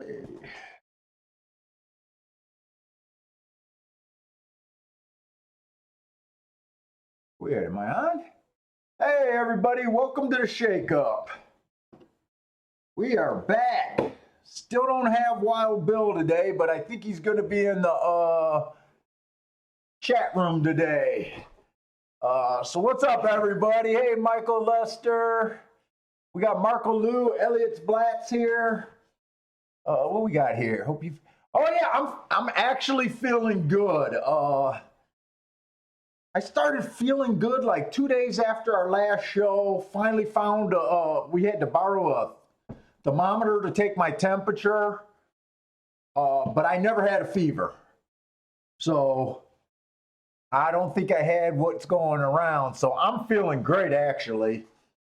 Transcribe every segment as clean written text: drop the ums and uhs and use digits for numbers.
Wait, am I on? Hey, everybody, welcome to the Shake Up. We are back. Still don't have Wild Bill today, but I think he's going to be in the chat room today. So what's up, everybody? Hey, Michael Lester. We got Marco Lou, Elliot's Blats here. What we got here? Hope you. Oh yeah, I'm actually feeling good. I started feeling good like 2 days after our last show. Finally found we had to borrow a thermometer to take my temperature, but I never had a fever. So I don't think I had what's going around. So I'm feeling great, actually,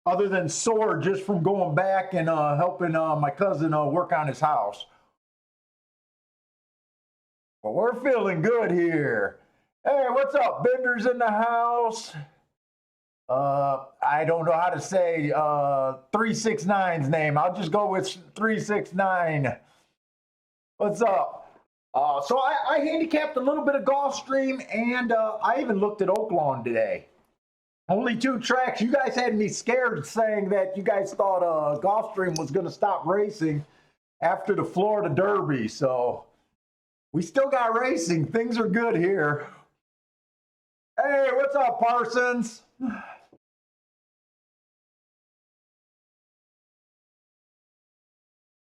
other than sore just from going back and helping my cousin work on his house. Well, we're feeling good here. Hey, what's up? Bender's in the house. I don't know how to say 369's name. I'll just go with 369. What's up? So I handicapped a little bit of Gulfstream, and I even looked at Oaklawn today. Only 2 tracks. You guys had me scared saying that you guys thought Gulfstream was going to stop racing after the Florida Derby. So we still got racing. Things are good here. Hey, what's up, Parsons?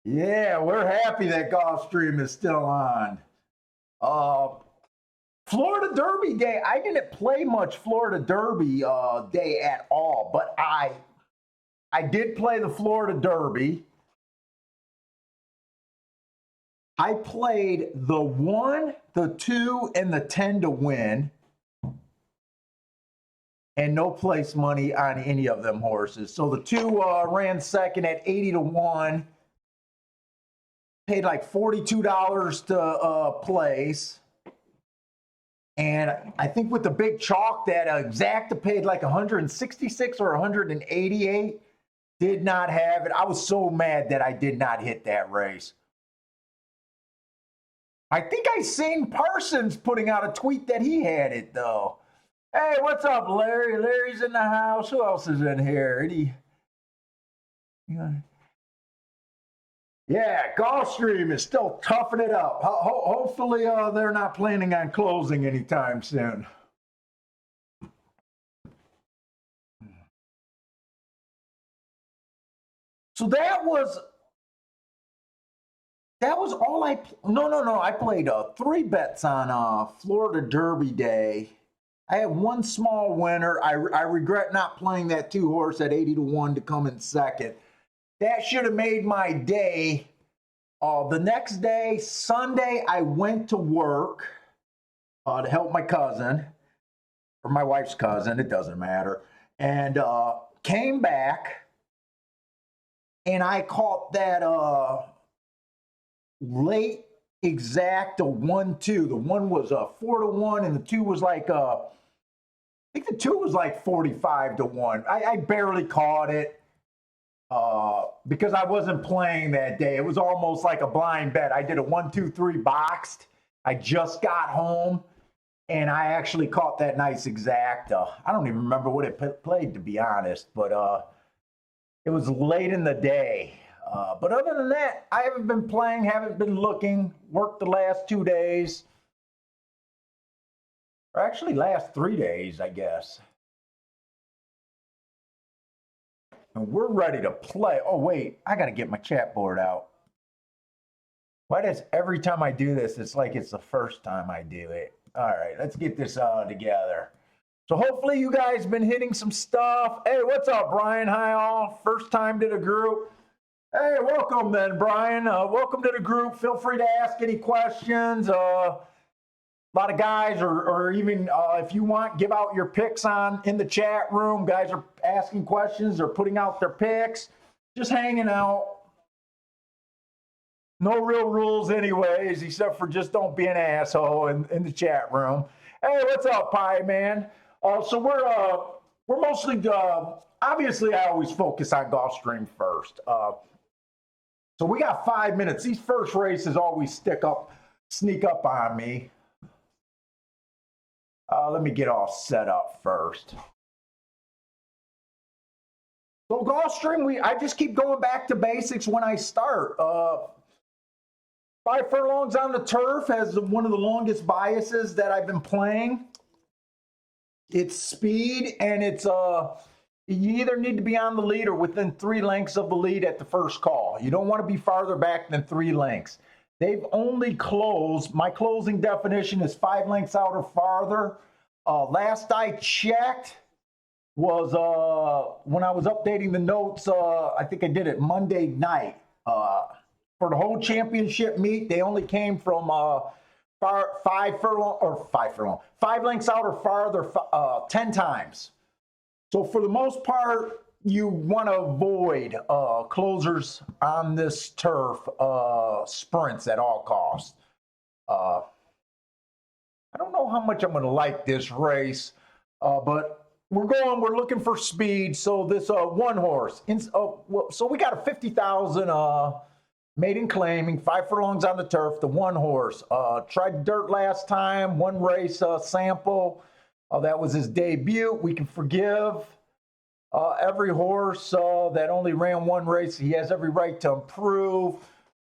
Yeah, we're happy that Gulfstream is still on. Florida Derby Day. I didn't play much Florida Derby Day at all, but I did play the Florida Derby. I played the 1, the 2, and the 10 to win. And no place money on any of them horses. So the 2 ran second at 80 to 1. Paid like $42 to place. And I think with the big chalk that Exacta paid like 166 or 188. Did not have it. I was so mad that I did not hit that race. I think I seen Parsons putting out a tweet that he had it though. Hey, what's up, Larry? Larry's in the house. Who else is in here? Yeah, Gulfstream is still toughing it up. Hopefully, they're not planning on closing anytime soon. So that was all I. No. I played 3 bets on Florida Derby Day. I had 1 small winner. I regret not playing that 2 horse at 80 to 1 to come in second. That should have made my day. The next day, Sunday, I went to work to help my cousin, or my wife's cousin, it doesn't matter, and came back, and I caught that late Exacta 1-2. The 1 was 4 to 1, and the 2 was like I think the 2 was like 45 to 1. I barely caught it because I wasn't playing that day. It was almost like a blind bet. I did a 1, 2, 3 boxed. I just got home, and I actually caught that nice Exacta. I don't even remember what it played, to be honest, but it was late in the day. But other than that, I haven't been playing, haven't been looking, worked the last 2 days. Or actually last 3 days, I guess. And we're ready to play. Oh, wait, I got to get my chat board out. Why does every time I do this, it's like it's the first time I do it? All right, let's get this together. So hopefully you guys been hitting some stuff. Hey, what's up, Brian? Hi, all. First time to the group. Hey, welcome then, Brian. Welcome to the group. Feel free to ask any questions. A lot of guys, or even if you want, give out your picks in the chat room. Guys are asking questions or putting out their picks. Just hanging out. No real rules anyways, except for just don't be an asshole in the chat room. Hey, what's up, Pie Man? So we're mostly, obviously I always focus on Gulfstream first. So we got 5 minutes. These first races always sneak up on me. Let me get all set up first. So Gulfstream, I just keep going back to basics when I start. 5 furlongs on the turf has one of the longest biases that I've been playing. It's speed, and it's you either need to be on the lead or within 3 lengths of the lead at the first call. You don't want to be farther back than 3 lengths. They've only closed, my closing definition is 5 lengths out or farther. Last I checked was when I was updating the notes, I think I did it Monday night. For the whole championship meet, they only came from 5 lengths out or farther 10 times. So for the most part, you want to avoid closers on this turf, sprints at all costs. I don't know how much I'm going to like this race, but we're looking for speed. So this one horse, so we got a 50,000 maiden claiming, 5 furlongs on the turf, the one horse. Tried dirt last time, 1 race sample. That was his debut. We can forgive every horse that only ran 1 race. He has every right to improve.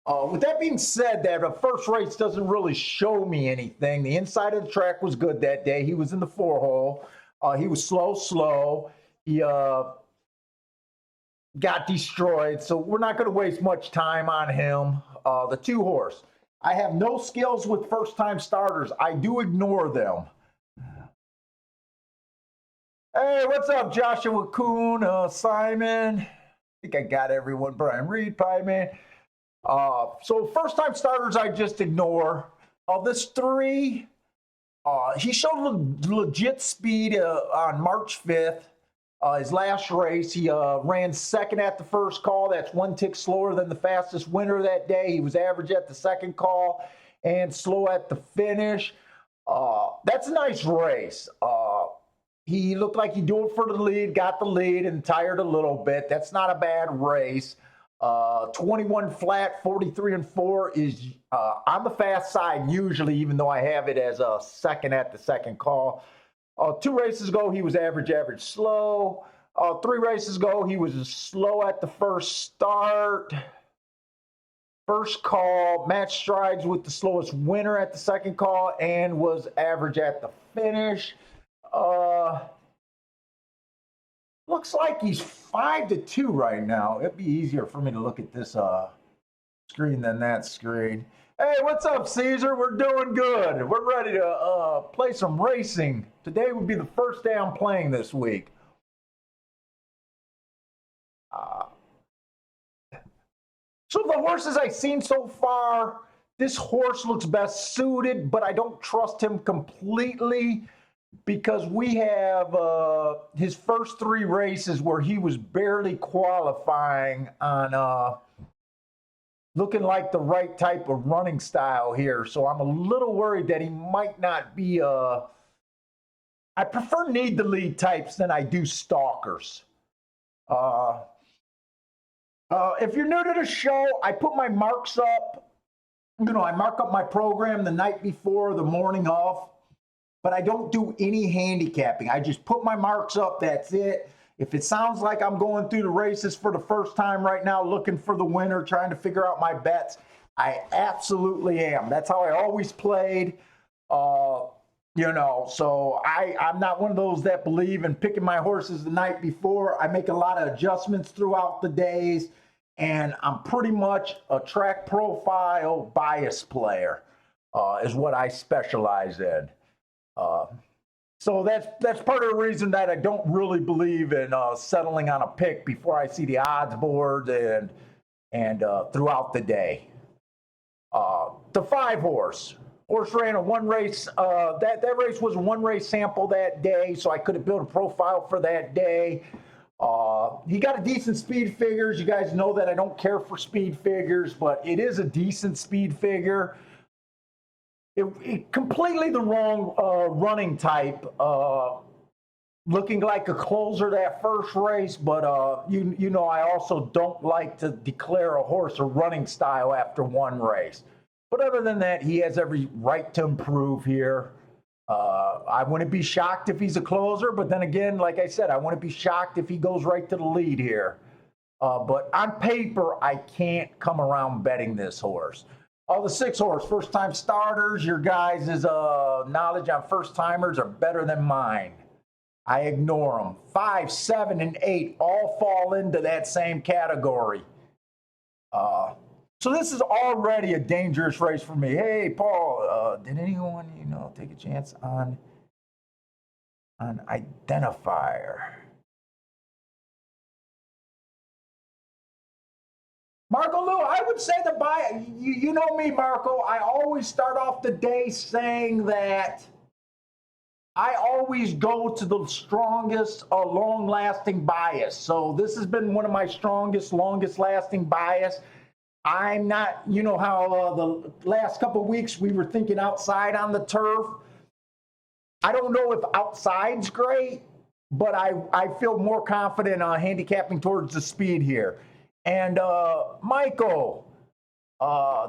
With that being said, that the first race doesn't really show me anything. The inside of the track was good that day. He was in the 4-hole. He was slow. He got destroyed, so we're not going to waste much time on him. The 2 horse. I have no skills with first-time starters. I do ignore them. Hey, what's up, Joshua Kuhn, Simon? I think I got everyone. Brian Reed, Pie Man. So first-time starters, I just ignore. This 3, he showed legit speed on March 5th. His last race, he ran 2nd at the first call. That's 1 tick slower than the fastest winner that day. He was average at the 2nd call and slow at the finish. That's a nice race. He looked like he'd do it for the lead, got the lead, and tired a little bit. That's not a bad race. 21 flat, 43-4 is on the fast side usually, even though I have it as a 2nd at the 2nd call. 2 races ago, he was average, slow. 3 races ago, he was slow at the first start. First call, match strides with the slowest winner at the 2nd call, and was average at the finish. Looks like he's 5-2 right now. It'd be easier for me to look at this screen than that screen. Hey, what's up, Caesar? We're doing good. We're ready to play some racing. Today would be the first day I'm playing this week. So the horses I've seen so far, this horse looks best suited, but I don't trust him completely because we have his first 3 races where he was barely qualifying on looking like the right type of running style here. So I'm a little worried that he might not be I prefer need the lead types than I do stalkers. If you're new to the show, I put my marks up. I mark up my program the night before, the morning of, but I don't do any handicapping. I just put my marks up, that's it. If it sounds like I'm going through the races for the first time right now, looking for the winner, trying to figure out my bets, I absolutely am. That's how I always played. So I'm not one of those that believe in picking my horses the night before. I make a lot of adjustments throughout the days, and I'm pretty much a track profile bias player, is what I specialize in. So that's part of the reason that I don't really believe in settling on a pick before I see the odds board and throughout the day. The 5 horse ran a 1 race. That race was a 1 race sample that day, so I could have built a profile for that day. He got a decent speed figures. You guys know that I don't care for speed figures, but it is a decent speed figure. It completely the wrong running type looking like a closer that first race, but you know I also don't like to declare a horse a running style after one race. But other than that, he has every right to improve here. I wouldn't be shocked if he's a closer, but then again, like I said, I wouldn't be shocked if he goes right to the lead here. But on paper, I can't come around betting this horse. The 6 horse, first time starters, your guys' knowledge on first timers are better than mine. I ignore them. 5, 7, and 8 all fall into that same category. So this is already a dangerous race for me. Hey, Paul, did anyone, take a chance on identifier? Marco Lou, I would say the buy. You know me, Marco. I always start off the day saying that I always go to the strongest, long-lasting bias. So this has been one of my strongest, longest-lasting bias. I'm not, you know how the last couple of weeks we were thinking outside on the turf. I don't know if outside's great, but I feel more confident handicapping towards the speed here. And Michael,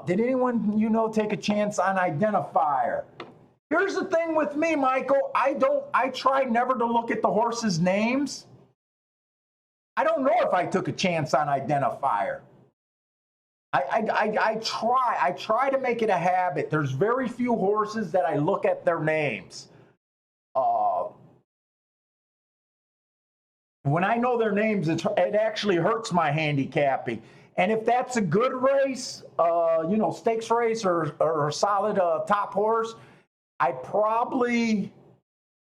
did anyone, take a chance on identifier? Here's the thing with me, Michael. I try never to look at the horses' names. I don't know if I took a chance on identifier. I try to make it a habit. There's very few horses that I look at their names. When I know their names, it actually hurts my handicapping. And if that's a good race, stakes race or a solid top horse, I probably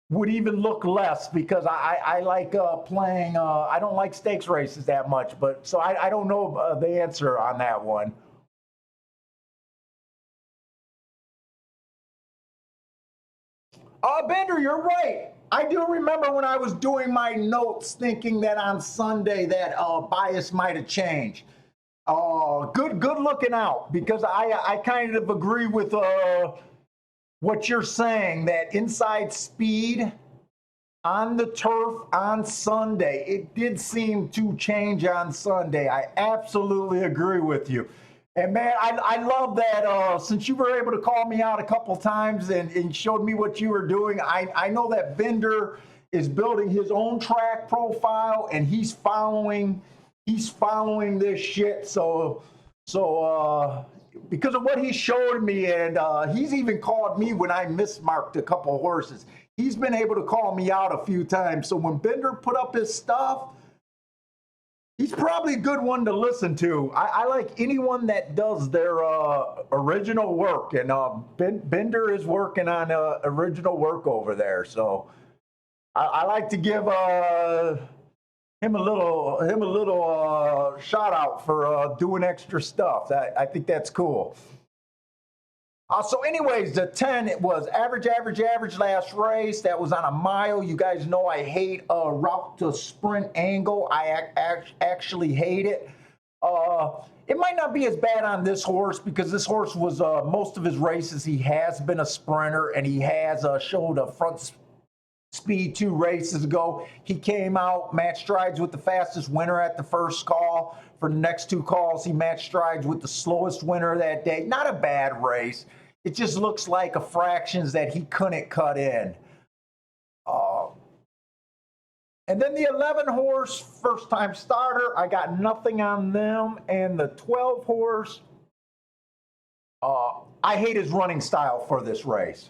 would even look less because I like playing. I don't like stakes races that much, but so I don't know the answer on that one. Bender, you're right. I do remember when I was doing my notes thinking that on Sunday that bias might have changed. Good looking out because I kind of agree with what you're saying, that inside speed on the turf on Sunday, it did seem to change on Sunday. I absolutely agree with you. And man, I love that since you were able to call me out a couple times and showed me what you were doing, I know that Bender is building his own track profile and he's following this shit. So because of what he showed me, and he's even called me when I mismarked a couple of horses. He's been able to call me out a few times. So when Bender put up his stuff, he's probably a good one to listen to. I like anyone that does their original work, and Bender is working on original work over there. So I like to give him a little shout out for doing extra stuff. I think that's cool. So anyways, the 10, it was average last race. That was on a mile. You guys know I hate a route to sprint angle. I actually hate it. It might not be as bad on this horse because this horse was most of his races, he has been a sprinter and he has showed a front speed 2 races ago. He came out, matched strides with the fastest winner at the first call. For the next 2 calls, he matched strides with the slowest winner that day. Not a bad race. It just looks like a fractions that he couldn't cut in. And then the 11 horse, first time starter, I got nothing on them. And the 12 horse, I hate his running style for this race.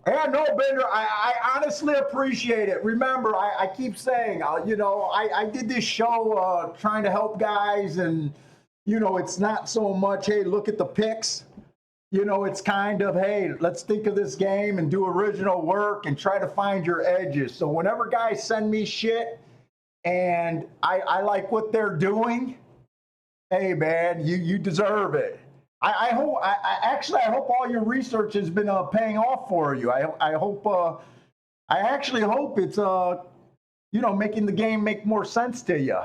Yeah, no, Bender, I honestly appreciate it. Remember, I keep saying, I did this show trying to help guys, and, it's not so much, hey, look at the picks. It's kind of, hey, let's think of this game and do original work and try to find your edges. So whenever guys send me shit and I like what they're doing, hey, man, you deserve it. I hope. I hope all your research has been paying off for you. I hope. I actually hope it's making the game make more sense to you.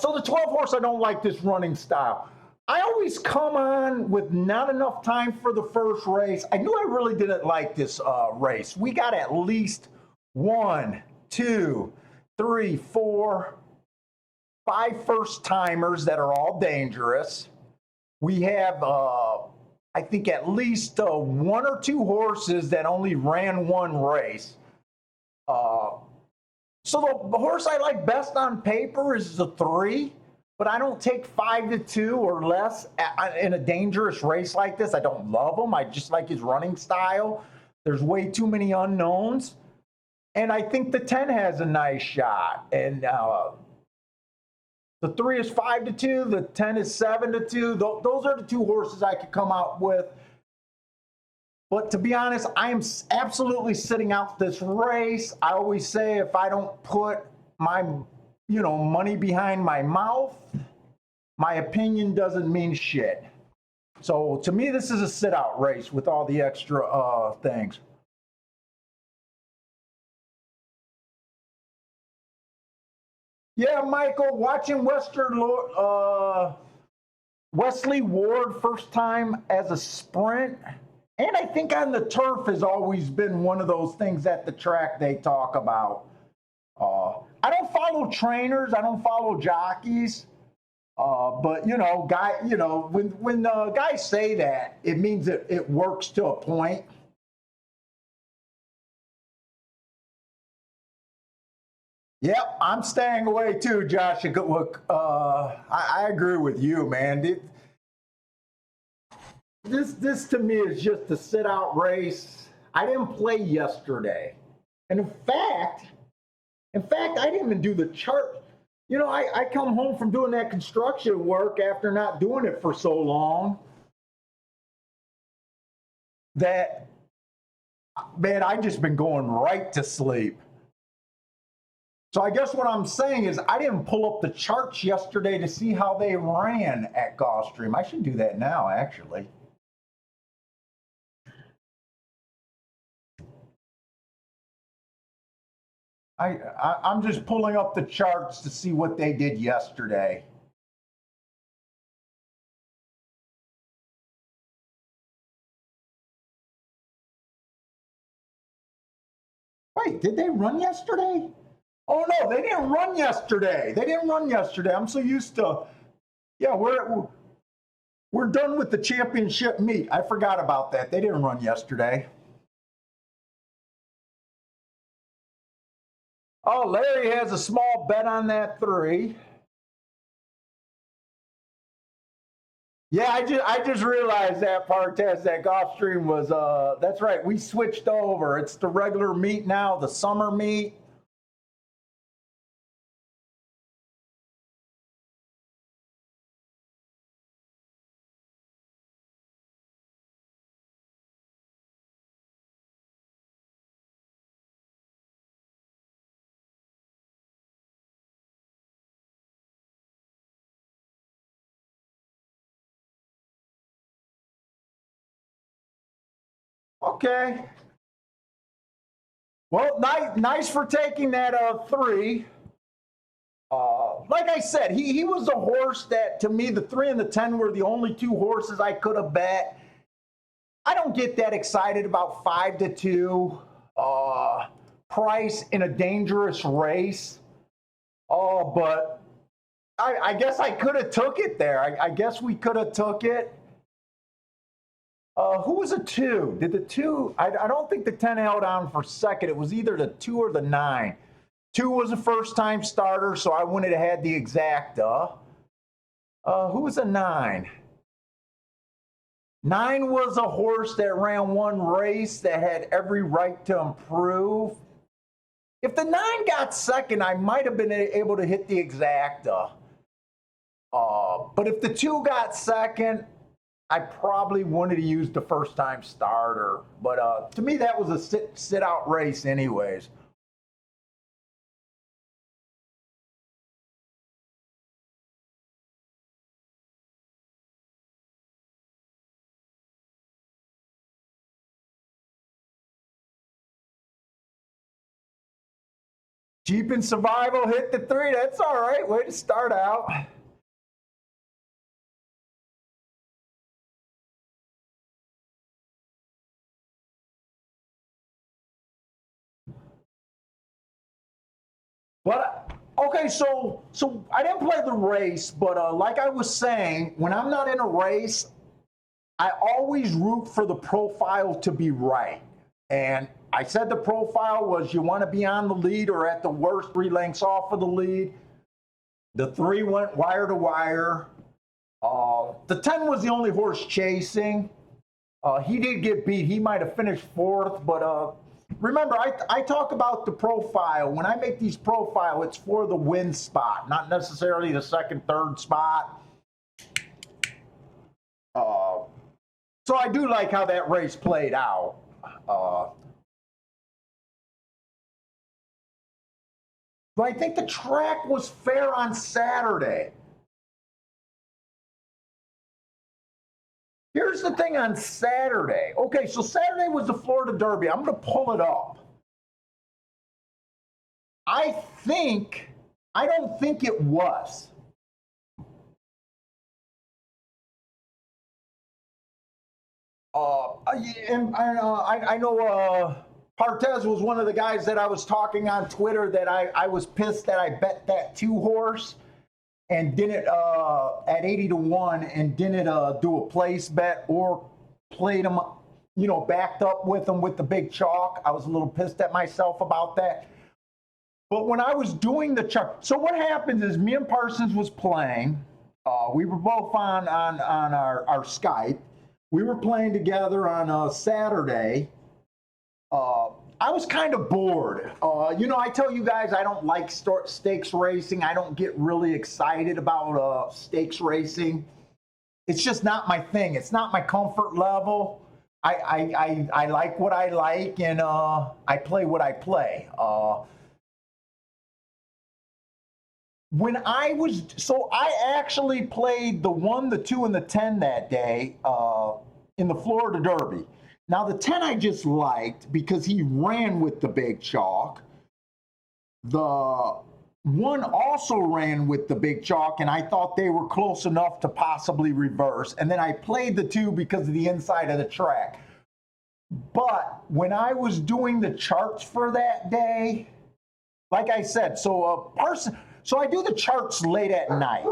So the 12 horse, I don't like this running style. I always come on with not enough time for the first race. I knew I really didn't like this race. We got at least 1, 2, 3, 4, 5 first timers that are all dangerous. We have, I think, at least 1 or 2 horses that only ran one race. So the horse I like best on paper is the 3, but I don't take 5 to 2 or less in a dangerous race like this. I don't love him. I just like his running style. There's way too many unknowns. And I think the 10 has a nice shot. And the 3 is 5 to 2. The 10 is 7 to 2. Those are the 2 horses I could come out with. But to be honest, I am absolutely sitting out this race. I always say if I don't put my, money behind my mouth, my opinion doesn't mean shit. So to me, this is a sit-out race with all the extra things. Yeah, Michael, watching Wesley Ward first time as a sprint. And I think on the turf has always been one of those things at the track they talk about. I don't follow trainers. I don't follow jockeys. But when guys say that, it means that it works to a point. Yep, I'm staying away too, Josh. Look, I agree with you, man. This to me is just a sit out race. I didn't play yesterday, and in fact, I didn't even do the chart. I come home from doing that construction work after not doing it for so long that, man, I just been going right to sleep. So I guess what I'm saying is I didn't pull up the charts yesterday to see how they ran at Gulfstream. I should do that now, actually. I'm just pulling up the charts to see what they did yesterday. Wait, did they run yesterday? Oh no, they didn't run yesterday. I'm so used to, yeah, we're done with the championship meet. I forgot about that. They didn't run yesterday. Oh, Larry has a small bet on that 3. Yeah, I just realized that Partez, that Gulfstream was that's right. We switched over. It's the regular meet now, the summer meet. Okay. Well, nice for taking that 3. Like I said, he was a horse that, to me, the 3 and the 10 were the only 2 horses I could have bet. I don't get that excited about 5 to 2 price in a dangerous race. Oh, but I guess I could have took it there. I guess we could have took it. Who was a 2? Did the 2? I don't think the 10 held on for second. It was either the 2 or the 9. 2 was a first-time starter, so I wouldn't have had the exacta. Who was a 9? 9 was a horse that ran one race that had every right to improve. If the 9 got second, I might have been able to hit the exacta. But if the 2 got second, I probably wanted to use the first-time starter. But to me, that was a sit-out race anyways. Jeep and Survival hit the 3. That's all right. Way to start out. But okay, so I didn't play the race, but like I was saying, when I'm not in a race, I always root for the profile to be right. And I said the profile was you want to be on the lead or at the worst 3 lengths off of the lead. The 3 went wire to wire. The 10 was the only horse chasing. He did get beat. He might have finished 4th, but remember, I talk about the profile. When I make these profile, it's for the win spot, not necessarily the 2nd, 3rd spot. So I do like how that race played out. But I think the track was fair on Saturday. Here's the thing on Saturday. Okay, so Saturday was the Florida Derby. I'm going to pull it up. I don't think it was. I know Partez was one of the guys that I was talking on Twitter that I was pissed that I bet that 2 horse and didn't at 80 to 1 and didn't do a place bet or played him, backed up with him with the big chalk. I was a little pissed at myself about that. But when I was doing the chart, so what happens is me and Parsons was playing. We were both on our Skype. We were playing together on Saturday. I was kind of bored. I tell you guys I don't like stakes racing. I don't get really excited about stakes racing. It's just not my thing. It's not my comfort level. I like what I like, and I play what I play. I actually played the 1, the 2, and the 10 that day in the Florida Derby. Now, the 10 I just liked because he ran with the big chalk. The 1 also ran with the big chalk, and I thought they were close enough to possibly reverse. And then I played the 2 because of the inside of the track. But when I was doing the charts for that day, like I said, so I do the charts late at night.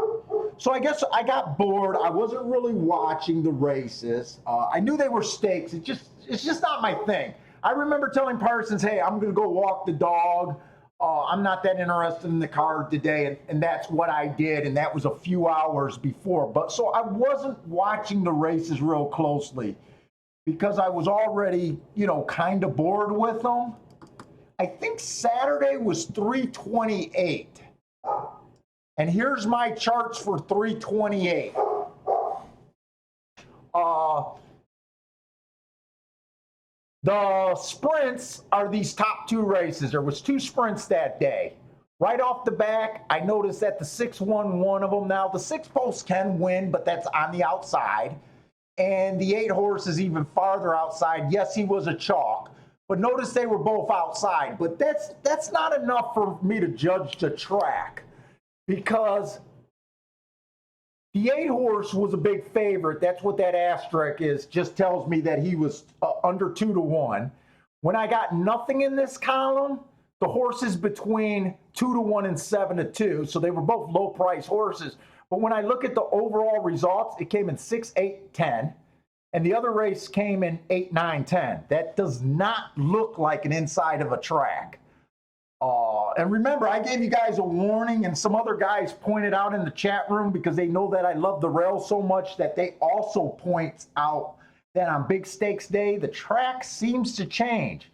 So I guess I got bored. I wasn't really watching the races. I knew they were stakes. It's just not my thing. I remember telling Parsons, hey, I'm going to go walk the dog. I'm not that interested in the card today. And that's what I did. And that was a few hours before. But so I wasn't watching the races real closely because I was already, kind of bored with them. I think Saturday was 328. And here's my charts for 328. The sprints are these top 2 races. There was 2 sprints that day. Right off the back, I noticed that the 6 won one of them. Now, the 6 post can win, but that's on the outside. And the 8 horse is even farther outside. Yes, he was a chalk. But notice they were both outside. But that's not enough for me to judge the track. Because the 8 horse was a big favorite. That's what that asterisk is. Just tells me that he was under 2 to 1. When I got nothing in this column, the horses between 2 to 1 and 7 to 2. So they were both low price horses. But when I look at the overall results, it came in 6, 8, 10. And the other race came in 8, 9, 10. That does not look like an inside of a track. And remember, I gave you guys a warning, and some other guys pointed out in the chat room because they know that I love the rail so much that they also point out that on Big Stakes Day, the track seems to change.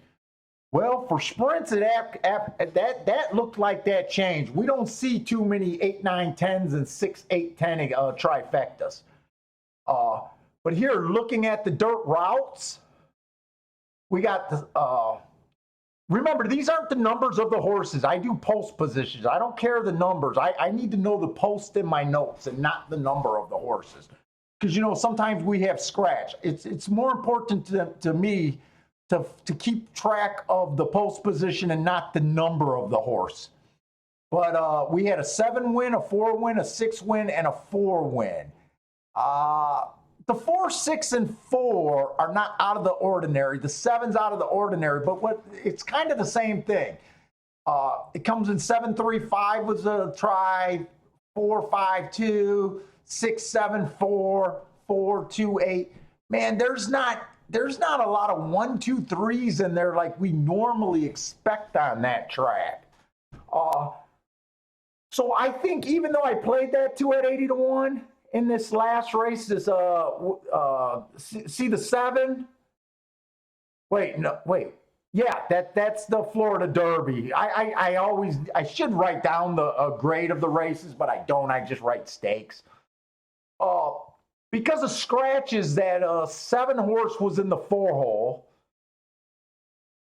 Well, for sprints, that looked like that changed. We don't see too many 8, 9, 10s and 6, 8, 10 trifectas. But here, looking at the dirt routes, we got the... Remember, these aren't the numbers of the horses. I do post positions. I don't care the numbers. I need to know the post in my notes and not the number of the horses. Because, sometimes we have scratch. It's more important to me to keep track of the post position and not the number of the horse. But we had a 7 win, a 4 win, a 6 win, and a 4 win. The 4, 6, and 4 are not out of the ordinary. The 7's out of the ordinary, but it's kind of the same thing. It comes in 735 was a try, 452, 674, 428. Man, there's not a lot of 1, 2, 3s in there like we normally expect on that track. So I think even though I played that 2 at 80 to 1 in this last race, this see the 7. Wait, no, wait. Yeah, that's the Florida Derby. I should write down the grade of the races, but I don't. I just write stakes. Uh, because of scratches, that 7 horse was in the 4 hole,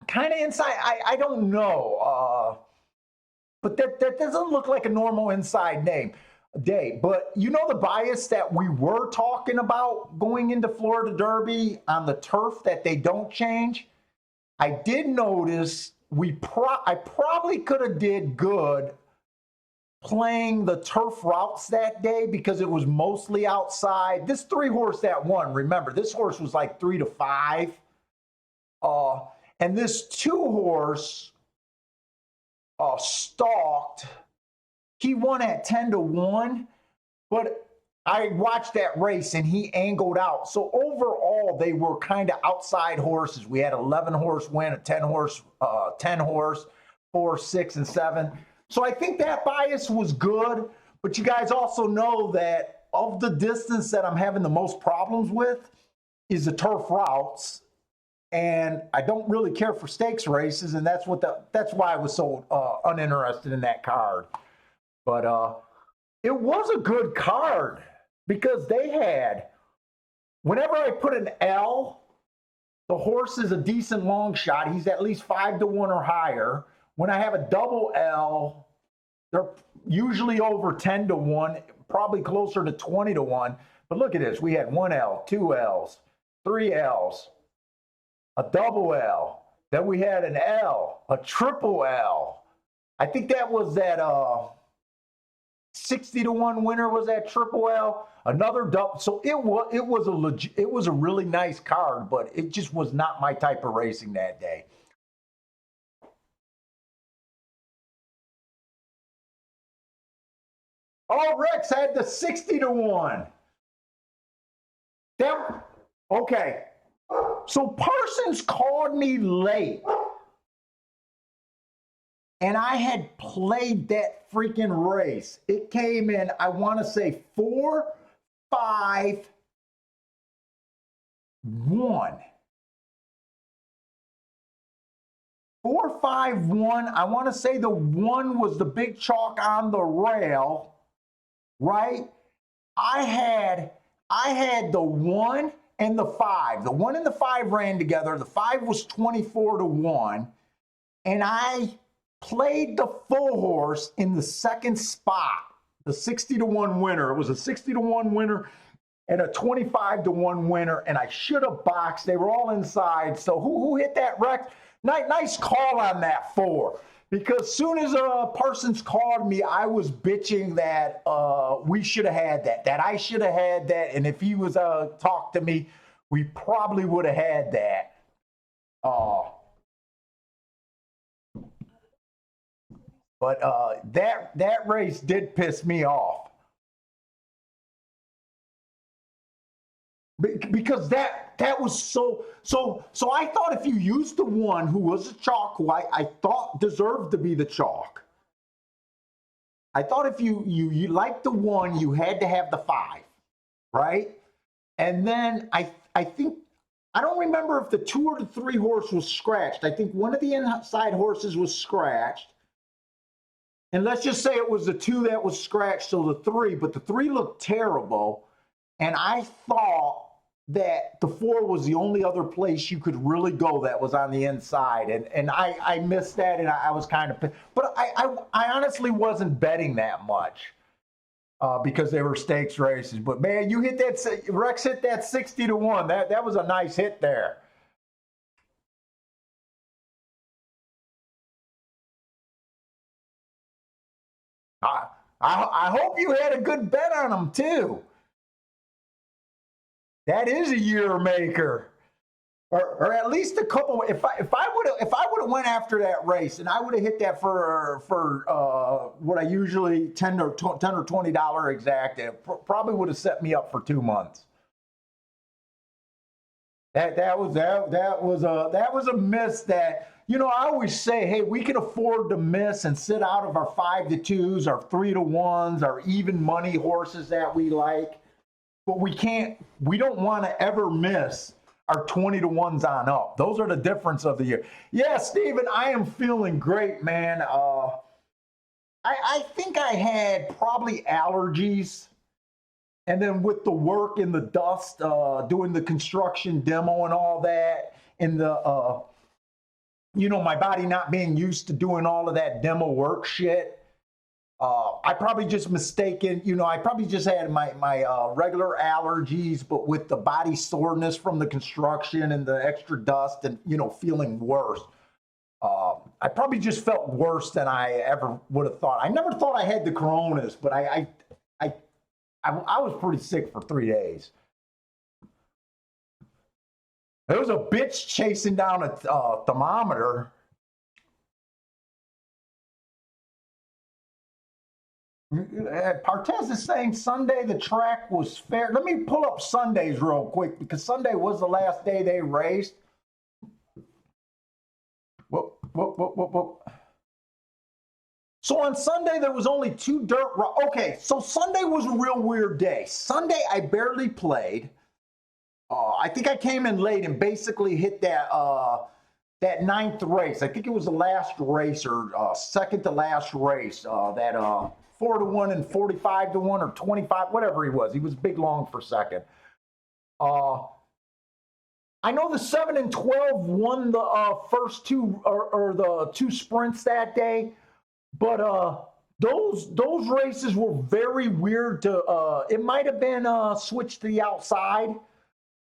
kind of inside. I don't know, but that doesn't look like a normal inside day. But you know the bias that we were talking about going into Florida Derby on the turf that they don't change. I did notice I probably could have did good playing the turf routes that day because it was mostly outside. This 3 horse that won, remember, this horse was like 3 to 5. And this 2 horse stalked. He won at 10 to 1, but I watched that race and he angled out. So overall, they were kind of outside horses. We had 11 horse win, a 10 horse, 4, 6, and 7. So I think that bias was good. But you guys also know that of the distance that I'm having the most problems with is the turf routes. And I don't really care for stakes races, and that's why I was so uninterested in that card. But it was a good card because they had, whenever I put an L, the horse is a decent long shot. He's at least 5 to 1 or higher. When I have a double L, they're usually over 10 to 1, probably closer to 20 to 1. But look at this. We had 1 L, 2 Ls, 3 Ls, a double L. Then we had an L, a triple L. I think that was that 60 to 1 winner was that triple L. Another double. So it was a really nice card, but it just was not my type of racing that day. Oh, Rex had the 60 to 1. Okay. So Parsons called me late. And I had played that freaking race. It came in, I want to say 4, 5, 1. 4, 5, 1. I want to say the 1 was the big chalk on the rail, right? I had the 1 and the 5. The 1 and the 5 ran together. The 5 was 24 to 1. And I played the full horse in the second spot, the 60 to 1 winner. It was a 60 to 1 winner and a 25 to 1 winner, and I should have boxed. They were all inside. So who hit that, Rex? Nice call on that 4. Because soon as Parsons called me, I was bitching that we should have had that I should have had that. And if he was talked to me, we probably would have had that. But that race did piss me off. Because that was so I thought if you used the 1 who was a chalk, who I thought deserved to be the chalk. I thought if you liked the 1, you had to have the 5, right? And then I think, I don't remember if the 2 or the 3 horse was scratched. I think one of the inside horses was scratched. And let's just say it was the 2 that was scratched, so the 3, but the 3 looked terrible. And I thought that the 4 was the only other place you could really go that was on the inside. And I missed that, and I was kind of pissed. But I honestly wasn't betting that much because they were stakes races. But, man, you hit that, Rex hit that 60 to 1. That was a nice hit there. I hope you had a good bet on them, too. That is a year maker. or at least a couple. If I would have went after that race and I would have hit that for what I usually $10 or $20 exact, it probably would have set me up for 2 months. That was a miss that, I always say, hey, we can afford to miss and sit out of our 5-2s, our 3-1s, our even money horses that we like, but we don't want to ever miss our 20-1s on up. Those are the difference of the year. Yeah, Steven, I am feeling great, man. I think I had probably allergies. And then with the work in the dust, doing the construction demo and all that, and my body not being used to doing all of that demo work shit, I probably just mistaken, I probably just had my regular allergies, but with the body soreness from the construction and the extra dust and, feeling worse. I probably just felt worse than I ever would have thought. I never thought I had the coronas, but I was pretty sick for 3 days. There was a bitch chasing down a thermometer. Partez is saying Sunday the track was fair. Let me pull up Sundays real quick because Sunday was the last day they raced. Whoop, whoop, whoop, whoop, whoop. So on Sunday, there was only 2 dirt. Okay, so Sunday was a real weird day. Sunday, I barely played. I think I came in late and basically hit that 9th race. I think it was the last race or second to last race. That 4-1 and 45-1 or 25, whatever he was. He was big long for second. I know the 7 and 12 won the first 2 or the 2 sprints that day. But those races were very weird to it might have been switched to the outside,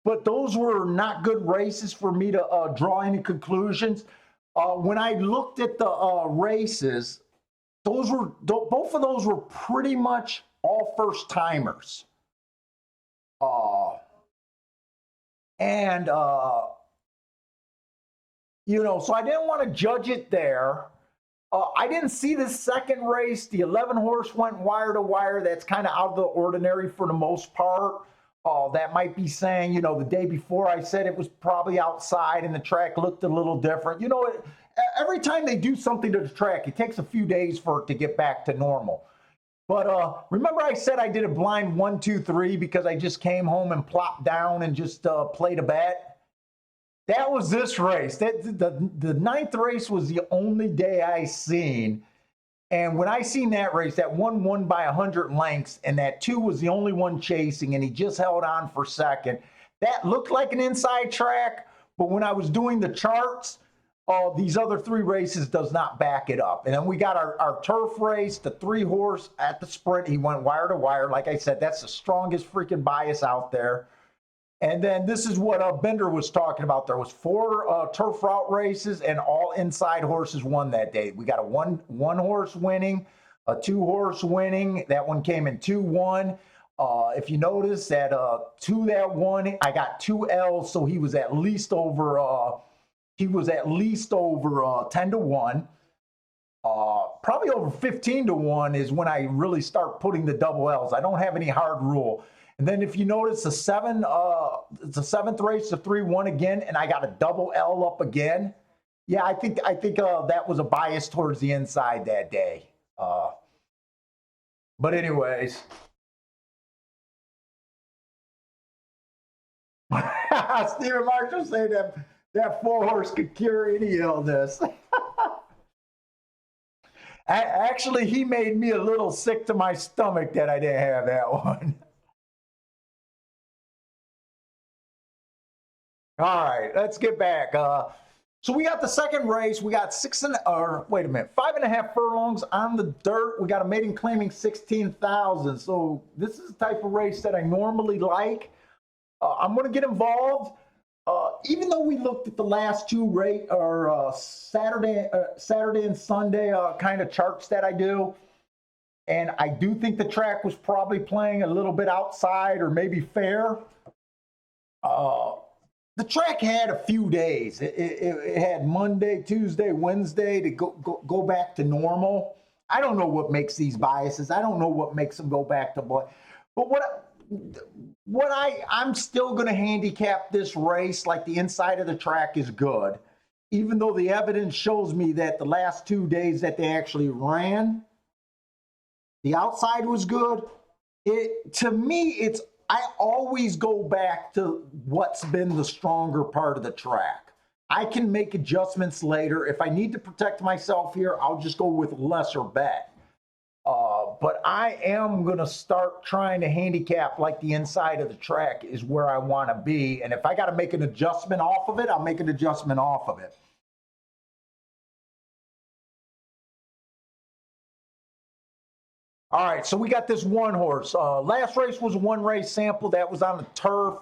but those were not good races for me to draw any conclusions. When I looked at the races, both of those were pretty much all first timers. And so I didn't want to judge it there. I didn't see the second race. The 11 horse went wire to wire. That's kind of out of the ordinary for the most part. That might be saying, the day before I said it was probably outside and the track looked a little different. Every time they do something to the track, it takes a few days for it to get back to normal. But remember I said I did a blind 1, 2, 3 because I just came home and plopped down and just played a bet? That was this race. The 9th race was the only day I seen. And when I seen that race, that one won by 100 lengths, and that 2 was the only one chasing, and he just held on for second. That looked like an inside track, but when I was doing the charts, these other 3 races does not back it up. And then we got our turf race, the 3 horse at the sprint. He went wire to wire. Like I said, that's the strongest freaking bias out there. And then this is what Bender was talking about. There was 4 turf route races, and all inside horses won that day. We got a one horse winning, a 2 horse winning. That one came in 2-1. If you notice that 2 that won, I got 2 L's, so he was at least over 10-1. Probably over 15-1 is when I really start putting the double L's. I don't have any hard rule. And then if you notice the 7th race, the 3-1 again, and I got a double L up again. Yeah, I think that was a bias towards the inside that day. But anyways. Stephen Marshall saying that 4 horse could cure any illness. Actually, he made me a little sick to my stomach that I didn't have that one. All right, let's get back. So we got the second race. We got 5.5 furlongs on the dirt. We got a maiden claiming 16,000. So this is the type of race that I normally like. I'm going to get involved. Even though we looked at the last 2 Saturday and Sunday kind of charts that I do, and I do think the track was probably playing a little bit outside or maybe fair. the track had a few days. It had Monday, Tuesday, Wednesday to go back to normal. I don't know what makes these biases. I don't know what makes them go back to boy. But I'm still going to handicap this race like the inside of the track is good, even though the evidence shows me that the last 2 days that they actually ran, the outside was good. To me, I always go back to what's been the stronger part of the track. I can make adjustments later. If I need to protect myself here, I'll just go with lesser bet. But I am going to start trying to handicap like the inside of the track is where I want to be. And if I got to make an adjustment off of it, I'll make an adjustment off of it. All right, so we got this one horse. Last race was a one race sample that was on the turf.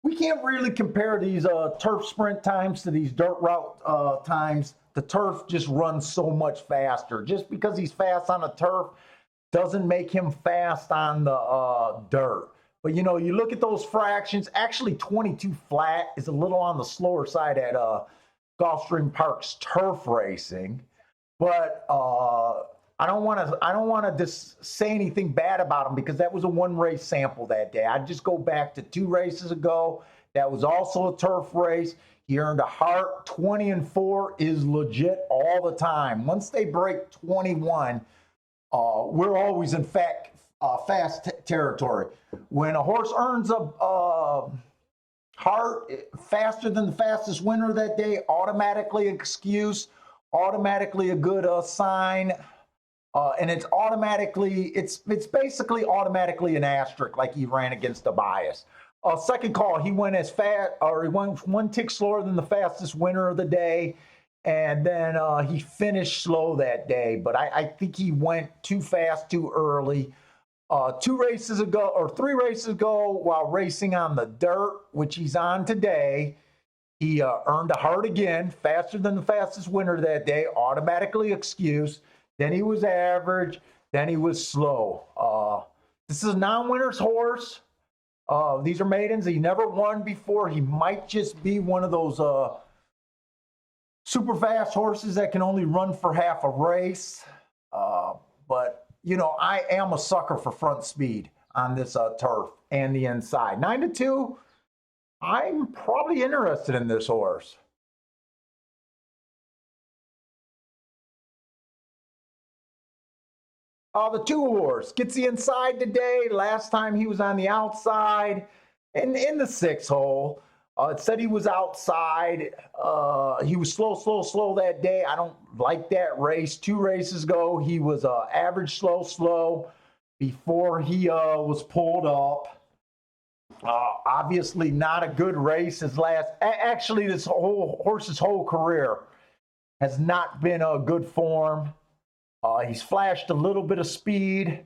We can't really compare these turf sprint times to these dirt route times. The turf just runs so much faster. Just because he's fast on the turf doesn't make him fast on the dirt. But you know, you look at those fractions, actually 22 flat is a little on the slower side at Gulfstream Park's turf racing. But I don't want to just say anything bad about him because that was a one race sample that day. I'd just go back to 2 races ago. That was also a turf race. He earned a heart. 20-4 is legit all the time. Once they break 21, we're always in fact fast territory. When a horse earns a heart faster than the fastest winner that day, automatically excuse, automatically a good sign. And it's basically automatically an asterisk, like he ran against a bias. Second call, he went as fast, or he went 1 tick slower than the fastest winner of the day, and then he finished slow that day. But I think he went too fast too early. 3 races ago, while racing on the dirt, which he's on today, he earned a heart again, faster than the fastest winner that day, automatically excused. Then he was average. Then he was slow. This is a non-winner's horse. These are maidens. He never won before. He might just be one of those super fast horses that can only run for half a race. But, you know, I am a sucker for front speed on this turf and the inside. 9-2, I'm probably interested in this horse. The 2 horse gets the inside today. Last time he was on the outside and in the 6th hole. It said he was outside. He was slow that day. I don't like that race. 2 races ago, he was average, slow before he was pulled up. Obviously not a good race. Actually, this horse's whole career has not been a good form. He's flashed a little bit of speed,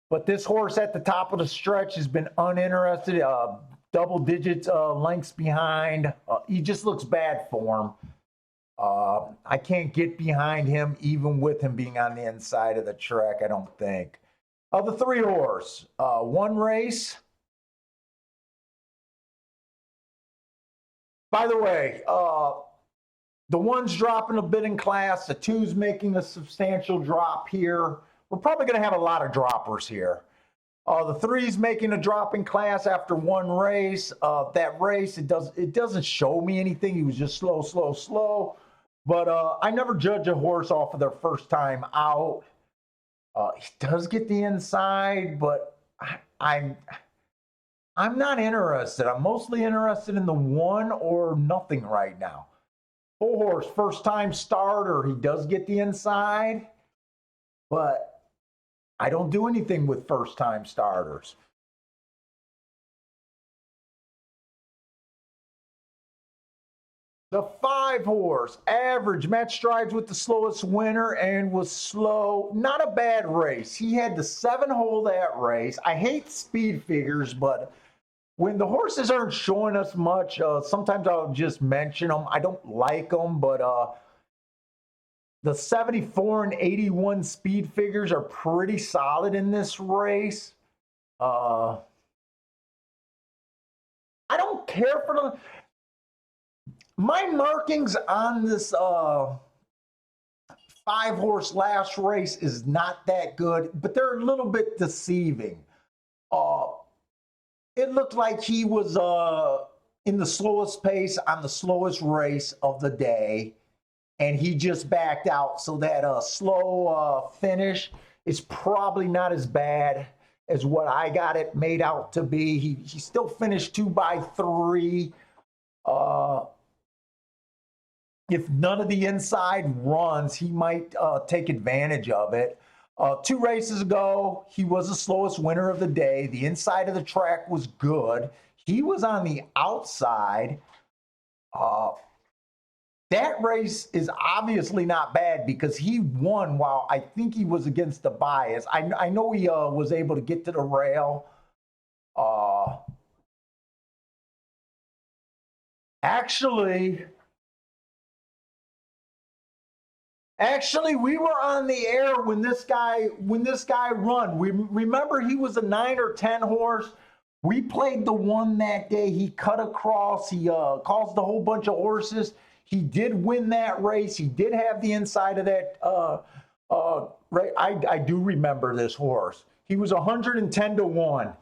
but this horse at the top of the stretch has been uninterested, double digits lengths behind. He just looks bad form. I can't get behind him even with him being on the inside of the track, I don't think. The 3 horse, 1 race. By the way, the 1's dropping a bit in class. The 2's making a substantial drop here. We're probably going to have a lot of droppers here. The 3's making a drop in class after 1 race. That race, it doesn't show me anything. He was just slow. But I never judge a horse off of their first time out. He does get the inside, but I'm not interested. I'm mostly interested in the 1 or nothing right now. 4 horse, first time starter. He does get the inside, but I don't do anything with first time starters. The 5 horse, average, match strides with the slowest winner and was slow. Not a bad race. He had the 7 hole that race. I hate speed figures, but when the horses aren't showing us much, sometimes I'll just mention them. I don't like them, but the 74 and 81 speed figures are pretty solid in this race. I don't care for the. My markings on this 5-horse last race is not that good, but they're a little bit deceiving. It looked like he was in the slowest pace on the slowest race of the day, and he just backed out. So that slow finish is probably not as bad as what I got it made out to be. He still finished 2 by 3. If none of the inside runs, he might take advantage of it. 2 races ago, he was the slowest winner of the day. The inside of the track was good. He was on the outside. That race is obviously not bad because he won while I think he was against the bias. I know he was able to get to the rail. Actually, we were on the air when this guy run. We remember he was a 9 or 10 horse. We played the one that day. He cut across. He caused a whole bunch of horses. He did win that race. He did have the inside of that. Right. I do remember this horse. He was 110 to 1.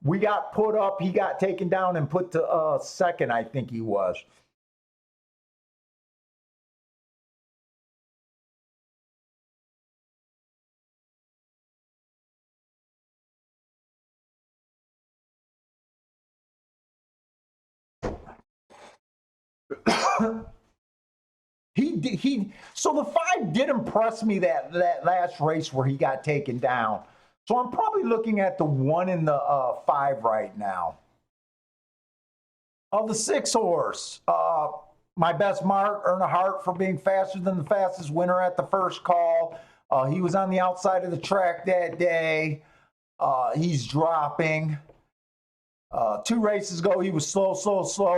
We got put up. He got taken down and put to second. I think he was. So the 5 did impress me that last race where he got taken down. So I'm probably looking at the 1 and the 5 right now. Of the 6 horse, my best mark, Earn a Heart, for being faster than the fastest winner at the first call. He was on the outside of the track that day. He's dropping. 2 races ago, he was slow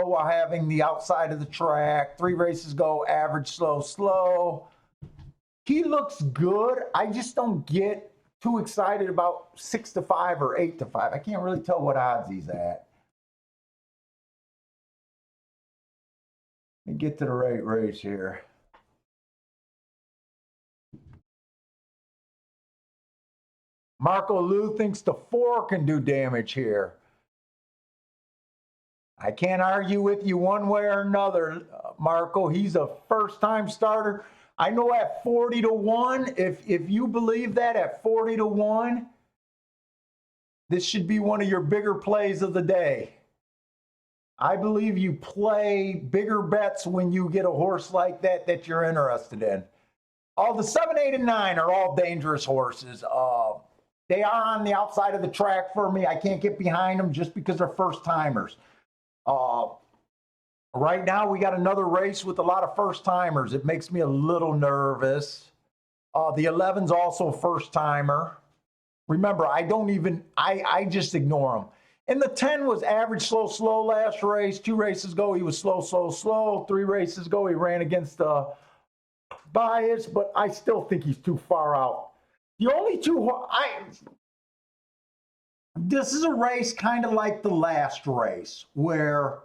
while having the outside of the track. 3 races ago, average, slow. He looks good. I just don't get too excited about 6 to 5 or 8 to 5. I can't really tell what odds he's at. Let me get to the right race here. Marco Lou thinks the 4 can do damage here. I can't argue with you one way or another, Marco. He's a first-time starter. I know at 40 to 1, if you believe that at 40 to 1, this should be one of your bigger plays of the day. I believe you play bigger bets when you get a horse like that you're interested in. All the 7, 8, and 9 are all dangerous horses. They are on the outside of the track for me. I can't get behind them just because they're first-timers. Right now, we got another race with a lot of first-timers. It makes me a little nervous. The 11's also first-timer. Remember, I just ignore them. And the 10 was average, slow last race. 2 races ago, he was slow. 3 races ago, he ran against the bias, but I still think he's too far out. The only 2, this is a race kind of like the last race where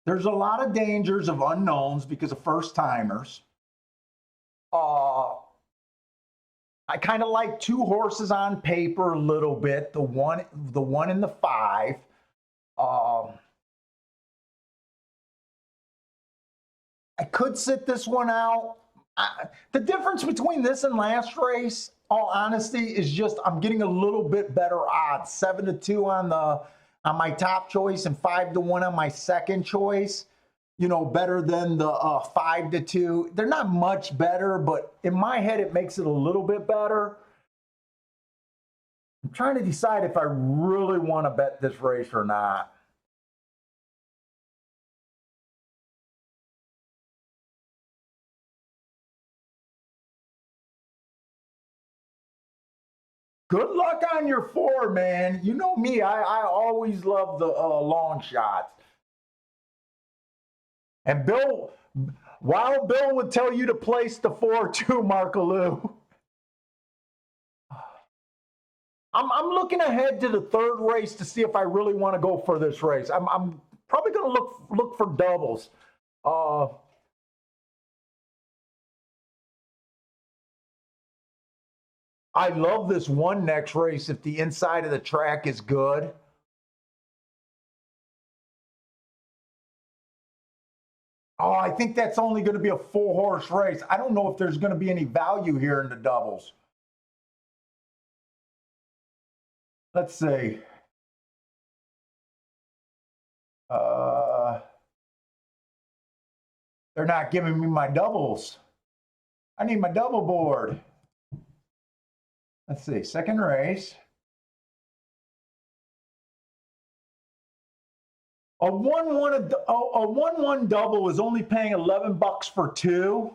there's a lot of dangers of unknowns because of first-timers. I kind of like 2 horses on paper a little bit, the 1 and the 5. I could sit this one out. The difference between this and last race, all honesty, is just I'm getting a little bit better odds. 7 to 2 on my top choice and 5 to 1 on my second choice. You know, better than the 5 to 2. They're not much better, but in my head, it makes it a little bit better. I'm trying to decide if I really want to bet this race or not. Good luck on your 4, man. You know me, I always love the long shots. And Bill would tell you to place the 4 too, Marco Lou. I'm looking ahead to the third race to see if I really want to go for this race. I'm probably going to look for doubles. I love this one next race if the inside of the track is good. Oh, I think that's only going to be a 4-horse race. I don't know if there's going to be any value here in the doubles. Let's see. They're not giving me my doubles. I need my double board. Let's see, second race. A 1-1 double is only paying $11 for 2.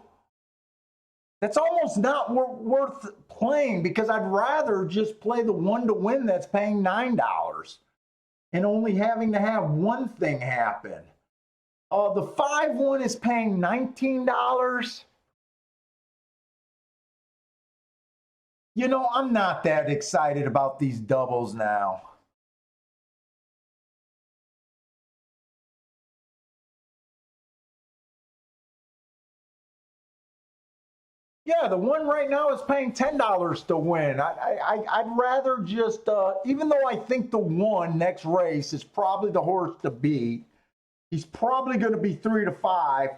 That's almost not worth playing because I'd rather just play the 1 to win that's paying $9 and only having to have one thing happen. The 5-1 is paying $19. You know, I'm not that excited about these doubles now. Yeah, the one right now is paying $10 to win. I'd rather just, even though I think the one next race is probably the horse to beat, he's probably going to be 3 to 5,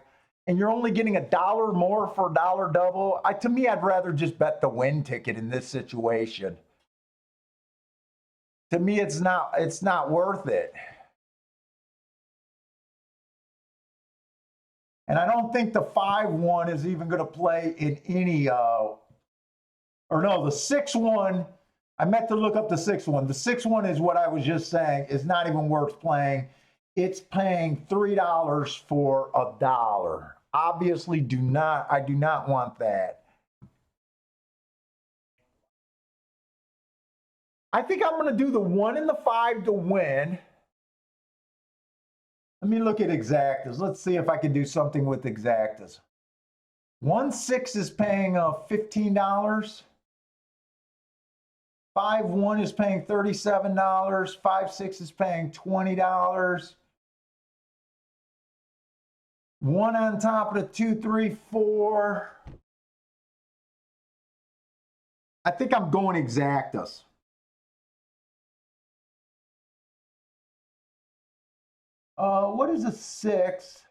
and you're only getting $1 more for a dollar double. To me, I'd rather just bet the win ticket in this situation. To me, it's not worth it. And I don't think the 5-1 is even going to play in any, or no, the 6-1, I meant to look up the 6-1. The 6-1 is what I was just saying, is not even worth playing. It's paying $3 for $1. Obviously, I do not want that. I think I'm going to do the 1 and the 5 to win. Let me look at exactas. Let's see if I can do something with exactas. 1-6 is paying $15. 5-1 is paying $37. 5-6 is paying $20. 1 on top of the 2, 3, 4. I think I'm going exactas. What is a 6?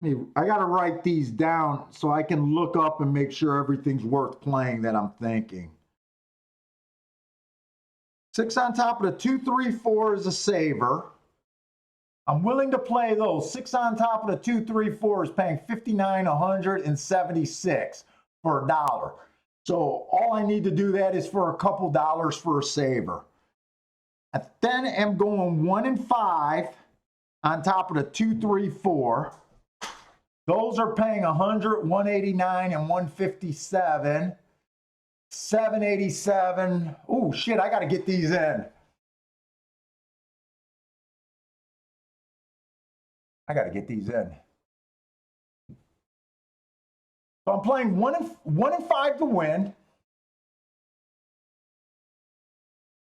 I got to write these down so I can look up and make sure everything's worth playing that I'm thinking. 6 on top of the 2, 3, 4 is a saver. I'm willing to play those. 6 on top of the 2, 3, 4 is paying $59, $176 for $1. So all I need to do that is for a couple dollars for a saver. I then am going 1 and 5 on top of the 2, 3, 4. Those are paying $100, $189, and $157. $787. Oh shit! I got to get these in. I got to get these in. So I'm playing 1 and 5 to win.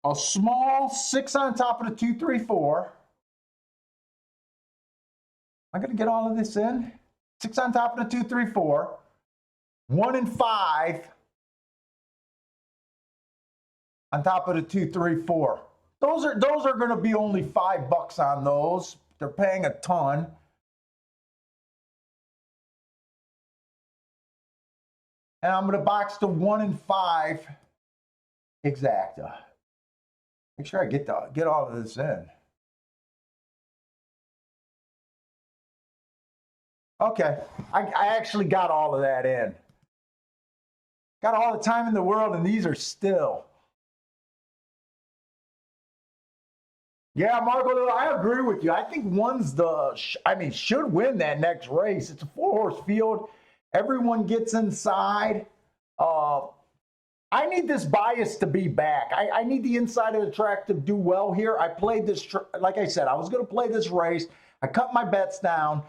A small 6 on top of the 2, 3, 4. I'm going to get all of this in. 6 on top of the 2, 3, 4. 1 and 5 on top of the 2, 3, 4. Those are going to be only $5 on those. They're paying a ton. And I'm going to box the 1 and 5 exacta. Make sure I get all of this in. Okay, I actually got all of that in. Got all the time in the world, and these are still. Yeah, Marco, I agree with you. I think one's should win that next race. It's a 4-horse field. Everyone gets inside. I need this bias to be back. I need the inside of the track to do well here. I played this, like I said, I was going to play this race. I cut my bets down.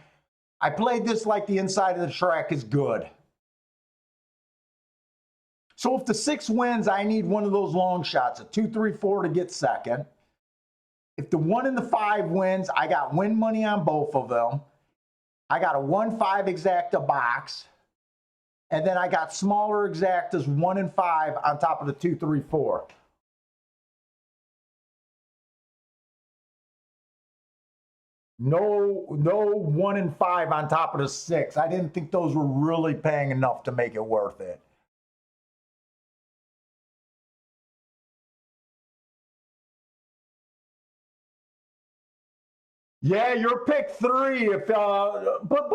I played this like the inside of the track is good. So if the 6 wins, I need one of those long shots, a 2, 3, 4 to get second. If the 1 and the 5 wins, I got win money on both of them. I got a 1-5 exacta box. And then I got smaller exactas 1 and 5 on top of the 2, 3, 4. No 1 and 5 on top of the 6. I didn't think those were really paying enough to make it worth it. Yeah, you're pick 3. But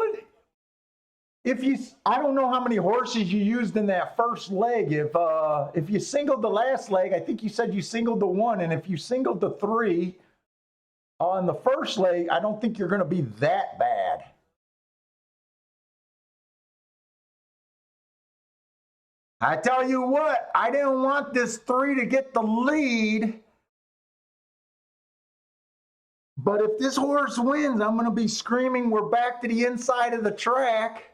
if you, I don't know how many horses you used in that first leg. If you singled the last leg, I think you said you singled the 1, and if you singled the 3 on the first leg, I don't think you're going to be that bad. I tell you what, I didn't want this 3 to get the lead. But if this horse wins, I'm going to be screaming, we're back to the inside of the track.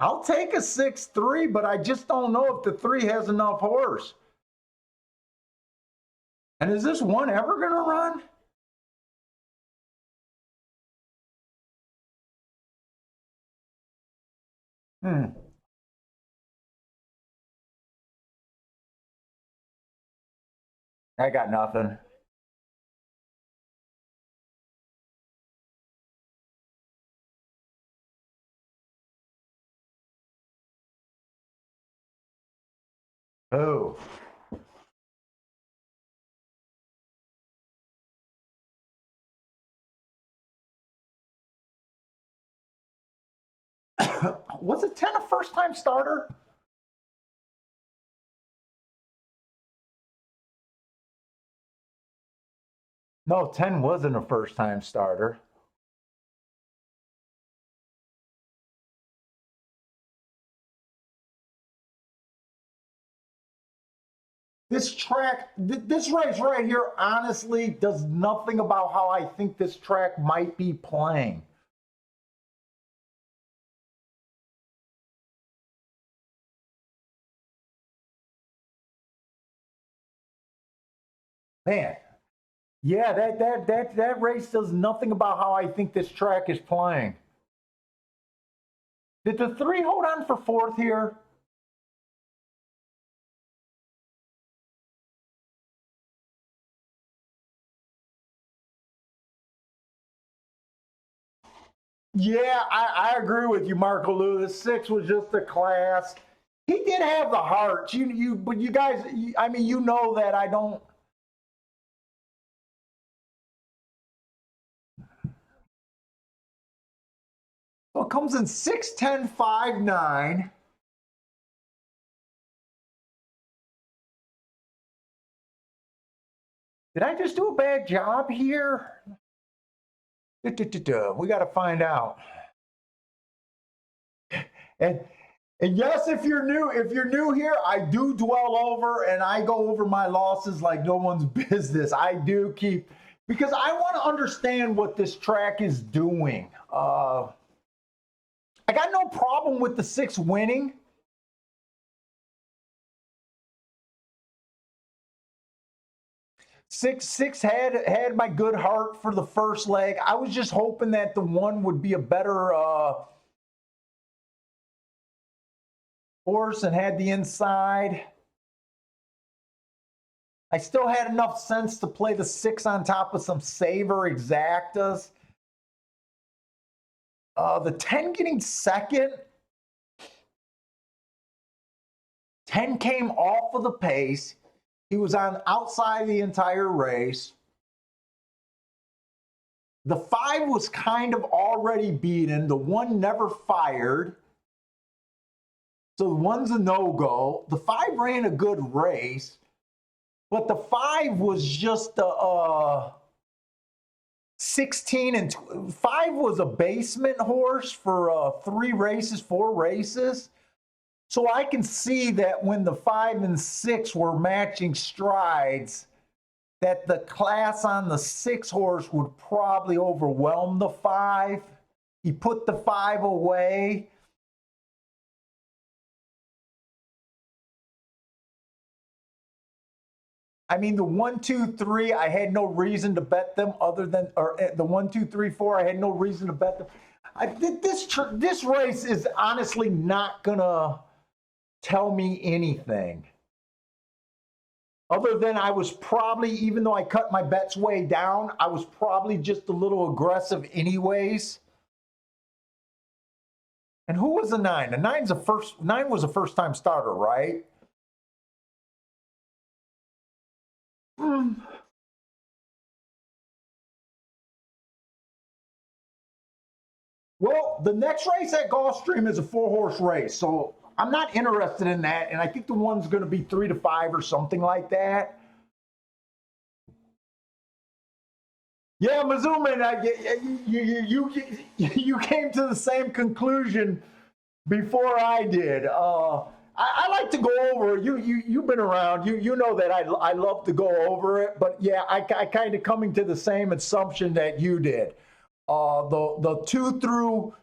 I'll take a 6-3, but I just don't know if the 3 has enough horse. And is this 1 ever going to run? I got nothing. Oh. Was it 10 a first time starter? No, 10 wasn't a first time starter. This track, this race right here, honestly, does nothing about how I think this track might be playing. Man, yeah, that race does nothing about how I think this track is playing. Did the 3 hold on for 4th here? Yeah, I agree with you, Marco Lou. The 6 was just a class. He did have the heart. But you guys, I mean, you know that I don't. Well, it comes in 6, 10, 5, 9. Did I just do a bad job here? We got to find out. And yes, if you're new here, I do dwell over and I go over my losses like no one's business. I do keep, because I want to understand what this track is doing. I got no problem with the 6 winning. Six had my good heart for the first leg. I was just hoping that the 1 would be a better horse and had the inside. I still had enough sense to play the 6 on top of some saver exactas. The 10 getting second. 10 came off of the pace. He was on outside the entire race. The 5 was kind of already beaten. The 1 never fired. So the 1's a no-go. The 5 ran a good race. But the 5 was just a 16 and 5 was a basement horse for 3 races, 4 races. So I can see that when the 5 and 6 were matching strides, that the class on the 6 horse would probably overwhelm the 5. He put the 5 away. I mean, the 1, 2, 3, I had no reason to bet them other than, or the 1, 2, 3, 4, I had no reason to bet them. This race is honestly not gonna tell me anything. Other than I was probably, even though I cut my bets way down, I was probably just a little aggressive anyways. And who was the 9? The 9 was a first-time starter, right? Well, the next race at Gulfstream is a 4-horse race, so I'm not interested in that. And I think the one's going to be 3 to 5 or something like that. Yeah, Mizuman, you came to the same conclusion before I did. I like to go over. You've been around. You know that I love to go over it. But yeah, I kind of coming to the same assumption that you did. The 2 through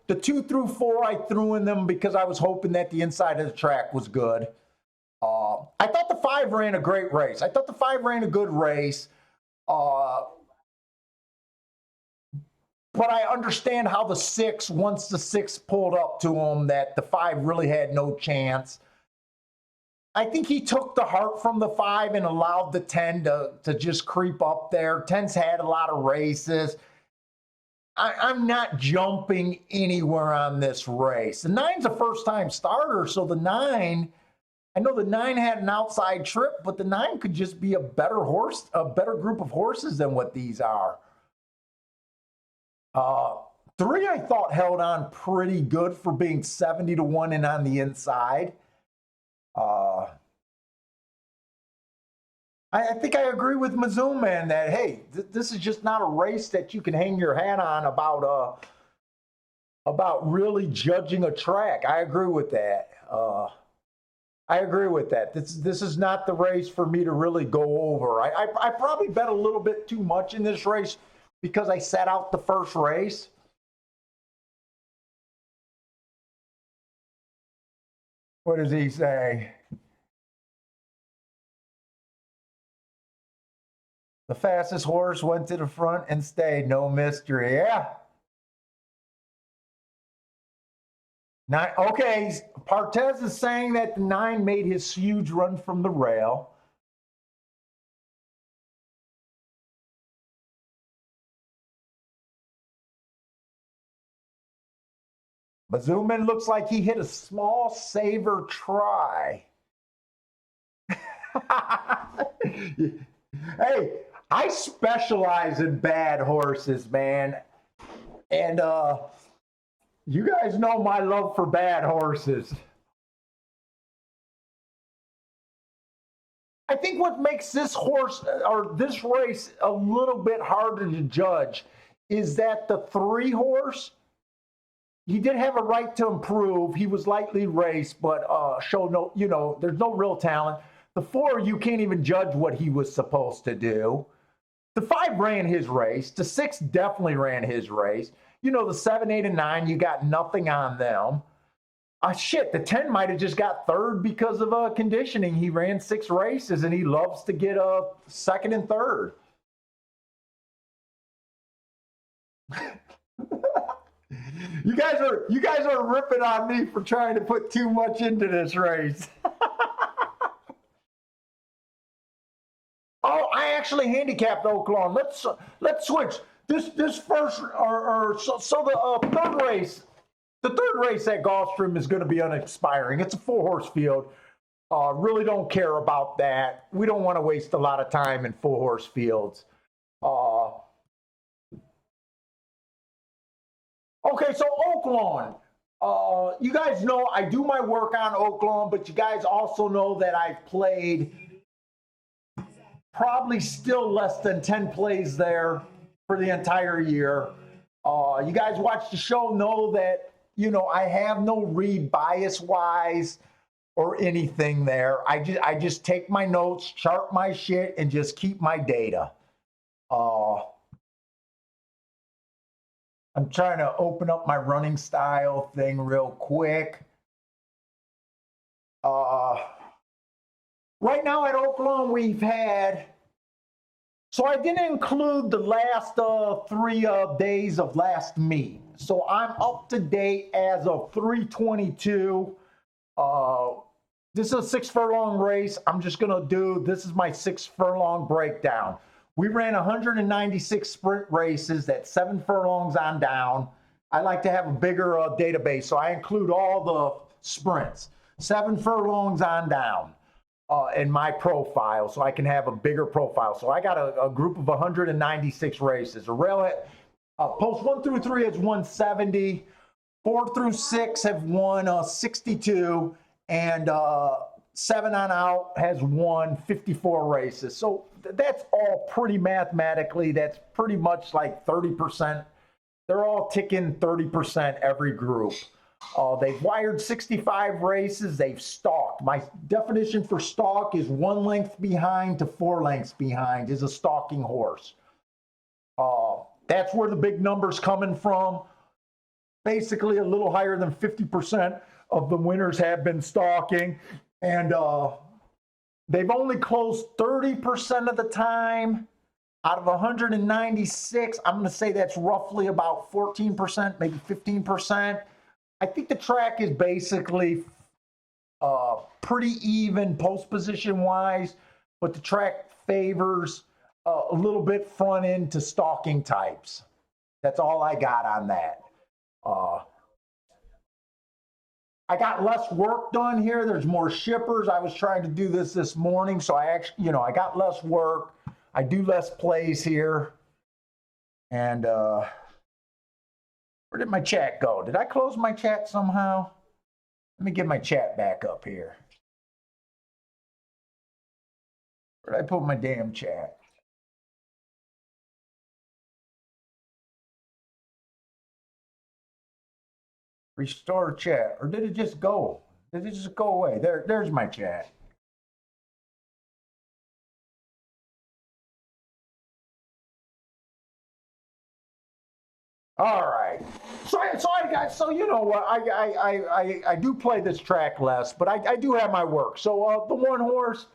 4 I threw in them because I was hoping that the inside of the track was good. I thought the 5 ran a great race. I thought the 5 ran a good race. But I understand how the 6, once the 6 pulled up to him, that the 5 really had no chance. I think he took the heart from the 5 and allowed the 10 to just creep up there. 10's had a lot of races. I'm not jumping anywhere on this race. The 9's a first-time starter, so the 9, I know the 9 had an outside trip, but the 9 could just be a better horse, a better group of horses than what these are. 3, I thought, held on pretty good for being 70 to 1 and on the inside. I think I agree with Mizuman that, hey, this is just not a race that you can hang your hat on about really judging a track. I agree with that. I agree with that. This is not the race for me to really go over. I probably bet a little bit too much in this race because I sat out the first race. What does he say? The fastest horse went to the front and stayed. No mystery. Yeah. Okay, Partez is saying that the 9 made his huge run from the rail. Mizuman looks like he hit a small saver try. Hey, I specialize in bad horses, man. And you guys know my love for bad horses. I think what makes this horse or this race a little bit harder to judge is that the 3 horse, he did have a right to improve. He was lightly raced, but showed no, there's no real talent. The 4, you can't even judge what he was supposed to do. The 5 ran his race. The 6 definitely ran his race. The 7, 8, and 9, you got nothing on them. Shit, the 10 might have just got 3rd because of conditioning. He ran 6 races, and he loves to get a 2nd and 3rd. You guys are ripping on me for trying to put too much into this race. Oh, I actually handicapped Oaklawn. Let's switch. This first so the 3rd race. The 3rd race at Gulfstream is going to be unexpiring. It's a 4-horse field. Really don't care about that. We don't want to waste a lot of time in 4-horse fields. Okay, so Oaklawn. You guys know I do my work on Oaklawn, but you guys also know that I've played probably still less than 10 plays there for the entire year. You guys watch the show know that, I have no read bias-wise. or anything there. I just take my notes, chart my shit, and just keep my data. I'm trying to open up my running style thing real quick. Right now at Oaklawn, we've had, so I didn't include the last 3 days of last meet. So I'm up to date as of 3/22. This is a 6 furlong race. I'm just gonna do, this is my 6 furlong breakdown. We ran 196 sprint races, that's 7 furlongs on down. I like to have a bigger database, so I include all the sprints. 7 furlongs on down in my profile, so I can have a bigger profile. So I got a group of 196 races. A railhead, post 1 through 3 has won 70, 4 through 6 have won 62, and 7 on out has won 54 races. So that's all pretty mathematically, that's pretty much like 30%. They're all ticking 30% every group. They've wired 65 races. They've stalked. My definition for stalk is 1 length behind to 4 lengths behind is a stalking horse. That's where the big number's coming from. Basically, a little higher than 50% of the winners have been stalking. And they've only closed 30% of the time out of 196. I'm going to say that's roughly about 14%, maybe 15%. I think the track is basically pretty even post position wise, but the track favors a little bit front end to stalking types. That's all I got on that. I got less work done here. There's more shippers. I was trying to do this morning, so I actually, I got less work. I do less plays here. And where did my chat go? Did I close my chat somehow? Let me get my chat back up here. Where did I put my damn chat? Restore chat. Or did it just go? Did it just go away? There's my chat. All right. So you know what? I do play this track less, but I do have my work. So the one horse,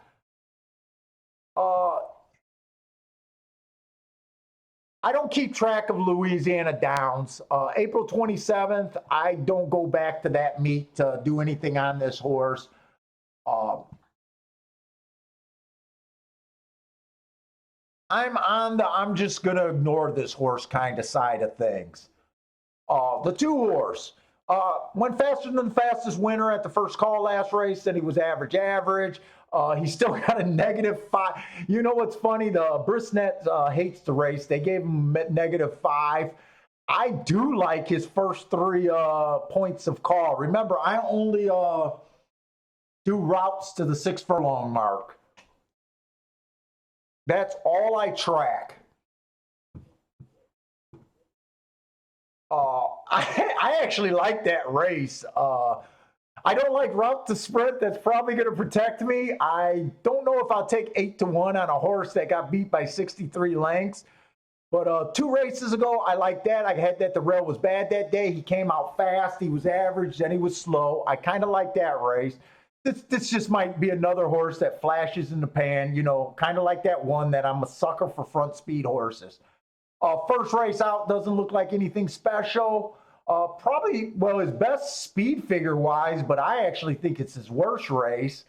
I don't keep track of Louisiana Downs. April 27th, I don't go back to that meet to do anything on this horse. I'm just going to ignore this horse kind of side of things. The 2 horse went faster than the fastest winner at the first call last race, and he was average. He still got a -5. You know what's funny? The Brisnet hates the race. They gave him -5. I do like his first 3 points of call. Remember, I only do routes to the 6 furlong mark. That's all I track. I actually like that race. I don't like route to sprint. That's probably going to protect me. I don't know if I'll take 8-1 on a horse that got beat by 63 lengths. But 2 races ago, I like that. I had that the rail was bad that day. He came out fast. He was average. Then he was slow. I kind of like that race. This just might be another horse that flashes in the pan, kind of like that one that I'm a sucker for front speed horses. First race out doesn't look like anything special. Probably, well, his best speed figure wise, but I actually think it's his worst race.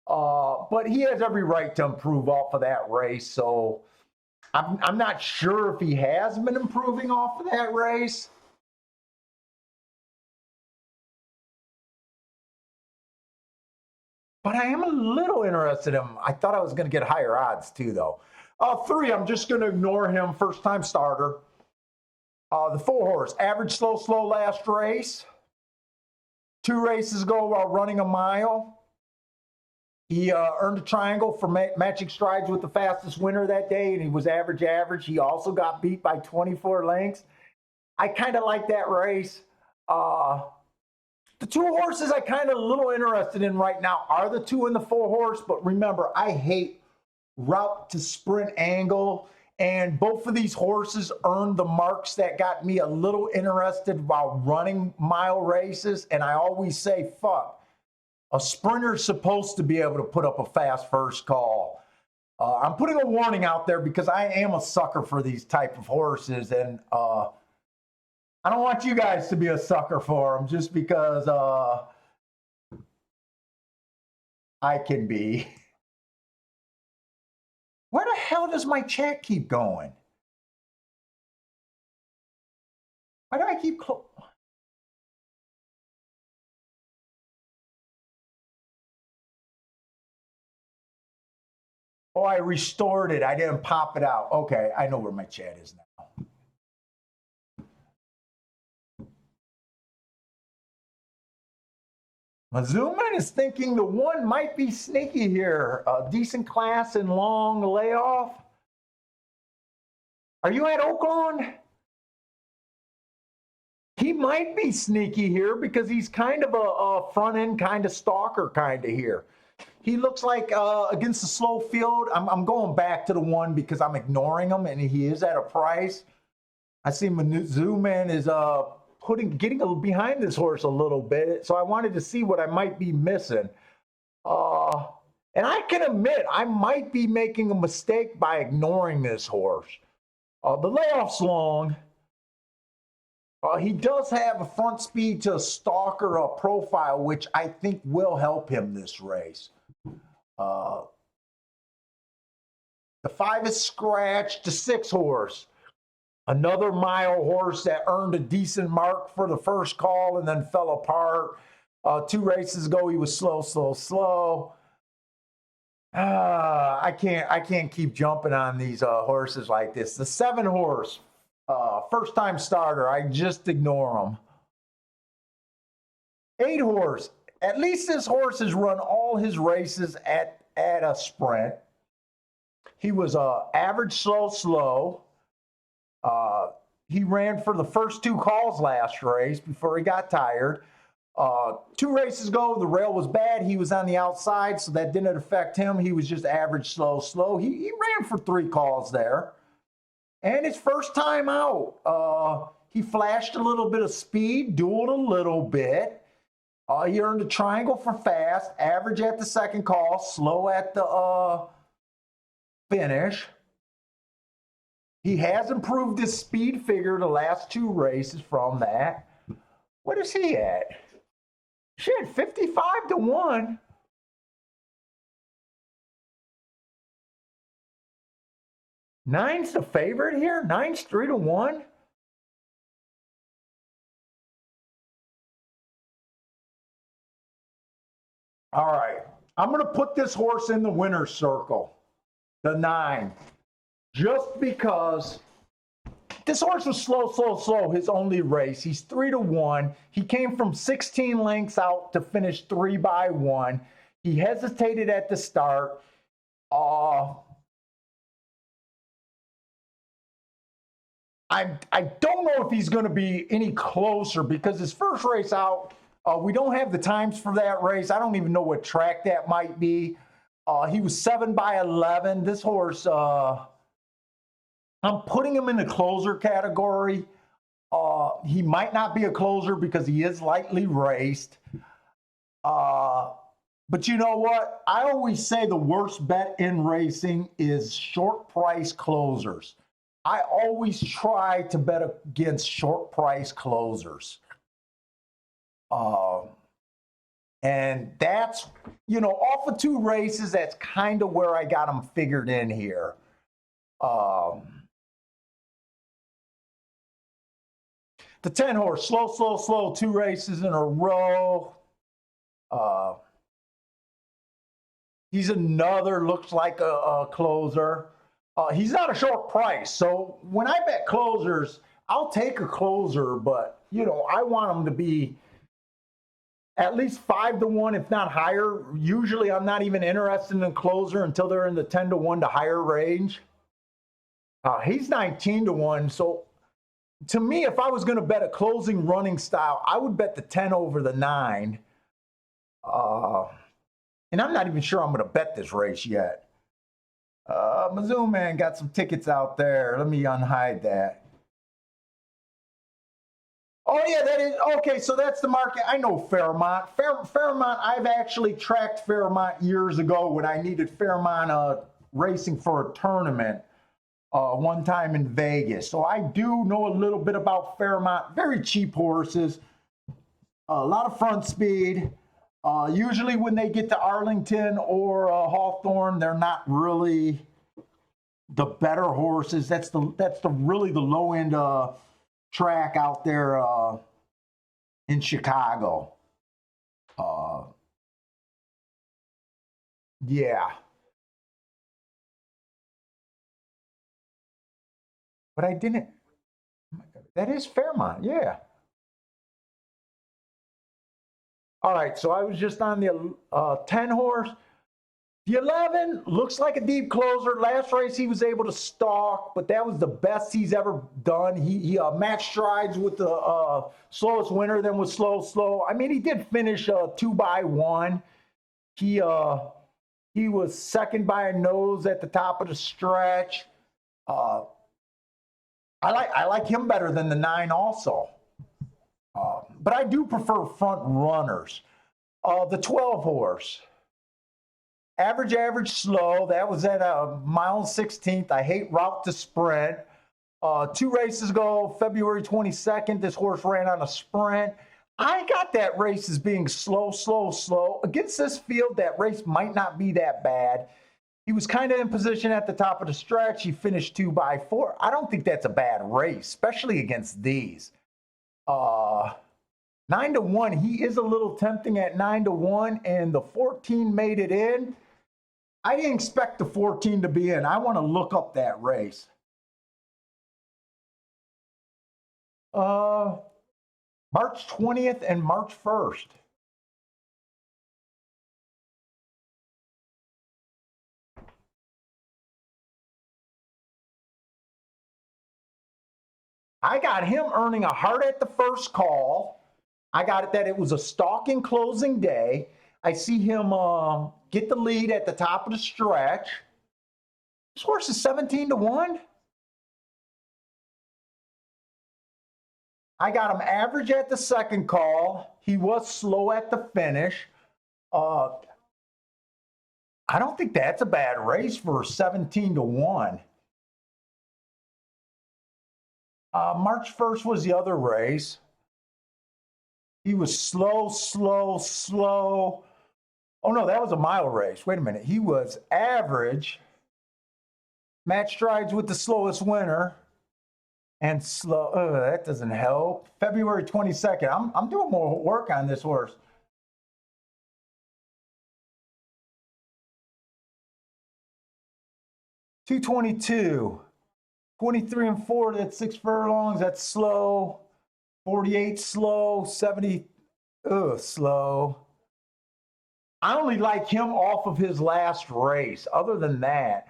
But he has every right to improve off of that race. So I'm not sure if he has been improving off of that race. But I am a little interested in him. I thought I was going to get higher odds too, though. 3, I'm just going to ignore him. First time starter. The 4 horse, average slow last race. 2 races ago while running a mile. He earned a triangle for matching strides with the fastest winner that day, and he was average. He also got beat by 24 lengths. I kind of like that race. The two horses I kind of a little interested in right now are the 2 and the 4 horse, but remember, I hate route to sprint angle, and both of these horses earned the marks that got me a little interested while running mile races, and I always say, fuck, a sprinter's supposed to be able to put up a fast first call. I'm putting a warning out there because I am a sucker for these type of horses, and I don't want you guys to be a sucker for them just because I can be. Where the hell does my chat keep going? Why do I keep Oh, I restored it. I didn't pop it out. Okay, I know where my chat is now. Mazuman is thinking the 1 might be sneaky here. A decent class and long layoff. Are you at Oaklawn? He might be sneaky here because he's kind of a front end kind of stalker kind of here. He looks like against the slow field. I'm going back to the 1 because I'm ignoring him and he is at a price. I see Mazuman is getting behind this horse a little bit, so I wanted to see what I might be missing. And I can admit I might be making a mistake by ignoring this horse. The layoff's long. He does have a front speed to a stalker profile, which I think will help him this race. The 5 is scratched. The 6 horse. Another mile horse that earned a decent mark for the first call and then fell apart. 2 races ago, he was slow. I can't keep jumping on these horses like this. The 7 horse, first time starter, I just ignore him. 8 horse, at least this horse has run all his races at a sprint. He was average slow. He ran for the first 2 calls last race before he got tired. 2 races ago, the rail was bad. He was on the outside, so that didn't affect him. He was just average slow. He ran for 3 calls there. And his first time out, he flashed a little bit of speed, dueled a little bit. He earned a triangle for fast, average at the second call, slow at the finish. He has improved his speed figure the last 2 races from that. What is he at? Shit, 55 to 1. Nine's the favorite here? 9's 3 to 1. All right. I'm going to put this horse in the winner's circle, the 9. Just because this horse was slow, his only race. He's 3 to 1. He came from 16 lengths out to finish 3 by 1. He hesitated at the start. I don't know if he's going to be any closer because his first race out, we don't have the times for that race. I don't even know what track that might be. He was 7 by 11. This horse, I'm putting him in the closer category. He might not be a closer because he is lightly raced. But you know what? I always say the worst bet in racing is short price closers. I always try to bet against short price closers. And that's, off of 2 races, that's kind of where I got him figured in here. The 10 horse, slow, 2 races in a row. He's another, looks like a closer. He's not a short price. So when I bet closers, I'll take a closer, but, I want them to be at least 5 to 1, if not higher. Usually I'm not even interested in a closer until they're in the 10 to 1 to higher range. He's 19 to 1. So to me, if I was going to bet a closing running style, I would bet the 10 over the 9. And I'm not even sure I'm going to bet this race yet. Mizzou Man got some tickets out there. Let me unhide that. Oh, yeah, that is. Okay, so that's the market. I know Fairmont. Fairmont, I've actually tracked Fairmont years ago when I needed Fairmont racing for a tournament one time in Vegas. So I do know a little bit about Fairmont. Very cheap horses. A lot of front speed. Usually when they get to Arlington or Hawthorne, they're not really the better horses. That's the really the low end track out there in Chicago. Yeah. But I didn't. That is Fairmont, yeah. All right, so I was just on the 10 horse. The 11 looks like a deep closer. Last race he was able to stalk, but that was the best he's ever done. He matched strides with the slowest winner, then was slow. I mean, he did finish 2x1. He was second by a nose at the top of the stretch. I like him better than the 9 also. But I do prefer front runners. The 12 horse. Average, slow. That was at a mile 16th. I hate route to sprint. 2 races ago, February 22nd, this horse ran on a sprint. I got that race as being slow. Against this field, that race might not be that bad. He was kind of in position at the top of the stretch. He finished 2x4. I don't think that's a bad race, especially against these. 9-1, he is a little tempting at 9-1, and the 14 made it in. I didn't expect the 14 to be in. I want to look up that race. March 20th and March 1st. I got him earning a heart at the first call. I got it that it was a stalking closing day. I see him get the lead at the top of the stretch. This horse is 17-1. I got him average at the second call. He was slow at the finish. I don't think that's a bad race for 17-1. March 1st was the other race. He was slow. Oh, no, that was a mile race. Wait a minute. He was average, match strides with the slowest winner, and slow. That doesn't help. February 22nd. I'm doing more work on this horse. $222. 23 and 4, that's 6 furlongs. That's slow. 48 slow. 70 slow. I only like him off of his last race. Other than that,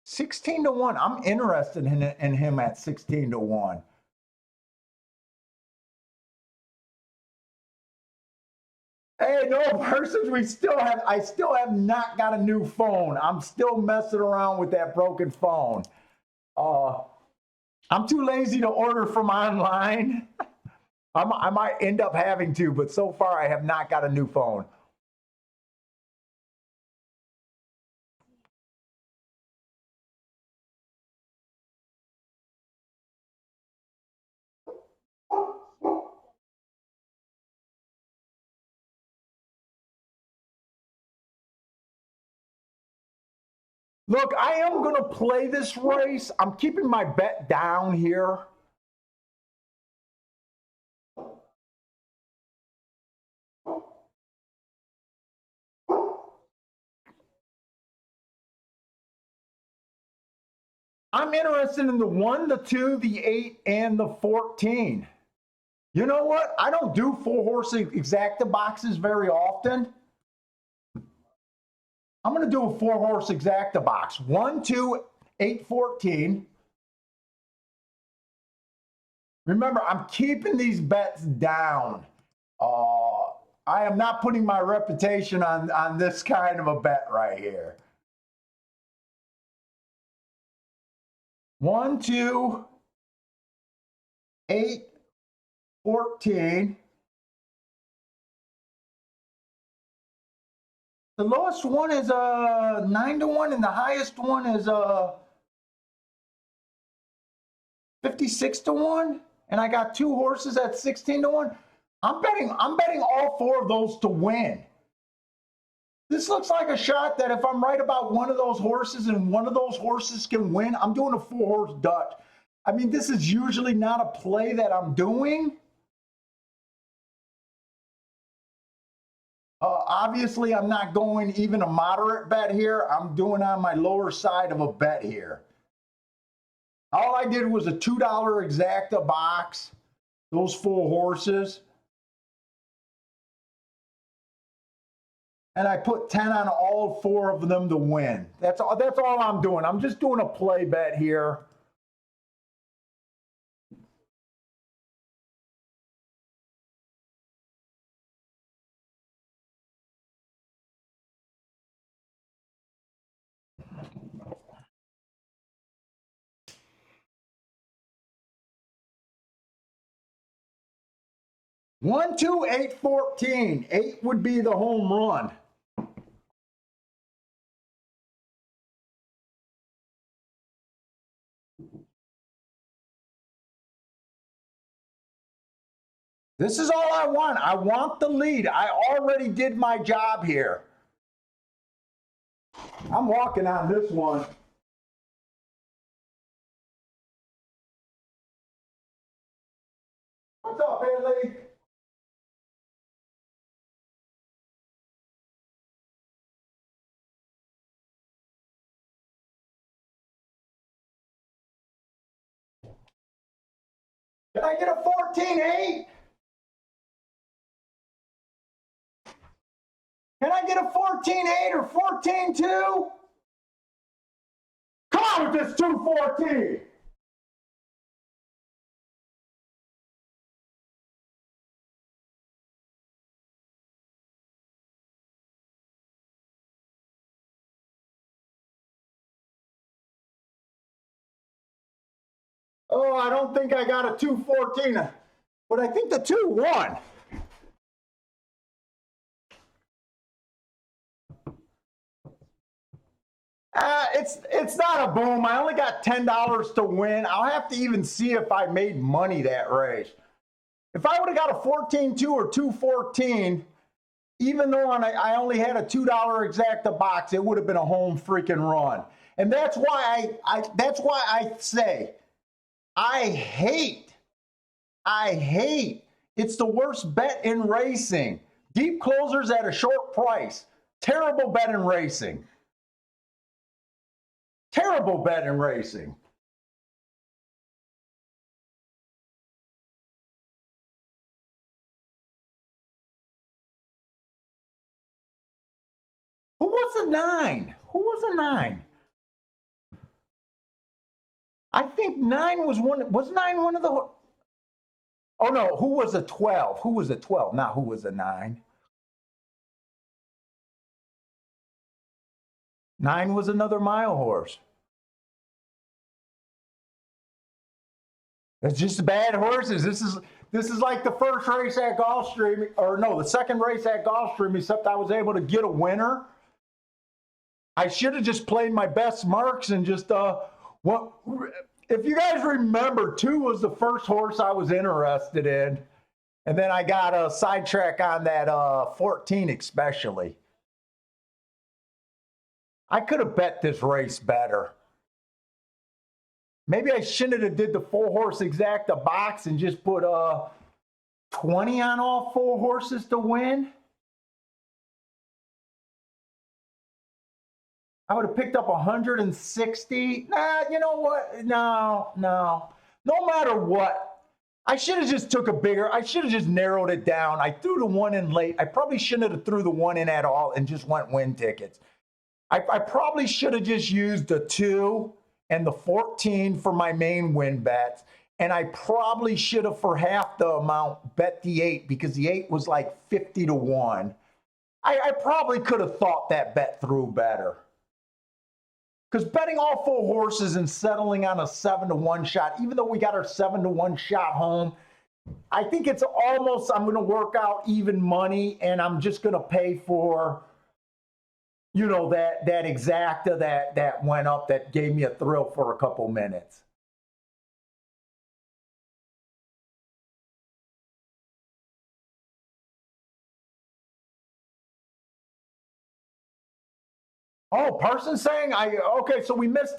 16-1. I'm interested in him at 16-1. Hey, no persons. I still have not got a new phone. I'm still messing around with that broken phone. I'm too lazy to order from online. I might end up having to, but so far I have not got a new phone. Look, I am going to play this race. I'm keeping my bet down here. I'm interested in the 1, the 2, the 8, and the 14. You know what? I don't do 4-horse exacta boxes very often. I'm going to do a 4-horse exacta box. 1, 2, 814. Remember, I'm keeping these bets down. I am not putting my reputation on this kind of a bet right here. 1, 2, 8, 14. The lowest one is 9 to 1, and the highest one is 56 to 1. And I got 2 horses at 16 to 1. I'm betting all 4 of those to win. This looks like a shot that if I'm right about one of those horses and one of those horses can win, I'm doing a 4-horse Dutch. I mean, this is usually not a play that I'm doing. Obviously, I'm not going even a moderate bet here. I'm doing on my lower side of a bet here. All I did was a $2 exacta box, those 4 horses. And I put 10 on all 4 of them to win. That's all I'm doing. I'm just doing a play bet here. One, 2, 8, 14. 8 would be the home run. This is all I want. I want the lead. I already did my job here. I'm walking on this one. What's up, Haley? Can I get a 14-8? Can I get a 14-8 or 14-2? Come on with this 214. Oh, I don't think I got a 214, but I think the 2 won. It's not a boom. I only got $10 to win. I'll have to even see if I made money that race. If I would have got a 14-2 or 214, even though I only had a $2 exacta box, it would have been a home freaking run. And that's why I say I hate. It's the worst bet in racing. Deep closers at a short price. Terrible bet in racing. Terrible bet in racing. Who was a 9? Who was a 9? I think 9 was one. Was 9 one of the? Oh no, who was a 12? Who was a 12? Not who was a 9. 9 was another mile horse. It's just bad horses. This is like the first race at Gulfstream, or no, the second race at Gulfstream, except I was able to get a winner. I should have just played my best marks and just what if you guys remember, 2 was the first horse I was interested in. And then I got a sidetrack on that 14 especially. I could have bet this race better. Maybe I shouldn't have did the 4-horse exacta box and just put 20 on all 4 horses to win. I would have picked up 160. Nah, you know what? No. No matter what, I should have just took a bigger. I should have just narrowed it down. I threw the 1 in late. I probably shouldn't have threw the 1 in at all and just went win tickets. I probably should have just used the 2 and the 14 for my main win bets. And I probably should have, for half the amount, bet the 8 because the 8 was like 50 to 1. I probably could have thought that bet through better. Because betting all 4 horses and settling on a 7 to 1 shot, even though we got our 7 to 1 shot home, I think it's almost, I'm going to work out even money and I'm just going to pay for, you know, that exacta that went up that gave me a thrill for a couple minutes. Oh, Parsons saying okay, so we missed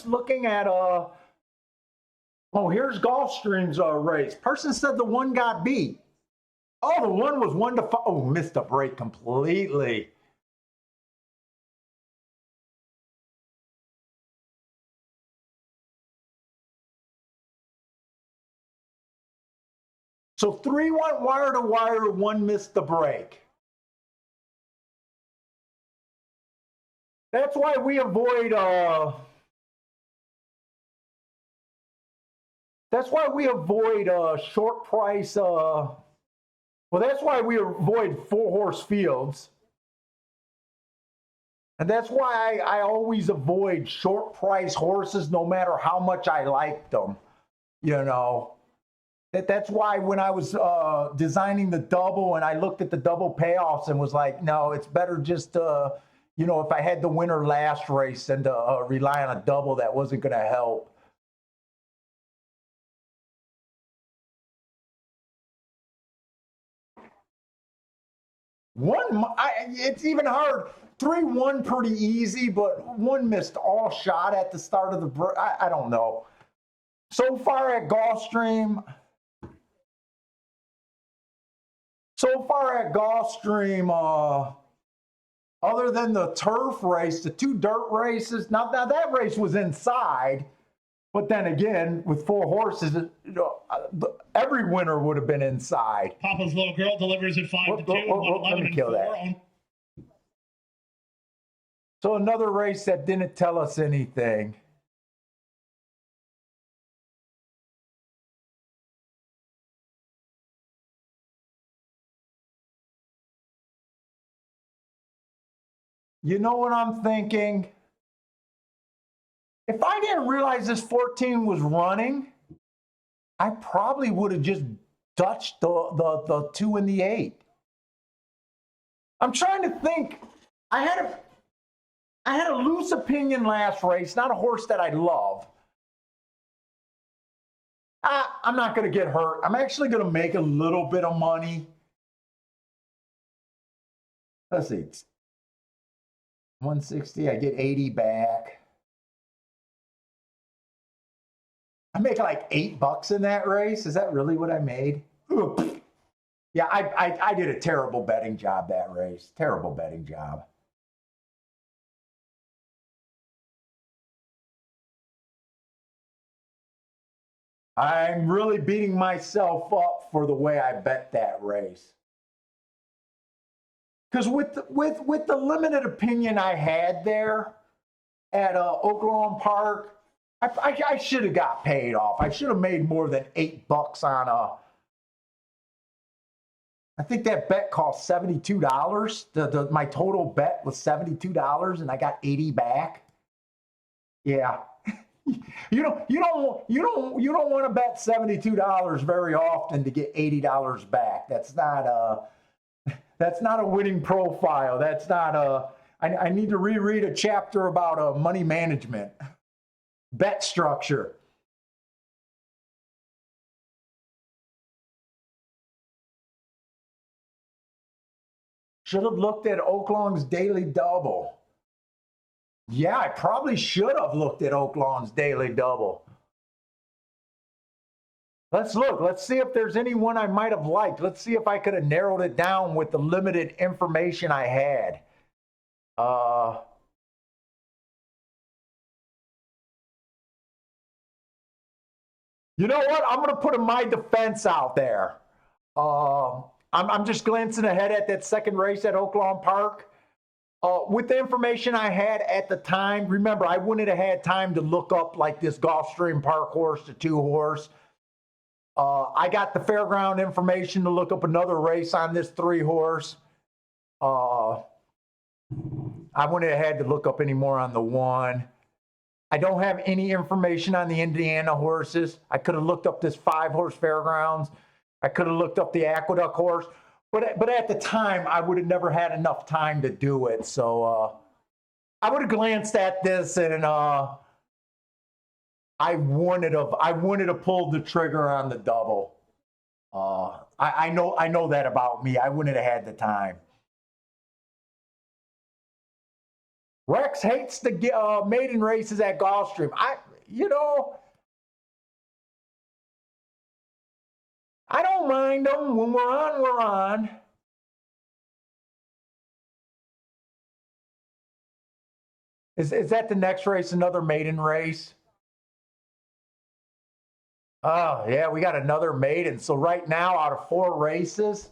looking at oh, here's Gulfstream's race. Person said the 1 got beat. Oh, the 1 was 1 to 5. Oh, missed the break completely. So 3 went wire to wire, 1 missed the break. That's why we avoid short price well, that's why we avoid 4-horse fields. And that's why I always avoid short price horses no matter how much I like them. You know, that's why when I was designing the double and I looked at the double payoffs and was like, no, it's better just you know, if I had the winner last race and rely on a double, that wasn't going to help. It's even hard. 3 won pretty easy, but 1 missed all shot at the start of the. I don't know. So far at Gulfstream, other than the turf race, the 2 dirt races. Now that race was inside, but then again, with 4 horses, you know, every winner would have been inside. Papa's little girl delivers at 5 to 2. Let me kill that. So another race that didn't tell us anything. You know what I'm thinking? If I didn't realize this 14 was running, I probably would have just Dutched the 2 and the 8. I'm trying to think. I had a loose opinion last race, not a horse that I love. I'm not going to get hurt. I'm actually going to make a little bit of money. Let's see. It's 160. I get 80 back. I make like $8 in that race. Is that really what I made? Ooh. Yeah, I did a terrible betting job that race. Terrible betting job. I'm really beating myself up for the way I bet that race. Because with the limited opinion I had there at Oaklawn Park, I should have got paid off. I should have made more than $8 on a. I think that bet cost $72. My total bet was $72, and I got 80 back. Yeah. You don't want to bet $72 very often to get $80 back. That's not a winning profile. That's not a. I need to reread a chapter about money management, bet structure. Should have looked at Oaklawn's daily double. Yeah, I probably should have looked at Oaklawn's daily double. Let's look. Let's see if there's anyone I might have liked. Let's see if I could have narrowed it down with the limited information I had. You know what? I'm going to put my defense out there. I'm just glancing ahead at that second race at Oaklawn Park. With the information I had at the time, remember, I wouldn't have had time to look up like this Gulfstream Park horse, the 2-horse. I got the fairground information to look up another race on this 3-horse. I wouldn't have had to look up any more on the 1. I don't have any information on the Indiana horses. I could have looked up this 5-horse fairgrounds. I could have looked up the Aqueduct horse. But at the time, I would have never had enough time to do it. So I would have glanced at this and I wouldn't have pulled the trigger on the double. I know that about me. I wouldn't have had the time. Rex hates the maiden races at Gulfstream. I don't mind them. When we're on, we're on. Is that the next race, another maiden race? Oh, yeah, we got another maiden. So right now, out of 4 races,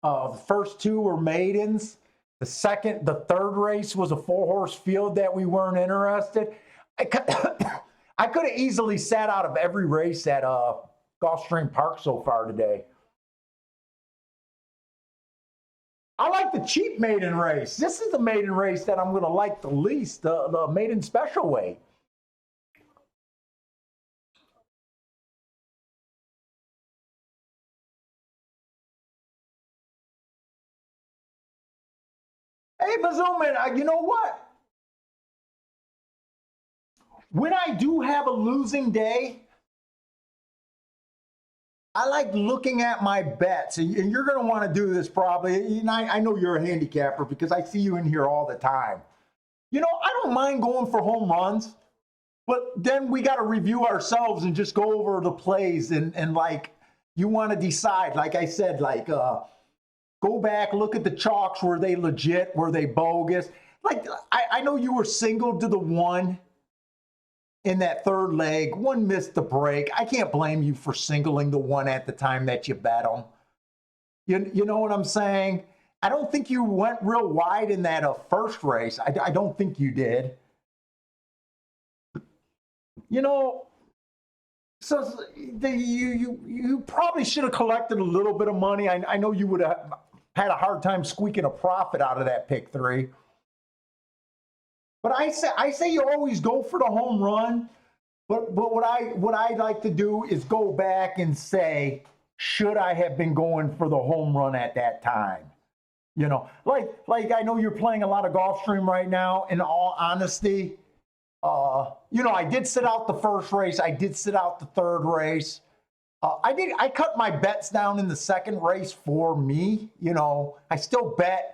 the first 2 were maidens. The third race was a 4-horse field that we weren't interested. I could have easily sat out of every race at Gulfstream Park so far today. I like the cheap maiden race. This is the maiden race that I'm going to like the least, the maiden special weight. Hey, Bazoman, you know what? When I do have a losing day, I like looking at my bets, and you're going to want to do this probably. I know you're a handicapper because I see you in here all the time. I don't mind going for home runs, but then we got to review ourselves and just go over the plays and like you want to decide. Like I said, like go back, look at the chalks. Were they legit? Were they bogus? Like I know you were singled to the 1. In that third leg, 1 missed the break. I can't blame you for singling the 1 at the time that you bet them. You know what I'm saying? I don't think you went real wide in that first race. I don't think you did. So you probably should have collected a little bit of money. I know you would have had a hard time squeaking a profit out of that pick 3. But I say you always go for the home run. But what I like to do is go back and say, should I have been going for the home run at that time? Like I know you're playing a lot of Gulfstream right now. In all honesty, I did sit out the first race. I did sit out the third race. I cut my bets down in the second race for me. I still bet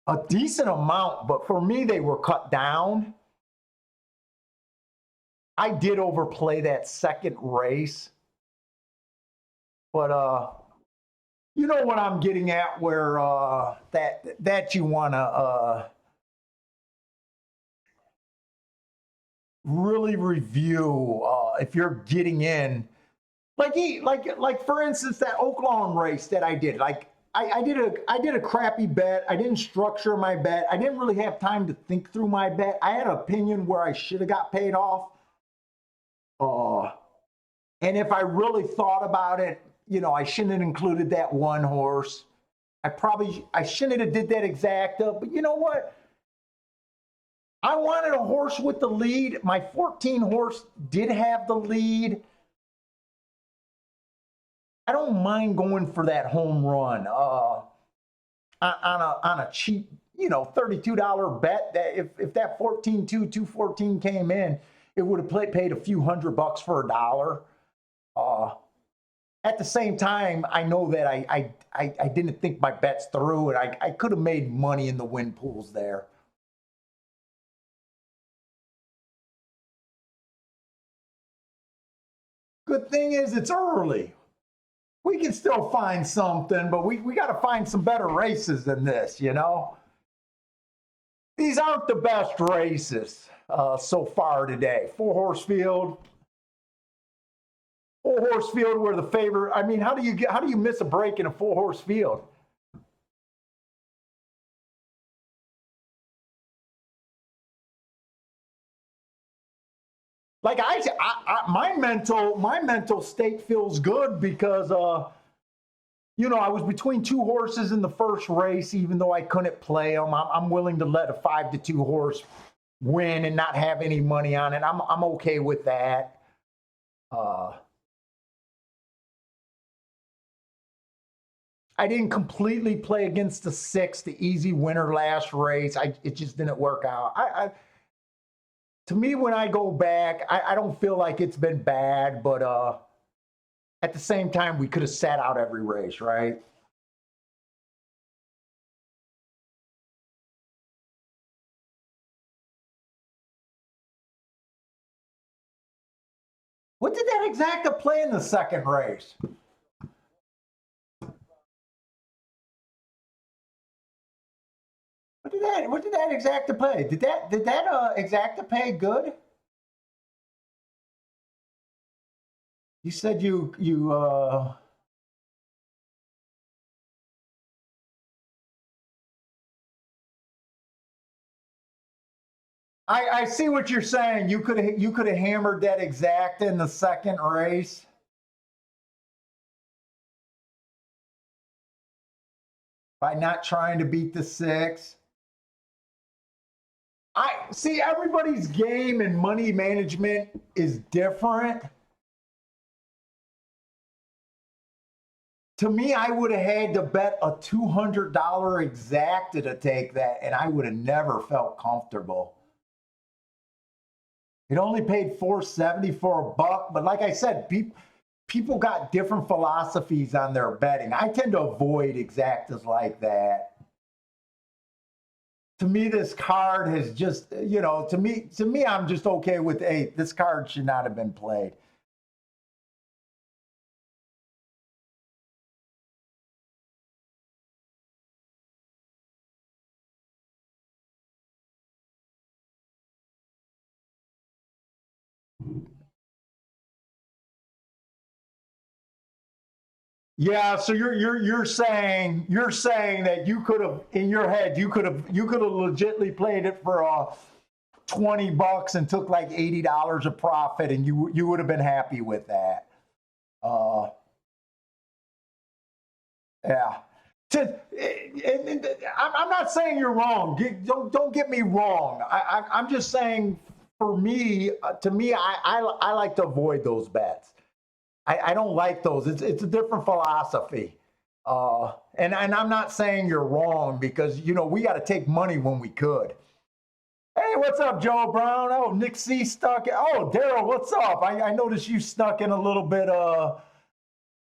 a decent amount, but for me, they were cut down. I did overplay that second race, but you know what I'm getting at, where that you want to really review if you're getting in, like for instance that Oaklawn race that I did, like. I did a crappy bet. I didn't structure my bet. I didn't really have time to think through my bet. I had an opinion where I should have got paid off. And if I really thought about it, I shouldn't have included that 1 horse. I shouldn't have did that exacta. But you know what? I wanted a horse with the lead. My 14 horse did have the lead. I don't mind going for that home run on a cheap, $32 bet. That if that 214 came in, it would have paid a few $100 for $1. At the same time, I know that I didn't think my bets through, and I could have made money in the win pools there. Good thing is it's early. We can still find something, but we got to find some better races than this, These aren't the best races so far today. 4-horse field. 4-horse field were the favorite. I mean, how do you miss a break in a 4-horse field? like my mental state feels good because I was between two horses in the first race, even though I couldn't play them. I'm willing to let a 5-2 horse win and not have any money on it. I'm okay with that. I didn't completely play against the 6, the easy winner last race. It just didn't work out. To me, when I go back, I don't feel like it's been bad, but at the same time, we could have sat out every race, right? What did that exacta play in the second race? What did that exacta play? Did that exacta pay good? You said you I see what you're saying. You could have hammered that exacta in the second race. By not trying to beat the 6. I see everybody's game and money management is different. To me, I would have had to bet a $200 exacta to take that, and I would have never felt comfortable. It only paid $4.70 for a buck, but like I said, people got different philosophies on their betting. I tend to avoid exactas like that. To me, this card has just, to me, I'm just okay with, hey, this card should not have been played. Yeah, so you're saying that you could have, in your head, you could have legitimately played it for $20 and took like $80 of profit, and you would have been happy with that. Yeah. I'm not saying you're wrong. Don't get me wrong. I'm just saying, for me, to me, I like to avoid those bets. I don't like those. It's a different philosophy. And I'm not saying you're wrong, because we got to take money when we could. Hey, what's up, Joe Brown? Oh, Nick C stuck. Oh, Daryl, what's up? I noticed you snuck in a little bit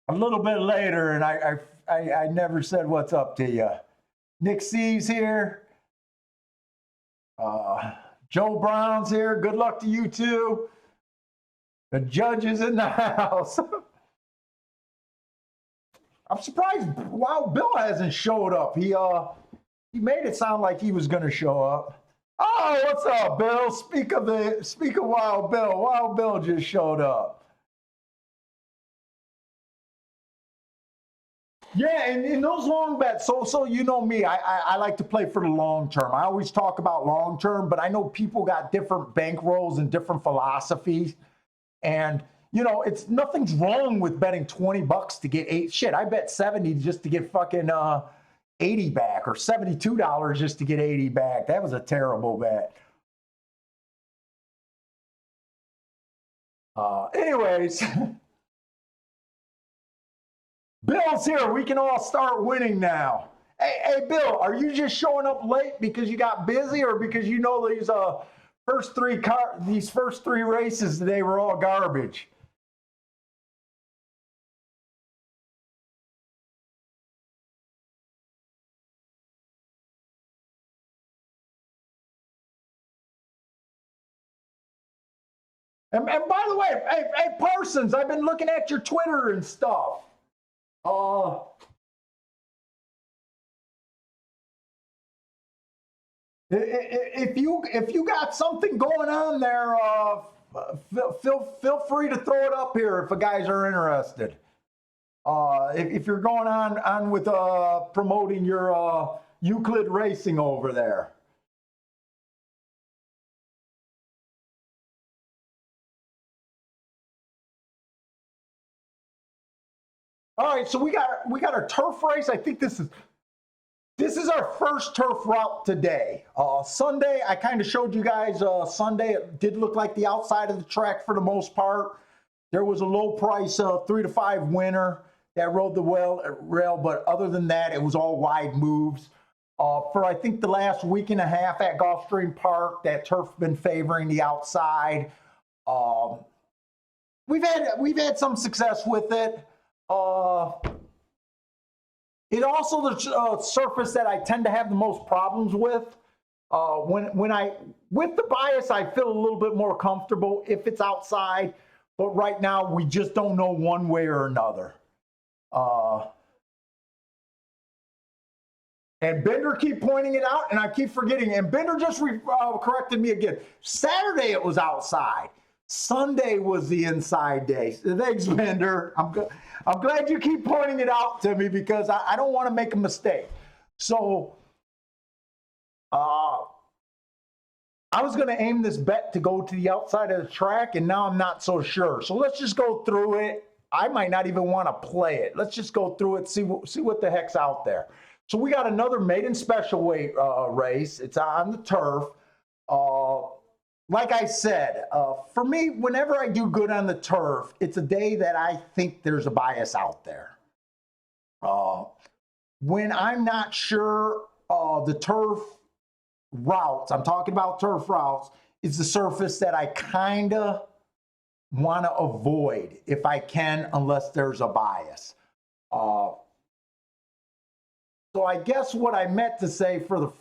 later, and I never said what's up to you. Nick C's here. Joe Brown's here. Good luck to you too. The judge is in the house. I'm surprised Wild Bill hasn't showed up. He made it sound like he was going to show up. Oh, what's up, Bill? Speak of Wild Bill. Wild Bill just showed up. Yeah, and in those long bets, so you know me, I like to play for the long term. I always talk about long term, but I know people got different bankrolls and different philosophies. And it's nothing's wrong with betting $20 to get 8. Shit, I bet 70 just to get fucking 80 back, or $72 just to get 80 back. That was a terrible bet. Anyways, Bill's here. We can all start winning now. Hey, Bill, are you just showing up late because you got busy, or because these first three races today were all garbage? And by the way, hey, Parsons, I've been looking at your Twitter and stuff. If you got something going on there, feel free to throw it up here if the guys are interested. If you're going on with promoting your Euclid Racing over there. All right, so we got our turf race. I think this is our first turf route today. Sunday, I kind of showed you guys. Sunday, it did look like the outside of the track for the most part. There was a low price 3 to 5 winner that rode the rail, but other than that, it was all wide moves. For I think the last week and a half at Gulfstream Park, that turf been favoring the outside. We've had some success with it. It also the surface that I tend to have the most problems with. When I with the bias, I feel a little bit more comfortable if it's outside. But right now, we just don't know one way or another. And Bender keep pointing it out, and I keep forgetting. And Bender just corrected me again. Saturday it was outside. Sunday was the inside day. Thanks, Bender. I'm glad you keep pointing it out to me because I don't want to make a mistake. So I was going to aim this bet to go to the outside of the track, and now I'm not so sure. So let's just go through it. I might not even want to play it. Let's just go through it, see what the heck's out there. So we got another maiden special weight race. It's on the turf. Like I said, for me, whenever I do good on the turf, it's a day that I think there's a bias out there. When I'm not sure, the turf routes, I'm talking about turf routes, is the surface that I kind of want to avoid if I can, unless there's a bias. So I guess what I meant to say for the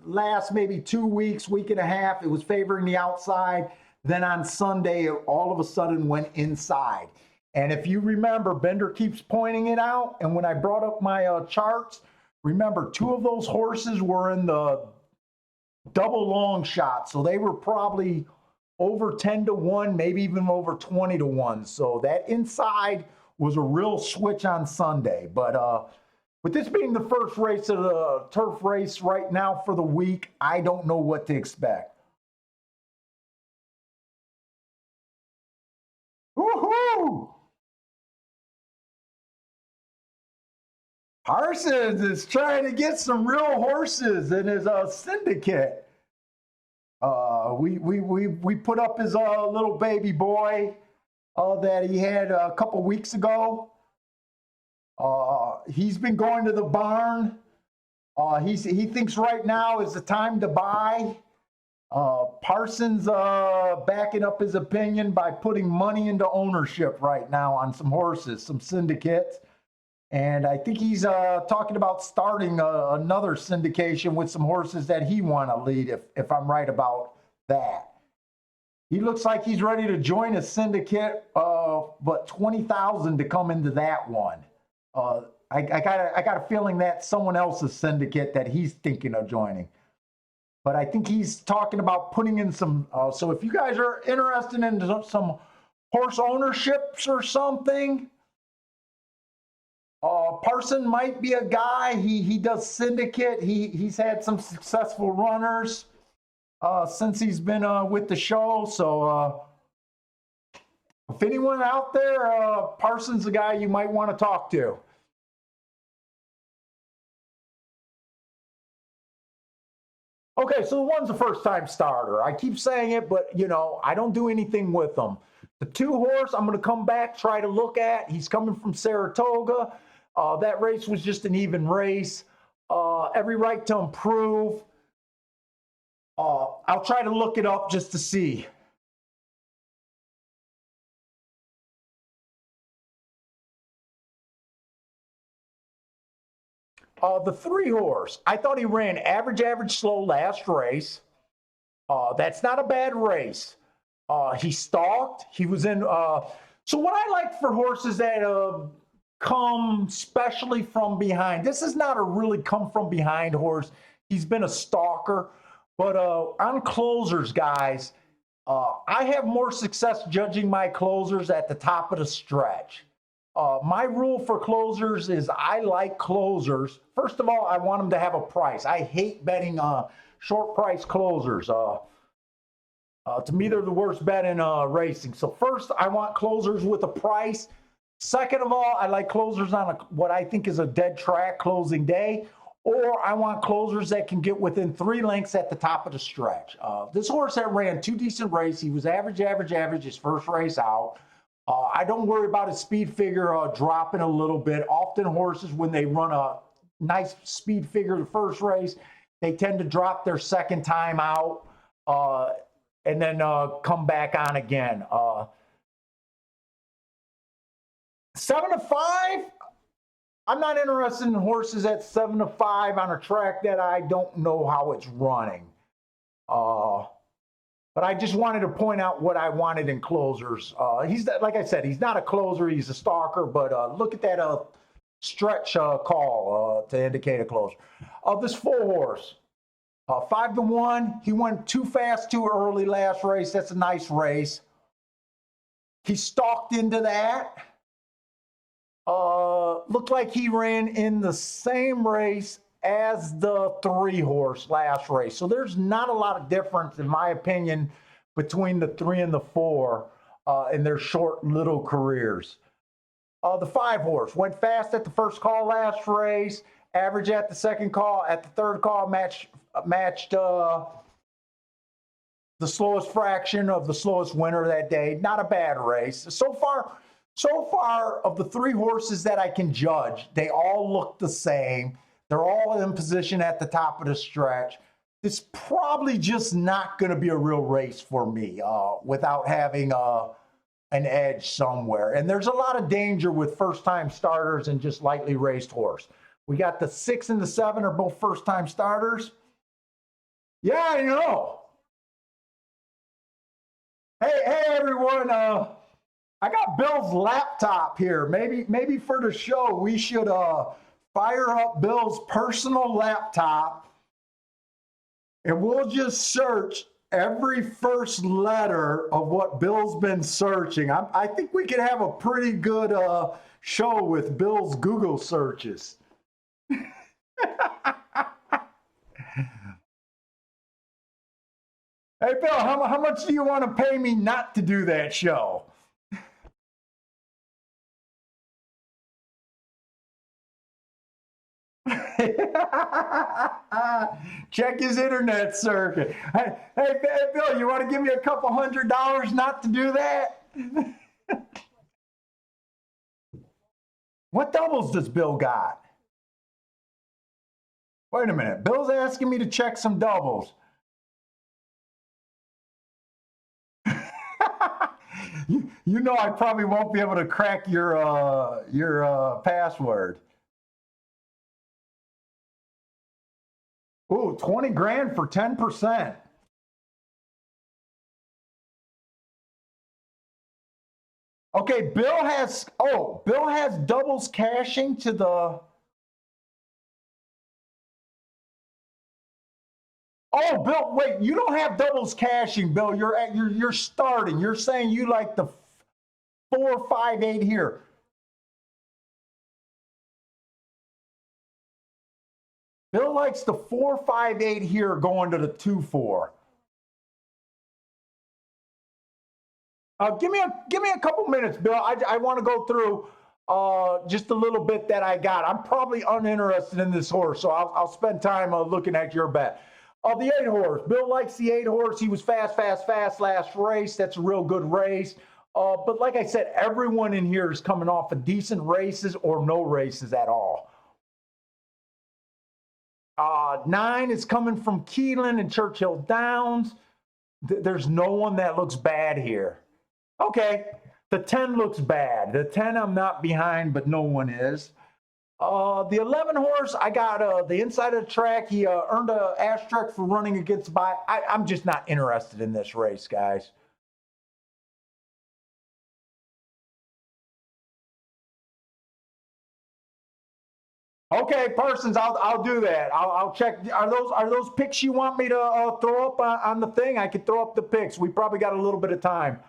last maybe 2 weeks, week and a half, it was favoring the outside. Then on Sunday, it all of a sudden went inside. And if you remember, Bender keeps pointing it out. And when I brought up my charts, remember 2 of those horses were in the double long shot. So they were probably over 10 to 1, maybe even over 20 to 1. So that inside was a real switch on Sunday. But with this being the first race of the turf race right now for the week, I don't know what to expect. Woohoo! Parsons is trying to get some real horses in his syndicate. We put up his little baby boy that he had a couple weeks ago. He's been going to the barn. He thinks right now is the time to buy. Parsons backing up his opinion by putting money into ownership right now on some horses, some syndicates. And I think he's talking about starting another syndication with some horses that he want to lead, if I'm right about that. He looks like he's ready to join a syndicate, but $20,000 to come into that one. I got a feeling that's someone else's syndicate that he's thinking of joining. But I think he's talking about putting in some. So if you guys are interested in some horse ownerships or something, Parson might be a guy. He does syndicate. He's had some successful runners since he's been with the show. So if anyone out there, Parsons the guy you might want to talk to. Okay, so the one's a first-time starter. I keep saying it, but, I don't do anything with them. The 2 horse, I'm going to come back, try to look at. He's coming from Saratoga. That race was just an even race. Every right to improve. I'll try to look it up just to see. The 3 horse, I thought he ran average, slow last race. That's not a bad race. He stalked. He was in. So what I like for horses that come specially from behind. This is not a really come from behind horse. He's been a stalker. But on closers, guys, I have more success judging my closers at the top of the stretch. My rule for closers is I like closers. First of all, I want them to have a price. I hate betting short price closers. To me, they're the worst bet in racing. So first, I want closers with a price. Second of all, I like closers on what I think is a dead track closing day, or I want closers that can get within 3 lengths at the top of the stretch. This horse that ran 2 decent races, he was average his first race out. I don't worry about his speed figure dropping a little bit. Often horses, when they run a nice speed figure the first race, they tend to drop their second time out and then come back on again. 7 to 5, I'm not interested in horses at 7 to 5 on a track that I don't know how it's running. But I just wanted to point out what I wanted in closers. He's, like I said, he's not a closer, he's a stalker, but look at that stretch call to indicate a closer. This 4 horse, 5 to 1, he went too fast too early last race. That's a nice race. He stalked into that. Looked like he ran in the same race as the 3 horse last race. So there's not a lot of difference, in my opinion, between the 3 and the 4 in their short little careers. The 5 horse went fast at the first call last race, average at the second call, at the third call matched the slowest fraction of the slowest winner that day. Not a bad race. So far of the 3 horses that I can judge, they all look the same. They're all in position at the top of the stretch. It's probably just not going to be a real race for me without having an edge somewhere. And there's a lot of danger with first-time starters and just lightly raced horse. We got the 6 and the 7 are both first-time starters. Yeah, I know. Hey, everyone. I got Bill's laptop here. Maybe for the show, we should fire up Bill's personal laptop and we'll just search every first letter of what Bill's been searching. I think we could have a pretty good show with Bill's Google searches. Hey, Bill, how much do you want to pay me not to do that show? Check his internet circuit. Hey, Bill, you want to give me a couple $100 not to do that? What doubles does Bill got? Wait a minute. Bill's asking me to check some doubles. You know I probably won't be able to crack your password. Ooh, 20 grand for 10%. Okay, Bill has doubles cashing to the. Oh, Bill, wait, you don't have doubles cashing, Bill. You're starting. You're saying you like the 4, 5, 8 here. Bill likes the 4, 5, 8 here going to the 2, 4. Give me a couple minutes, Bill. I want to go through just a little bit that I got. I'm probably uninterested in this horse, so I'll spend time looking at your bet. The 8 horse. Bill likes the 8 horse. He was fast last race. That's a real good race. But like I said, everyone in here is coming off of decent races or no races at all. 9 is coming from Keeneland and Churchill Downs. There's no one that looks bad here. Okay, the 10 looks bad. The 10 I'm not behind, but no one is. The 11 horse, I got the inside of the track. He earned an asterisk for running against by. I'm just not interested in this race, guys. Okay, Parsons, I'll do that. I'll check. Are those picks you want me to throw up on the thing? I could throw up the picks. We probably got a little bit of time.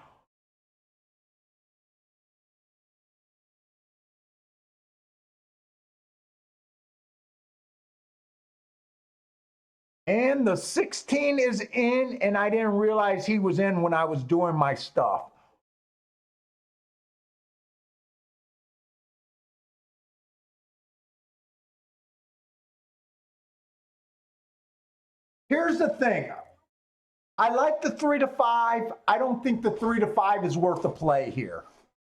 And the 16 is in, and I didn't realize he was in when I was doing my stuff. Here's the thing. I like the 3 to 5. I don't think the 3 to 5 is worth a play here.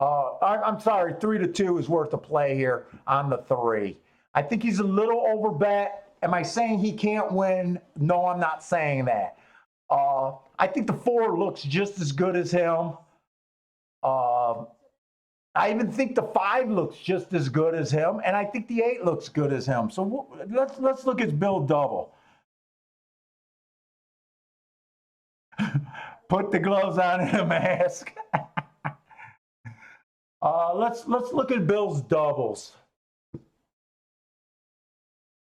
I'm sorry, 3 to 2 is worth a play here on the 3. I think he's a little overbet. Am I saying he can't win? No, I'm not saying that. I think the 4 looks just as good as him. I even think the 5 looks just as good as him, and I think the 8 looks good as him. So let's look at Bill Double. Put the gloves on and a mask. Let's look at Bill's doubles.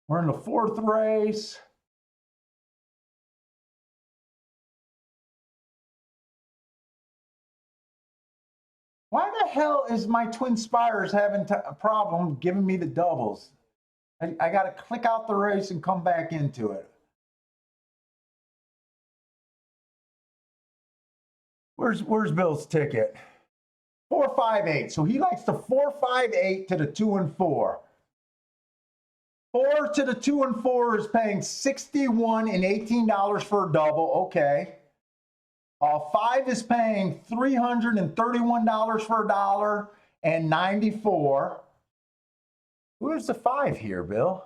We're in the 4th race. Why the hell is my Twin Spires having a problem giving me the doubles? I got to click out the race and come back into it. Where's Bill's ticket? 4, 5, 8. So he likes the 4, 5, 8 to the 2 and 4. 4 to the 2 and 4 is paying $61 and $18 for a double. Okay. 5 is paying $331 for a dollar and 94. Where's the 5 here, Bill?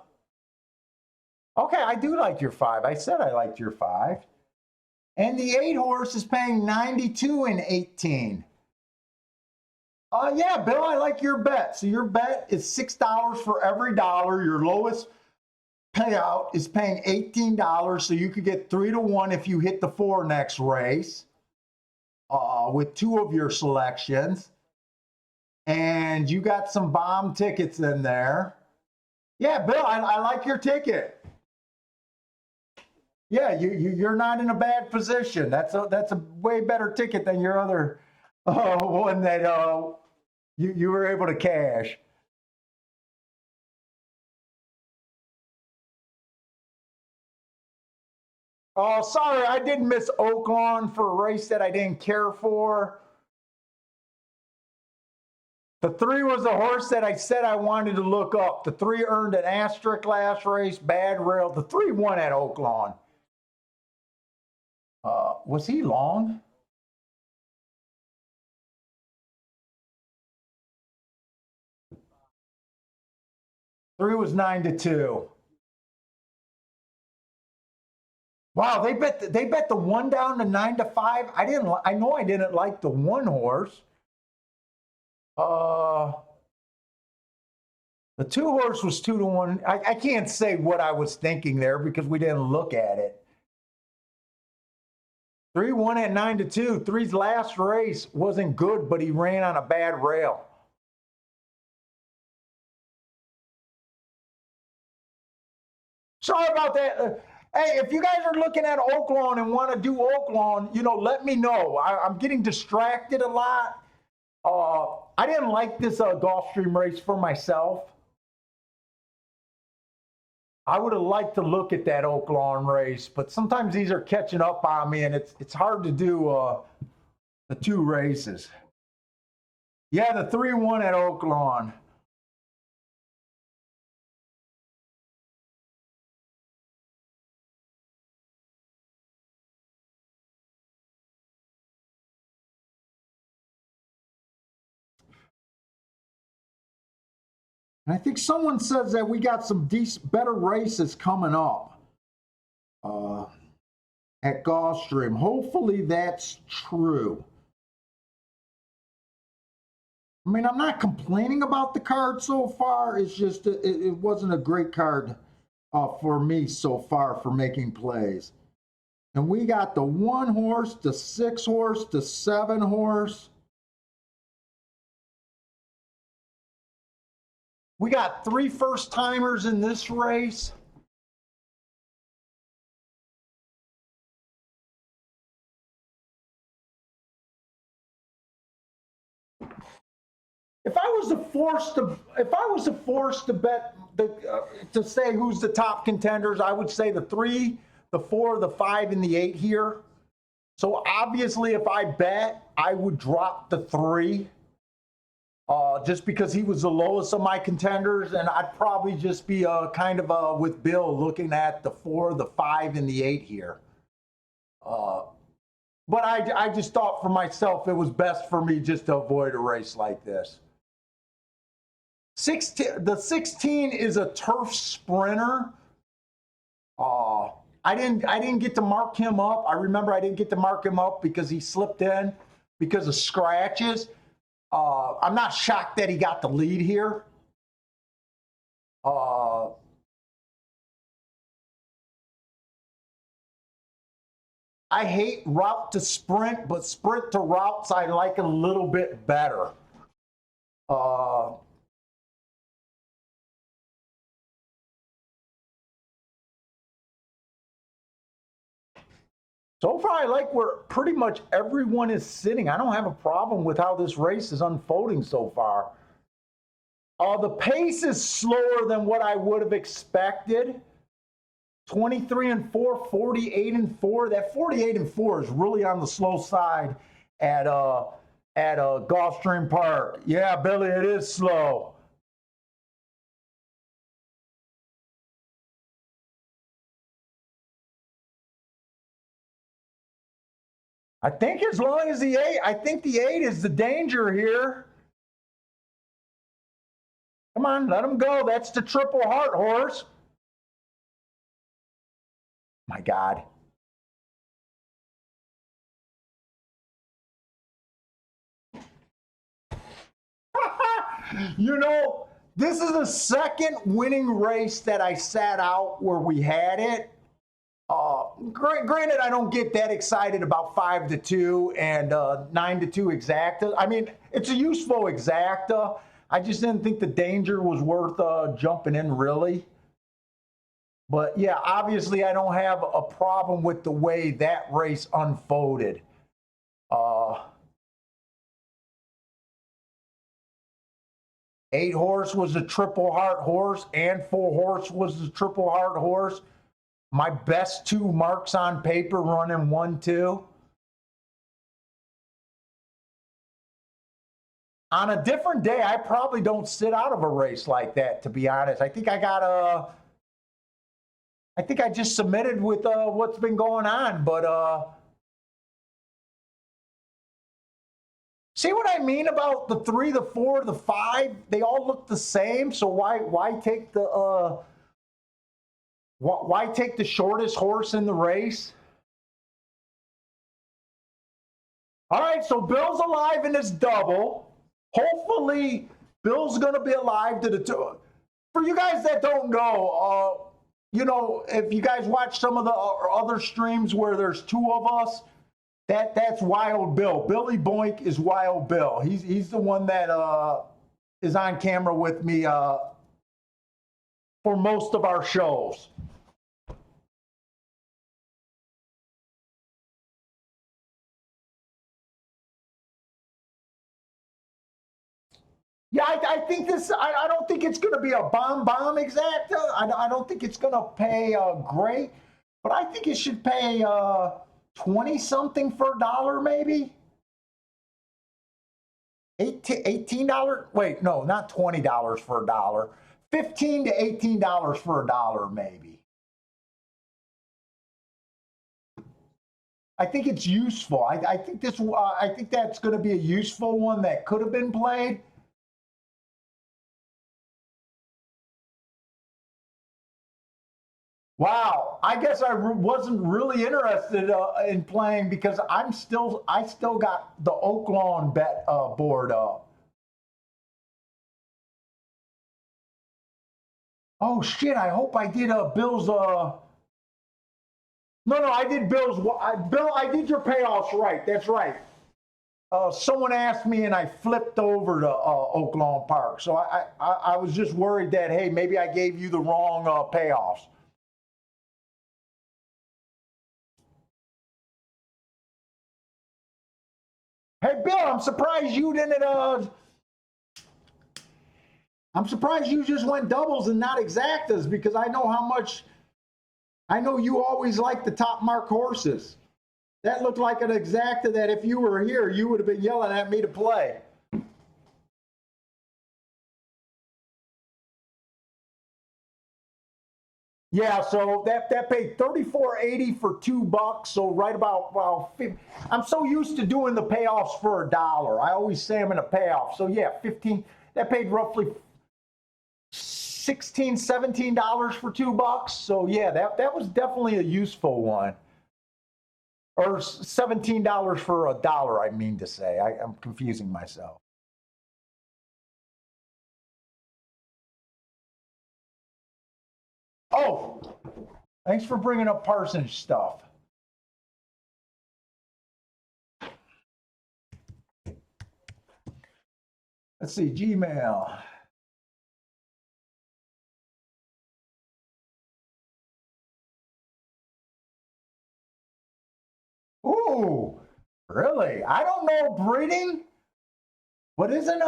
Okay, I do like your 5. I said I liked your 5. And the 8 horse is paying 92 and 18. Yeah, Bill, I like your bet. So your bet is $6 for every dollar. Your lowest payout is paying $18. So you could get 3 to 1 if you hit the 4 next race with 2 of your selections. And you got some bomb tickets in there. Yeah, Bill, I like your ticket. Yeah, you're not in a bad position. That's a way better ticket than your other one that you were able to cash. Oh, sorry, I did miss Oaklawn for a race that I didn't care for. The 3 was a horse that I said I wanted to look up. The 3 earned an asterisk last race, bad rail. The 3 won at Oaklawn. Was he long? Three was 9 to 2. Wow, they bet the 1 down to 9 to 5. I know I didn't like the 1 horse. The 2 horse was 2 to 1. I can't say what I was thinking there because we didn't look at it. 3 won at 9 to 2. 3's last race wasn't good, but he ran on a bad rail. Sorry about that. Hey, if you guys are looking at Oaklawn and want to do Oaklawn, let me know. I'm getting distracted a lot. I didn't like this Gulfstream race for myself. I would have liked to look at that Oaklawn race, but sometimes these are catching up on me, and it's hard to do the 2 races. Yeah, the 3 won at Oaklawn. And I think someone says that we got some better races coming up at Gulfstream. Hopefully that's true. I mean, I'm not complaining about the card so far. It's just it wasn't a great card for me so far for making plays. And we got the 1 horse, the 6 horse, the 7 horse. We got 3 first-timers in this race. If I was forced to bet to say who's the top contenders, I would say the 3, the 4, the 5, and the 8 here. So obviously, if I bet, I would drop the 3. just because he was the lowest of my contenders, and I'd probably just be kind of with Bill looking at the 4, the 5, and the 8 here. But I just thought for myself it was best for me just to avoid a race like this. The 16 is a turf sprinter. I didn't get to mark him up. I remember I didn't get to mark him up because he slipped in because of scratches. I'm not shocked that he got the lead here. I hate route to sprint, but sprint to routes I like a little bit better. So far, I like where pretty much everyone is sitting. I don't have a problem with how this race is unfolding so far. The pace is slower than what I would have expected. 23 and 4, 48 and 4. That 48 and 4 is really on the slow side at Gulfstream Park. Yeah, Billy, it is slow. I think as long as the 8, I think the 8 is the danger here. Come on, let him go. That's the Triple Heart horse. My God. You know, this is the second winning race that I sat out where we had it. Granted, I don't get that excited about 5-2 and 9-2 exacta. I mean, it's a useful exacta. I just didn't think the danger was worth jumping in, really. But yeah, obviously, I don't have a problem with the way that race unfolded. 8 horse was a Triple Heart horse, and 4 horse was the Triple Heart horse. My best 2 marks on paper running 1-2. On a different day, I probably don't sit out of a race like that, to be honest. I think I just submitted with what's been going on, but see what I mean about the 3, the 4, the 5? They all look the same, so why take the why take the shortest horse in the race? All right, so Bill's alive in this double. Hopefully, Bill's going to be alive to the 2. For you guys that don't know, you know, if you guys watch some of the other streams where there's 2 of us, that's Wild Bill. Billy Boink is Wild Bill. He's the one that is on camera with me for most of our shows. Yeah, I think this, I don't think it's going to be a bomb exacta. I don't think it's going to pay great, but I think it should pay 20 something for $1 maybe. $18. Wait, no, not $20 for $1. $15 to $18 for $1 maybe. I think it's useful. I think this. I think that's going to be a useful one that could have been played. Wow, I guess I wasn't really interested in playing because I still got the Oaklawn bet board up. Oh shit! I hope I did Bill's. No, I did Bill's. Bill, I did your payoffs right. That's right. Someone asked me, and I flipped over to Oaklawn Park. So I was just worried that hey, maybe I gave you the wrong payoffs. Hey, Bill, I'm surprised you didn't, I'm surprised you just went doubles and not exactas because I know how much, I know you always like the top mark horses. That looked like an exacta that if you were here, you would have been yelling at me to play. Yeah, so that paid $34.80 for $2. So right about, well, I'm so used to doing the payoffs for $1. I always say I'm in a payoff. So yeah, 15. That paid roughly $16, $17 for $2. So yeah, that was definitely a useful one. Or $17 for $1, I mean to say. I'm confusing myself. Oh, thanks for bringing up Parsons stuff. Let's see, Gmail. Ooh, really? I don't know breeding. What isn't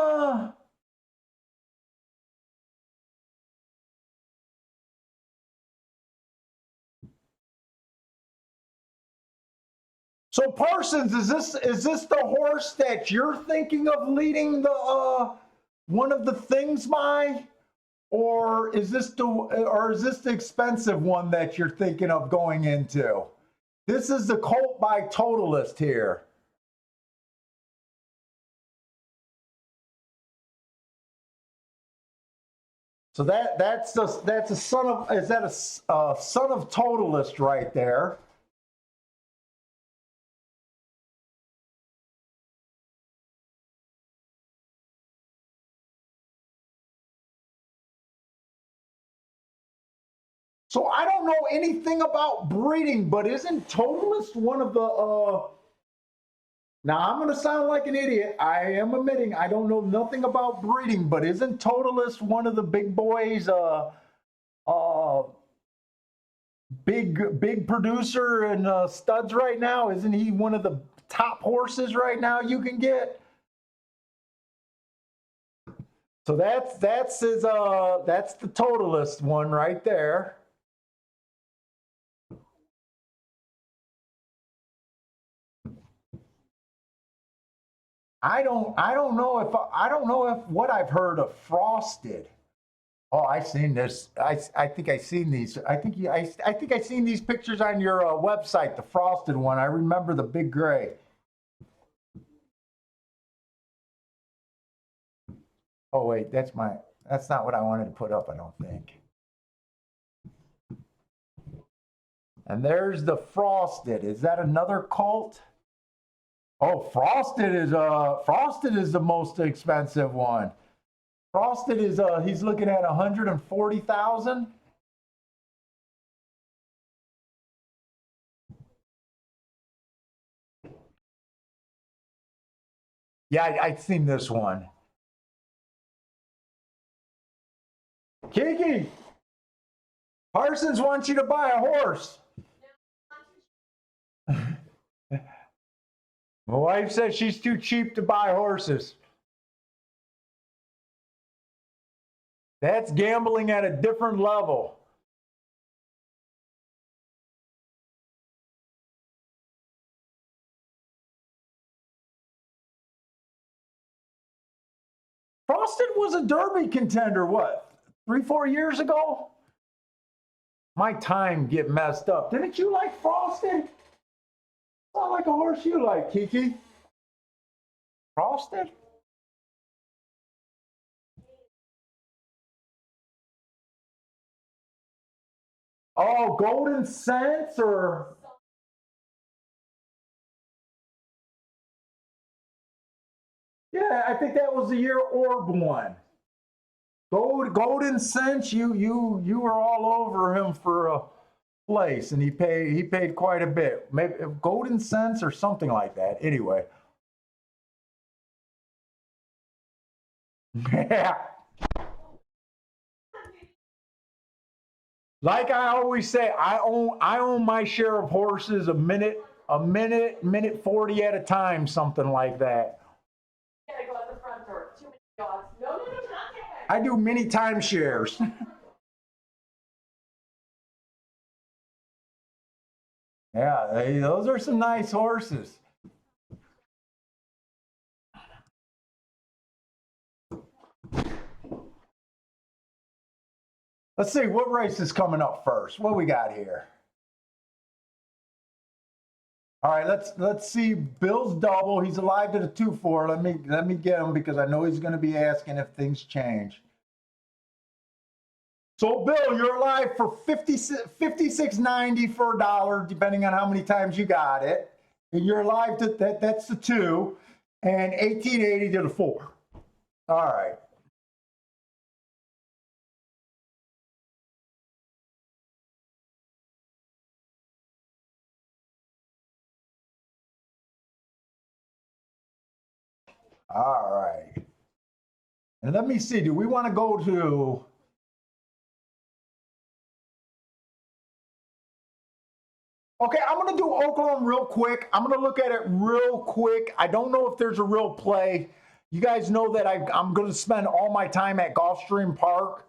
So Parsons, is this the horse that you're thinking of leading the one of the things by? Or is this the expensive one that you're thinking of going into? This is the Colt by Totalist here. So that's a son of, is that a son of Totalist right there? So I don't know anything about breeding, but isn't Totalist one of the now I'm gonna sound like an idiot. I am admitting I don't know nothing about breeding, but isn't Totalist one of the big boys uh big producer and studs right now? Isn't he one of the top horses right now you can get? So that's his that's the Totalist one right there. I don't know if what I've heard of Frosted. Oh, I've seen this. I think I've seen these. I think I've seen these pictures on your website, the Frosted one. I remember the big gray. Oh wait, that's not what I wanted to put up, I don't think. And there's the Frosted. Is that another Colt? Oh, Frosted is the most expensive one. Frosted is he's looking at 140,000. Yeah, I've seen this one. Kiki, Parsons wants you to buy a horse. My wife says she's too cheap to buy horses. That's gambling at a different level. Frosted was a Derby contender, what, 3-4 years ago? My time get messed up. Didn't you like Frosted? Sound like a horse you like, Kiki. Frosted? Oh, Golden Sense or yeah, I think that was the year Orb won. Golden Sense, you were all over him for a place, and he paid quite a bit. Maybe Golden Sense or something like that. Anyway. Yeah. Like I always say, I own my share of horses a minute 40 at a time, something like that. Gotta go out the front door. Too many dogs. No, not that. I do mini timeshares. Yeah, those are some nice horses. Let's see what race is coming up first. What we got here? All right, let's see Bill's double. He's alive to the 2-4. Let me get him because I know he's going to be asking if things change. So Bill, you're alive for $56.90 for $1, depending on how many times you got it. And you're alive to that's the 2, and $18.80 to the 4. All right. All right. And let me see, do we want to go to... Okay, I'm going to do Oaklawn real quick. I'm going to look at it real quick. I don't know if there's a real play. You guys know that I'm going to spend all my time at Gulfstream Park.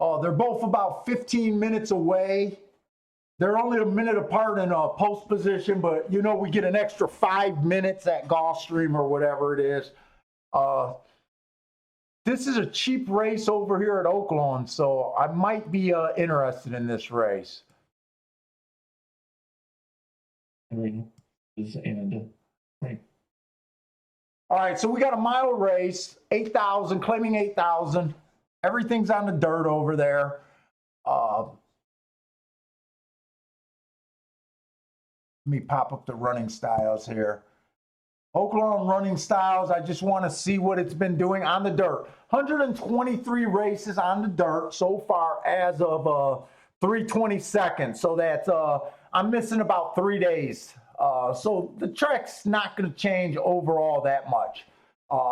They're both about 15 minutes away. They're only a minute apart in a post position, but you know we get an extra 5 minutes at Gulfstream or whatever it is. This is a cheap race over here at Oaklawn, so I might be interested in this race. And right. All right, so we got a mile race, 8,000, claiming 8,000. Everything's on the dirt over there. Let me pop up the running styles here. Oaklawn running styles, I just want to see what it's been doing on the dirt. 123 races on the dirt so far as of 3/22. So that's, I'm missing about 3 days. So the track's not going to change overall that much.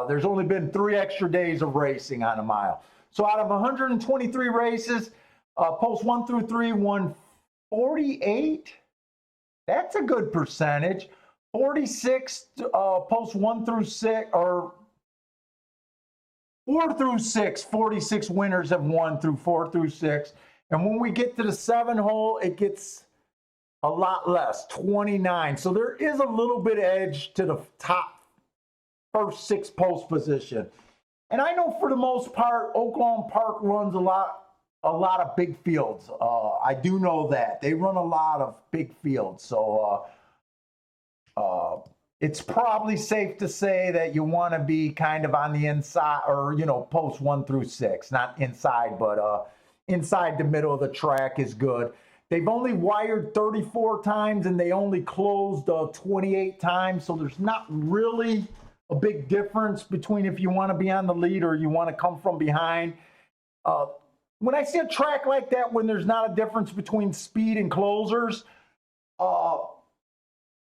There's only been 3 extra days of racing on a mile. So out of 123 races, post 1 through 3 won 48. That's a good percentage. 46 post 1 through 6, or 4 through 6, 46 winners have won through 4 through 6. And when we get to the 7 hole, it gets a lot less, 29. So there is a little bit edge to the top first 6 post position. And I know for the most part, Oaklawn Park runs a lot of big fields. I do know that. They run a lot of big fields. So it's probably safe to say that you want to be kind of on the inside, or, you know, post 1 through 6, not inside, but inside the middle of the track is good. They've only wired 34 times and they only closed 28 times. So there's not really a big difference between if you want to be on the lead or you want to come from behind. When I see a track like that, when there's not a difference between speed and closers,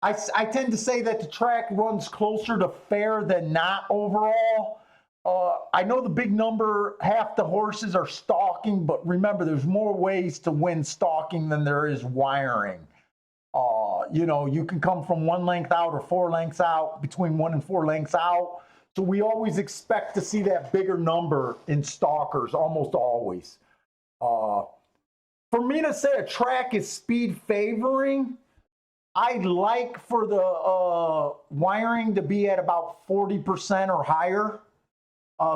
I tend to say that the track runs closer to fair than not overall. I know the big number, half the horses are stalking, but remember, there's more ways to win stalking than there is wiring. You know, you can come from 1 length out or 4 lengths out, between 1 and 4 lengths out. So we always expect to see that bigger number in stalkers, almost always. For me to say a track is speed favoring, I'd like for the wiring to be at about 40% or higher.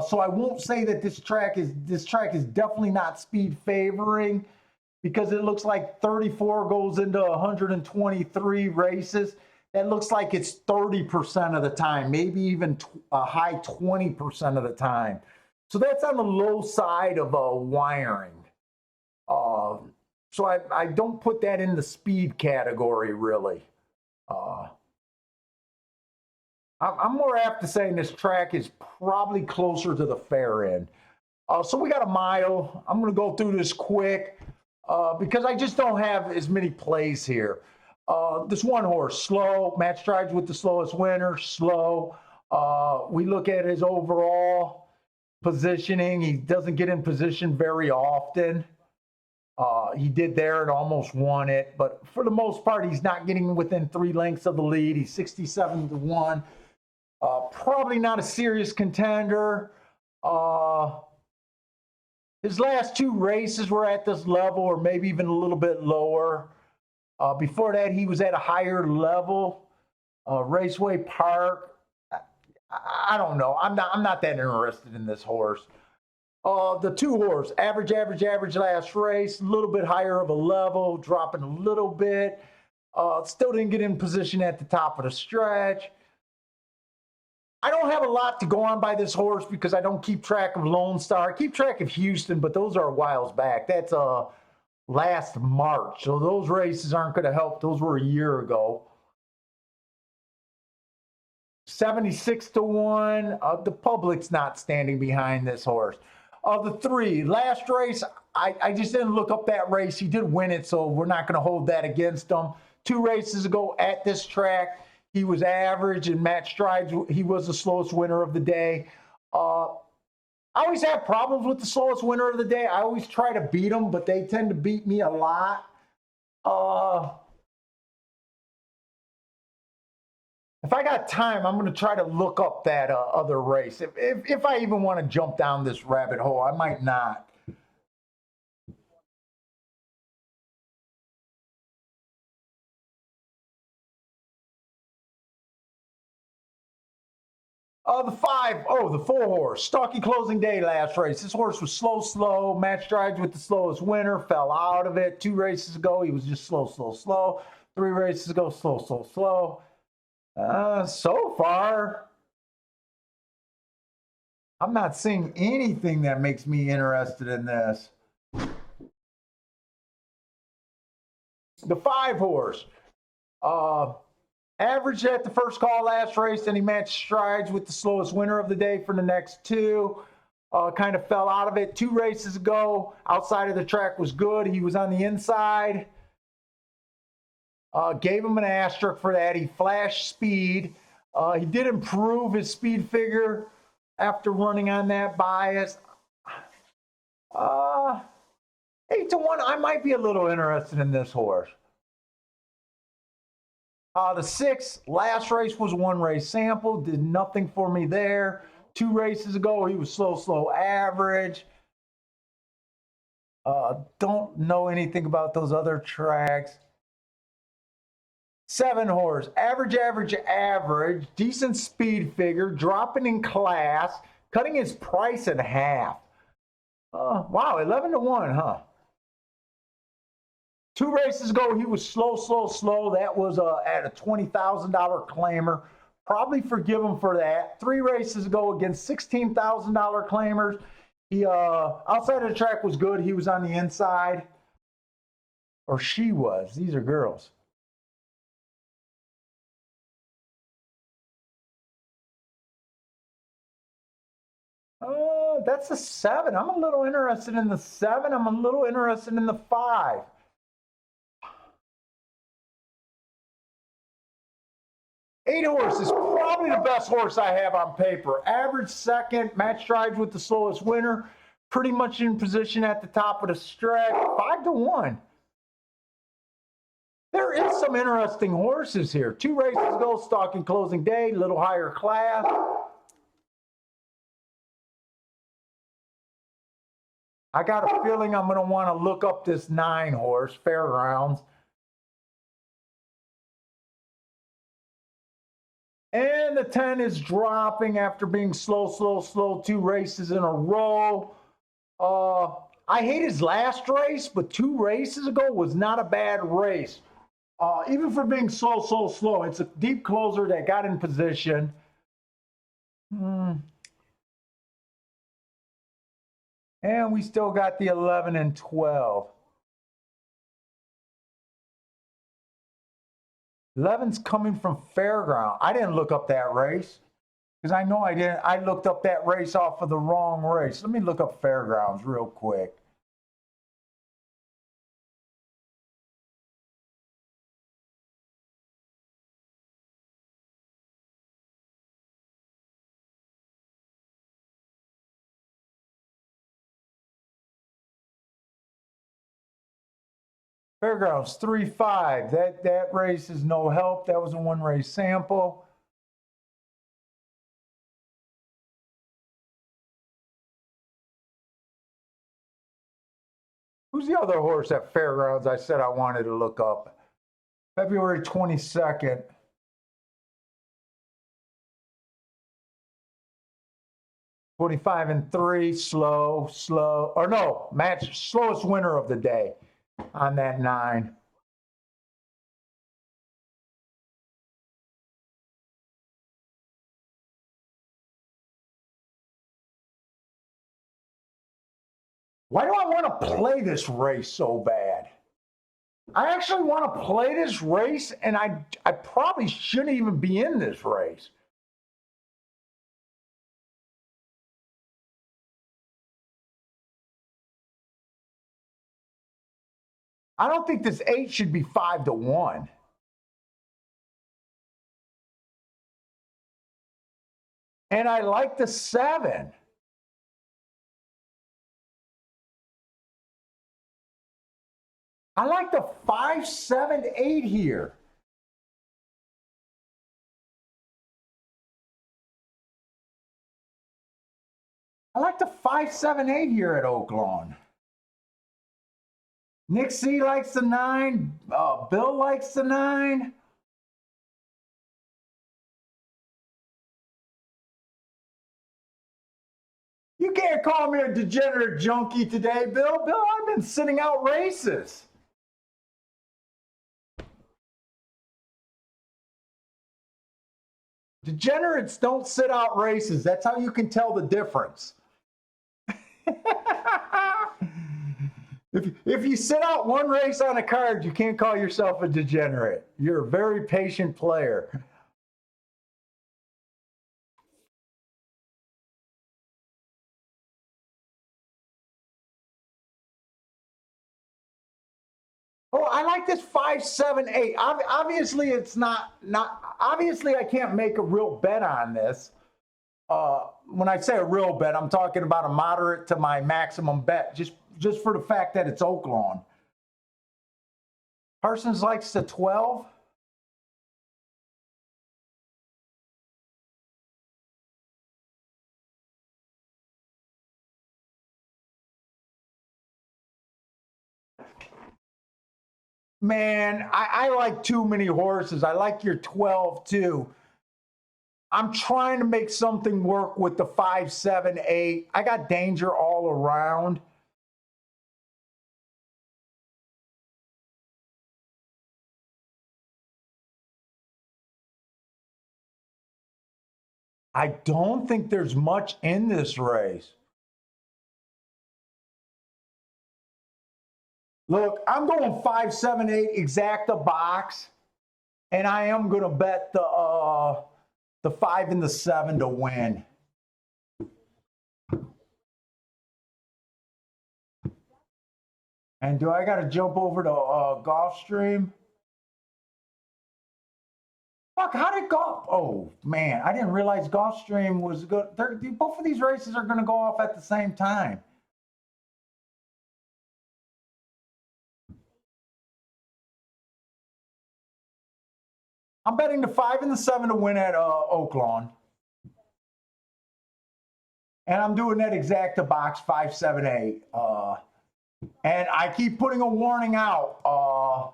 So I won't say that this track is definitely not speed favoring, because it looks like 34 goes into 123 races. That looks like it's 30% of the time, maybe even a high 20% of the time. So that's on the low side of wiring. So I don't put that in the speed category, really. I'm more apt to saying this track is probably closer to the fair end. So we got a mile. I'm going to go through this quick because I just don't have as many plays here. This one horse, slow. Matt Strides with the slowest winner, slow. We look at his overall positioning. He doesn't get in position very often. He did there and almost won it, but for the most part, he's not getting within 3 lengths of the lead. He's 67-1. Probably not a serious contender. His last 2 races were at this level, or maybe even a little bit lower. Before that, he was at a higher level. Raceway Park. I don't know. I'm not that interested in this horse. The 2 horse, average last race, a little bit higher of a level, dropping a little bit. Still didn't get in position at the top of the stretch. I don't have a lot to go on by this horse because I don't keep track of Lone Star. I keep track of Houston, but those are a whiles back. That's last March. So those races aren't going to help. Those were a year ago. 76 to 1. The public's not standing behind this horse. The 3, last race, I just didn't look up that race. He did win it, so we're not going to hold that against him. 2 races ago at this track, he was average, and Matt Strides, he was the slowest winner of the day. I always have problems with the slowest winner of the day. I always try to beat them, but they tend to beat me a lot. If I got time, I'm going to try to look up that other race. If I even want to jump down this rabbit hole, I might not. The 5, the 4 horse, Stalky Closing Day last race. This horse was slow. Matt Strides with the slowest winner, fell out of it. 2 races ago, he was just slow. 3 races ago, slow. So far, I'm not seeing anything that makes me interested in this. The 5 horse, averaged at the first call last race, then he matched Strides with the slowest winner of the day for the next 2. Kind of fell out of it. 2 races ago, outside of the track was good. He was on the inside. Gave him an asterisk for that. He flashed speed. He did improve his speed figure after running on that bias. 8 to 1, I might be a little interested in this horse. The 6, last race was 1 race sample, did nothing for me there. 2 races ago, he was slow, average. Don't know anything about those other tracks. 7 horse, average, decent speed figure, dropping in class, cutting his price in half. Wow, 11 to 1, huh? 2 races ago, he was slow. That was at a $20,000 claimer. Probably forgive him for that. 3 races ago against $16,000 claimers. He outside of the track was good. He was on the inside. Or she was. These are girls. That's a 7. I'm a little interested in the 7. I'm a little interested in the 5. Eight horse is probably the best horse I have on paper. Average second, Matt Strides with the slowest winner. Pretty much in position at the top of the stretch. 5 to 1. There is some interesting horses here. 2 races ago, Stalky Closing Day, little higher class. I got a feeling I'm going to want to look up this 9 horse, Fairgrounds. And the 10 is dropping after being slow 2 races in a row. I hate his last race, but 2 races ago was not a bad race. Even for being slow. It's a deep closer that got in position. And we still got the 11 and 12. 11's coming from Fairground. I didn't look up that race because I know I didn't. I looked up that race off of the wrong race. Let me look up Fairgrounds real quick. Fairgrounds 3-5. That race is no help. That was a 1 race sample. Who's the other horse at Fairgrounds I said I wanted to look up? February 22nd. 25 and 3, slow, or no, match, slowest winner of the day on that 9. Why do I want to play this race so bad? I actually want to play this race, and I probably shouldn't even be in this race. I don't think this 8 should be 5-1. And I like the 7. I like the 5, 7, 8 here. I like the 5, 7, 8 here at Oaklawn. Nick C likes the 9. Bill likes the 9. You can't call me a degenerate junkie today, Bill. Bill, I've been sitting out races. Degenerates don't sit out races. That's how you can tell the difference. If you sit out one race on a card, you can't call yourself a degenerate. You're a very patient player. Oh, I like this 5, 7, 8. Obviously, it's not obviously I can't make a real bet on this. When I say a real bet, I'm talking about a moderate to my maximum bet, just for the fact that it's Oaklawn. Parsons likes the 12. Man, I like too many horses. I like your 12 too. I'm trying to make something work with the 5, 7, 8. I got danger all around. I don't think there's much in this race. Look, I'm going 5, 7, 8 exacta box, and I am going to bet the 5 and the 7 to win. And do I got to jump over to Gulfstream? Fuck, how did Gulf? Oh man, I didn't realize Gulfstream was good. Both of these races are going to go off at the same time. I'm betting the 5 and the 7 to win at Oaklawn. And I'm doing that exacta box 5, 7, 8. And I keep putting a warning out.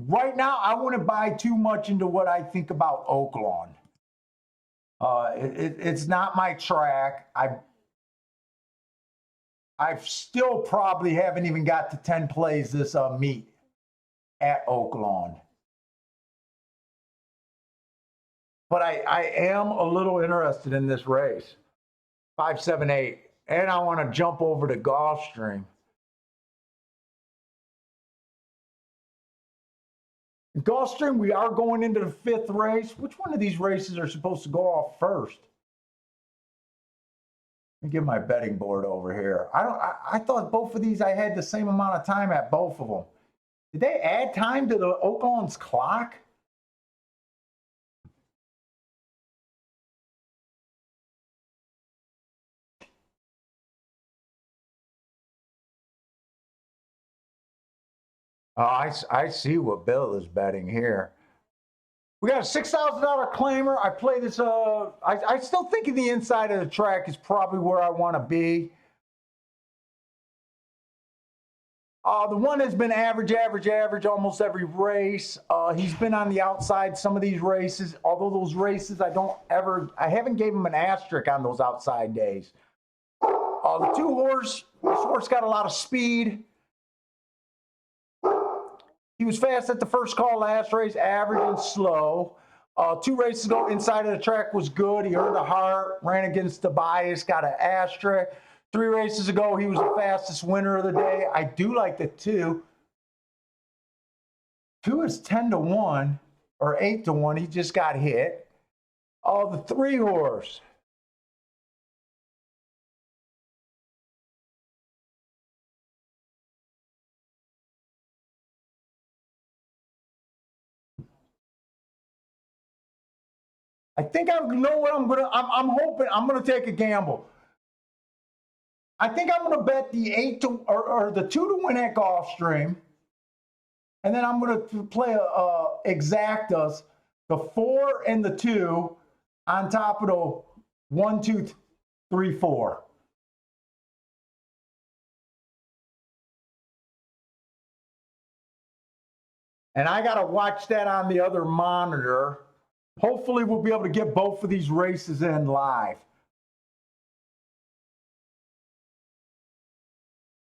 Right now, I wouldn't buy too much into what I think about Oaklawn. It's not my track. I still probably haven't even got to 10 plays this meet at Oaklawn. But I am a little interested in this race. 5, 7, 8. And I want to jump over to Gulfstream. Gulfstream, we are going into the 5th race. Which one of these races are supposed to go off first? Let me get my betting board over here. I thought both of these I had the same amount of time at both of them. Did they add time to the Oaklawn's clock? I see what Bill is betting here. We got a $6,000 claimer. I play this. I still think the inside of the track is probably where I want to be. The one has been average almost every race. He's been on the outside some of these races, although those races I haven't gave him an asterisk on those outside days. The this horse got a lot of speed. He was fast at the first call last race, average and slow. 2 races ago, inside of the track was good. He earned a heart, ran against Tobias, got an asterisk. 3 races ago, he was the fastest winner of the day. I do like the 2. 2 is 10-1 or 8-1. He just got hit. The 3 horse. I think I know what I'm hoping I'm gonna take a gamble. I think I'm gonna bet the 8 or the 2 to win at Gulfstream. And then I'm gonna play exactas, the 4 and the 2 on top of the 1, 2, 3, 4. And I gotta watch that on the other monitor. Hopefully we'll be able to get both of these races in live.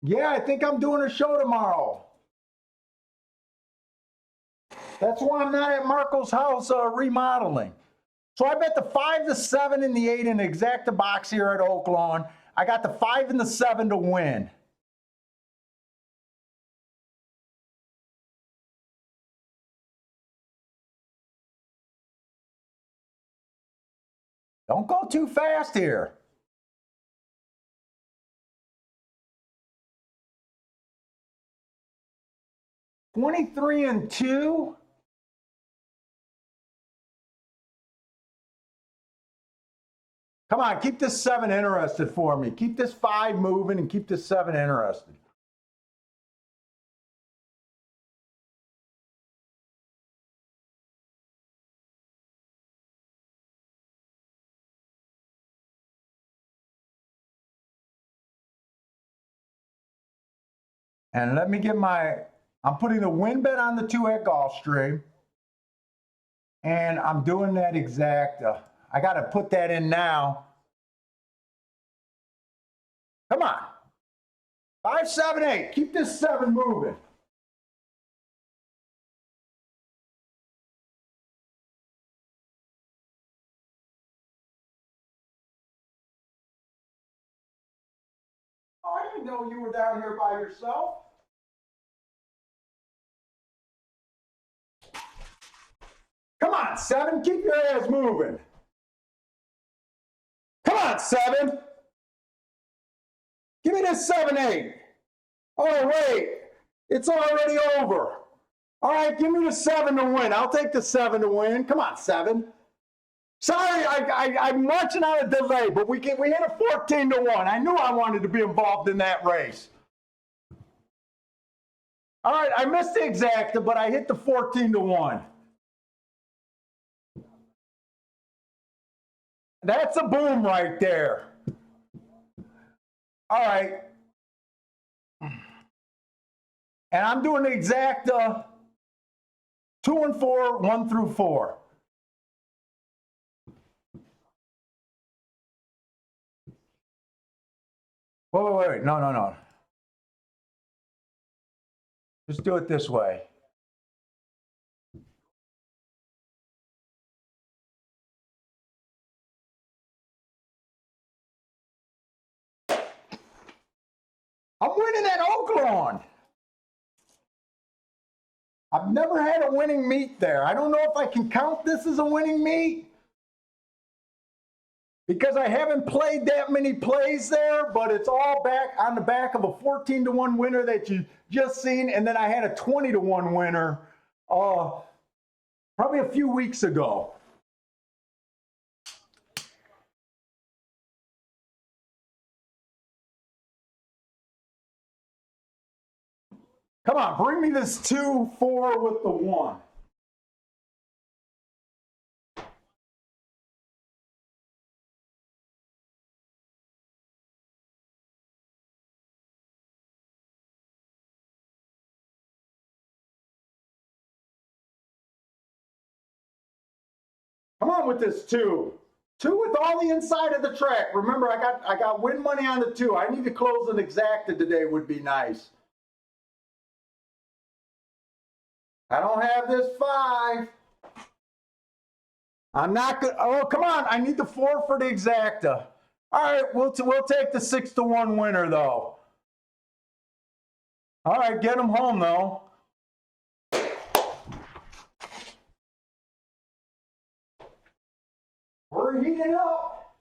Yeah, I think I'm doing a show tomorrow. That's why I'm not at Marco's house remodeling. So I bet the 5, the 7, and the 8 in exacta box here at Oaklawn. I got the 5 and the 7 to win. Don't go too fast here. $23 and 2. Come on, keep this 7 interested for me. Keep this 5 moving and keep this 7 interested. And let me get I'm putting the win bet on the 2 at Gulfstream. And I'm doing that exacta. I got to put that in now. Come on. 5, 7, 8. Keep this 7 moving. Oh, I didn't know you were down here by yourself. Come on, 7. Keep your ass moving. Come on, 7. Give me this 7, 8. Oh, wait. It's already over. All right, give me the 7 to win. I'll take the 7 to win. Come on, 7. Sorry, I'm watching on a delay, but we hit a 14 to 1. I knew I wanted to be involved in that race. All right, I missed the exacta, but I hit the 14 to 1. That's a boom right there. All right. And I'm doing the exacta 2 and 4, 1 through 4. Wait. No. Just do it this way. I'm winning at Oaklawn. I've never had a winning meet there. I don't know if I can count this as a winning meet because I haven't played that many plays there, but it's all back on the back of a 14 to 1 winner that you just seen. And then I had a 20 to 1 winner probably a few weeks ago. Come on, bring me this 2, 4 with the 1. Come on with this 2. 2 with all the inside of the track. Remember, I got win money on the 2. I need to close an exacta today would be nice. I don't have this 5. I'm not good. Oh, come on. I need the 4 for the exacta. All right, we'll take the 6-1 winner though. All right, get them home though. We're heating up.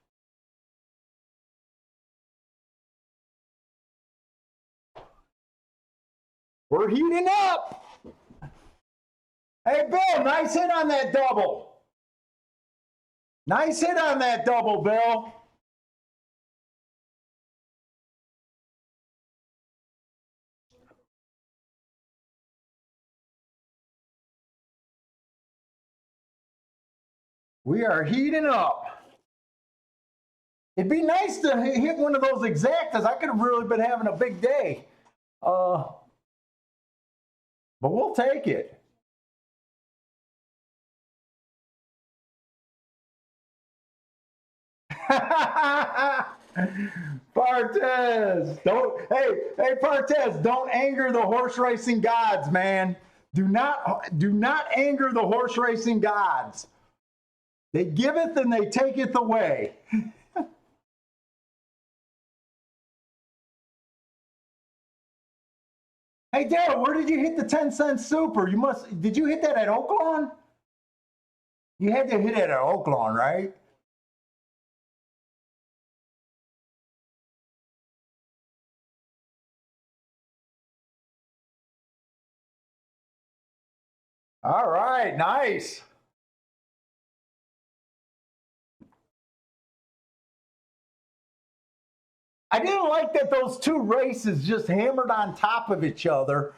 We're heating up. Hey, Bill, nice hit on that double. Nice hit on that double, Bill. We are heating up. It'd be nice to hit one of those exactas. I could have really been having a big day. But we'll take it. Partez, hey Partez, don't anger the horse racing gods, man. Do not anger the horse racing gods. They giveth and they taketh away. Hey Daryl, where did you hit the 10-cent super? Did you hit that at Oaklawn? You had to hit it at Oaklawn, right? All right, nice. I didn't like that those 2 races just hammered on top of each other,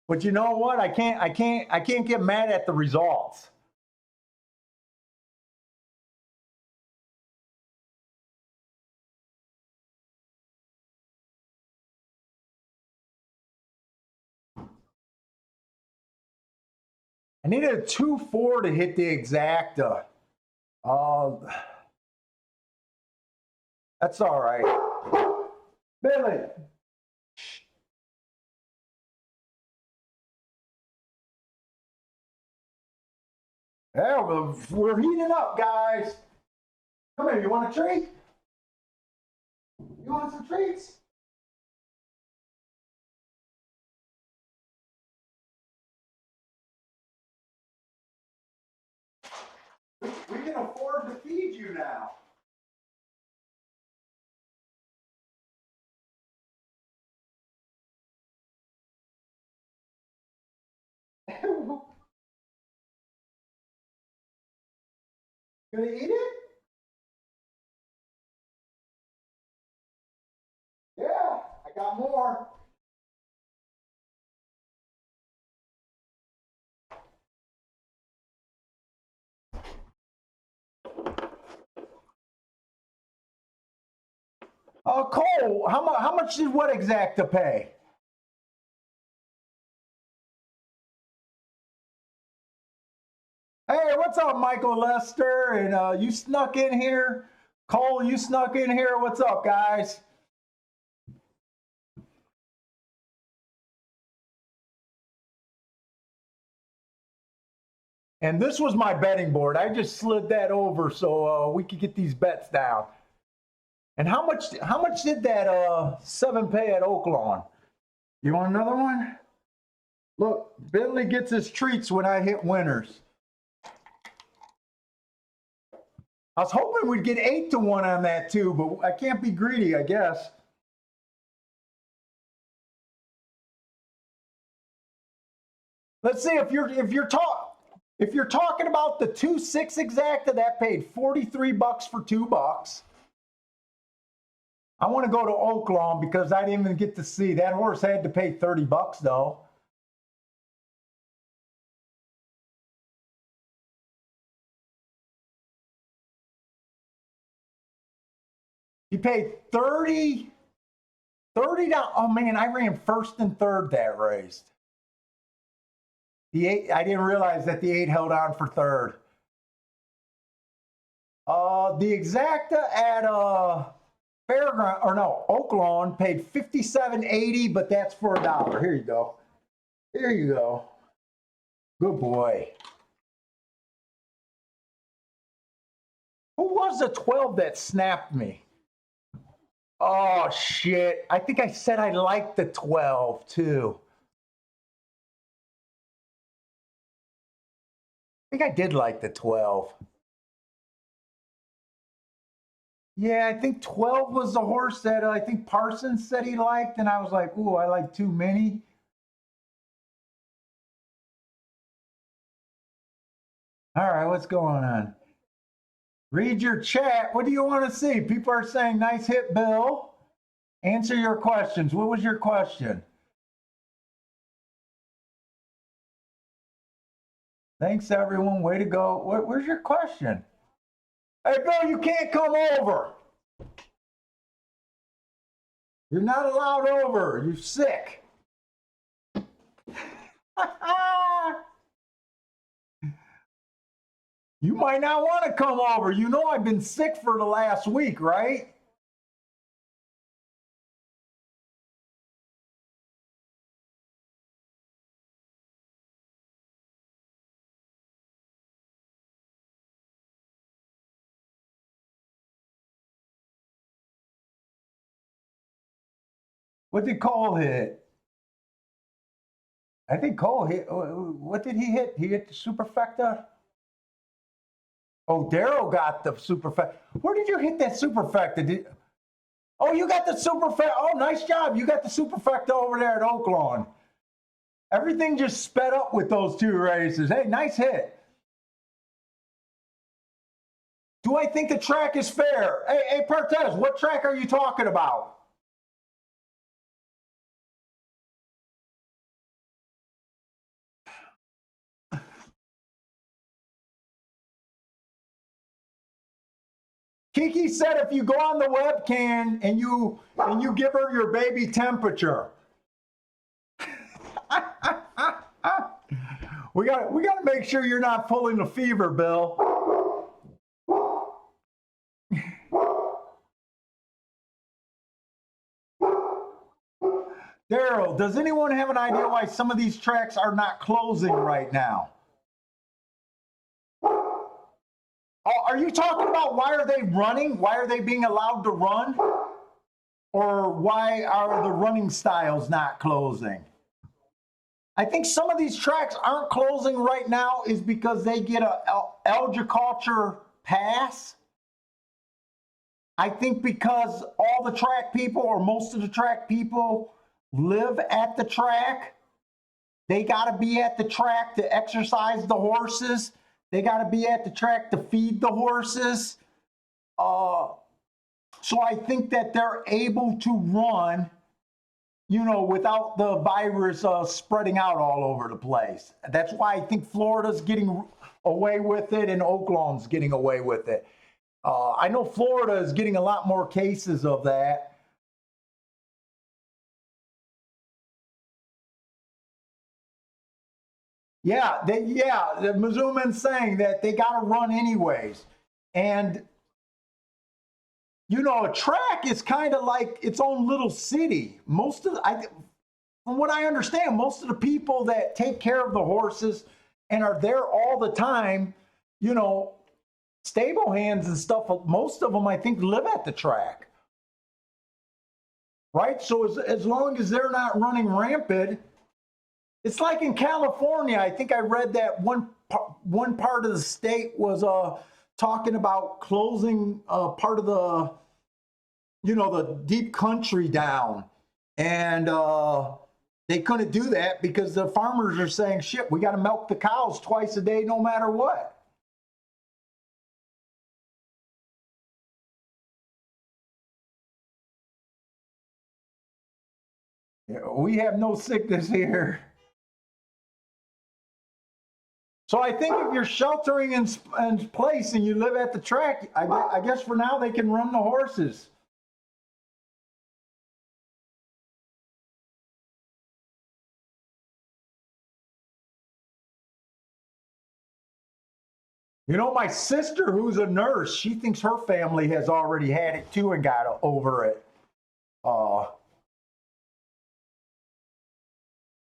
but you know what? I can't get mad at the results. I needed a 2-4 to hit the exacta. That's all right. Billy. Yeah, we're heating up, guys. Come here, you want a treat? You want some treats? We can afford to feed you now. Gonna eat it? Yeah, I got more. Cole, how much did what exacta pay? Hey, what's up, Michael Lester? And you snuck in here. Cole, you snuck in here. What's up, guys? And this was my betting board. I just slid that over so we could get these bets down. And how much did that 7 pay at Oaklawn? You want another one? Look, Bentley gets his treats when I hit winners. I was hoping we'd get 8-1 on that too, but I can't be greedy, I guess. Let's see if you're talking about the 2-6 exacta, that paid $43 for $2. I want to go to Oaklawn because I didn't even get to see that horse had to pay $30 though. He paid $30. Oh man, I ran first and third that race. The 8, I didn't realize that the 8 held on for third. The exacta at Fairground or no Oaklawn paid $57.80, but that's for $1. Here you go. Here you go. Good boy. Who was the 12 that snapped me? Oh shit! I think I said I liked the 12 too. I think I did like the 12. Yeah, I think 12 was the horse that I think Parsons said he liked, and I was like, ooh, I like too many. All right, what's going on? Read your chat. What do you want to see? People are saying, nice hit, Bill. Answer your questions. What was your question? Thanks, everyone. Way to go. Where's your question? Hey, Bill, you can't come over. You're not allowed over. You're sick. You might not want to come over. You know I've been sick for the last week, right? What did Cole hit? I think Cole hit. What did he hit? He hit the superfecta. Oh, Daryl got the superfecta. Where did you hit that superfecta? Oh, you got the superfecta. Oh, nice job. You got the superfecta over there at Oaklawn. Everything just sped up with those two races. Hey, nice hit. Do I think the track is fair? Hey, Pertez, what track are you talking about? Kiki said if you go on the webcam and you give her your baby temperature. we got to make sure you're not pulling the fever, Bill. Daryl, does anyone have an idea why some of these tracks are not closing right now? Are you talking about why are they running? Why are they being allowed to run? Or why are the running styles not closing? I think some of these tracks aren't closing right now is because they get a agriculture pass. I think because all the track people or most of the track people live at the track. They got to be at the track to exercise the horses. They got to be at the track to feed the horses. So I think that they're able to run, without the virus spreading out all over the place. That's why I think Florida's getting away with it and Oaklawn's getting away with it. I know Florida is getting a lot more cases of that. Yeah, the Mizzoumen's saying that they got to run anyways. And, a track is kind of like its own little city. From what I understand, most of the people that take care of the horses and are there all the time, stable hands and stuff, most of them, I think, live at the track. Right? So as long as they're not running rampant, it's like in California. I think I read that one part of the state was talking about closing part of the, the deep country down. And they couldn't do that because the farmers are saying, shit, we got to milk the cows twice a day no matter what. We have no sickness here. So I think if you're sheltering in place and you live at the track, I guess for now they can run the horses. You know, my sister, who's a nurse, she thinks her family has already had it too and got over it.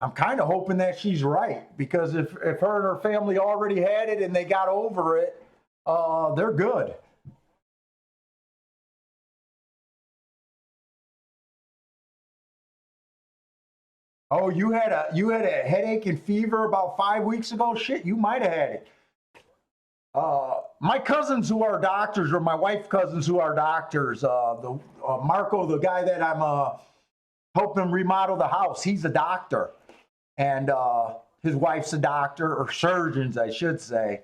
I'm kind of hoping that she's right, because if her and her family already had it and they got over it, they're good. Oh, you had a headache and fever about 5 weeks ago? Shit, you might have had it. My cousins who are doctors, or my wife's cousins who are doctors, Marco, the guy that I'm helping remodel the house, he's a doctor, and his wife's a doctor, or surgeons, I should say.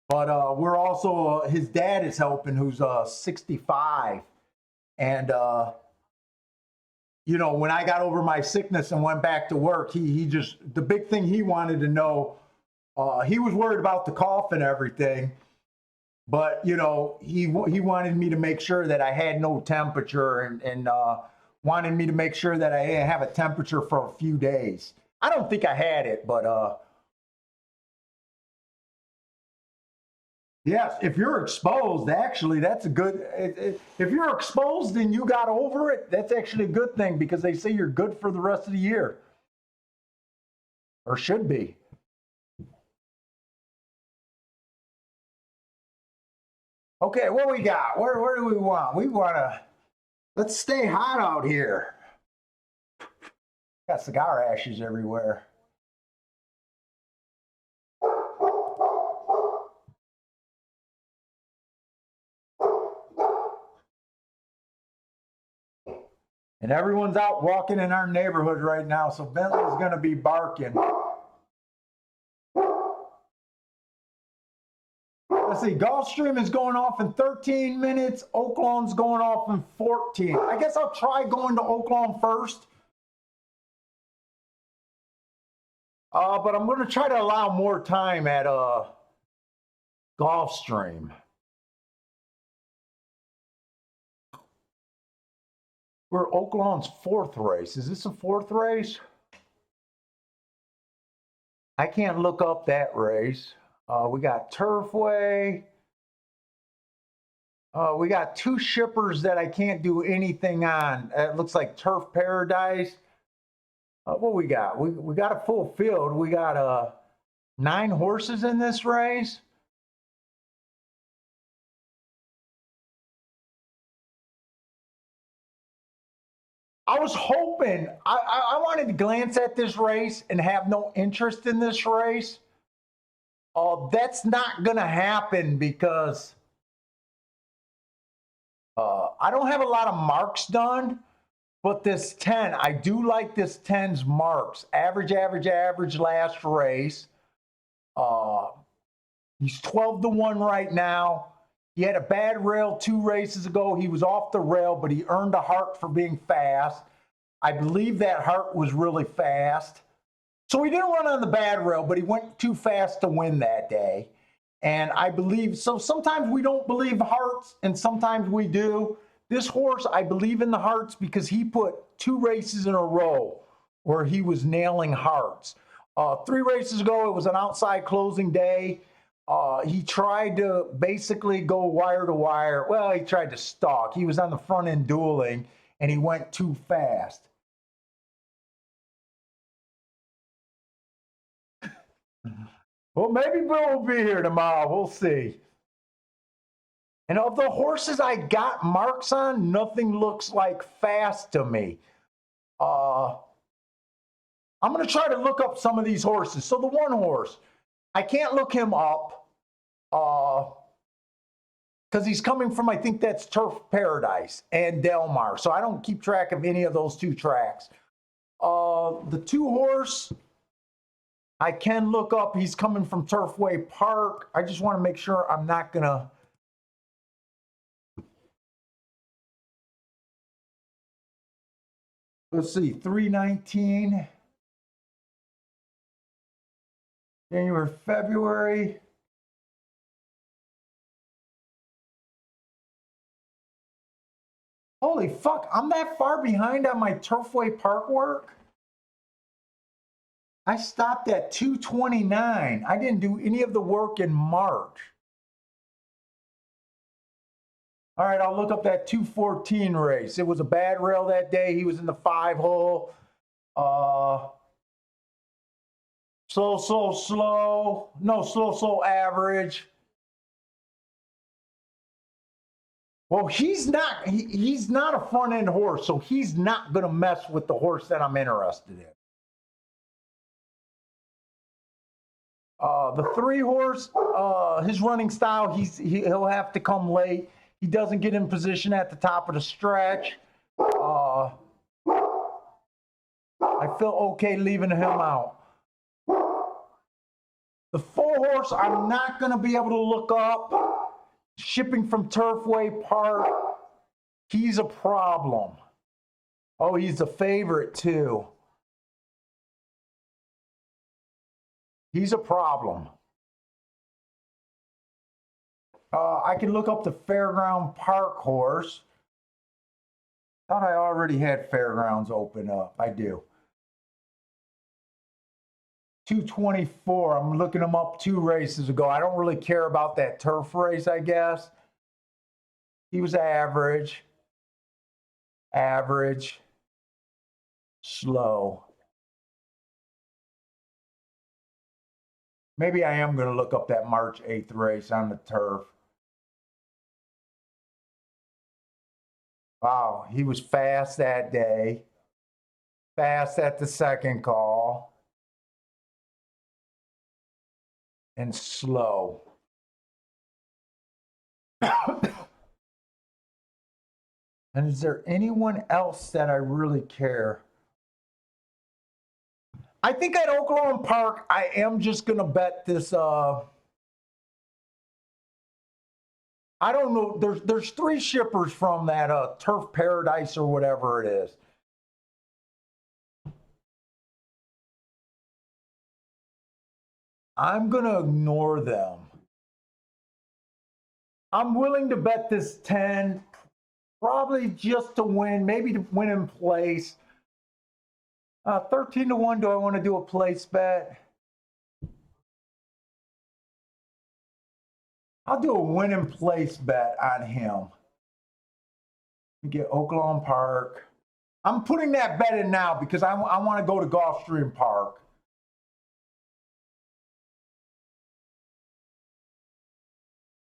But we're also his dad is helping, who's 65, and you know, when I got over my sickness and went back to work, he just, the big thing he wanted to know, he was worried about the cough and everything, but you know, he wanted me to make sure that I had no temperature, and wanted me to make sure that I didn't have a temperature for a few days. I don't think I had it, but yes, if you're exposed, actually, that's a good. If you're exposed and you got over it, that's actually a good thing, because they say you're good for the rest of the year, or should be. Okay, what we got? Where do we want? We want to. Let's stay hot out here. Got cigar ashes everywhere. And everyone's out walking in our neighborhood right now, so Bentley's going to be barking. Let's see, Gulfstream is going off in 13 minutes. Oaklawn's going off in 14. I guess I'll try going to Oaklawn first. But I'm going to try to allow more time at Gulfstream. We're Oaklawn's fourth race. Is this a fourth race? I can't look up that race. We got Turfway. We got two shippers that I can't do anything on. It looks like Turf Paradise. What we got? We got a full field. We got 9 horses in this race. I was hoping, I wanted to glance at this race and have no interest in this race. That's not going to happen, because I don't have a lot of marks done, but this 10, I do like this 10's marks. Average last race. He's 12-1 right now. He had a bad rail 2 races ago. He was off the rail, but he earned a heart for being fast. I believe that heart was really fast. So he didn't run on the bad rail, but he went too fast to win that day. And I believe, so sometimes we don't believe hearts, and sometimes we do. This horse, I believe in the hearts, because he put 2 races in a row where he was nailing hearts. 3 races ago, it was an outside closing day. He tried to basically go wire to wire. Well, he tried to stalk. He was on the front end dueling, and he went too fast. Well, maybe Bill will be here tomorrow. We'll see. And of the horses I got marks on, nothing looks like fast to me. I'm going to try to look up some of these horses. So the one horse, I can't look him up because he's coming from, I think that's Turf Paradise and Del Mar. So I don't keep track of any of those 2 tracks. The 2 horse, I can look up. He's coming from Turfway Park. I just want to make sure I'm not going to. Let's see, 319. January, February. Holy fuck, I'm that far behind on my Turfway Park work? I stopped at 229. I didn't do any of the work in March. All right, I'll look up that 214 race. It was a bad rail that day. He was in the 5-hole. Slow. No, slow average. Well, he's not a front end horse, so he's not going to mess with the horse that I'm interested in. The 3-horse, his running style, he'll have to come late. He doesn't get in position at the top of the stretch. I feel okay leaving him out. The 4-horse, I'm not going to be able to look up. Shipping from Turfway Park, he's a problem. Oh, he's a favorite too. He's a problem. I can look up the Fairground Park horse. Thought I already had Fairgrounds open up. I do. 224. I'm looking them up 2 races ago. I don't really care about that turf race, I guess. He was average, slow. Maybe I am going to look up that March 8th race on the turf. Wow, he was fast that day. Fast at the second call. And slow. And is there anyone else that I really care? I think at Oklahoma Park, I am just going to bet this. I don't know. There's 3 shippers from that Turf Paradise or whatever it is. I'm going to ignore them. I'm willing to bet this 10, probably just to win, maybe to win in place. 13 to 1, do I want to do a place bet? I'll do a win in place bet on him. We get Oklahoma Park. I'm putting that bet in now because I want to go to Gulfstream Park.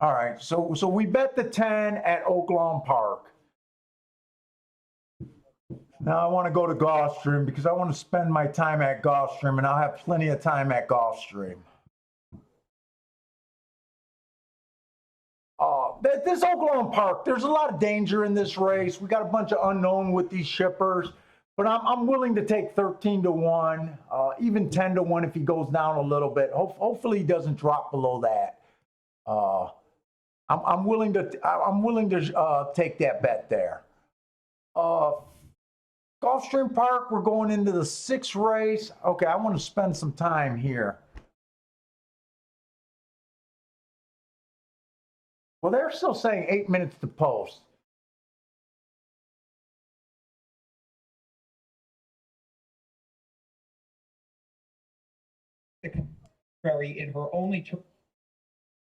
All right, so we bet the 10 at Oklahoma Park. Now I want to go to Gulfstream because I want to spend my time at Gulfstream, and I'll have plenty of time at Gulfstream. This Oklahoma Park, there's a lot of danger in this race. We got a bunch of unknown with these shippers, but I'm willing to take 13 to 1, even 10 to 1 if he goes down a little bit. Hopefully he doesn't drop below that. I'm willing to take that bet there. Gulfstream Park, we're going into the 6th race. Okay, I want to spend some time here. Well, they're still saying 8 minutes to post. Very in her only turn.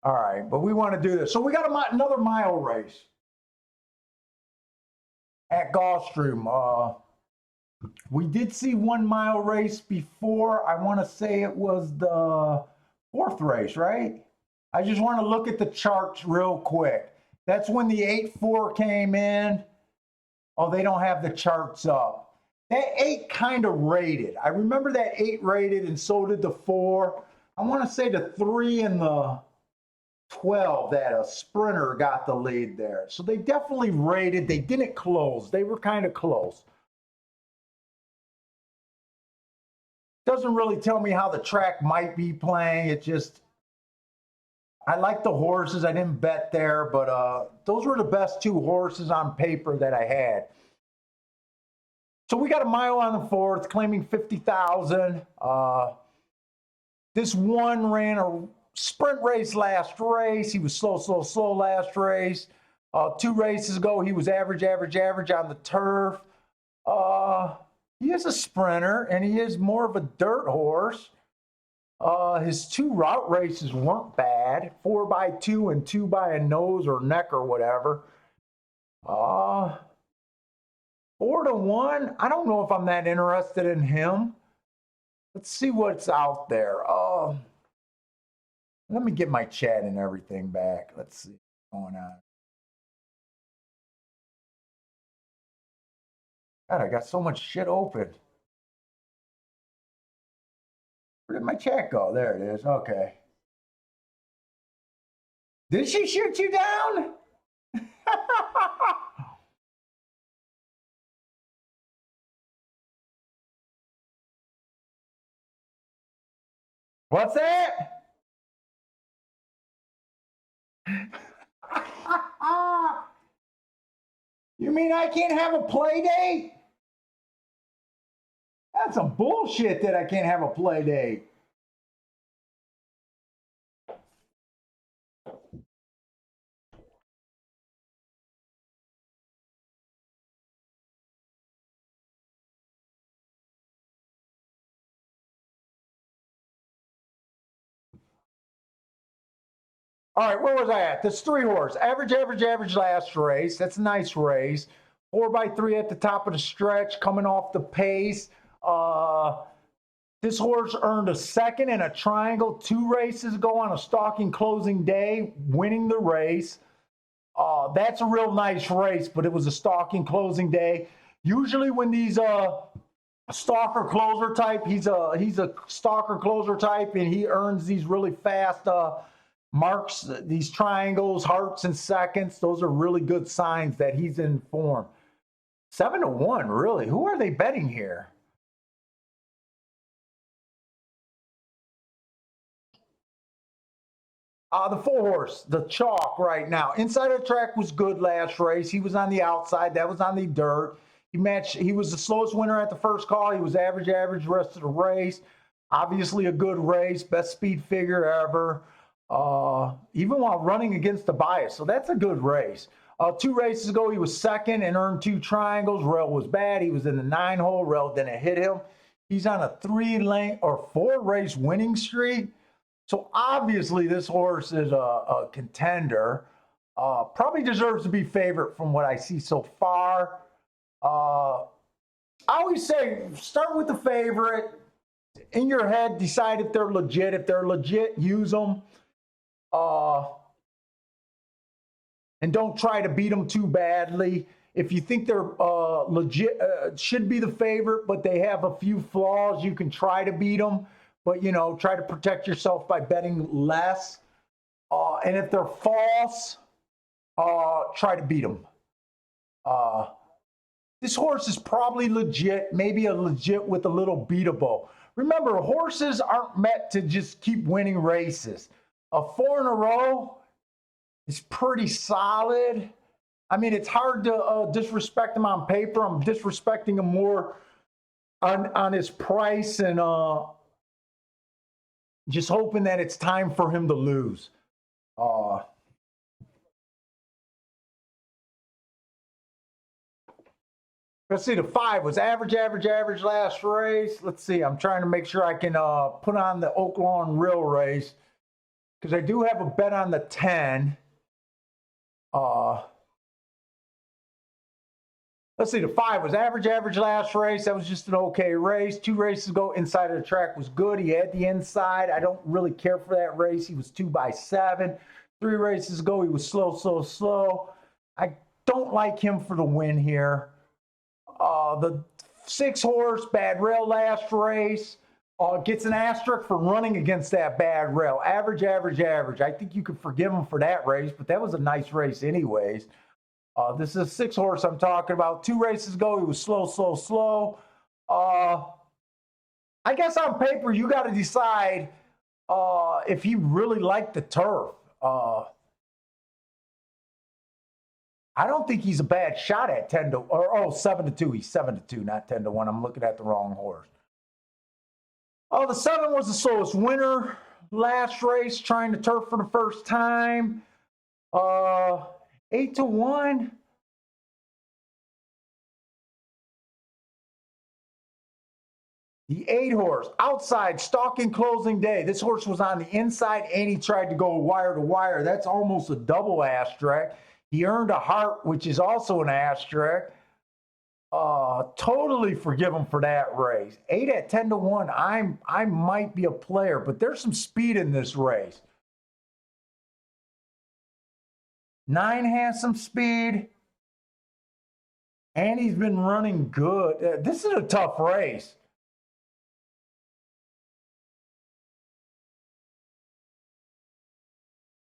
All right, but we want to do this. So we got another mile race at Gulfstream. We did see 1 mile race before. I want to say it was the 4th race, right? I just want to look at the charts real quick. That's when the 8-4 came in. Oh, they don't have the charts up. That 8 kind of rated. I remember that 8 rated, and so did the 4. I want to say the 3 and the 12, that a sprinter got the lead there. So they definitely rated. They didn't close. They were kind of close. Doesn't really tell me how the track might be playing. It just, I like the horses. I didn't bet there, but those were the best 2 horses on paper that I had. So we got a mile on the 4th, claiming 50,000. This one ran a sprint race last race. He was slow last race. 2 races ago, he was average on the turf. He is a sprinter, and he is more of a dirt horse. His 2 route races weren't bad, 4x2 and 2 by a nose or neck or whatever. Uh, 4-1. I don't know if I'm that interested in him. Let's see what's out there. Let me get my chat and everything back. Let's see what's going on. God, I got so much shit open. Where did my chat go? There it is. Okay. Did she shoot you down? What's that? You mean I can't have a play date? That's some bullshit that I can't have a play date. All right, where was I at? This 3-horse. Average last race. That's a nice race. 4x3 at the top of the stretch, coming off the pace. This horse earned a second in a triangle 2 races ago on a stalking closing day, winning the race. That's a real nice race, but it was a stalking closing day. Usually when these stalker closer type, he's a stalker closer type, and he earns these really fast marks, these triangles, hearts, and seconds. Those are really good signs that he's in form. 7-1, really? Who are they betting here? The 4-horse, the chalk right now. Inside of the track was good last race. He was on the outside. That was on the dirt. He was the slowest winner at the first call. He was average the rest of the race. Obviously a good race, best speed figure ever. Even while running against the bias. So that's a good race. 2 races ago, he was second and earned 2 triangles. Rail was bad. He was in the 9-hole. Rail didn't hit him. He's on a 4 race winning streak. So obviously this horse is a contender. Probably deserves to be favorite from what I see so far. I always say, start with the favorite. In your head, decide if they're legit. If they're legit, use them. And don't try to beat them too badly. If you think they're legit, should be the favorite, but they have a few flaws, you can try to beat them. But, you know, try to protect yourself by betting less. And if they're false, try to beat them. This horse is probably legit, maybe a legit with a little beatable. Remember, horses aren't meant to just keep winning races. 4 in a row is pretty solid. I mean, it's hard to disrespect him on paper. I'm disrespecting him more on his price and just hoping that it's time for him to lose. Let's see, the 5 was average last race. Let's see, I'm trying to make sure I can put on the Oak Lawn Real race because I do have a bet on the 10. Let's see, the 5 was average last race. That was just an okay race. 2 races ago, inside of the track was good. He had the inside. I don't really care for that race. He was 2x7. 3 races ago, he was slow. I don't like him for the win here. The 6-horse, bad rail last race, gets an asterisk for running against that bad rail. Average. I think you could forgive him for that race, but that was a nice race anyways. This is a 6-horse I'm talking about. 2 races ago, he was slow. I guess on paper, you got to decide if he really liked the turf. I don't think he's a bad shot at 7-2. He's 7-2, not 10-1. I'm looking at the wrong horse. The 7 was the slowest winner last race, trying to turf for the first time. 8-1. The 8-horse, outside, stalking closing day. This horse was on the inside and he tried to go wire to wire. That's almost a double asterisk. He earned a heart, which is also an asterisk. Totally forgive him for that race. 8 at 10 to 1. I might be a player, but there's some speed in this race. 9 has some speed. And he's been running good. This is a tough race.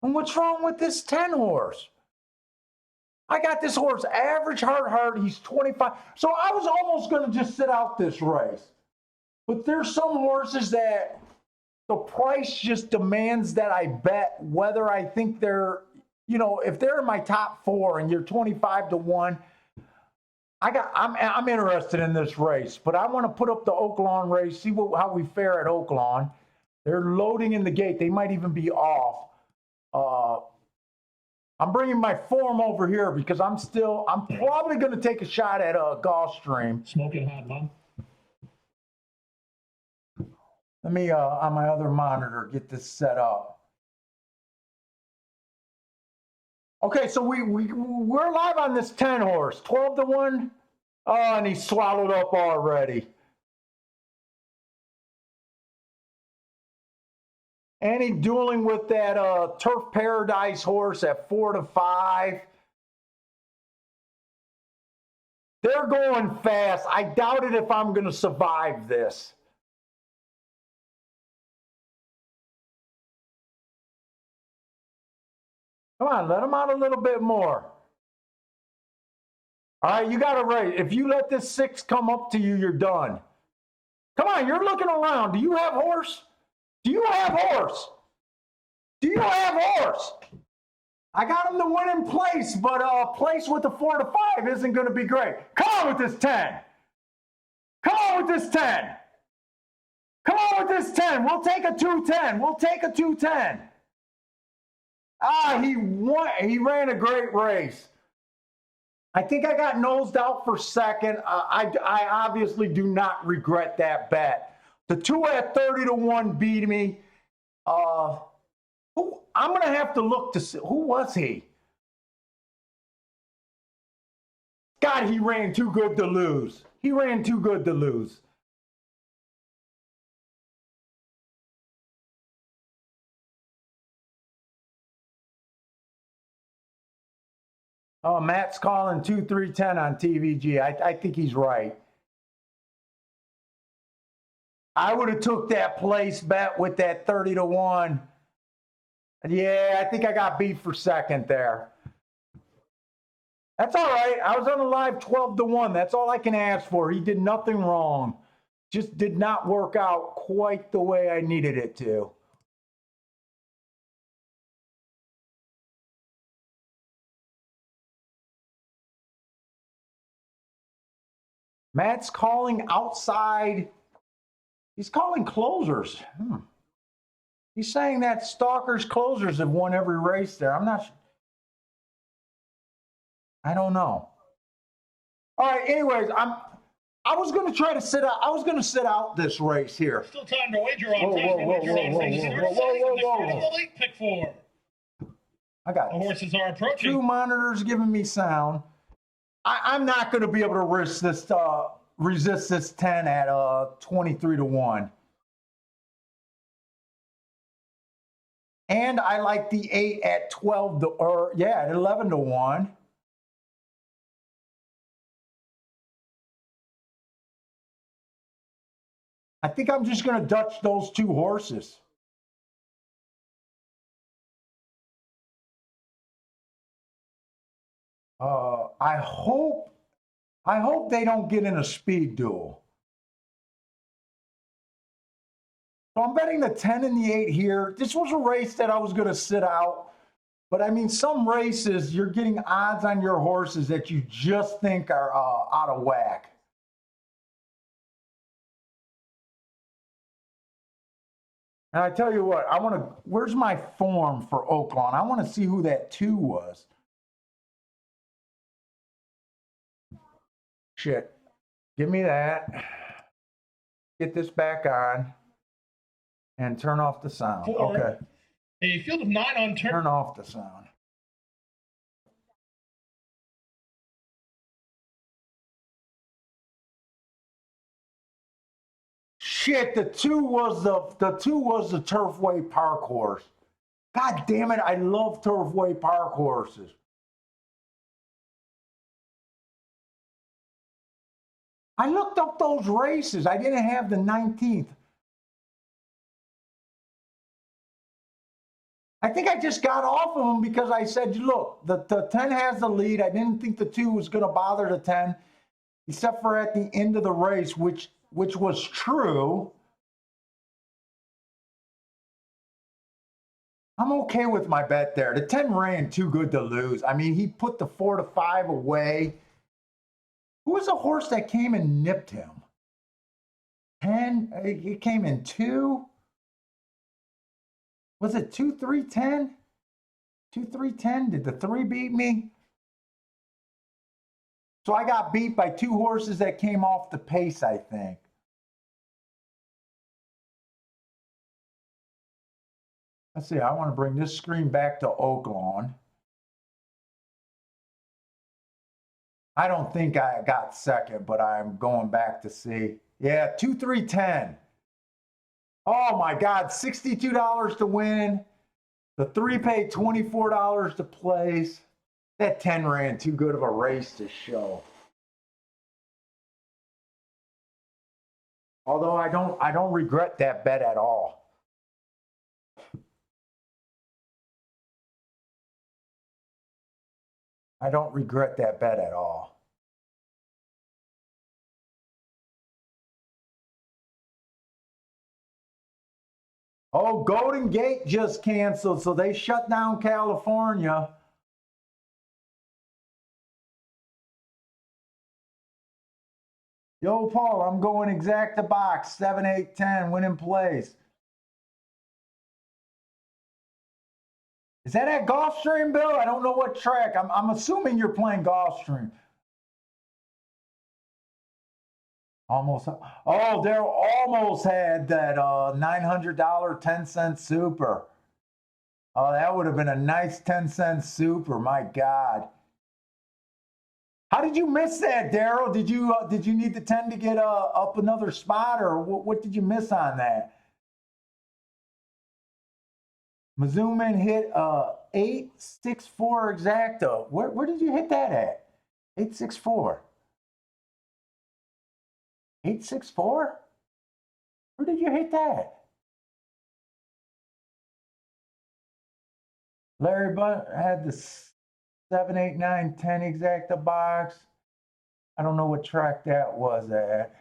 And what's wrong with this 10 horse? I got this horse average heart. He's 25. So I was almost going to just sit out this race. But there's some horses that the price just demands that I bet, whether I think they're, you know, if they're in my top 4 and you're 25 to 1, I'm interested in this race, but I want to put up the Oaklawn race, see how we fare at Oaklawn. They're loading in the gate. They might even be off. I'm bringing my form over here because I'm probably going to take a shot at a Gulfstream. Smoking hot, Mom. Let me, on my other monitor, get this set up. Okay, so we're live on this 10 horse, 12 to 1. Oh, and he swallowed up already. And he's dueling with that Turf Paradise horse at 4 to 5. They're going fast. I doubt it if I'm going to survive this. Come on, let him out a little bit more. All right, you got to race. If you let this 6 come up to you, you're done. Come on, you're looking around. Do you have horse? Do you have horse? Do you have horse? I got him to win in place, but place with a 4 to 5 isn't going to be great. Come on with this 10. Come on with this 10. Come on with this 10. We'll take a 2-10. We'll take a 2-10. He won. He ran a great race. I think I got nosed out for second. I obviously do not regret that bet. The 2 at 30 to 1 beat me. I'm going to have to look to see. Who was he? God, he ran too good to lose. He ran too good to lose. Oh, Matt's calling 2-3-10 on TVG. I think he's right. I would have took that place bet with that 30 to 1. Yeah, I think I got beat for second there. That's all right. I was on the live 12 to 1. That's all I can ask for. He did nothing wrong. Just did not work out quite the way I needed it to. Matt's calling outside. He's calling closers. He's saying that Stalker's closers have won every race there. I'm not sure. I don't know. All right, anyways, I was going to try to sit out. I was going to sit out this race here. Still time to wager on. Whoa. Late pick 4. I got The horses are approaching. 2 monitors giving me sound. I'm not going to be able to resist this 10 at 23 to 1. And I like the 8 at 12 to, at 11 to 1. I think I'm just going to Dutch those 2 horses. I hope they don't get in a speed duel. So I'm betting the 10 and the 8 here. This was a race that I was going to sit out. But I mean, some races, you're getting odds on your horses that you just think are out of whack. And I tell you what, where's my form for Oaklawn? I want to see who that 2 was. Shit. Give me that. Get this back on. And turn off the sound. 4. Okay. A field of 9 on turn. Turn off the sound. shit, the two was the Turfway Park horse. God damn it, I love Turfway Park horses. I looked up those races. I didn't have the 19th. I think I just got off of them because I said, look, the 10 has the lead. I didn't think the 2 was going to bother the 10, except for at the end of the race, which was true. I'm okay with my bet there. The 10 ran too good to lose. I mean, he put the 4 to 5 away. Who was the horse that came and nipped him? 10? He came in 2? Was it 2, 3, 10? 2, 3, 10? Did the 3 beat me? So I got beat by 2 horses that came off the pace, I think. Let's see, I want to bring this screen back to Oaklawn. I don't think I got second, but I'm going back to see. Yeah, 2, 3, 10. Oh my God, $62 to win. The 3 paid $24 to place. That 10 ran too good of a race to show. Although I don't regret that bet at all. I don't regret that bet at all. Oh, Golden Gate just canceled, so they shut down California. Yo, Paul, I'm going exact to box, 7, 8, 10, winning plays. Is that at Gulfstream, Bill? I don't know what track. I'm assuming you're playing Gulfstream. Almost. Oh, they almost had that $900 10-cent super. Oh, that would have been a nice 10-cent super. My God. How did you miss that, Daryl? Did you need the 10 to get up another spot, or what did you miss on that? Mazuman hit 864 exacta. Where did you hit that at? 864. 864? Where did you hit that? Larry Butt had the 7, 8, 9, 10 exacta box. I don't know what track that was at.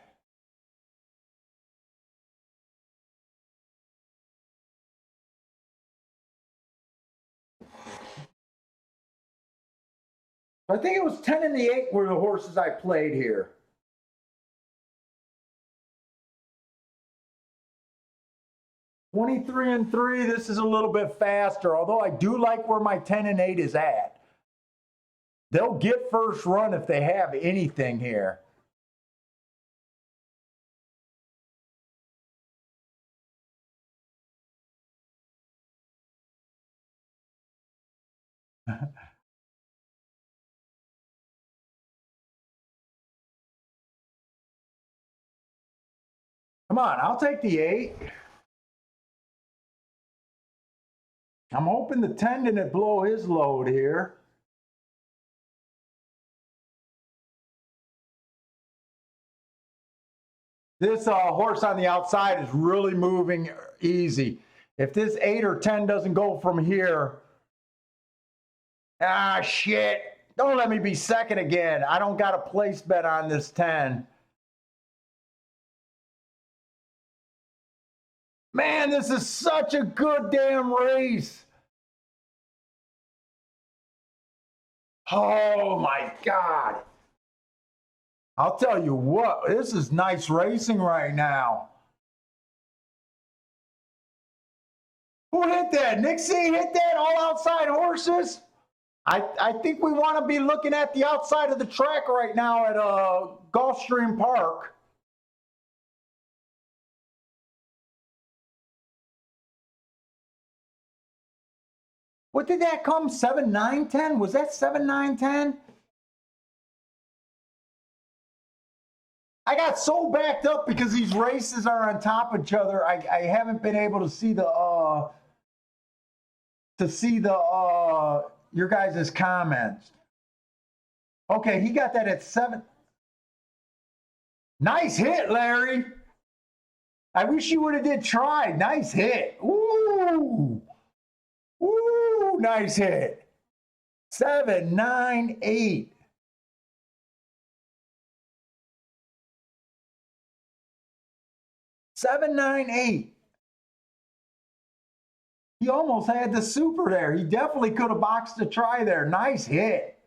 I think it was 10 and the 8 were the horses I played here. $23 and 3, this is a little bit faster, although I do like where my 10 and 8 is at. They'll get first run if they have anything here. Come on, I'll take the 8. I'm hoping the 10 didn't blow his load here. This horse on the outside is really moving easy. If this 8 or 10 doesn't go from here, shit. Don't let me be second again. I don't got a place bet on this 10. Man, this is such a good damn race. Oh my God. I'll tell you what, this is nice racing right now. Who hit that? Nick C hit that? All outside horses? I think we want to be looking at the outside of the track right now at Gulfstream Park. What did that come? 7, 9, 10? Was that 7, 9, 10? I got so backed up because these races are on top of each other. I haven't been able to see the your guys' comments. Okay, he got that at 7. Nice hit, Larry. I wish you would have did try. Nice hit. Ooh. Ooh, nice hit. 7, 9, 8. Seven, 9, 8. He almost had the super there. He definitely could have boxed a try there. Nice hit.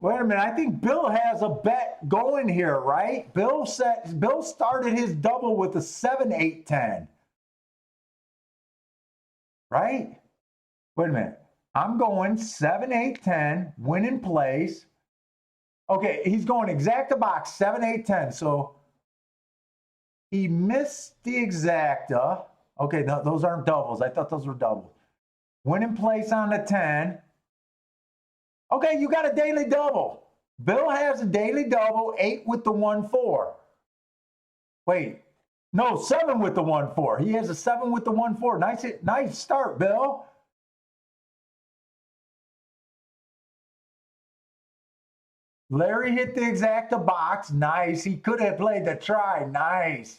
Wait a minute. I think Bill has a bet going here, right? Bill started his double with a 7, 8, 10. Right? Wait a minute. I'm going 7, 8, 10, win in place. Okay, he's going exacta box, 7, 8, 10. So he missed the exacta. Okay, no, those aren't doubles. I thought those were doubles. Win in place on the 10. Okay, you got a daily double. Bill has a daily double, 8 with the 1, 4. Wait, no, 7 with the 1, 4. He has a 7 with the 1, 4. Nice hit, nice start, Bill. Larry hit the exacta box. Nice. He could have played the try. Nice.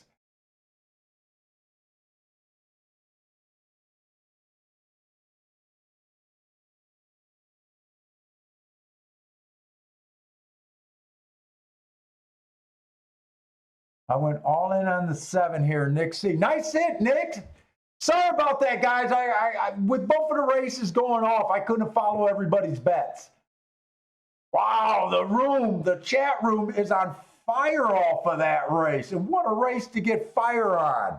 I went all in on the 7 here, Nick C. Nice hit, Nick. Sorry about that, guys. I with both of the races going off, I couldn't follow everybody's bets. Wow, the chat room is on fire off of that race. And what a race to get fire on.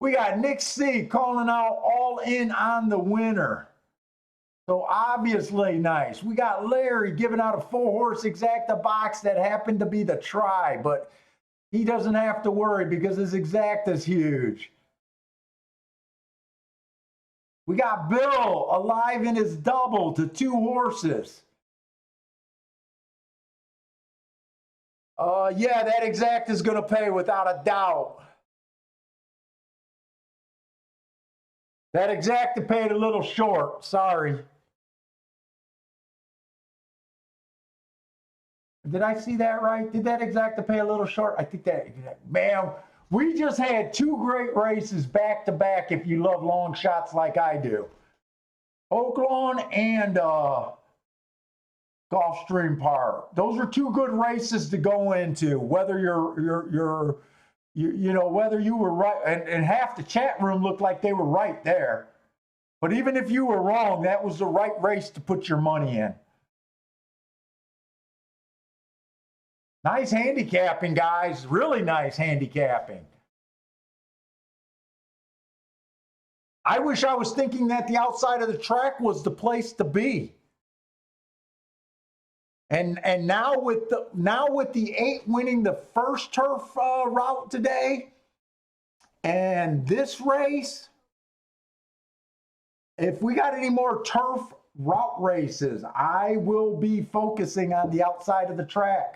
We got Nick C calling out all in on the winner. So obviously nice. We got Larry giving out a 4-horse exacta box that happened to be the try, but he doesn't have to worry because his exacta is huge. We got Bill alive in his double to 2 horses. Yeah, that exacta is going to pay without a doubt. That exacta paid a little short. Sorry. Did I see that right? Did that exacta pay a little short? I think that, man, we just had 2 great races back to back if you love long shots like I do. Oaklawn and Gulfstream Park. Those are 2 good races to go into, whether whether you were right, and half the chat room looked like they were right there. But even if you were wrong, that was the right race to put your money in. Nice handicapping, guys. Really nice handicapping. I wish I was thinking that the outside of the track was the place to be. And now with the 8 winning the first turf route today, and this race, if we got any more turf route races, I will be focusing on the outside of the track.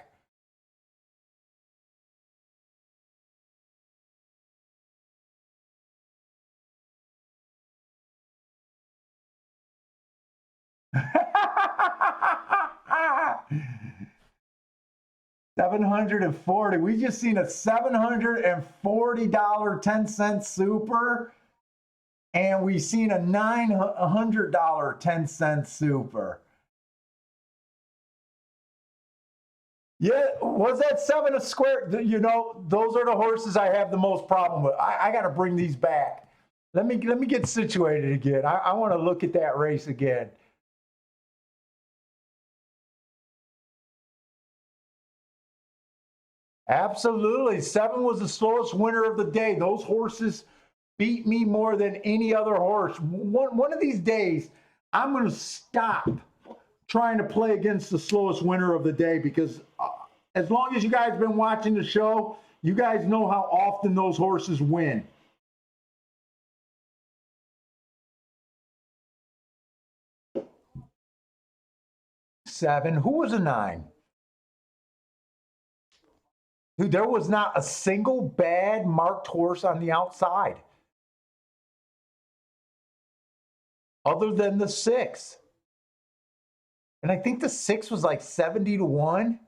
$740. We just seen a $740 10-cent super, and we seen a $900 10-cent super. Yeah, was that 7 a square? You know, those are the horses I have the most problem with. I got to bring these back. Let me get situated again. I want to look at that race again. Absolutely. 7 was the slowest winner of the day. Those horses beat me more than any other horse. One of these days, I'm going to stop trying to play against the slowest winner of the day because as long as you guys been watching the show, you guys know how often those horses win. Seven. Who was a 9? Dude, there was not a single bad marked horse on the outside. Other than the 6. And I think the 6 was like 70-1.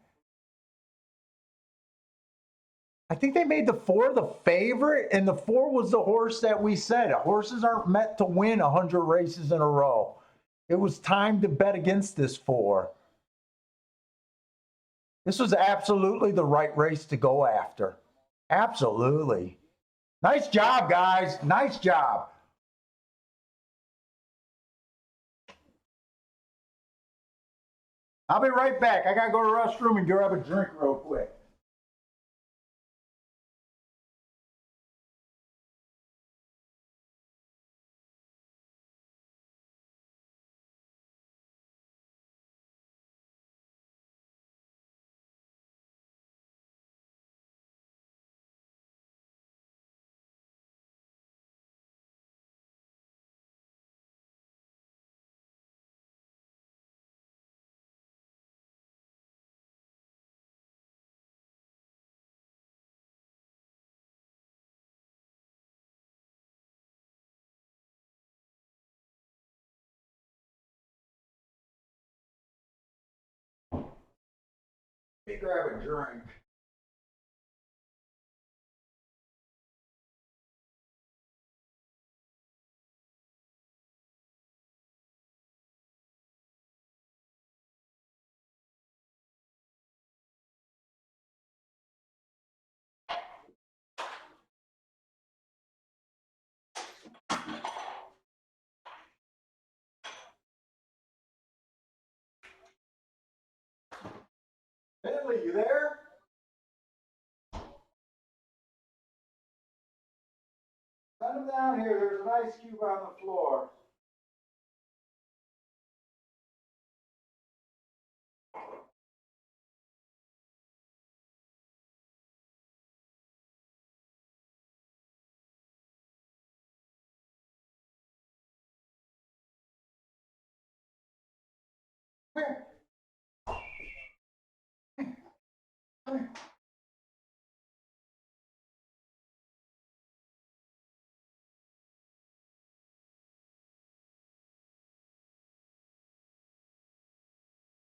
I think they made the 4 the favorite, and the 4 was the horse that we said. Horses aren't meant to win 100 races in a row. It was time to bet against this 4. This was absolutely the right race to go after. Absolutely. Nice job, guys. Nice job. I'll be right back. I got to go to the restroom and grab a drink real quick. Let me grab a drink. Bentley, you there? Send him down here. There's an ice cube on the floor. Come here. Come here.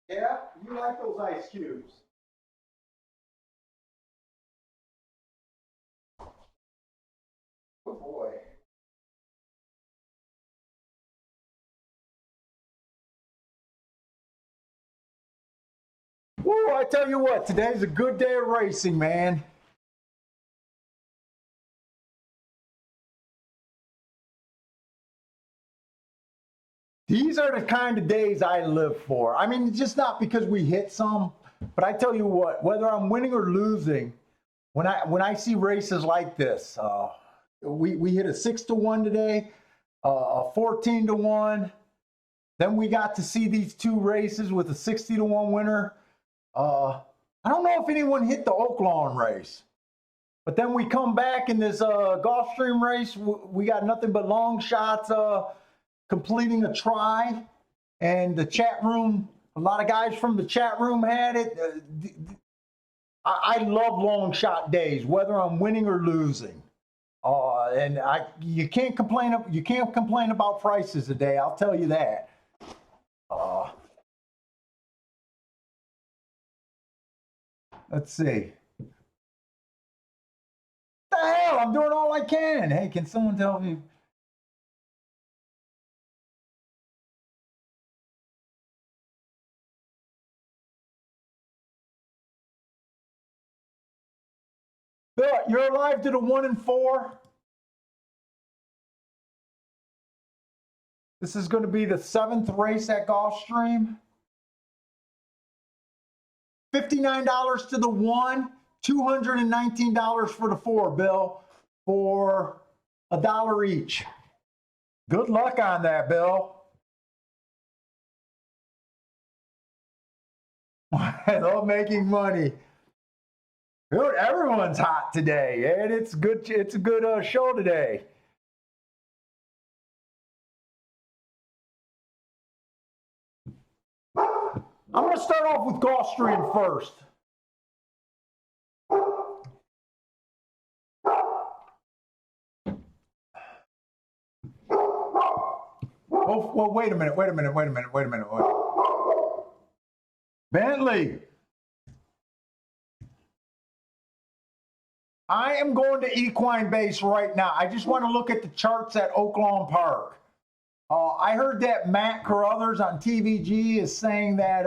Yeah, you like those ice cubes. Good boy. Woo, I tell you what, today's a good day of racing, man. These are the kind of days I live for. I mean, just not because we hit some, but I tell you what, whether I'm winning or losing, when I see races like this, we hit a 6-1 today, a 14-1. Then we got to see these 2 races with a 60-1 winner. I don't know if anyone hit the Oaklawn race, but then we come back in this Gulfstream race. We got nothing but long shots completing a try, and the chat room, a lot of guys from the chat room had it. I love long shot days, whether I'm winning or losing. And you can't complain about prices today, I'll tell you that. Let's see. What the hell? I'm doing all I can. Hey, can someone tell me? Bill, you're alive to the 1 and 4. This is going to be the 7th race at Gulfstream. $59 to the 1, $219 for the 4, Bill, for $1 each. Good luck on that, Bill. I love making money. Dude, everyone's hot today, and it's good. It's a good show today. I'm going to start off with Gulfstream first. Oh, well, wait a minute. Bentley. I am going to equine base right now. I just want to look at the charts at Oaklawn Park. I heard that Matt Carruthers on TVG is saying that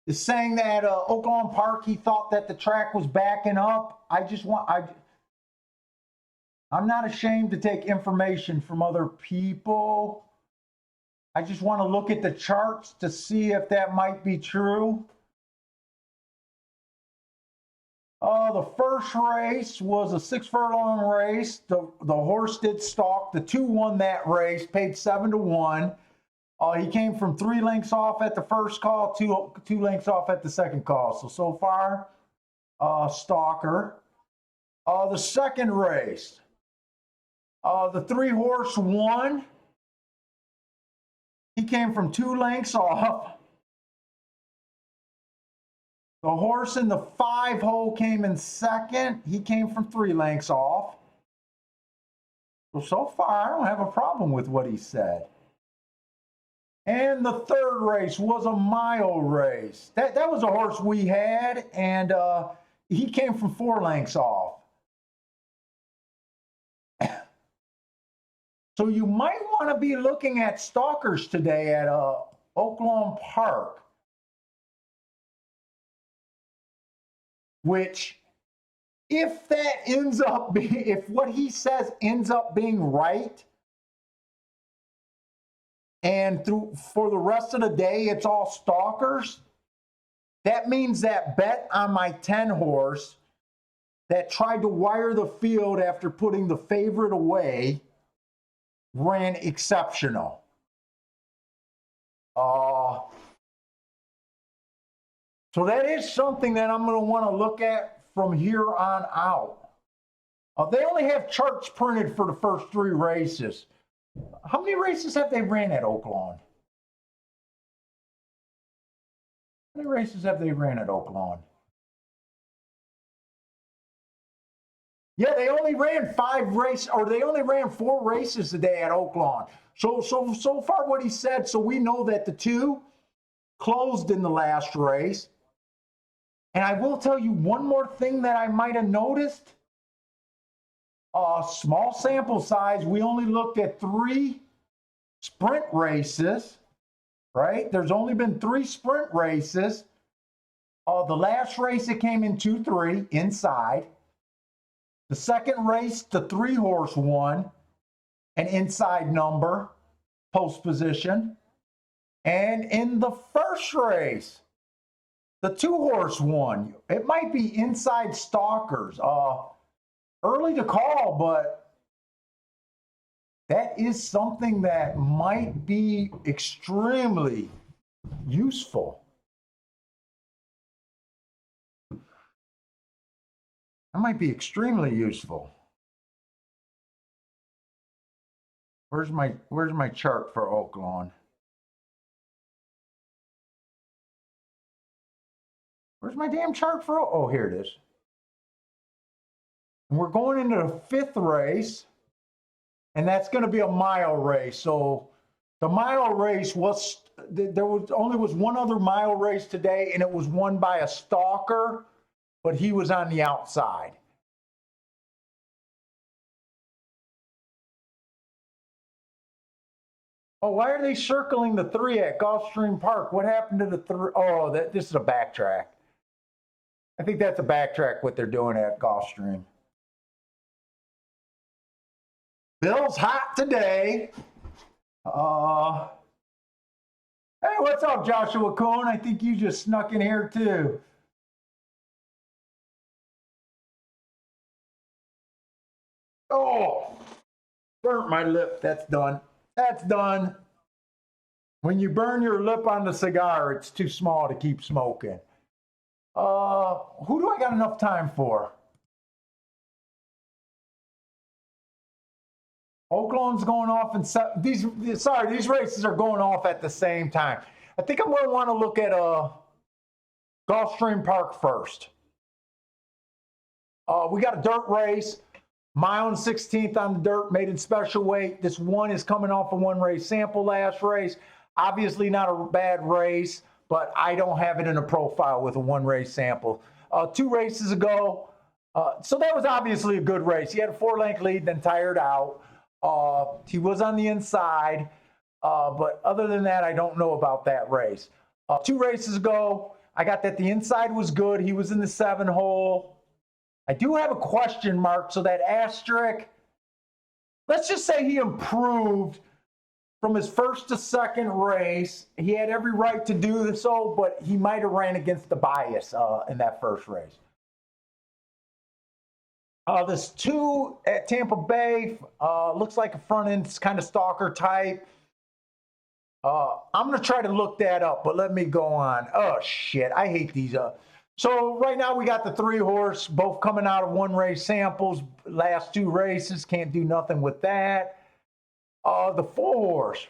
Oaklawn Park, he thought that the track was backing up. I'm not ashamed to take information from other people. I just want to look at the charts to see if that might be true. The first race was a 6 furlong race. The horse did stalk. The 2 won that race, paid 7-1. He came from 3 lengths off at the first call, two lengths off at the second call. So far, stalker. The second race, the 3 horse won. He came from 2 lengths off. The horse in the 5 hole came in second. He came from 3 lengths off. So far, I don't have a problem with what he said. And the third race was a mile race. That was a horse we had, and he came from 4 lengths off. So you might want to be looking at stalkers today at Oaklawn Park, which, if what he says ends up being right, and for the rest of the day it's all stalkers, that means that bet on my 10 horse that tried to wire the field after putting the favorite away ran exceptional. So that is something that I'm going to want to look at from here on out. They only have charts printed for the first 3 races. How many races have they ran at Oaklawn? How many races have they ran at Oaklawn? Yeah, they only ran 4 races today at Oaklawn. So far what he said, so we know that the 2 closed in the last race. And I will tell you one more thing that I might have noticed. Small sample size. We only looked at 3 sprint races, right? There's only been 3 sprint races. The last race, it came in 2-3 inside. The second race, the 3 horse won an inside number, post position. And in the first race, the 2 horse won. It might be inside stalkers. Early to call, but that is something that might be extremely useful. That might be extremely useful. Where's my chart for Oaklawn? Where's my damn chart for? Oh, here it is. And we're going into the 5th race, and that's going to be a mile race. So the mile race there was only one other mile race today, and it was won by a stalker, but he was on the outside. Oh, why are they circling the 3 at Gulfstream Park? What happened to the 3? Oh, this is a backtrack. I think that's a backtrack what they're doing at Gulfstream. Bill's hot today. Hey, what's up, Joshua Cohn? I think you just snuck in here too. Oh, Burnt my lip. That's done. That's done. When you burn your lip on the cigar, it's too small to keep smoking. Who do I got enough time for? Oakland's going off, and these races are going off at the same time. I think I'm going to want to look at Gulfstream Park first. We got a dirt race, mile and 16th on the dirt, made in special weight. This one is coming off a one race sample last race. Obviously not a bad race, but I don't have it in a profile with a one race sample. 2 races ago, so that was obviously a good race. He had a 4-length lead, then tired out. He was on the inside, but other than that, I don't know about that race. 2 races ago, I got that the inside was good. He was in the 7 hole. I do have a question mark, so that asterisk, let's just say he improved from his first to second race. He had every right to do so, but he might have ran against the bias in that first race. This 2 at Tampa Bay looks like a front end kind of stalker type. I'm going to try to look that up, but let me go on. Oh, shit. I hate these. So right now we got the 3 horse, both coming out of one race samples. Last 2 races, can't do nothing with that. The 4 horse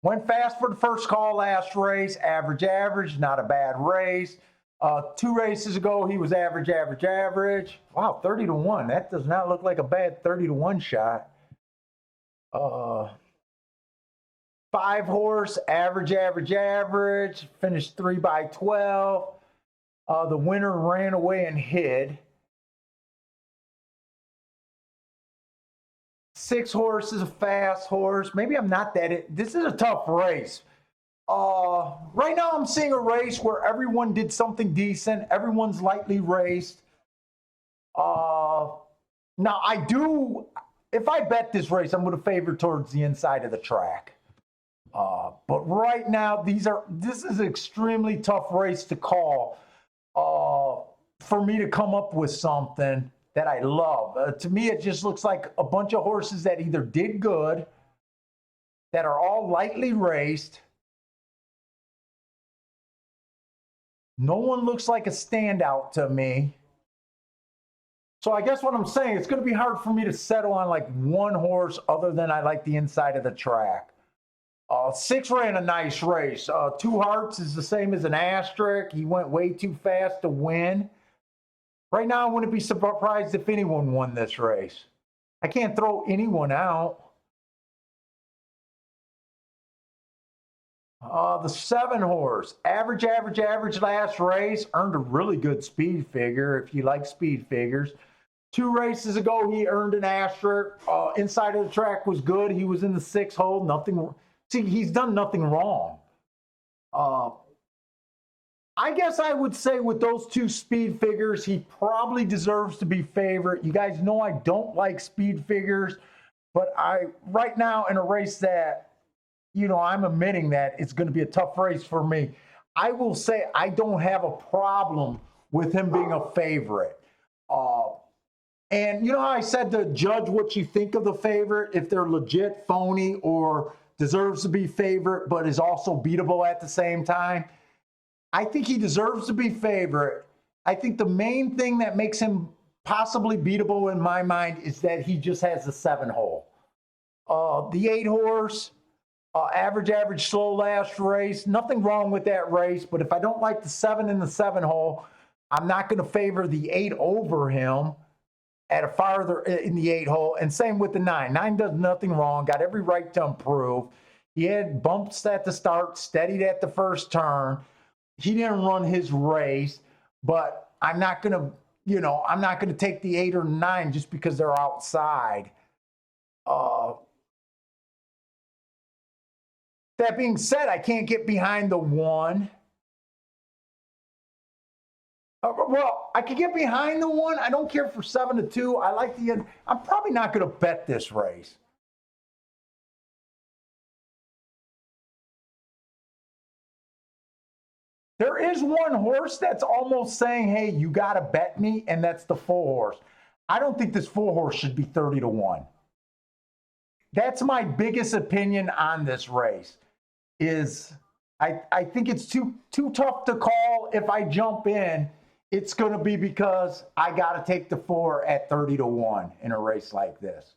went fast for the first call last race. Average, not a bad race. 2 races ago, he was average. Wow, 30-1. That does not look like a bad 30-1 shot. 5 horse, average. Finished 3 by 12. The winner ran away and hid. 6 horse is a fast horse. Maybe I'm not that. This is a tough race. Right now I'm seeing a race where everyone did something decent. Everyone's lightly raced. Now I do, if I bet this race, I'm going to favor towards the inside of the track. But right now, this is an extremely tough race to call for me to come up with something that I love. To me, it just looks like a bunch of horses that either did good, that are all lightly raced. No one looks like a standout to me. So I guess what I'm saying, it's going to be hard for me to settle on like one horse other than I like the inside of the track. 6 ran a nice race. 2 Hearts is the same as an asterisk. He went way too fast to win. Right now, I wouldn't be surprised if anyone won this race. I can't throw anyone out. The 7 horse, average last race, earned a really good speed figure if you like speed figures. 2 races ago, he earned an asterisk. Inside of the track was good. He was in the 6 hole. Nothing. See, he's done nothing wrong. I guess I would say with those 2 speed figures, he probably deserves to be favorite. You guys know I don't like speed figures, but right now in a race that, I'm admitting that it's going to be a tough race for me. I will say I don't have a problem with him being a favorite. And you know how I said to judge what you think of the favorite, if they're legit, phony, or deserves to be favorite, but is also beatable at the same time? I think he deserves to be favorite. I think the main thing that makes him possibly beatable in my mind is that he just has the 7 hole. The 8 horse, average, slow last race. Nothing wrong with that race, but if I don't like the 7 in the 7 hole, I'm not going to favor the 8 over him at a farther in the 8 hole. And same with the 9. 9 does nothing wrong, got every right to improve. He had bumps at the start, steadied at the first turn. He didn't run his race, but I'm not going to take the 8 or 9 just because they're outside. That being said, I can't get behind the 1. Well, I can get behind the 1. I don't care for 7-2. I like the end. I'm probably not going to bet this race. There is one horse that's almost saying, hey, you got to bet me, and that's the 4 horse. I don't think this 4-horse should be 30-1. That's my biggest opinion on this race. Is I think it's too tough to call. If I jump in, it's going to be because I got to take the 4 at 30-1 in a race like this.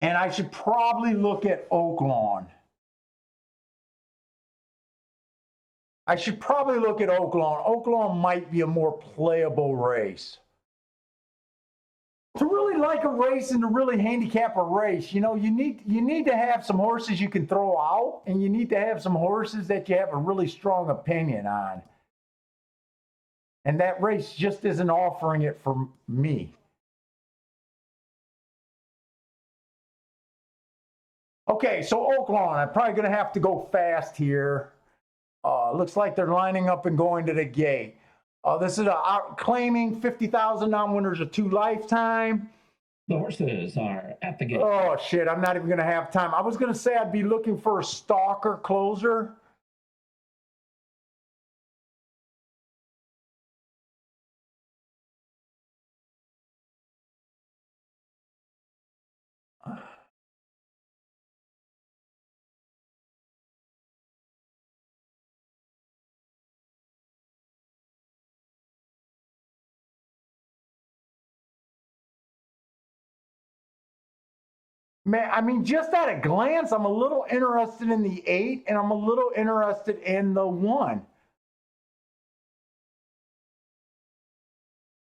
And I should probably look at Oaklawn. Oaklawn might be a more playable race. To really like a race and to really handicap a race, you need to have some horses you can throw out, and you need to have some horses that you have a really strong opinion on. And that race just isn't offering it for me. Okay, so Oaklawn, I'm probably going to have to go fast here. Looks like they're lining up and going to the gate. This is claiming 50,000 non-winners of 2 lifetime. The horses are at the gate. Oh, shit, I'm not even going to have time. I was going to say I'd be looking for a stalker closer. Man, I mean, just at a glance, I'm a little interested in the 8, and I'm a little interested in the 1.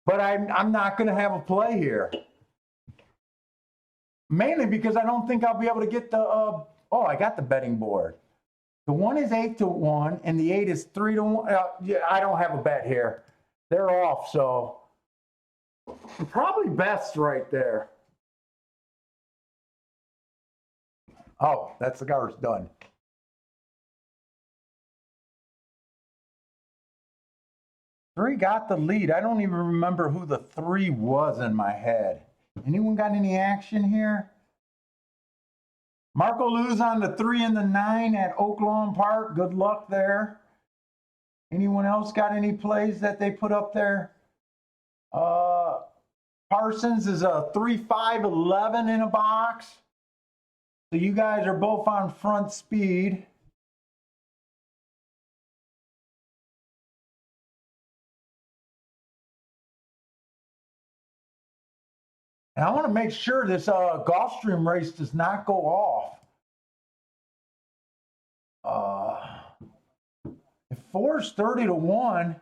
But I'm not going to have a play here. Mainly because I don't think I'll be able to get the, I got the betting board. The 1 is 8-1, and the 8 is 3-1. Yeah, I don't have a bet here. They're off, so probably best right there. Oh, that cigar's done. Three got the lead. I don't even remember who the 3 was in my head. Anyone got any action here? Marco Luz on the 3 and the 9 at Oaklawn Park. Good luck there. Anyone else got any plays that they put up there? Parsons is a 3-5-11 in a box. So you guys are both on front speed. And I want to make sure this Gulfstream race does not go off. If 4 is 30-1,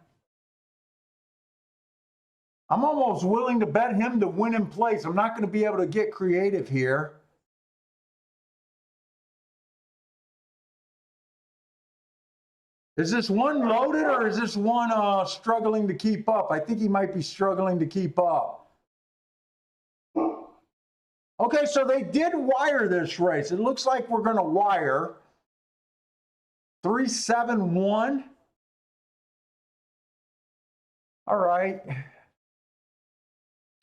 I'm almost willing to bet him to win in place. I'm not going to be able to get creative here. Is this one loaded, or is this one struggling to keep up? I think he might be struggling to keep up. Okay, so they did wire this race. It looks like we're going to wire 3-7-1. All right.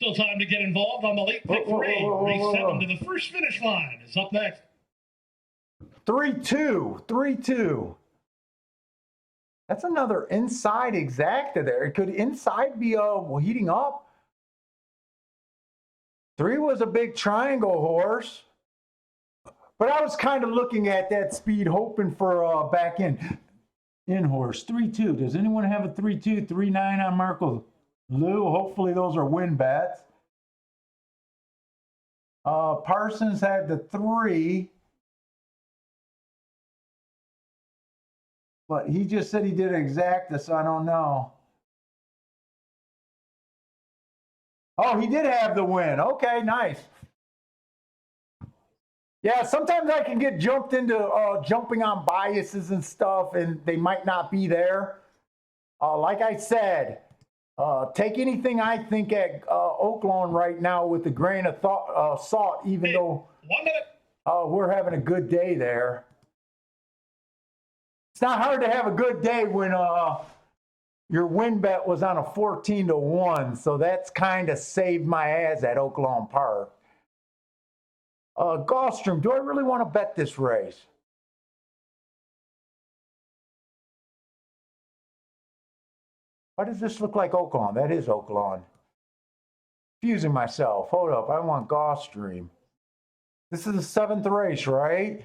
Still time to get involved on the late pick 3. Race 7 to the first finish line is up next. 3-2. That's another inside exacta there. Could inside be heating up? 3 was a big triangle horse. But I was kind of looking at that speed, hoping for back in horse. 3-2. Does anyone have a 3-2, 3-9 on Marco Lou? Hopefully those are win bets. Parsons had the 3. But he just said he did exacta, so I don't know. Oh, he did have the win. Okay, nice. Yeah, sometimes I can get jumped into jumping on biases and stuff, and they might not be there. Like I said, take anything I think at Oaklawn right now with a grain of salt, even though 1 minute. We're having a good day there. It's not hard to have a good day when your win bet was on a 14-1, so that's kind of saved my ass at Oaklawn Park. Gulfstream, do I really want to bet this race? Why does this look like Oaklawn? That is Oaklawn. confusing myself. Hold up, I want Gulfstream. This is the 7th race, right?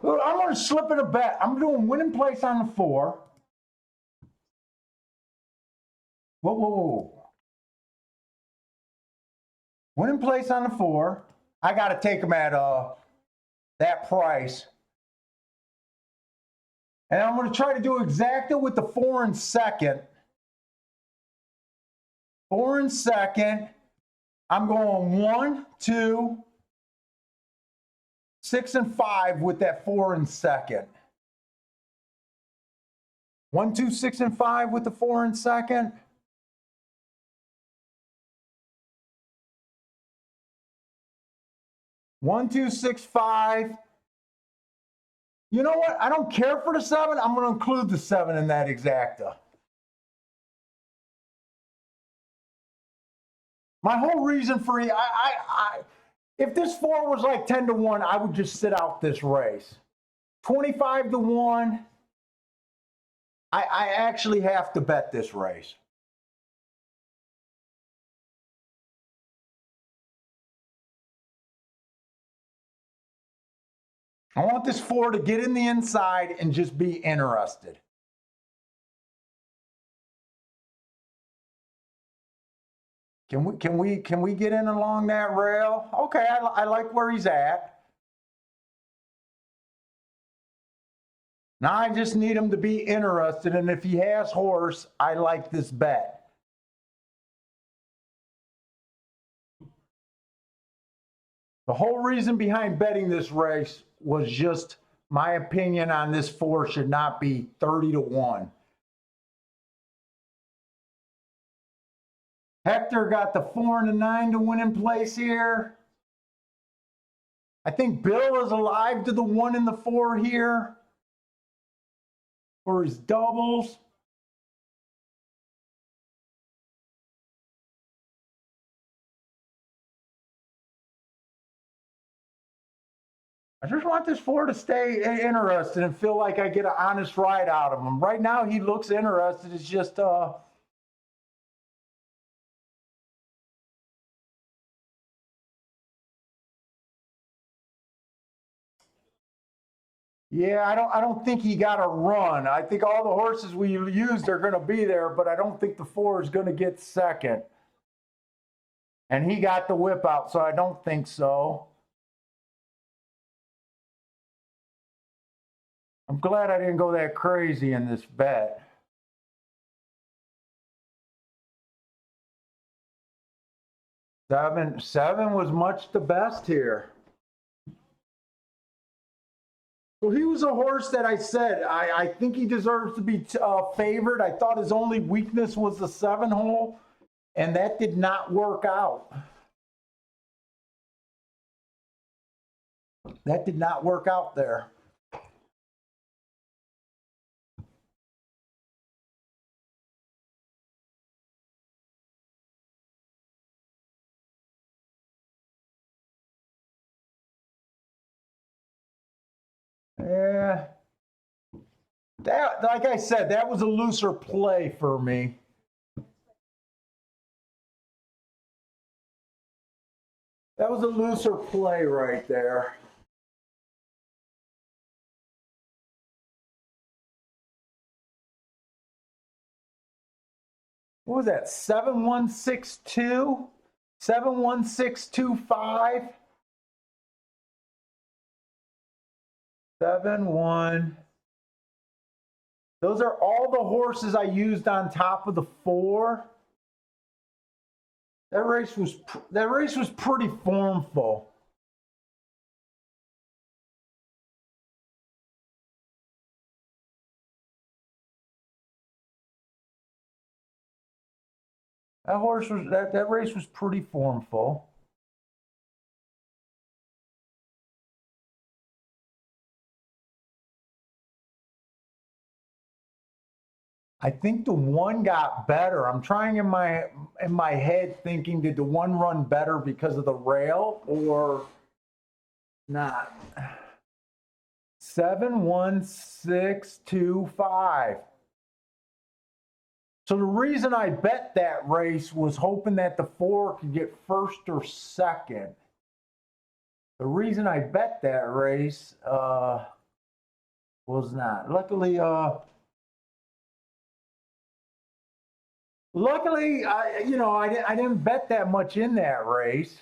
Look, I'm going to slip in a bet. I'm doing winning place on the 4. Whoa. Winning place on the 4. I got to take them at that price. And I'm going to try to do exacta with the 4 and second. 4 and second. I'm going 1, 2, 6 and 5 with that 4 and second. 1, 2, 6 and 5 with the 4 and second. One, 2, 6, 5. You know what? I don't care for the 7. I'm going to include the 7 in that exacta. My whole reason for if this 4 was like 10 to 1, I would just sit out this race. 25 to 1. I actually have to bet this race. I want this 4 to get in the inside and just be interested. Can we get in along that rail? Okay, I like where he's at. Now I just need him to be interested, and if he has horse, I like this bet. The whole reason behind betting this race was just my opinion on this 4 should not be 30 to 1. Hector got the 4 and the 9 to win in place here. I think Bill is alive to the 1 and the 4 here for his doubles. I just want this 4 to stay interested and feel like I get an honest ride out of him. Right now, he looks interested. It's just, yeah, I don't think he got a run. I think all the horses we used are going to be there, but I don't think the 4 is going to get second. And he got the whip out, so I don't think so. I'm glad I didn't go that crazy in this bet. Seven was much the best here. So he was a horse that I said, I think he deserves to be favored. I thought his only weakness was the 7 hole, and that did not work out. That did not work out there. Yeah. That, like I said, that was a looser play for me. That was a looser play right there. What was that? 7162? 71625? 7-1. Those are all the horses I used on top of the 4. That race was pretty formful. That race was pretty formful. I think the one got better. I'm trying in my head thinking, did the one run better because of the rail or not? 71625. So the reason I bet that race was hoping that the 4 could get first or second. The reason I bet that race was not. Luckily, I didn't bet that much in that race.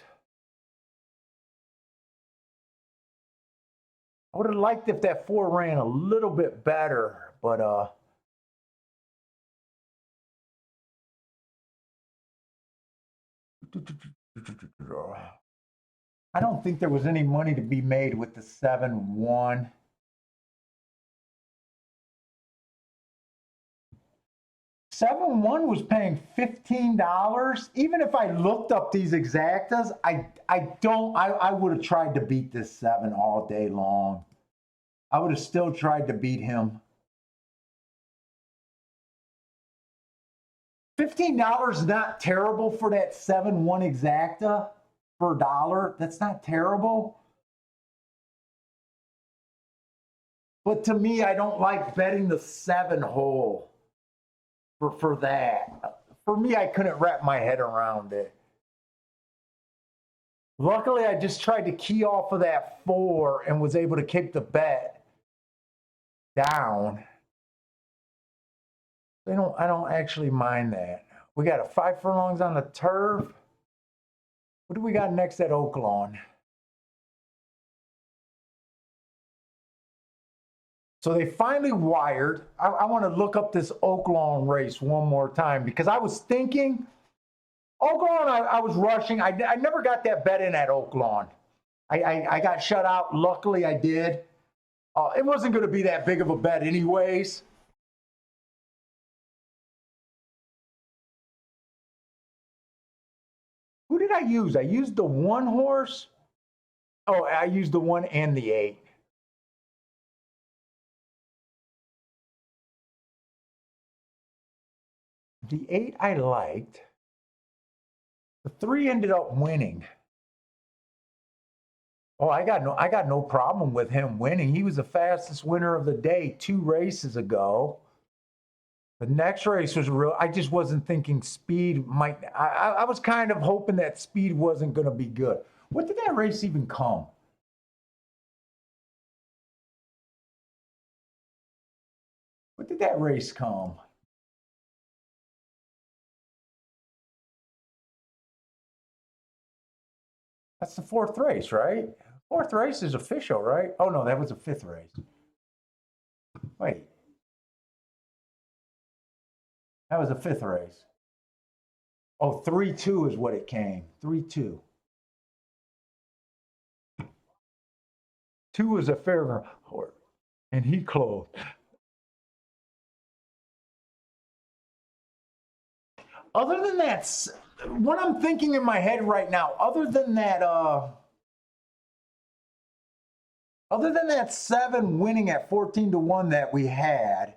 I would have liked if that 4 ran a little bit better, but I don't think there was any money to be made with the 7-1. Seven one was paying $15. Even if I looked up these exactas, I would have tried to beat this 7 all day long. I would have still tried to beat him. $15 is not terrible for that 7-1 exacta per dollar. That's not terrible. But to me, I don't like betting the 7 hole for that. For me, I couldn't wrap my head around it. Luckily, I just tried to key off of that 4 and was able to keep the bet down. I don't actually mind that. We got a 5 furlongs on the turf. What do we got next at Oaklawn? So they finally wired. I want to look up this Oaklawn race one more time because I was thinking, Oaklawn, I was rushing. I never got that bet in at Oaklawn. I got shut out. Luckily, I did. It wasn't going to be that big of a bet anyways. Who did I use? I used the 1 horse. Oh, I used the 1 and the 8. The 8 I liked. The 3 ended up winning. Oh, I got no problem with him winning. He was the fastest winner of the day 2 races ago. The next race was real. I just wasn't thinking speed might. I was kind of hoping that speed wasn't going to be good. What did that race even come? What did that race come? That's the 4th race, right? 4th race is official, right? Oh no, that was the 5th race. Wait. That was the 5th race. Oh, 3-2 is what it came. 3-2. 2 was a fair horse, and he closed. Other than that, what I'm thinking in my head right now, other than that 7 winning at 14-1 that we had,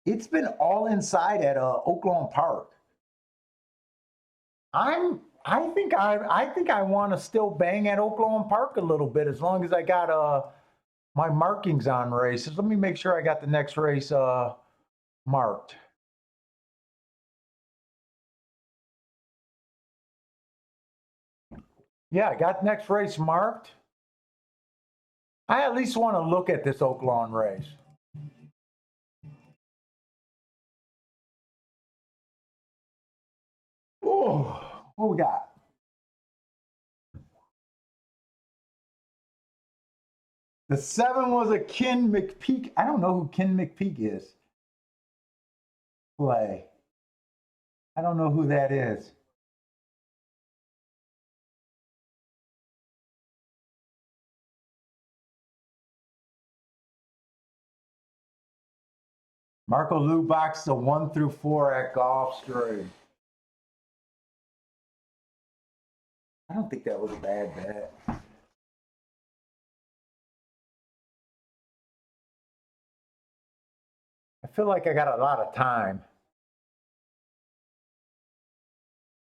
it's been all inside at Oaklawn Park. I think I want to still bang at Oaklawn Park a little bit as long as I got my markings on races. Let me make sure I got the next race marked. Yeah, I got next race marked. I at least want to look at this Oaklawn race. Oh, what we got? The 7 was a Ken McPeak. I don't know who Ken McPeak is. Play. I don't know who that is. Marco Lubax, the 1-4 at Gulfstream. I don't think that was a bad bet. I feel like I got a lot of time.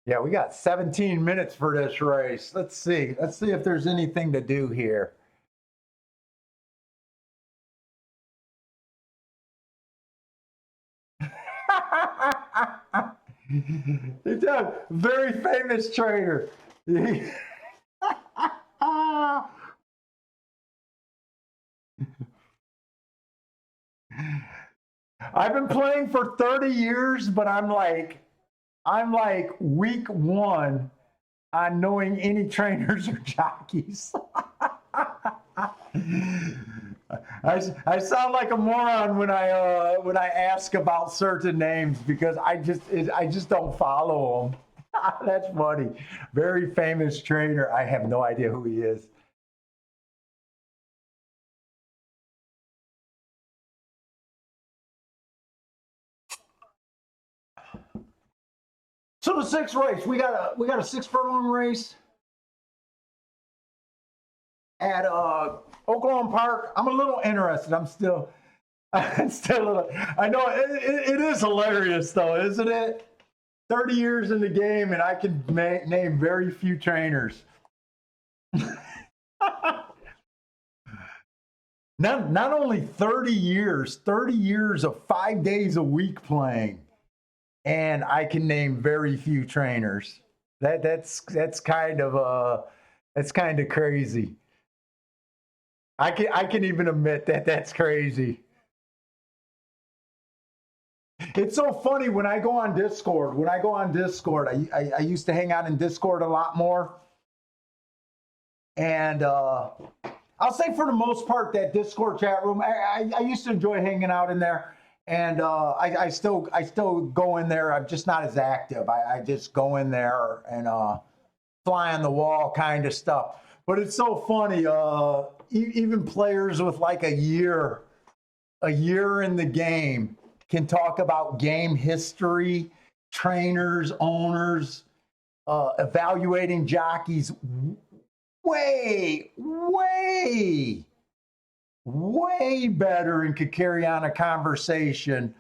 Yeah, we got 17 minutes for this race. Let's see. Let's see if there's anything to do here. It's a very famous trainer. I've been playing for 30 years, but I'm like week one on knowing any trainers or jockeys. I sound like a moron when I ask about certain names because I just don't follow them. That's funny. Very famous trainer. I have no idea who he is. So the sixth race, we got a 6 furlong race at Oaklawn Park. I'm a little interested. I'm still a little. I know it is hilarious though, isn't it? 30 years in the game, and I can name very few trainers. Not only 30 years of 5 days a week playing. And I can name very few trainers. That's kind of crazy. I can even admit that that's crazy. It's so funny when I go on Discord. I used to hang out in Discord a lot more. And I'll say for the most part that Discord chat room, I used to enjoy hanging out in there. And I still go in there. I'm just not as active. I just go in there and fly on the wall kind of stuff. But it's so funny. Even players with like a year in the game can talk about game history, trainers, owners, evaluating jockeys way better and could carry on a conversation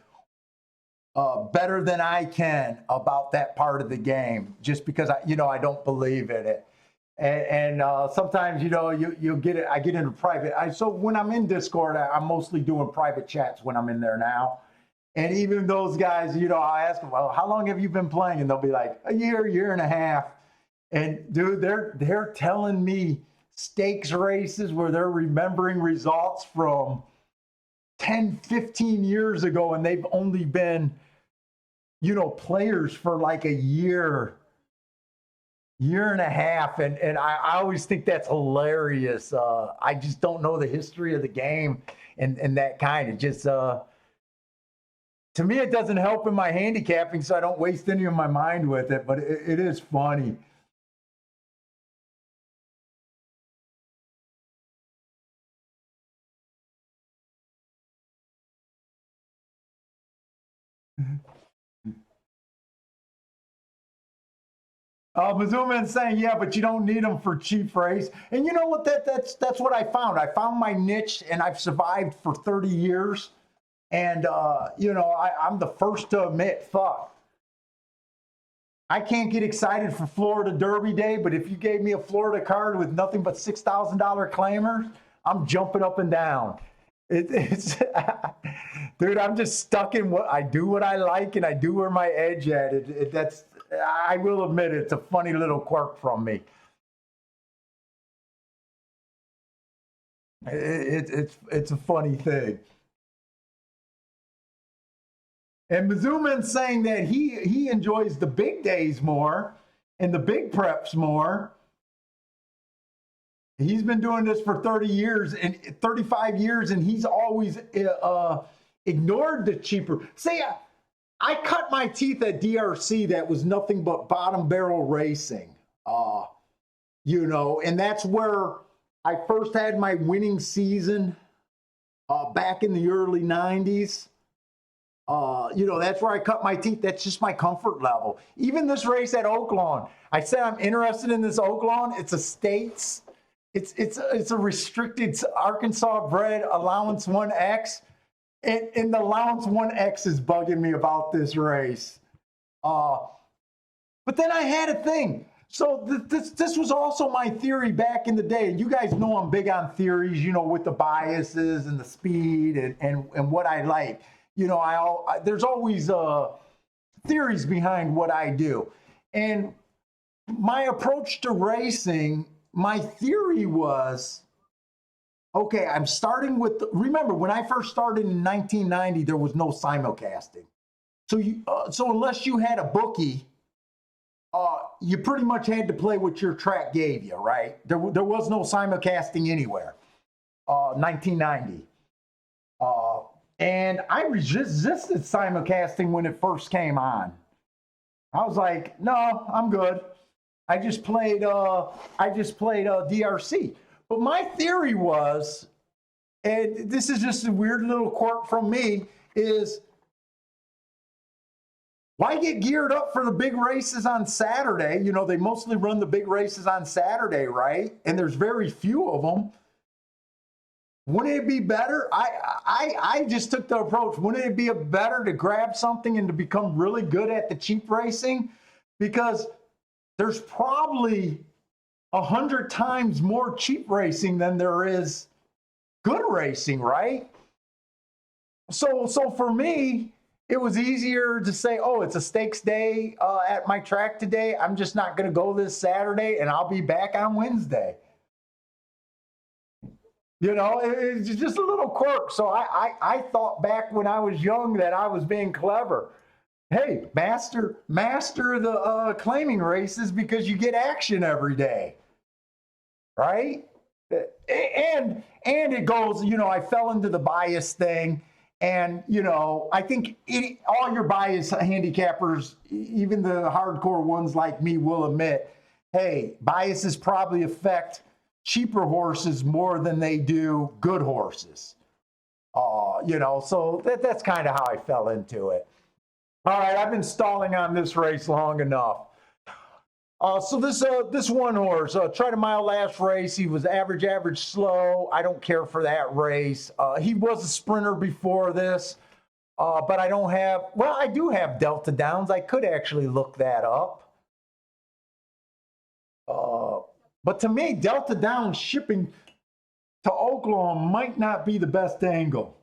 better than I can about that part of the game, just because I don't believe in it. And sometimes you'll get it. I get into private. So when I'm in Discord, I'm mostly doing private chats when I'm in there now. And even those guys, I ask them, well, how long have you been playing? And they'll be like, a year and a half. And dude, they're telling me stakes races where they're remembering results from 10, 15 years ago, and they've only been, players for like a year and a half. And I always think that's hilarious. I just don't know the history of the game and that kind. It just, to me, it doesn't help in my handicapping, so I don't waste any of my mind with it, but it is funny. Mizuman's saying, yeah, but you don't need them for cheap race. And you know what? That's what I found. I found my niche, and I've survived for 30 years. And I'm the first to admit, fuck, I can't get excited for Florida Derby Day. But if you gave me a Florida card with nothing but $6,000 claimers, I'm jumping up and down. It's dude, I'm just stuck in what I like, and I do where my edge at. That's, I will admit, it's a funny little quirk from me. It's a funny thing. And Mizuman's saying that he enjoys the big days more and the big preps more. He's been doing this for 30 years and 35 years, and he's always ignored the cheaper. See, I cut my teeth at DRC. That was nothing but bottom barrel racing, and that's where I first had my winning season back in the early 90s. That's where I cut my teeth. That's just my comfort level. Even this race at Oaklawn, I said I'm interested in this Oaklawn. It's a States. It's a restricted Arkansas bred allowance 1X. And the Lowndes 1X is bugging me about this race. But then I had a thing. So this was also my theory back in the day. You guys know I'm big on theories, you know, with the biases and the speed and what I like. You know, there's always theories behind what I do. And my approach to racing, my theory was, okay, I'm starting with, remember, when I first started in 1990, there was no simulcasting. So unless you had a bookie, you pretty much had to play what your track gave you, right? There was no simulcasting anywhere, 1990. And I resisted simulcasting when it first came on. I was like, no, I'm good. I just played DRC. But my theory was, and this is just a weird little quirk from me, is why get geared up for the big races on Saturday? You know, they mostly run the big races on Saturday, right? And there's very few of them. Wouldn't it be better? I just took the approach. Wouldn't it be better to grab something and to become really good at the cheap racing? Because there's probably 100 times more cheap racing than there is good racing, right? So for me, it was easier to say, oh, it's a stakes day at my track today. I'm just not going to go this Saturday, and I'll be back on Wednesday. You know, it's just a little quirk. So I thought back when I was young that I was being clever. Hey, master the claiming races because you get action every day, right? And it goes, you know, I fell into the bias thing. And, you know, I think all your bias handicappers, even the hardcore ones like me, will admit, hey, biases probably affect cheaper horses more than they do good horses. You know, so that's kind of how I fell into it. All right, I've been stalling on this race long enough. So this one horse, tried a mile last race. He was average slow. I don't care for that race. He was a sprinter before this, but I don't have, well, I do have Delta Downs. I could actually look that up. But to me, Delta Downs shipping to Oklahoma might not be the best angle.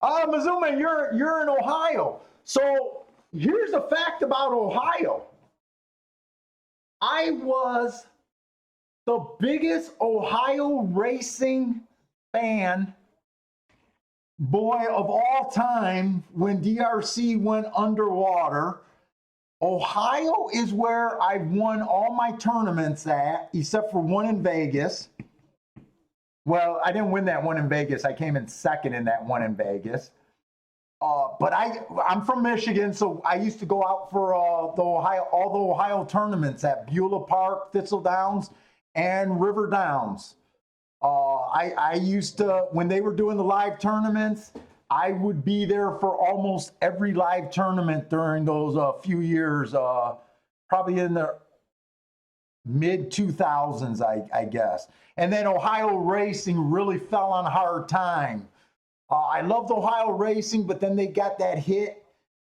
Mazuma, you're in Ohio. So here's the fact about Ohio. I was the biggest Ohio racing fan boy of all time when DRC went underwater. Ohio is where I won all my tournaments at, except for one in Vegas. Well, I didn't win that one in Vegas. I came in second in that one in Vegas. But I'm from Michigan, so I used to go out for all the Ohio tournaments at Beulah Park, Thistle Downs, and River Downs. I used to, when they were doing the live tournaments, I would be there for almost every live tournament during those few years, probably in the mid 2000s, I guess. And then Ohio racing really fell on hard time. I loved Ohio racing, but then they got that hit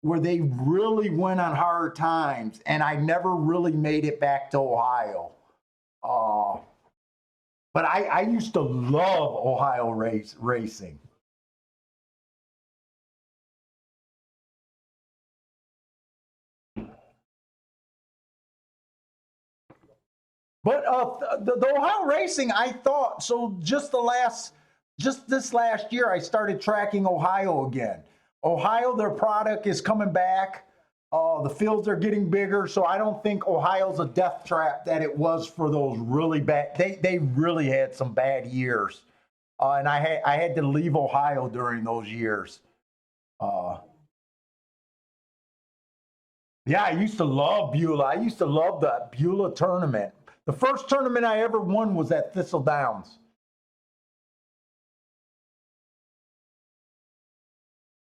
where they really went on hard times, and I never really made it back to Ohio. But I used to love Ohio racing. But the Ohio racing, I thought, so just this last year, I started tracking Ohio again. Ohio, their product is coming back. The fields are getting bigger, so I don't think Ohio's a death trap that it was for those really bad. They really had some bad years, and I had to leave Ohio during those years. Yeah, I used to love Beulah. I used to love the Beulah tournament. The first tournament I ever won was at Thistle Downs.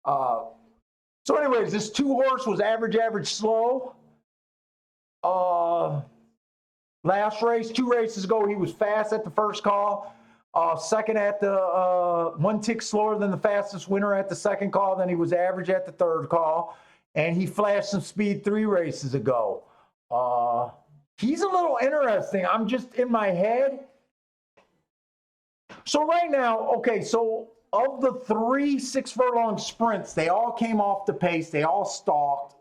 So anyways, this two horse was average slow. Last race, 2 races ago, he was fast at the first call. Second at the 1 tick slower than the fastest winner at the second call. Then he was average at the third call. And he flashed some speed 3 races ago. He's a little interesting. I'm just in my head. So right now, okay, so of the 3 6-furlong sprints, they all came off the pace. They all stalked.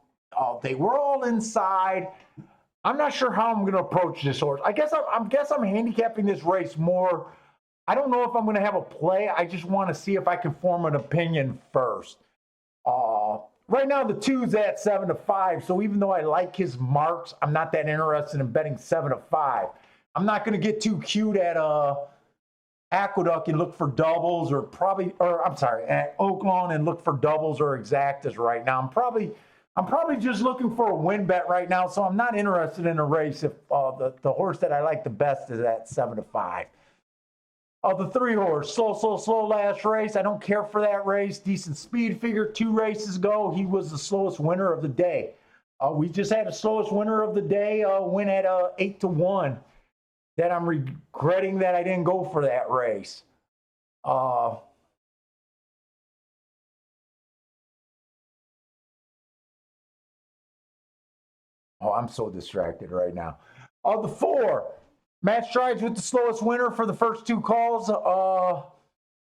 They were all inside. I'm not sure how I'm going to approach this horse. I guess I'm handicapping this race more. I don't know if I'm going to have a play. I just want to see if I can form an opinion first. Right now, the 2's at 7-5. So even though I like his marks, I'm not that interested in betting 7-5. I'm not going to get too cute at Aqueduct and look for doubles, at Oaklawn and look for doubles or exactas right now. I'm probably just looking for a win bet right now. So I'm not interested in a race if the horse that I like the best is at 7-5. The 3 horse, slow last race. I don't care for that race. Decent speed figure. 2 races ago, he was the slowest winner of the day. We just had a slowest winner of the day win at 8-1. That I'm regretting that I didn't go for that race. Oh, I'm so distracted right now. The 4. Matt Strides with the slowest winner for the first 2 calls.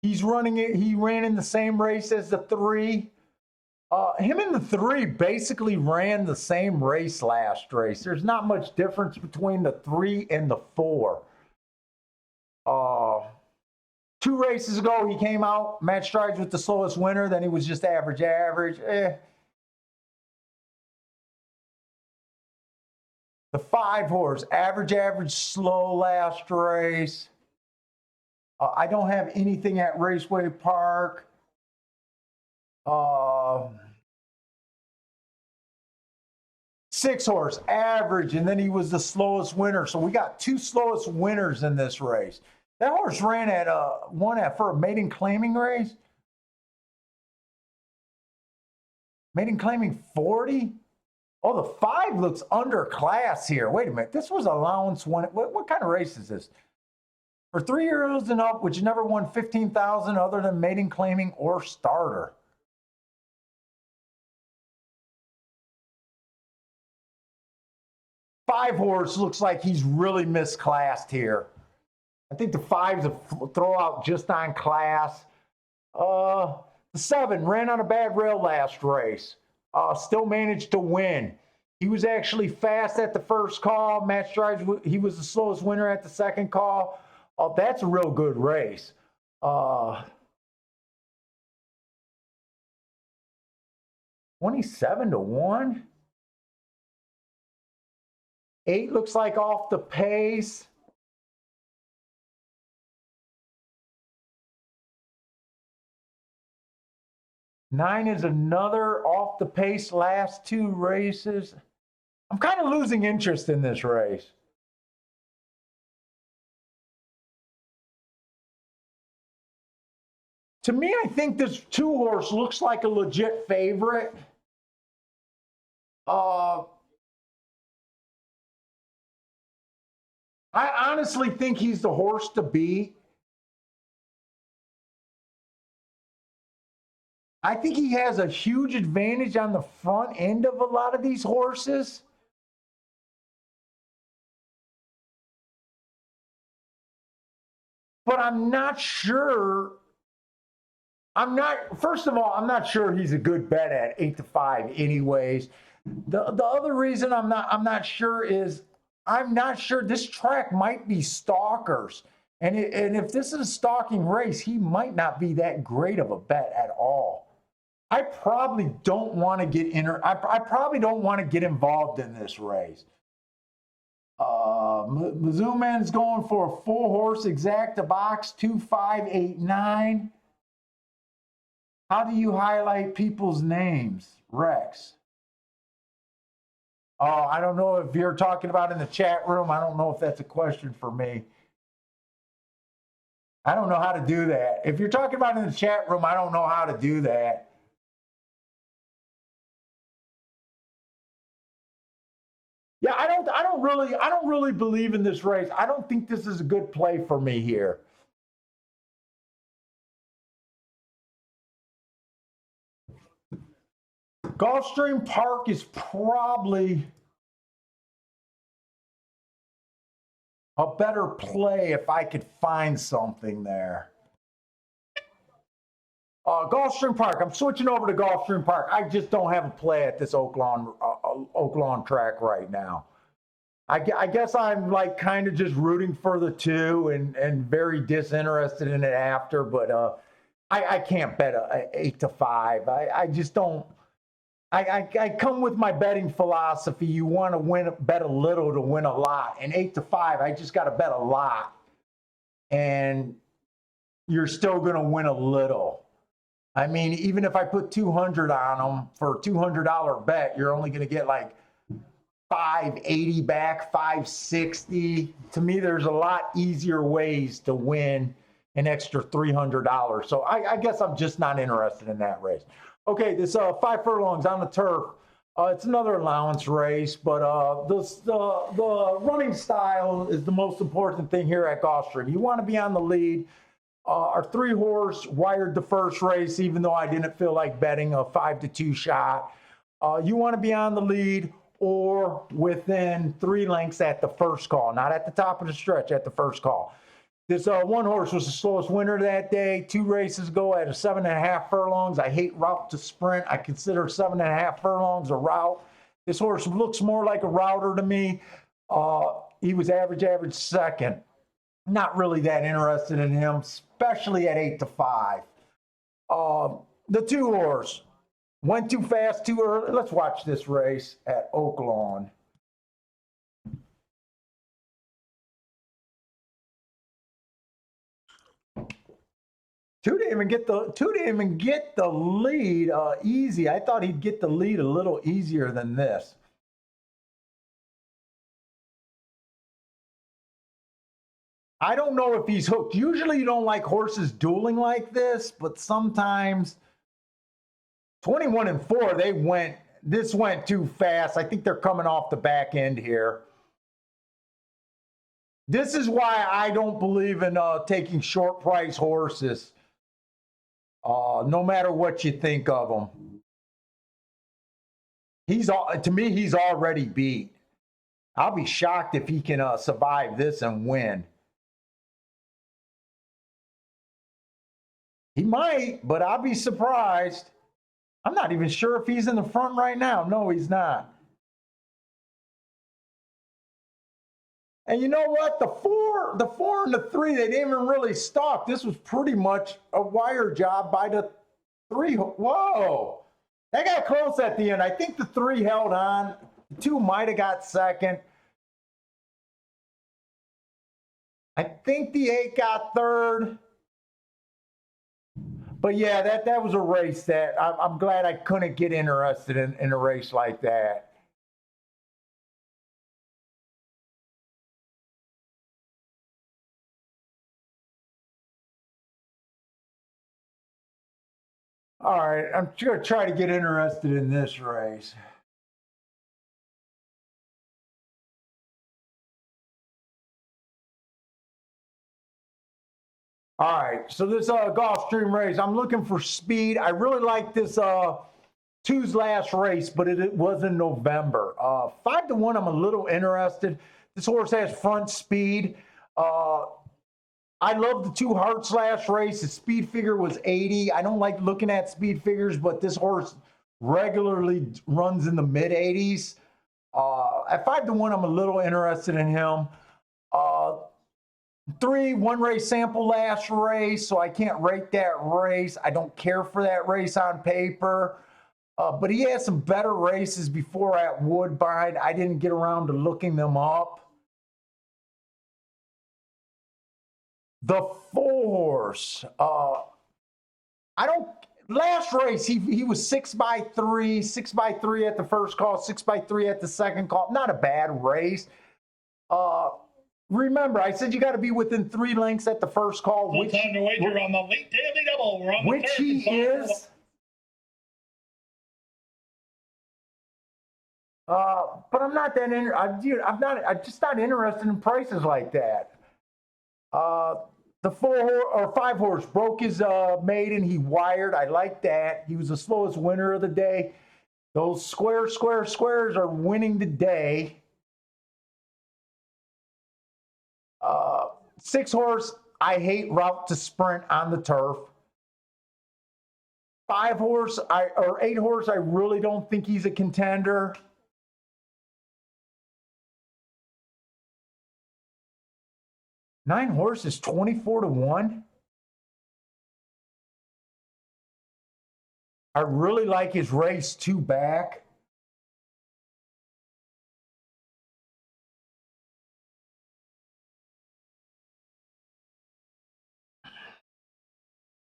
He's running it. He ran in the same race as the 3. Him and the 3 basically ran the same race last race. There's not much difference between the 3 and the 4. 2 races ago, he came out. Matt Strides with the slowest winner. Then he was just average. The 5 horse, average, slow last race. I don't have anything at Raceway Park. 6 horse, average, and then he was the slowest winner. So we got 2 slowest winners in this race. That horse ran at for a maiden claiming race. Maiden claiming 40. Oh, the 5 looks underclass here. Wait a minute. This was allowance one. What kind of race is this? For 3-year-olds and up, which never won 15,000 other than maiden claiming or starter. Five horse looks like he's really misclassed here. I think the 5's a throw out just on class. The 7 ran on a bad rail last race. Still managed to win. He was actually fast at the first call. Matt Strides, he was the slowest winner at the second call. That's a real good race. 27-1. 8 looks like off the pace. Nine is another off the pace last 2 races. I'm kind of losing interest in this race. To me, I think this 2 horse looks like a legit favorite. I honestly think he's the horse to beat. I think he has a huge advantage on the front end of a lot of these horses. But I'm not sure. First of all, I'm not sure he's a good bet at 8-5 anyways. The other reason I'm not sure is I'm not sure this track might be stalkers. And if this is a stalking race, he might not be that great of a bet at all. I probably don't want to get I probably don't want to get involved in this race. Mizzouman's going for a 4 horse exacta box 2589. How do you highlight people's names, Rex? Oh, I don't know if you're talking about in the chat room. I don't know if that's a question for me. I don't know how to do that. If you're talking about in the chat room, I don't know how to do that. Yeah, I don't really believe in this race. I don't think this is a good play for me here. Gulfstream Park is probably a better play if I could find something there. Gulfstream Park. I'm switching over to Gulfstream Park. I just don't have a play at this Oak Lawn track right now. I guess I'm like kind of just rooting for the 2 and very disinterested in it after, but I can't bet a 8 to 5. I just don't. I come with my betting philosophy. You want to bet a little to win a lot. And 8 to 5, I just got to bet a lot. And you're still going to win a little. I mean, even if I put 200 on them for a $200 bet, you're only going to get like 580 back, 560. To me, there's a lot easier ways to win an extra $300. So I guess I'm just not interested in that race. Okay, this 5 furlongs on the turf. It's another allowance race, but the running style is the most important thing here at Gulfstream. You want to be on the lead. Our 3-horse wired the first race, even though I didn't feel like betting a 5 to 2 shot. You want to be on the lead or within 3 lengths at the first call, not at the top of the stretch, at the first call. This 1 horse was the slowest winner that day. 2 races ago at a 7.5 furlongs. I hate route to sprint. I consider 7.5 furlongs a route. This horse looks more like a router to me. He was average second. Not really that interested in him, especially at 8 to 5. The 2 horse went too fast, too early. Let's watch this race at Oak Lawn. Two didn't even get the lead easy. I thought he'd get the lead a little easier than this. I don't know if he's hooked. Usually you don't like horses dueling like this, but sometimes 21 and 4, this went too fast. I think they're coming off the back end here. This is why I don't believe in taking short price horses, no matter what you think of him. To me, he's already beat. I'll be shocked if he can survive this and win. He might, but I'll be surprised. I'm not even sure if he's in the front right now. No, he's not. And you know what? The four and the 3, they didn't even really stalk. This was pretty much a wire job by the 3. Whoa. That got close at the end. I think the 3 held on. The 2 might have got second. I think the 8 got third. But yeah, that was a race that I'm glad I couldn't get interested in a race like that. All right, I'm going to try to get interested in this race. All right, so this Gulfstream race, I'm looking for speed. I really like this 2's last race, but it was in November. 5 to 1, I'm a little interested. This horse has front speed. I love the 2 Hearts last race. The speed figure was 80. I don't like looking at speed figures, but this horse regularly runs in the mid 80s. At 5 to 1, I'm a little interested in him. 3, 1 race sample last race, so I can't rate that race. I don't care for that race on paper. But he had some better races before at Woodbine. I didn't get around to looking them up. The 4 horse. Last race, he was 6x3, 6x3 at the first call, 6x3 at the second call. Not a bad race. Remember, I said you got to be within 3 lengths at the first call. Full time to wager on the late daily double. We're on the which he is. But I'm not that I'm just not interested in prices like that. The 5 horse broke his maiden. He wired. I like that. He was the slowest winner of the day. Those squares are winning today. 6 horse, I hate route to sprint on the turf. 5 horse, or 8 horse, I really don't think he's a contender. Nine horse is 24-1. I really like his race 2 back.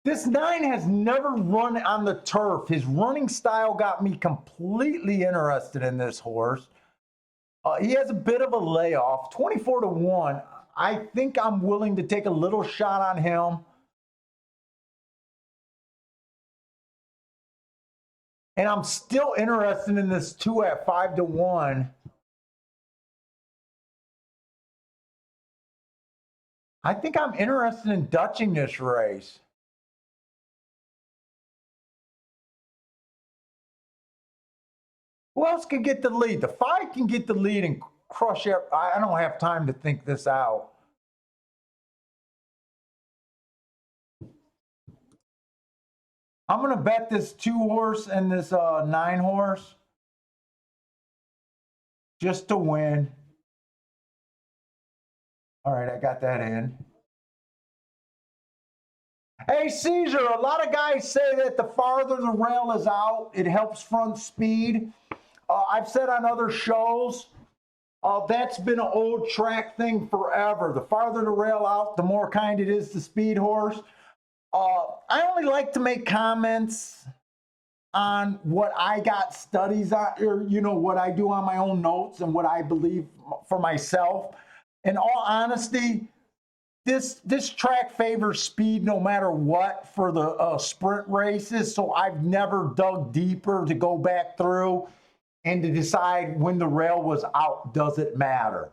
This 9 has never run on the turf. His running style got me completely interested in this horse. He has a bit of a layoff, 24-1. I think I'm willing to take a little shot on him. And I'm still interested in this 2 at 5-1. I think I'm interested in Dutching this race. Who else can get the lead? The 5 can get the lead and crush it. I don't have time to think this out. I'm going to bet this 2 horse and this 9 horse just to win. All right, I got that in. Hey, Caesar, a lot of guys say that the farther the rail is out, it helps front speed. I've said on other shows, that's been an old track thing forever. The farther the rail out, the more kind it is to speed horse. I only like to make comments on what I got studies on, or what I do on my own notes and what I believe for myself. In all honesty, this track favors speed no matter what for the sprint races. So I've never dug deeper to go back through and to decide when the rail was out. Does it matter?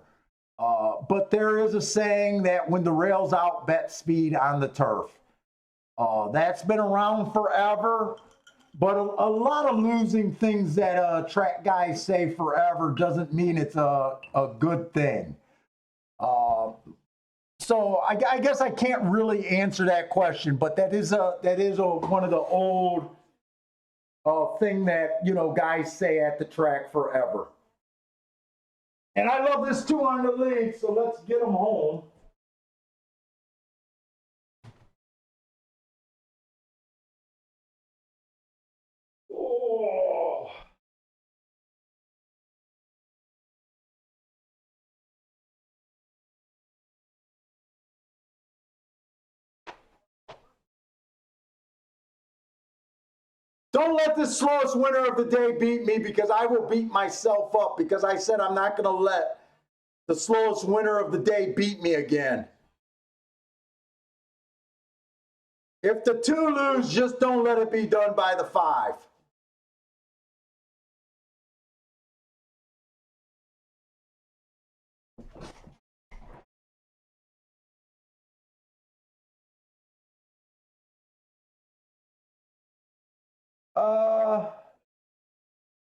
But there is a saying that when the rail's out, bet speed on the turf. That's been around forever, but a lot of losing things that track guys say forever doesn't mean it's a good thing. So I guess I can't really answer that question, but that is one of the old thing that guys say at the track forever. And I love this 2 on the lead, so let's get them home. Oh. Don't let the slowest winner of the day beat me, because I will beat myself up, because I said I'm not going to let the slowest winner of the day beat me again. If the 2 lose, just don't let it be done by the 5.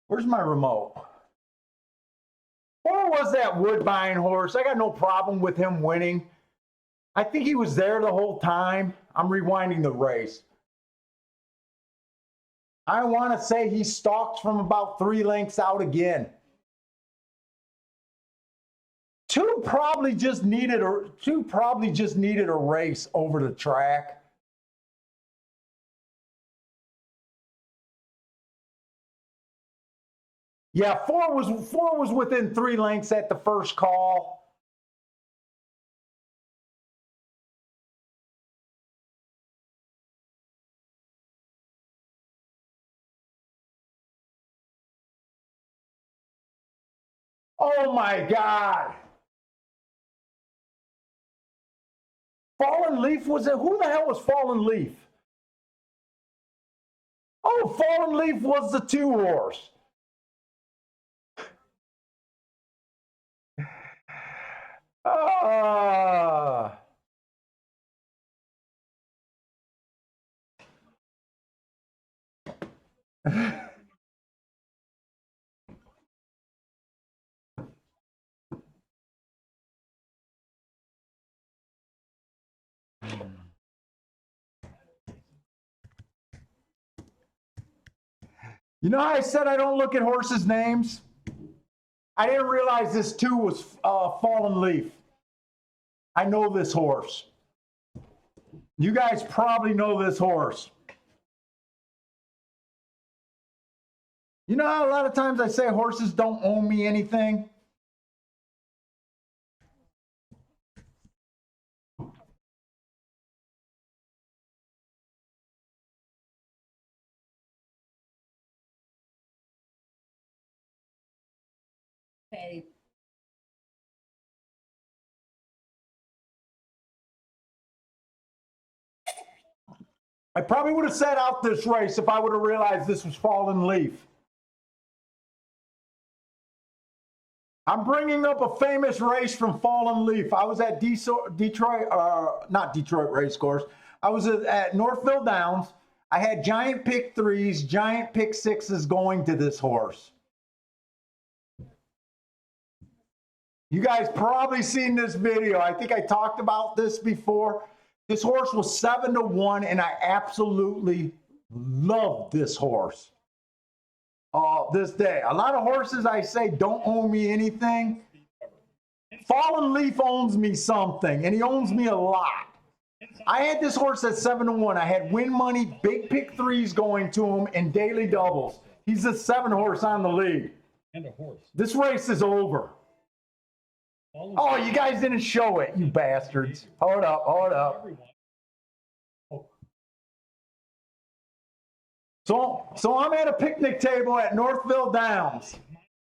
Where's my remote? Or was that Woodbine horse? I got no problem with him winning. I think he was there the whole time. I'm rewinding the race. I want to say he stalked from about 3 lengths out again. 2 probably just needed a race over the track. Yeah, 4 was within 3 lengths at the first call. Oh my God. Fallen Leaf was it? Who the hell was Fallen Leaf? Oh, Fallen Leaf was the 2 horse. You know how I said I don't look at horses' names? I didn't realize this too was Fallen Leaf. I know this horse. You guys probably know this horse. You know how a lot of times I say horses don't owe me anything? Okay. I probably would have set out this race if I would have realized this was Fallen Leaf. I'm bringing up a famous race from Fallen Leaf. I was at Detroit, not Detroit Race Course. I was at Northville Downs. I had giant pick threes, giant pick sixes going to this horse. You guys probably seen this video. I think I talked about this before. This horse was 7-1, and I absolutely loved this horse. This day. A lot of horses I say don't owe me anything. Fallen Leaf owns me something, and he owns me a lot. I had this horse at 7-1. I had win money, big pick threes going to him, and daily doubles. He's the 7 horse on the lead. And a horse. This race is over. Oh, you guys didn't show it, you bastards. Hold up, hold up. So I'm at a picnic table at Northville Downs,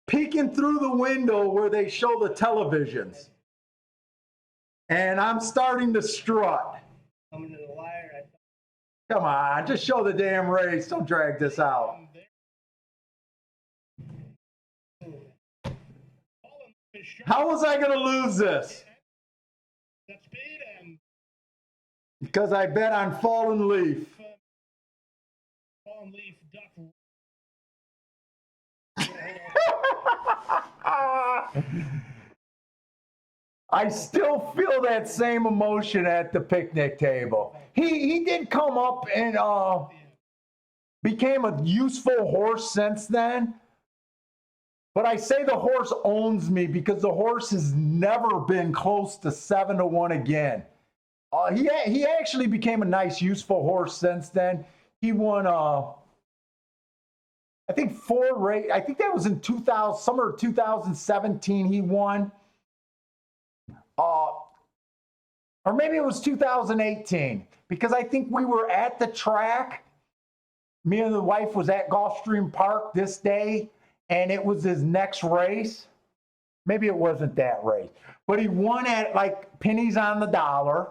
peeking through the window where they show the televisions. And I'm starting to strut. Come on, just show the damn race. Don't drag this out. How was I going to lose this? Because I bet on Fallen Leaf. Fallen Leaf duck. I still feel that same emotion at the picnic table. He did come up and became a useful horse since then. But I say the horse owns me because the horse has never been close to 7-1 again. He actually became a nice, useful horse since then. He won, I think 4 races. I think that was in summer of 2017 he won. Or maybe it was 2018, because I think we were at the track. Me and the wife was at Gulfstream Park this day, and it was his next race. Maybe it wasn't that race, but he won at like pennies on the dollar,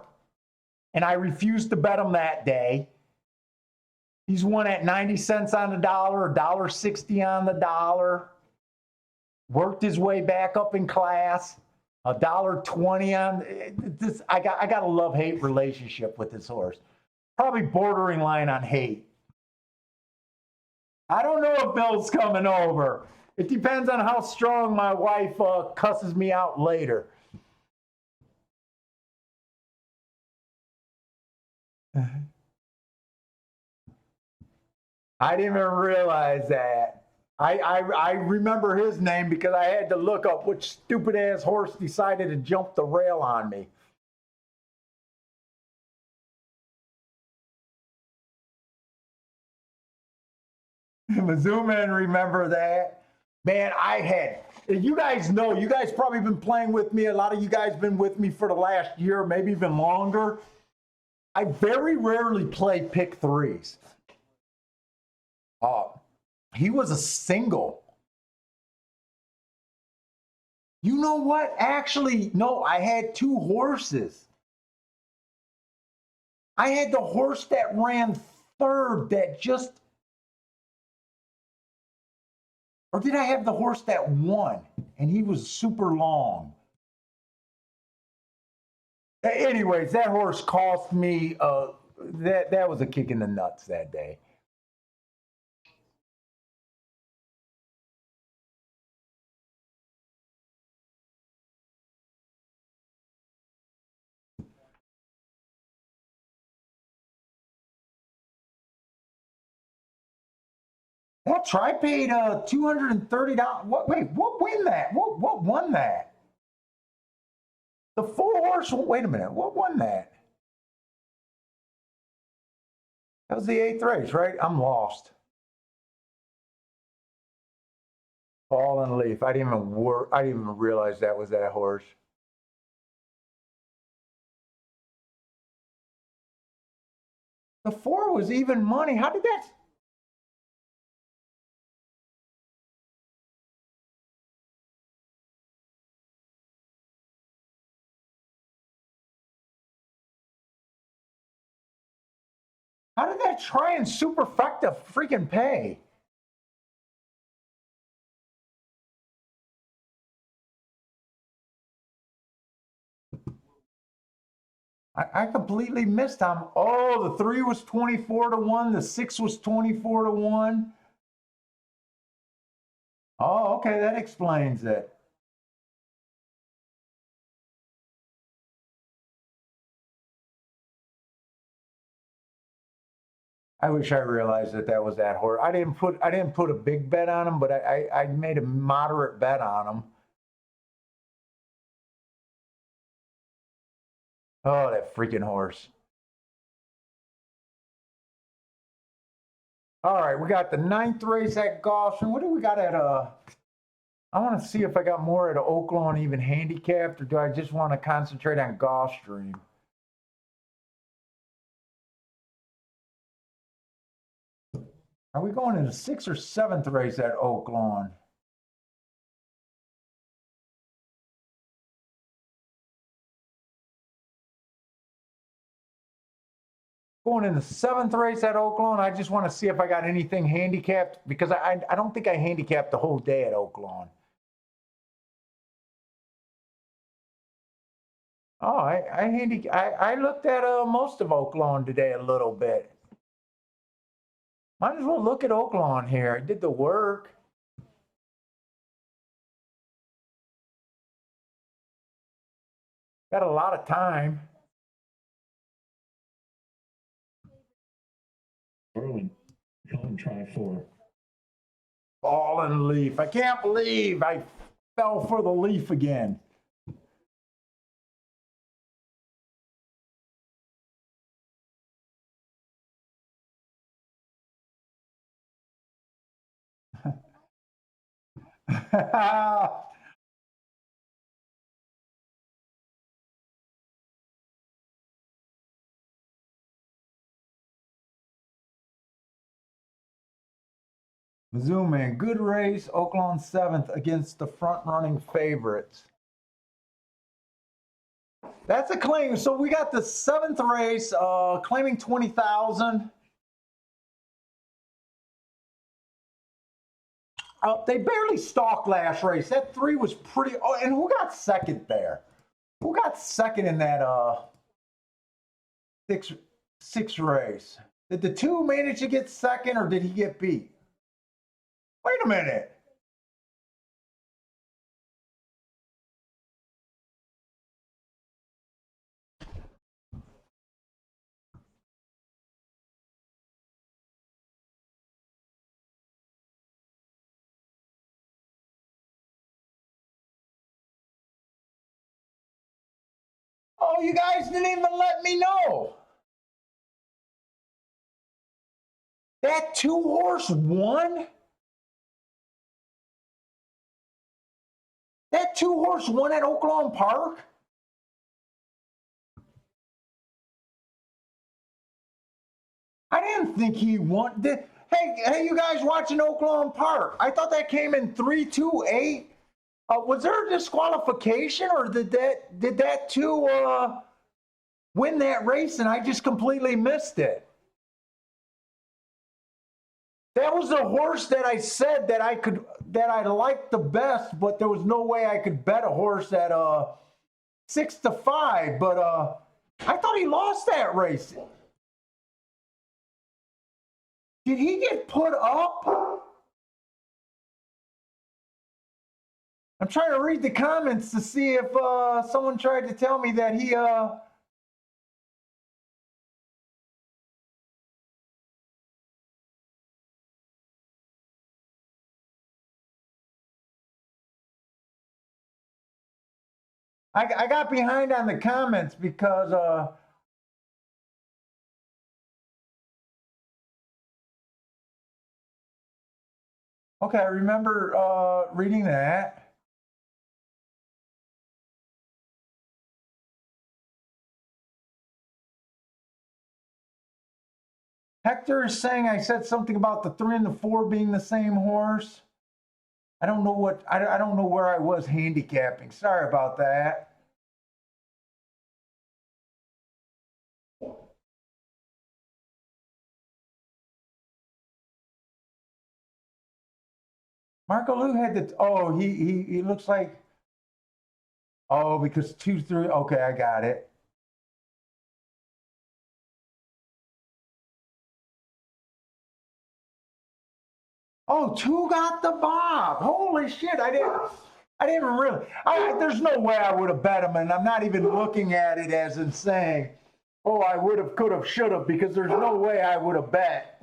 and I refused to bet him that day. He's won at 90 cents on the dollar, $1.60 on the dollar. Worked his way back up in class. $1.20 on this. I got a love-hate relationship with this horse. Probably bordering line on hate. I don't know if Bill's coming over. It depends on how strong my wife cusses me out later. I didn't even realize that. I remember his name because I had to look up which stupid ass horse decided to jump the rail on me. Zoom in, remember that? Man, you guys know, you guys probably been playing with me. A lot of you guys been with me for the last year, maybe even longer. I very rarely play pick threes. He was a single. You know what? Actually, no, I had 2 horses. I had the horse that ran third that just, or did I have the horse that won? And he was super long. Anyways, that horse cost me, that was a kick in the nuts that day. What? I paid $230. What? Wait, what win that? What won that? The 4-horse. Wait a minute. What won that? That was the 8th race, right? I'm lost. Fallen Leaf. I didn't even realize that was that horse. The 4 was even money. How did that? How did that try and superfecta freaking pay? I completely missed them. Oh, the 3 was 24 to 1. The 6 was 24 to 1. Oh, okay, that explains it. I wish I realized that was that horse. I didn't put a big bet on him, but I made a moderate bet on him. Oh, that freaking horse. All right, we got the 9th race at Goshen. What do we got at I want to see if I got more at Oaklawn even handicapped, or do I just want to concentrate on Gulfstream? Are we going to the 6th or 7th race at Oaklawn? Going in the 7th race at Oaklawn. I just want to see if I got anything handicapped, because I don't think I handicapped the whole day at Oaklawn. Oh, I looked at most of Oaklawn today a little bit. Might as well look at Oaklawn here. I did the work. Got a lot of time. Berlin, Helen try 4. Fallen Leaf. I can't believe I fell for the leaf again. Mizzou, good race. Oaklawn 7th against the front-running favorites. That's a claim. So we got the 7th race, claiming 20,000. They barely stalked last race. That 3 was pretty. Oh, and who got second there? Who got second in that six race? Did the 2 manage to get second, or did he get beat? Wait a minute. Oh, you guys didn't even let me know. That 2-horse won? That 2-horse won at Oaklawn Park? I didn't think he won. Hey, you guys watching Oaklawn Park? I thought that came in 3-2-8. Was there a disqualification, or did that 2 win that race and I just completely missed it? That was the horse that I said that I liked the best, but there was no way I could bet a horse at 6-5. But I thought he lost that race. Did he get put up? I'm trying to read the comments to see if someone tried to tell me that he I got behind on the comments because okay, I remember reading that. Hector is saying I said something about the 3 and the 4 being the same horse. I don't know what I don't know where I was handicapping. Sorry about that. Marco Lou had the oh he looks like oh because 2 3 okay I got it. Oh, 2 got the bob. Holy shit! I didn't really. There's no way I would have bet him, and I'm not even looking at it as in saying, "Oh, I would have, could have, should have," because there's no way I would have bet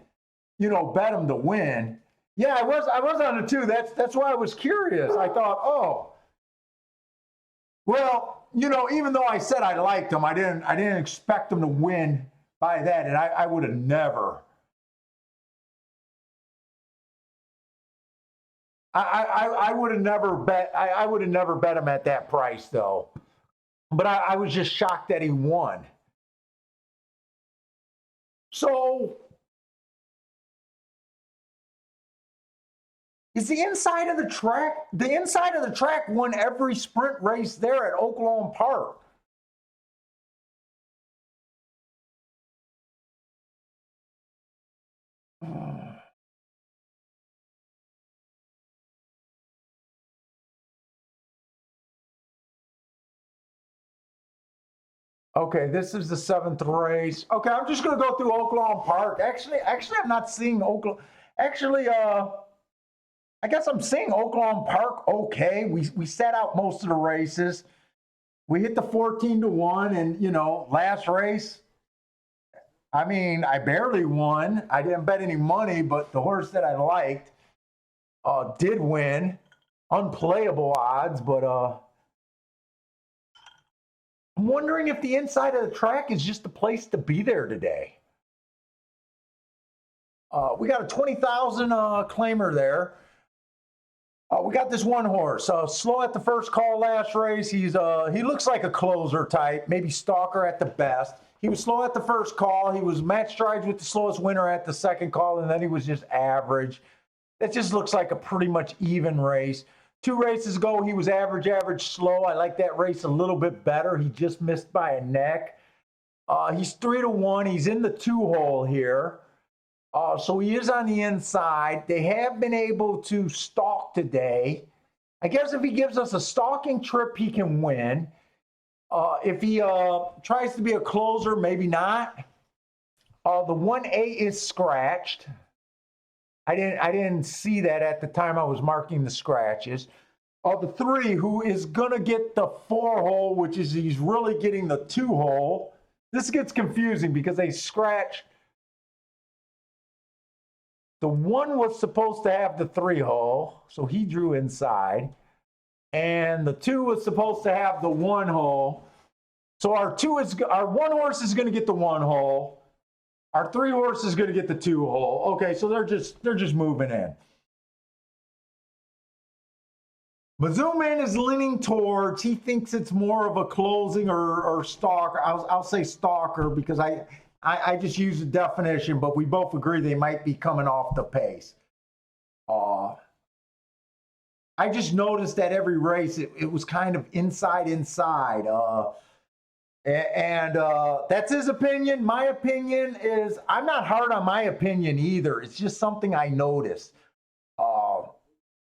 him to win. Yeah, I was on the 2. That's why I was curious. I thought, oh, well, even though I said I liked him, I didn't expect him to win by that, and I would have never. I would have never bet. I would have never bet him at that price though. But I was just shocked that he won. So is the inside of the track? The inside of the track won every sprint race there at Oaklawn Park. Okay, this is the 7th race. Okay, I'm just going to go through Oaklawn Park. Actually, I'm not seeing Oaklawn. Actually, I guess I'm seeing Oaklawn Park okay. We set out most of the races. We hit the 14-1, and last race, I mean, I barely won. I didn't bet any money, but the horse that I liked did win. Unplayable odds, but I'm wondering if the inside of the track is just the place to be there today. We got a 20,000 claimer there. We got this one horse, slow at the first call last race. He looks like a closer type, maybe stalker at the best. He was slow at the first call. He was match strides with the slowest winner at the second call, and then he was just average. That just looks like a pretty much even race. 2 races ago, he was average, slow. I like that race a little bit better. He just missed by a neck. He's 3-1. He's in the 2-hole here. So he is on the inside. They have been able to stalk today. I guess if he gives us a stalking trip, he can win. If he tries to be a closer, maybe not. The 1A is scratched. I didn't see that at the time I was marking the scratches. The 3, who is gonna get the 4-hole, which is he's really getting the 2-hole. This gets confusing because they scratch. The 1 was supposed to have the 3-hole, so he drew inside. And the 2 was supposed to have the 1-hole. So our 1 horse is going to get the 1-hole. Our 3 horse is going to get the 2-hole. Okay, so they're just moving in. Mazuman is leaning towards, he thinks it's more of a closing or stalker. I'll say stalker because I just use the definition, but we both agree they might be coming off the pace. I just noticed that every race, it was kind of inside. And that's his opinion. My opinion is, I'm not hard on my opinion either. It's just something I noticed.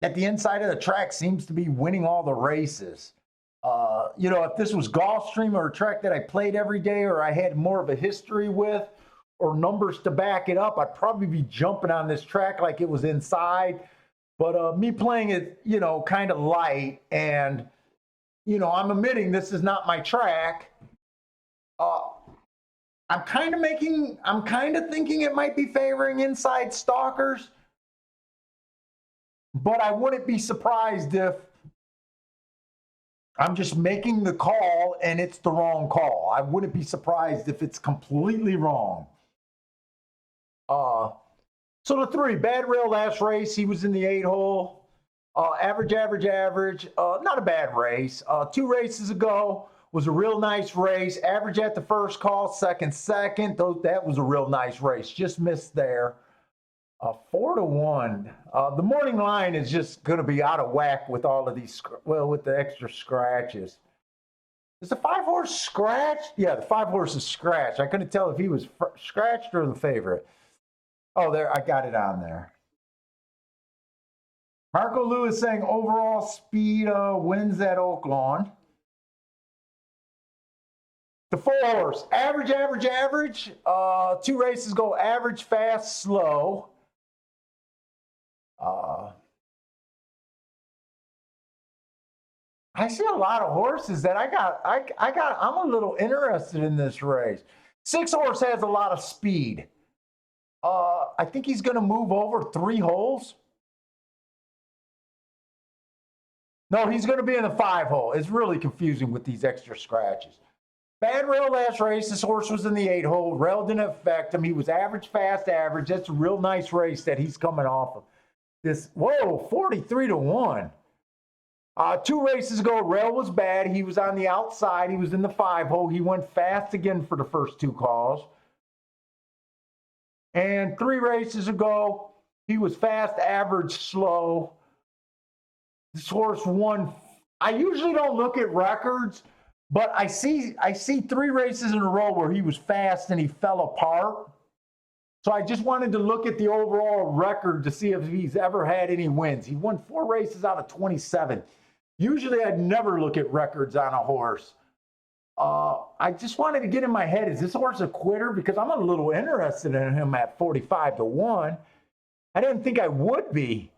That the inside of the track seems to be winning all the races. If this was Gulfstream or a track that I played every day or I had more of a history with or numbers to back it up, I'd probably be jumping on this track like it was inside. But me playing it, kind of light and, I'm admitting this is not my track. I'm kind of thinking it might be favoring inside stalkers. But I wouldn't be surprised if I'm just making the call and it's the wrong call. I wouldn't be surprised if it's completely wrong. So the 3, Bad Rail last race, he was in the 8 hole. Average. Not a bad race. 2 races ago was a real nice race. Average at the first call, second. That was a real nice race. Just missed there. 4-1. The morning line is just going to be out of whack with all of these, with the extra scratches. Is the 5-horse scratched? Yeah, the 5-horse is scratched. I couldn't tell if he was scratched or the favorite. Oh, there, I got it on there. Marco Lewis saying overall speed wins at Oaklawn. The 4-horse, average. 2 races go average, fast, slow. I see a lot of horses that I'm a little interested in this race. 6-horse has a lot of speed. I think he's going to move over 3 holes. No, he's going to be in the 5 hole. It's really confusing with these extra scratches. Bad Rail last race. This horse was in the 8 hole. Rail didn't affect him. He was average, fast, average. That's a real nice race that he's coming off of. This, whoa, 43-1. 2 races ago, Rail was bad. He was on the outside. He was in the 5 hole. He went fast again for the first 2 calls. And 3 races ago, he was fast, average, slow. This horse won. I usually don't look at records, but I see 3 races in a row where he was fast and he fell apart. So I just wanted to look at the overall record to see if he's ever had any wins. He won 4 races out of 27. Usually I'd never look at records on a horse. I just wanted to get in my head, is this horse a quitter? Because I'm a little interested in him at 45-1. I didn't think I would be.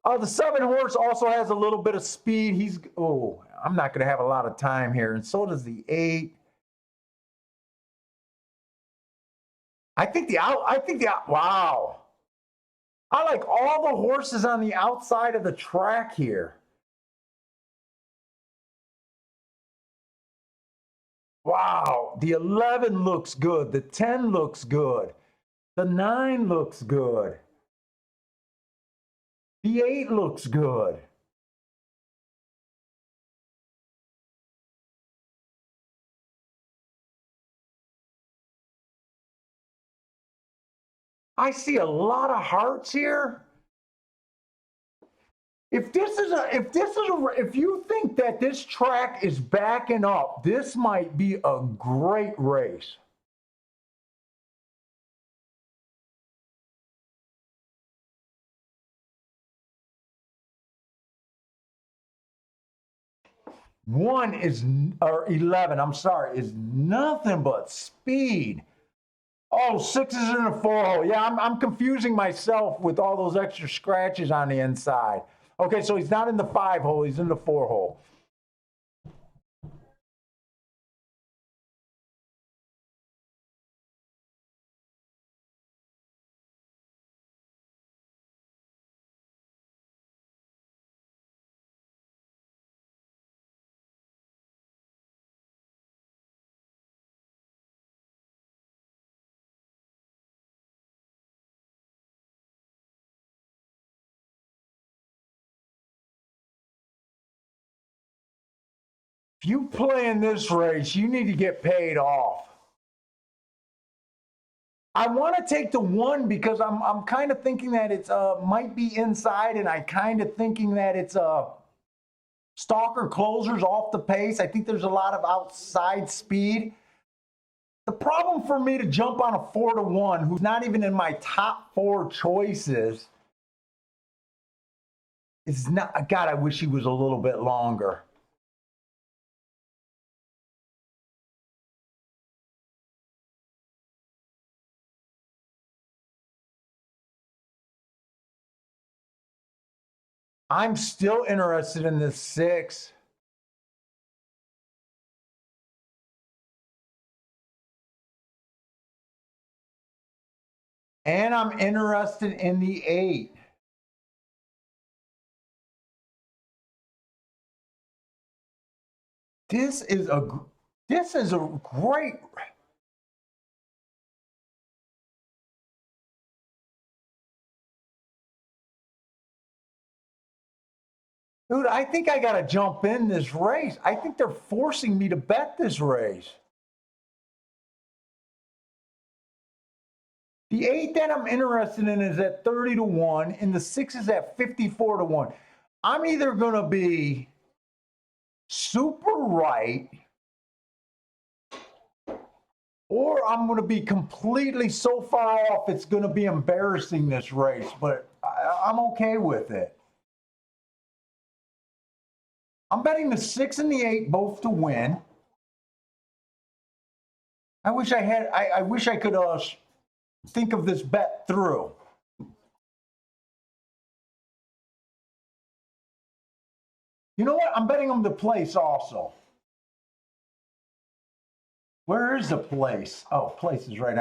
The 7-horse also has a little bit of speed. I'm not going to have a lot of time here. And so does the 8. Wow. I like all the horses on the outside of the track here. Wow. The 11 looks good. The 10 looks good. The 9 looks good. The 8 looks good. I see a lot of hearts here. If you think that this track is backing up, this might be a great race. One is, or 11, I'm sorry, is nothing but speed. Oh, 6 is in the 4 hole. Yeah, I'm confusing myself with all those extra scratches on the inside. Okay, so he's not in the 5 hole, he's in the 4 hole. If you play in this race, you need to get paid off. I want to take the 1 because I'm kind of thinking that it's might be inside, and I kind of thinking that it's stalker closers off the pace. I think there's a lot of outside speed. The problem for me to jump on a 4-1, who's not even in my top 4 choices, is not. God, I wish he was a little bit longer. I'm still interested in this 6. And I'm interested in the 8. This is a great. Dude, I think I got to jump in this race. I think they're forcing me to bet this race. The 8 that I'm interested in is at 30 to 1, and the 6 is at 54 to 1. I'm either going to be super right, or I'm going to be completely so far off it's going to be embarrassing this race, but I'm okay with it. I'm betting the 6 and the 8 both to win. I wish I could think of this bet through. You know what? I'm betting them to place also. Where is the place? Oh, place is right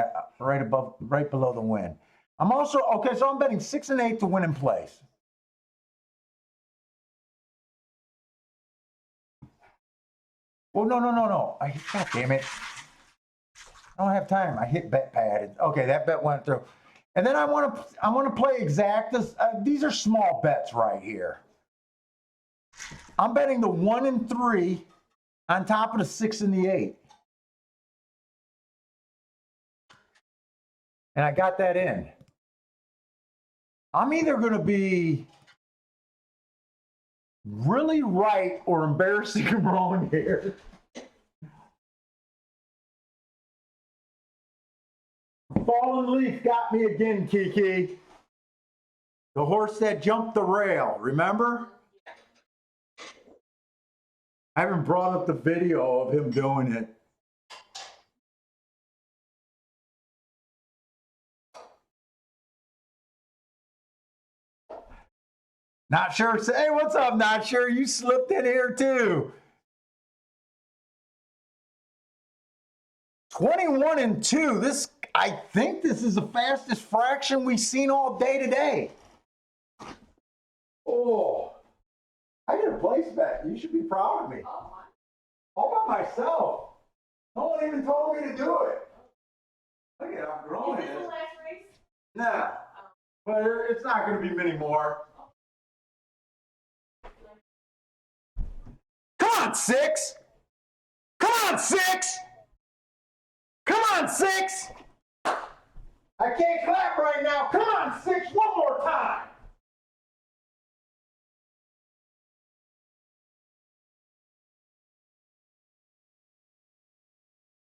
below the win. I'm also okay. So I'm betting 6 and 8 to win in place. Oh no! God damn it! I don't have time. I hit bet pad. Okay, that bet went through. And then I want to play exact. These are small bets right here. I'm betting the 1 and 3 on top of the 6 and the 8. And I got that in. I'm either going to be really right or embarrassing wrong here. Fallen Leaf got me again, Kiki. The horse that jumped the rail, remember? I haven't brought up the video of him doing it. Not sure. Hey, what's up, Not Sure? You slipped in here too. 21 and 2. I think this is the fastest fraction we've seen all day today. Oh, I get a place bet. You should be proud of me. All by myself. No one even told me to do it. Look at it, I'm growing it. Is this the last race? Nah. But it's not going to be many more. Come on, 6. Come on, 6. Come on, 6. I can't clap right now. Come on, 6, one more time.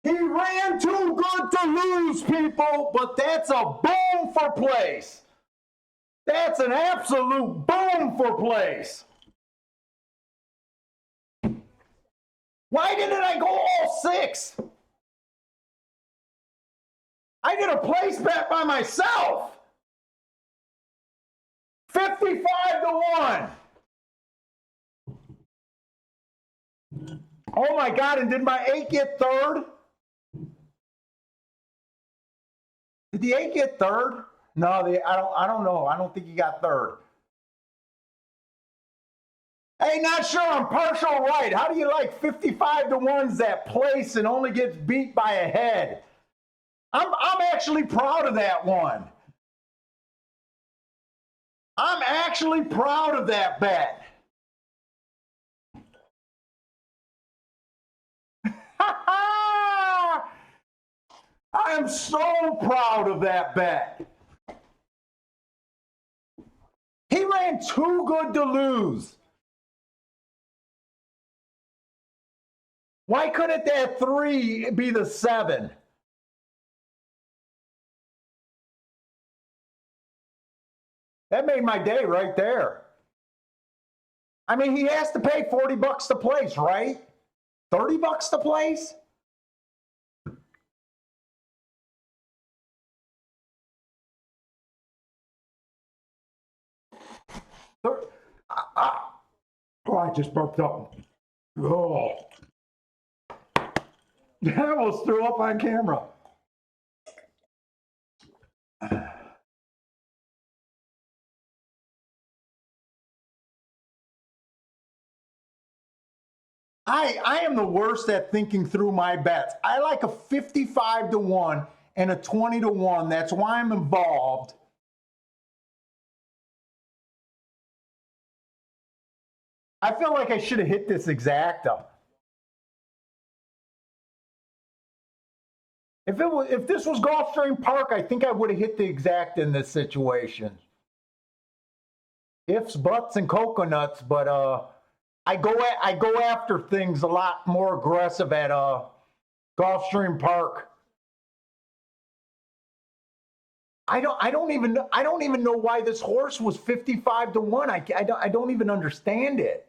He ran too good to lose, people, but that's a boom for place. That's an absolute boom for place. Why didn't I go all 6? I did a place bet by myself. 55 to 1. Oh my God, and did my 8 get third? Did the 8 get third? No, I don't know. I don't think he got third. Hey, Not Sure, I'm partial right. How do you like 55 to 1s that place and only gets beat by a head? I'm actually proud of that one. I'm actually proud of that bet. I am so proud of that bet. He ran too good to lose. Why couldn't that 3 be the 7? That made my day right there. I mean, he has to pay $40 to place, right? $30 to place? I just burped up. Oh. I almost threw up on camera. I am the worst at thinking through my bets. I like a 55-1 and a 20-1. That's why I'm involved. I feel like I should have hit this exacta. If this was Gulfstream Park, I think I would have hit the exact in this situation. Ifs, buts, and coconuts, but I go after things a lot more aggressive at Gulfstream Park. I don't even know why this horse was 55-1. I don't even understand it.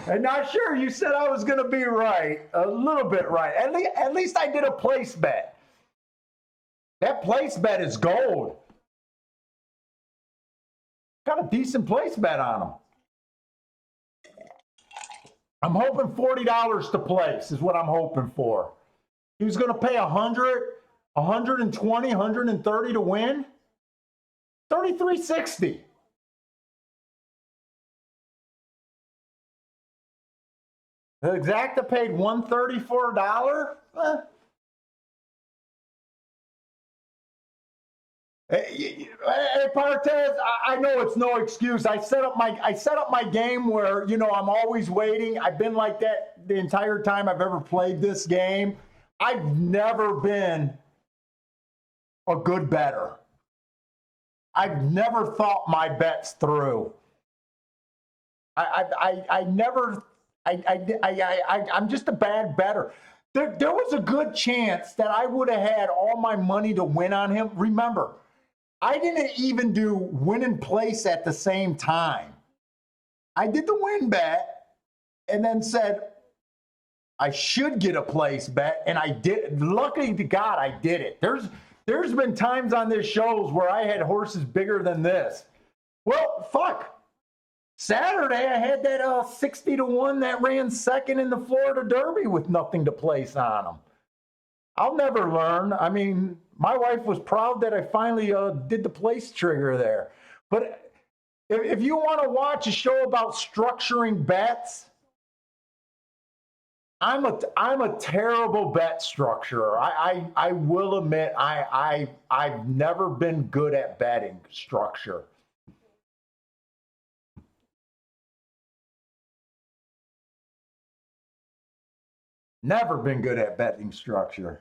I'm not sure. You said I was going to be right, a little bit right. At least I did a place bet. That place bet is gold. Got a decent place bet on him. I'm hoping $40 to place is what I'm hoping for. He was going to pay 100, 120, 130 to win. 33.60. The exacta paid $130 for $1. Hey, Partez, I know it's no excuse. I set up my game where, I'm always waiting. I've been like that the entire time I've ever played this game. I've never been a good bettor. I've never thought my bets through. I'm just a bad bettor. There was a good chance that I would have had all my money to win on him. Remember, I didn't even do win and place at the same time. I did the win bet and then said I should get a place bet, and I did. Luckily to God, I did it. There's been times on this shows where I had horses bigger than this. Well, fuck. Saturday, I had that 60-1 that ran second in the Florida Derby with nothing to place on them. I'll never learn. I mean, my wife was proud that I finally did the place trigger there. But if you want to watch a show about structuring bets, I'm a terrible bet structurer. I will admit I've never been good at betting structure. Never been good at betting structure.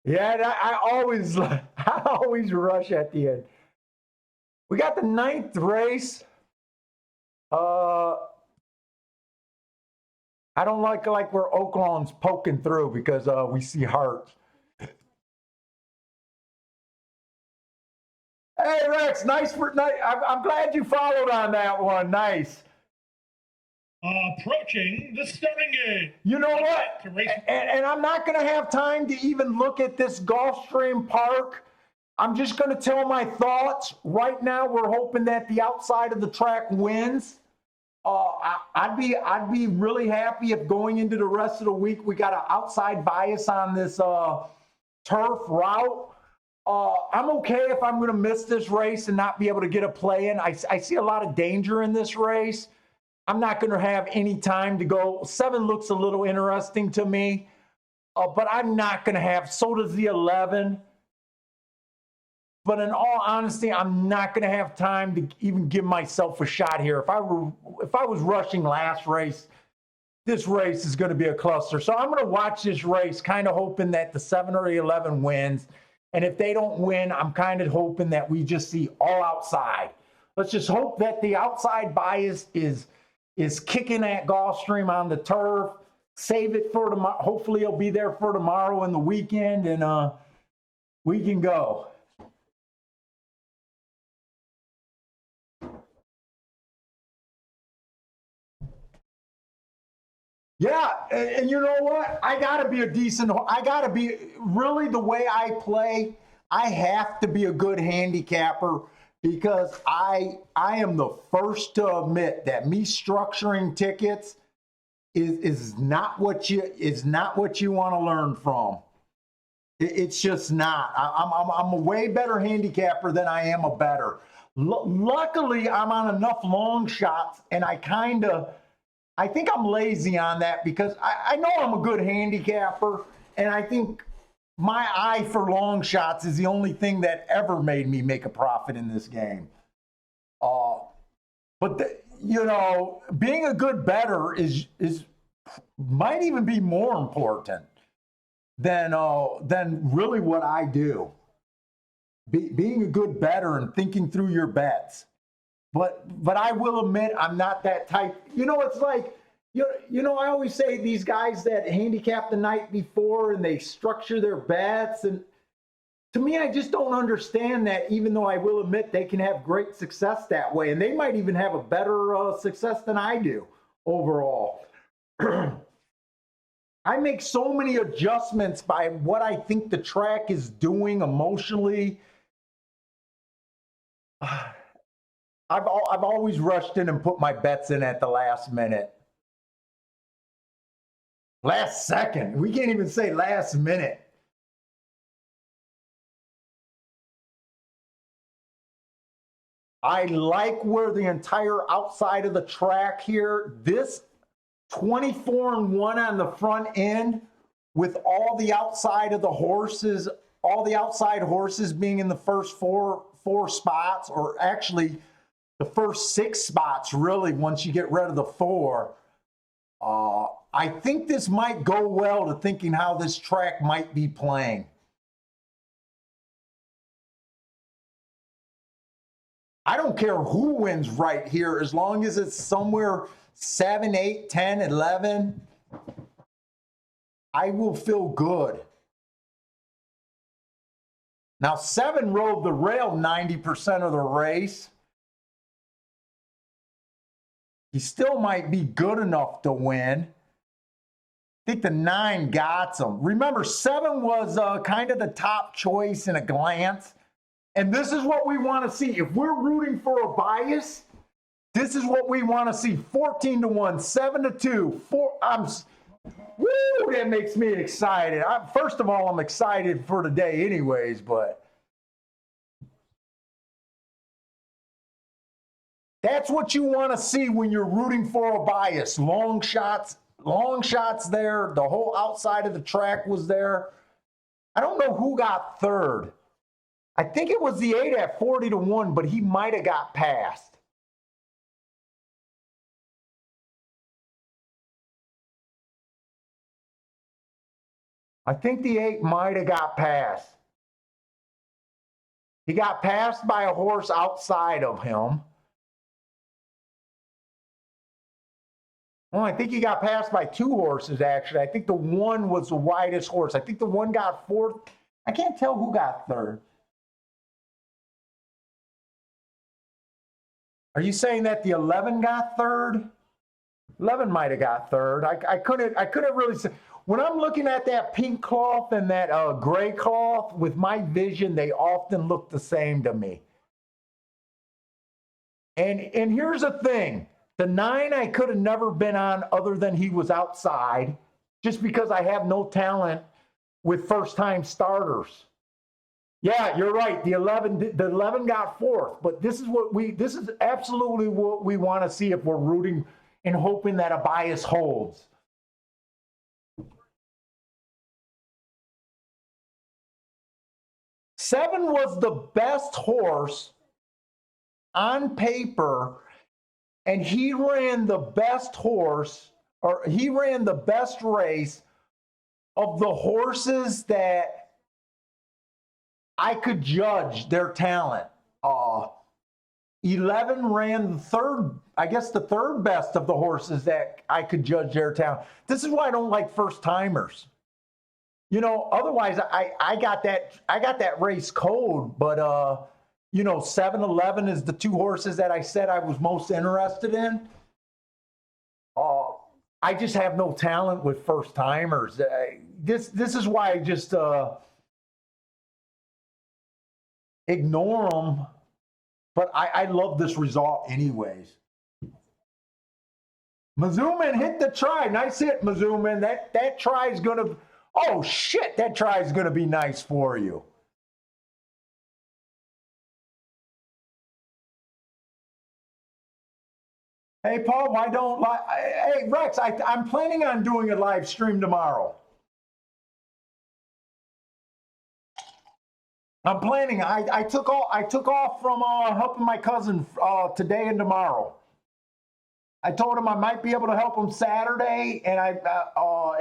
Yeah, I always rush at the end. We got the 9th race. I don't like where Oaklawn's poking through because we see hearts. Hey Rex, nice. I'm glad you followed on that one. Nice. Approaching the starting gate. You know what? And I'm not going to have time to even look at this Gulfstream Park. I'm just going to tell my thoughts. Right now, we're hoping that the outside of the track wins. I'd be really happy if going into the rest of the week we got an outside bias on this turf route. I'm okay if I'm going to miss this race and not be able to get a play in. I see a lot of danger in this race. I'm not going to have any time to go. 7 looks a little interesting to me, but I'm not going to have. So does the 11. But in all honesty, I'm not going to have time to even give myself a shot here. If I was rushing last race, this race is going to be a cluster. So I'm going to watch this race, kind of hoping that the 7 or the 11 wins. And if they don't win, I'm kind of hoping that we just see all outside. Let's just hope that the outside bias is kicking at Gulfstream on the turf. Save it for tomorrow. Hopefully it'll be there for tomorrow and the weekend, and we can go. Yeah, and you know what? I got to be really the way I play, I have to be a good handicapper because I am the first to admit that me structuring tickets is not what you want to learn from. It's just not. I'm a way better handicapper than I am a better. Luckily, I'm on enough long shots, and I think I'm lazy on that because I know I'm a good handicapper, and I think my eye for long shots is the only thing that ever made me make a profit in this game. Being a good bettor is might even be more important than really what I do. Being a good bettor and thinking through your bets. But I will admit I'm not that type. It's like I always say these guys that handicap the night before and they structure their bets, and to me, I just don't understand that, even though I will admit they can have great success that way, and they might even have a better success than I do overall. I make so many adjustments by what I think the track is doing emotionally. I've always rushed in and put my bets in at the last minute. Last second. We can't even say last minute. I like where the entire outside of the track here, this 24-1 on the front end with all the outside of the horses, all the outside horses being in the first four spots, or actually the first 6 spots, really, once you get rid of the 4. I think this might go well to thinking how this track might be playing. I don't care who wins right here, as long as it's somewhere 7, 8, 10, 11. I will feel good. Now, 7 rode the rail 90% of the race. He still might be good enough to win. I think the 9 got some. Remember, 7 was kind of the top choice in a glance. And this is what we want to see. If we're rooting for a bias, this is what we want to see. 14-1, 7-2, 4. Woo, that makes me excited. First of all, I'm excited for today anyways, but that's what you want to see when you're rooting for a bias. Long shots there. The whole outside of the track was there. I don't know who got third. I think it was the 8 at 40-1, but he might have got passed. I think the 8 might have got passed. He got passed by a horse outside of him. Well, I think he got passed by 2 horses, actually. I think the 1 was the widest horse. I think the 1 got 4th. I can't tell who got 3rd. Are you saying that the 11 got 3rd? 11 might have got 3rd. I couldn't really say. When I'm looking at that pink cloth and that gray cloth, with my vision, they often look the same to me. And here's the thing. The 9 I could have never been on other than he was outside, just because I have no talent with first-time starters. Yeah, you're right. The 11 got 4th, but this is absolutely what we want to see if we're rooting and hoping that a bias holds. Seven was the best horse on paper, and he ran the best horse, or he ran the best race of the horses that I could judge their talent. 11 ran the third best of the horses that I could judge their talent. This is why I don't like first timers. Otherwise I got that race code, but 7, 11 is the 2 horses that I said I was most interested in. I just have no talent with first timers. This is why I just ignore them, but I love this result anyways. Mazuman hit the try. Nice hit, Mazuman. That try is gonna. Oh shit, that try is going to be nice for you. Hey, Paul, why don't, hey, Rex, I'm planning on doing a live stream tomorrow. I'm planning. I took off from helping my cousin today and tomorrow. I told him I might be able to help him Saturday, and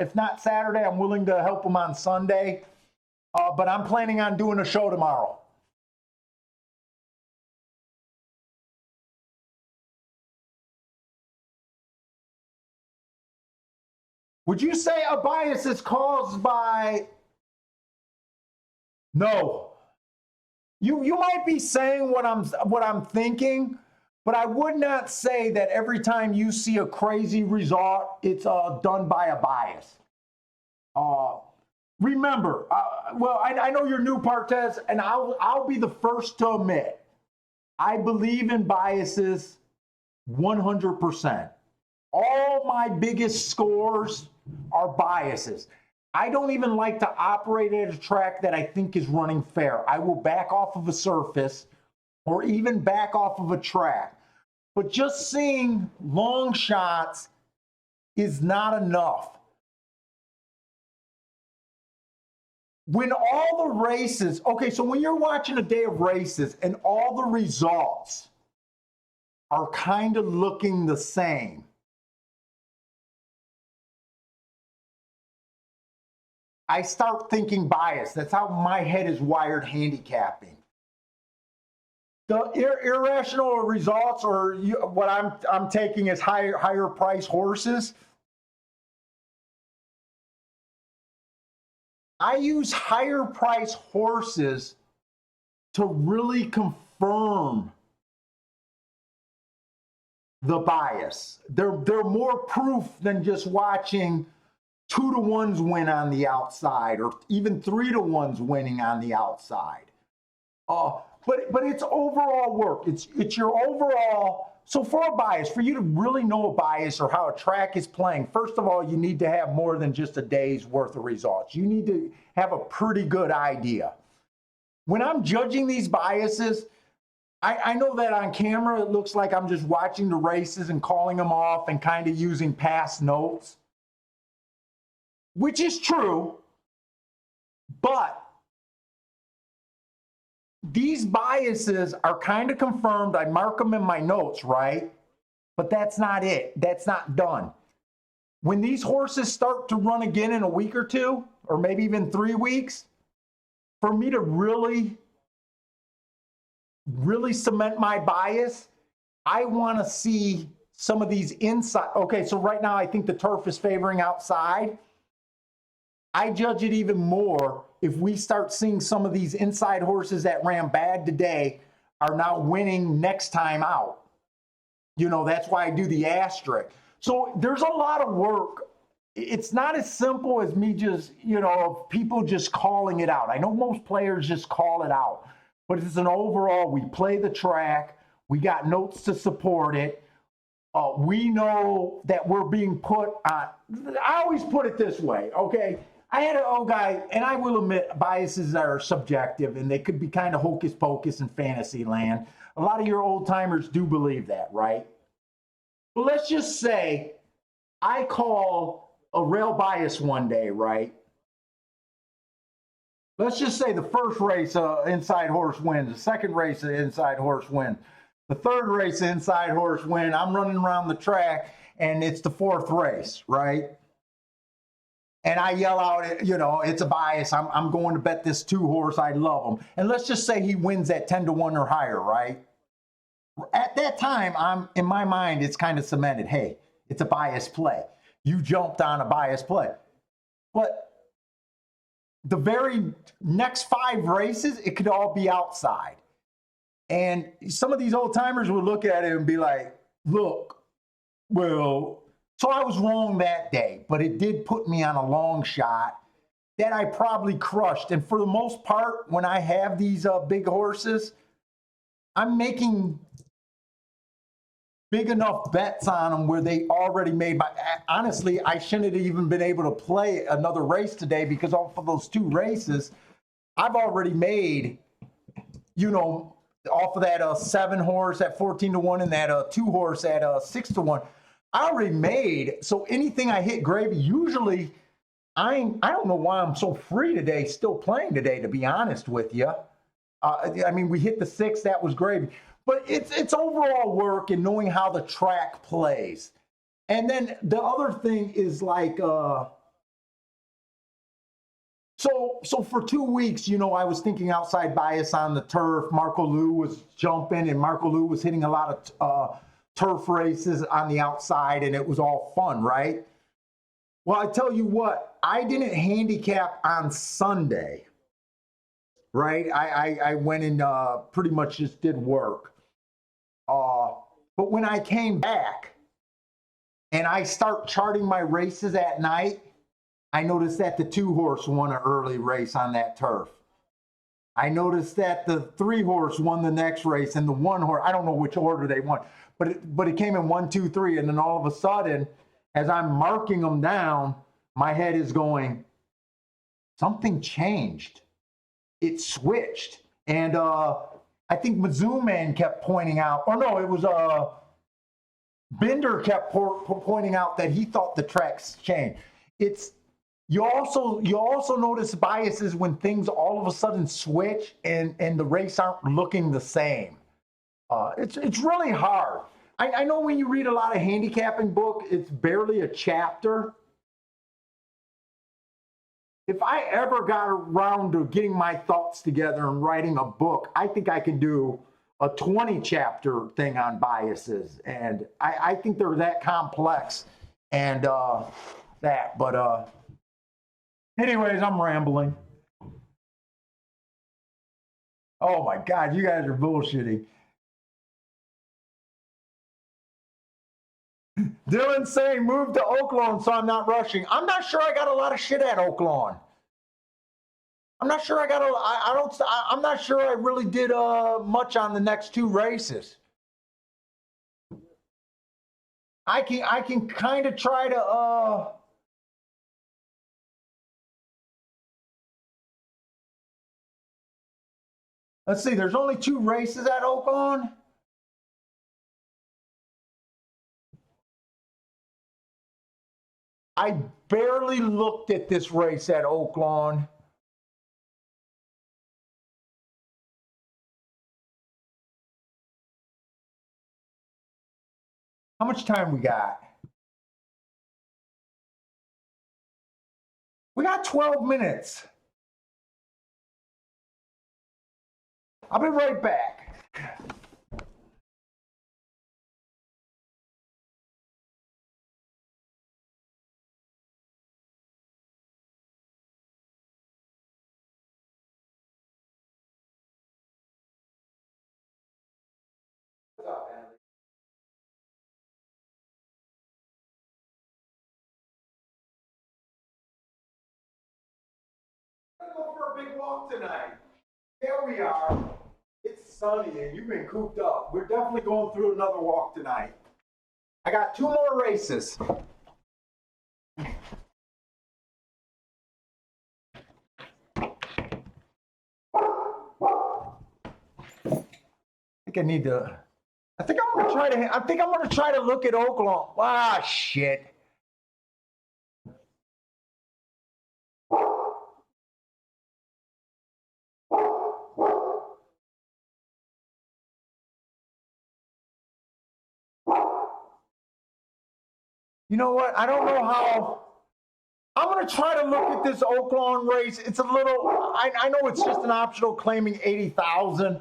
if not Saturday, I'm willing to help him on Sunday. But I'm planning on doing a show tomorrow. Would you say a bias is caused by? No. You might be saying what I'm thinking, but I would not say that every time you see a crazy result, it's done by a bias. Remember, well, I know you're new, Partez, and I'll be the first to admit, I believe in biases 100%. All my biggest scores are biases. I don't even like to operate at a track that I think is running fair. I will back off of a surface or even back off of a track. But just seeing long shots is not enough. When all the races, okay, so when you're watching a day of races and all the results are kind of looking the same, I start thinking bias. That's how my head is wired handicapping. The irrational results, or what I'm taking as higher price horses. I use higher price horses to really confirm the bias. They're more proof than just watching 2-to-1s win on the outside, or even 3-to-1s winning on the outside. But it's overall work. It's your overall. So for a bias, for you to really know a bias or how a track is playing, first of all, you need to have more than just a day's worth of results. You need to have a pretty good idea. When I'm judging these biases, I know that on camera it looks like I'm just watching the races and calling them off and kind of using past notes, which is true, but these biases are kind of confirmed. I mark them in my notes, right? But that's not it. That's not done. When these horses start to run again in a week or two, or maybe even 3 weeks, for me to really cement my bias, I want to see some of these inside. Okay, so right now I think the turf is favoring outside. I judge it even more if we start seeing some of these inside horses that ran bad today are now winning next time out. You know, that's why I do the asterisk. So there's a lot of work. It's not as simple as me just, people just calling it out. I know most players just call it out, but it's an overall, we play the track, we got notes to support it. We know that we're being put on. I always put it this way, okay? I had an old guy, and I will admit biases are subjective and they could be kind of hocus pocus in fantasy land. A lot of your old timers do believe that, right? But let's just say I call a rail bias one day, right? Let's just say the first race, inside horse wins. The second race, inside horse wins. The third race, inside horse win. I'm running around the track, and it's the fourth race, right? And I yell out, it's a bias. I'm going to bet this 2-horse. I love him. And let's just say he wins at 10-to-1 or higher, right? At that time, in my mind, it's kind of cemented. Hey, it's a bias play. You jumped on a bias play. But the very next 5 races, it could all be outside. And some of these old timers would look at it and be like, look, well, so I was wrong that day, but it did put me on a long shot that I probably crushed. And for the most part, when I have these big horses, I'm making big enough bets on them where they already made my. Honestly, I shouldn't have even been able to play another race today because off of those 2 races, I've already made, off of that 7 horse at 14-1 and that 2 horse at 6-1. I already made. So anything I hit gravy, usually I don't know why I'm so free today, still playing today, to be honest with you. I mean, we hit the 6, that was gravy. But it's overall work and knowing how the track plays. And then the other thing is like, so for 2 weeks, I was thinking outside bias on the turf. Marco Lou was jumping and Marco Lou was hitting a lot of turf races on the outside, and it was all fun, right? Well, I tell you what, I didn't handicap on Sunday, right? I went and pretty much just did work. But when I came back and I start charting my races at night, I noticed that the 2 horse won an early race on that turf. I noticed that the 3 horse won the next race, and the 1 horse, I don't know which order they won, but it came in 1, 2, 3, and then all of a sudden, as I'm marking them down, my head is going, something changed. It switched. And I think Mizzou Man kept pointing out, or no, it was Bender kept pointing out that he thought the tracks changed. You also notice biases when things all of a sudden switch and the race aren't looking the same. It's really hard. I know when you read a lot of handicapping book, it's barely a chapter. If I ever got around to getting my thoughts together and writing a book, I think I can do a 20 chapter thing on biases. And I think they're that complex and but anyways, I'm rambling. Oh my God, you guys are bullshitting. Dylan saying move to Oaklawn so I'm not rushing. I'm not sure I got a lot of shit at Oaklawn. I'm not sure I got I'm not sure I really did much on the next 2 races. I can kind of try to let's see, there's only 2 races at Oaklawn. I barely looked at this race at Oaklawn. How much time we got? We got 12 minutes. I'll be right back. What's up, Andy? I'm gonna go for a big walk tonight. Here we are. It's sunny and you've been cooped up. We're definitely going through another walk tonight. I got 2 more races. I need to. I think I'm gonna try to look at Oaklawn. Ah, shit. You know what? I don't know how. I'm going to try to look at this Oaklawn race. It's a little, I know it's just an optional claiming 80,000.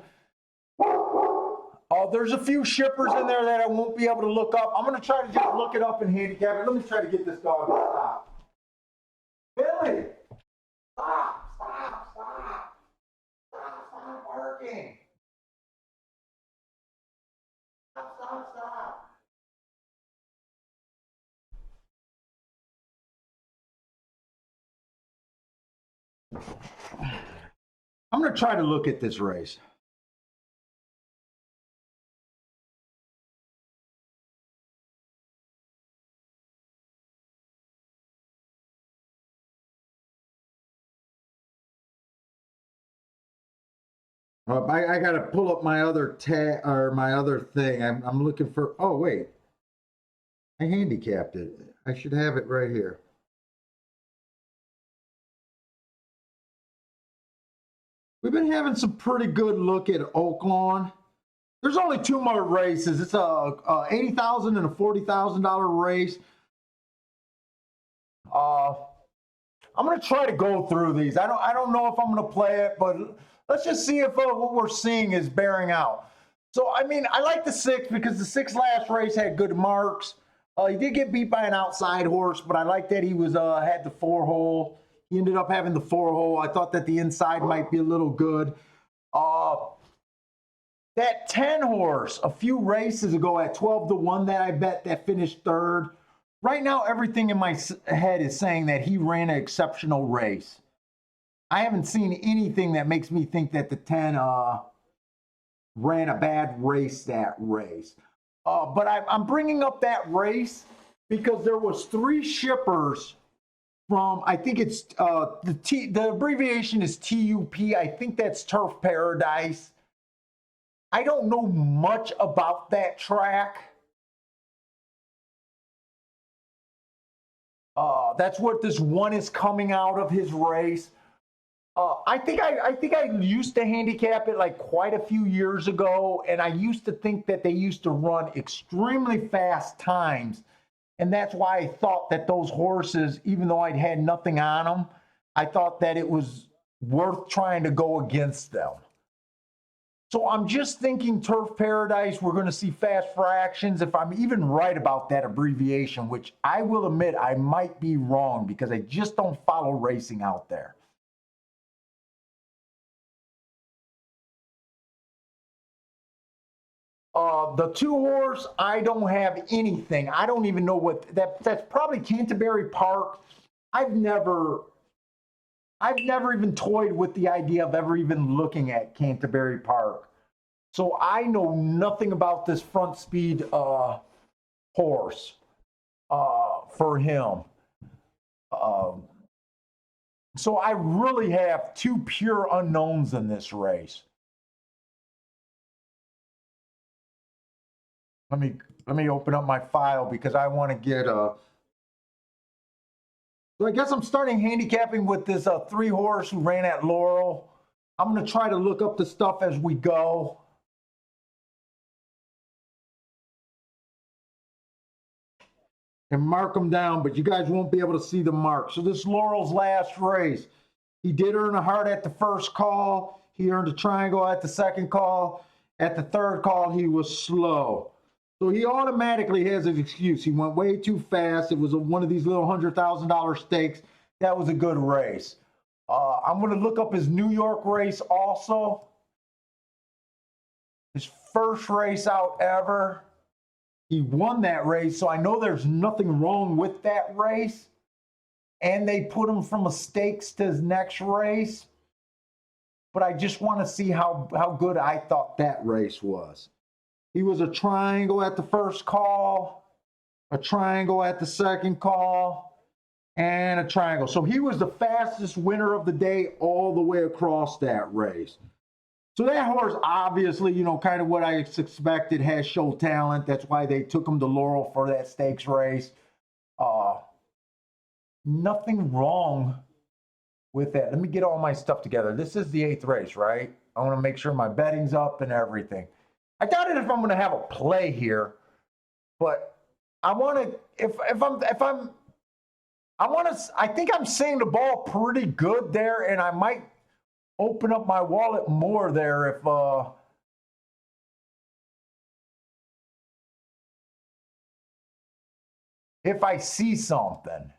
There's a few shippers in there that I won't be able to look up. I'm going to try to just look it up and handicap it. Let me try to get this dog to stop. Billy, stop barking. Stop. I'm going to try to look at this race. I got to pull up my other tag or my other thing. I'm looking for. Oh wait, I handicapped it. I should have it right here. We've been having some pretty good look at Oaklawn. There's only two more races. It's a $80,000 and a $40,000 race. I'm gonna try to go through these. I don't know if I'm gonna play it, but let's just see if what we're seeing is bearing out. So I mean, I like the 6 because the 6 last race had good marks. He did get beat by an outside horse, but I like that he was had the 4-hole. He ended up having the 4-hole. I thought that the inside might be a little good. That 10 horse a few races ago at 12-1 that I bet that finished 3rd. Right now, everything in my head is saying that he ran an exceptional race. I haven't seen anything that makes me think that the 10 ran a bad race that race. But I'm bringing up that race because there was 3 shippers from, I think it's, the abbreviation is TUP. I think that's Turf Paradise. I don't know much about that track. That's what this one is coming out of his race. I think I used to handicap it like quite a few years ago, and I used to think that they used to run extremely fast times, and that's why I thought that those horses, even though I'd had nothing on them, I thought that it was worth trying to go against them. So I'm just thinking Turf Paradise, we're going to see fast fractions. If I'm even right about that abbreviation, which I will admit I might be wrong because I just don't follow racing out there. The 2 horse, I don't have anything. I don't even know what that's probably Canterbury Park. I've never even toyed with the idea of ever even looking at Canterbury Park. So I know nothing about this front speed horse for him. So I really have 2 pure unknowns in this race. Let me open up my file because I want to get so I guess I'm starting handicapping with this 3 horse who ran at Laurel. I'm going to try to look up the stuff as we go. And mark them down, but you guys won't be able to see the mark. So this Laurel's last race. He did earn a heart at the first call. He earned a triangle at the second call. At the third call, he was slow. So he automatically has an excuse. He went way too fast. It was one of these little $100,000 stakes. That was a good race. I'm going to look up his New York race also. His first race out ever. He won that race, so I know there's nothing wrong with that race. And they put him from a stakes to his next race. But I just want to see how good I thought that race was. He was a triangle at the first call, a triangle at the second call, and a triangle. So he was the fastest winner of the day all the way across that race. So that horse, obviously, you know, kind of what I expected, has show talent. That's why they took him to Laurel for that stakes race. Nothing wrong with that. Let me get all my stuff together. This is the 8th race, right? I want to make sure my betting's up and everything. I doubt it if I'm going to have a play here, but I want to, I think I'm seeing the ball pretty good there, and I might open up my wallet more there if I see something.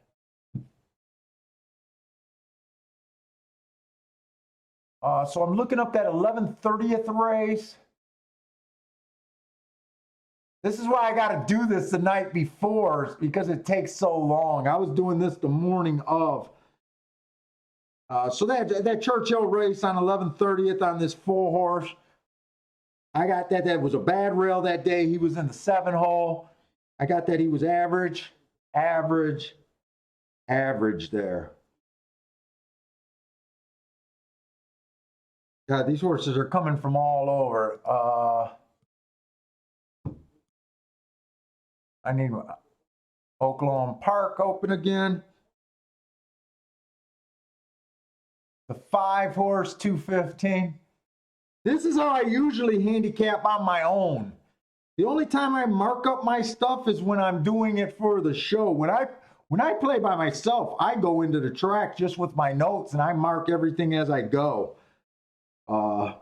So I'm looking up that 11/30th race. This is why I got to do this the night before, because it takes so long. I was doing this the morning of. So that Churchill race on 11/30th on this 4 horse, I got that. That was a bad rail that day. He was in the 7 hole. I got that he was average there. God, these horses are coming from all over. I need Oklahoma Park open again. The 5-horse 215. This is how I usually handicap on my own. The only time I mark up my stuff is when I'm doing it for the show. When I play by myself, I go into the track just with my notes and I mark everything as I go. So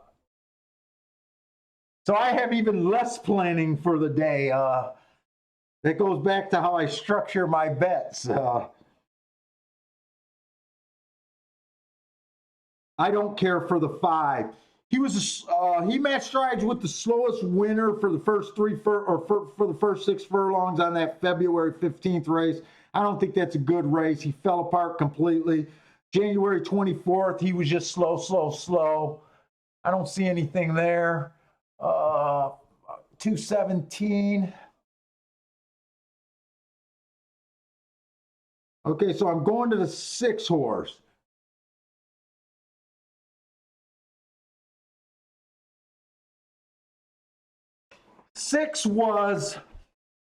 I have even less planning for the day. That goes back to how I structure my bets. I don't care for the 5. He matched strides with the slowest winner for the first for the first 6 furlongs on that February 15th race. I don't think that's a good race. He fell apart completely. January 24th, he was just slow. I don't see anything there. 217. Okay, so I'm going to the 6-horse. Six was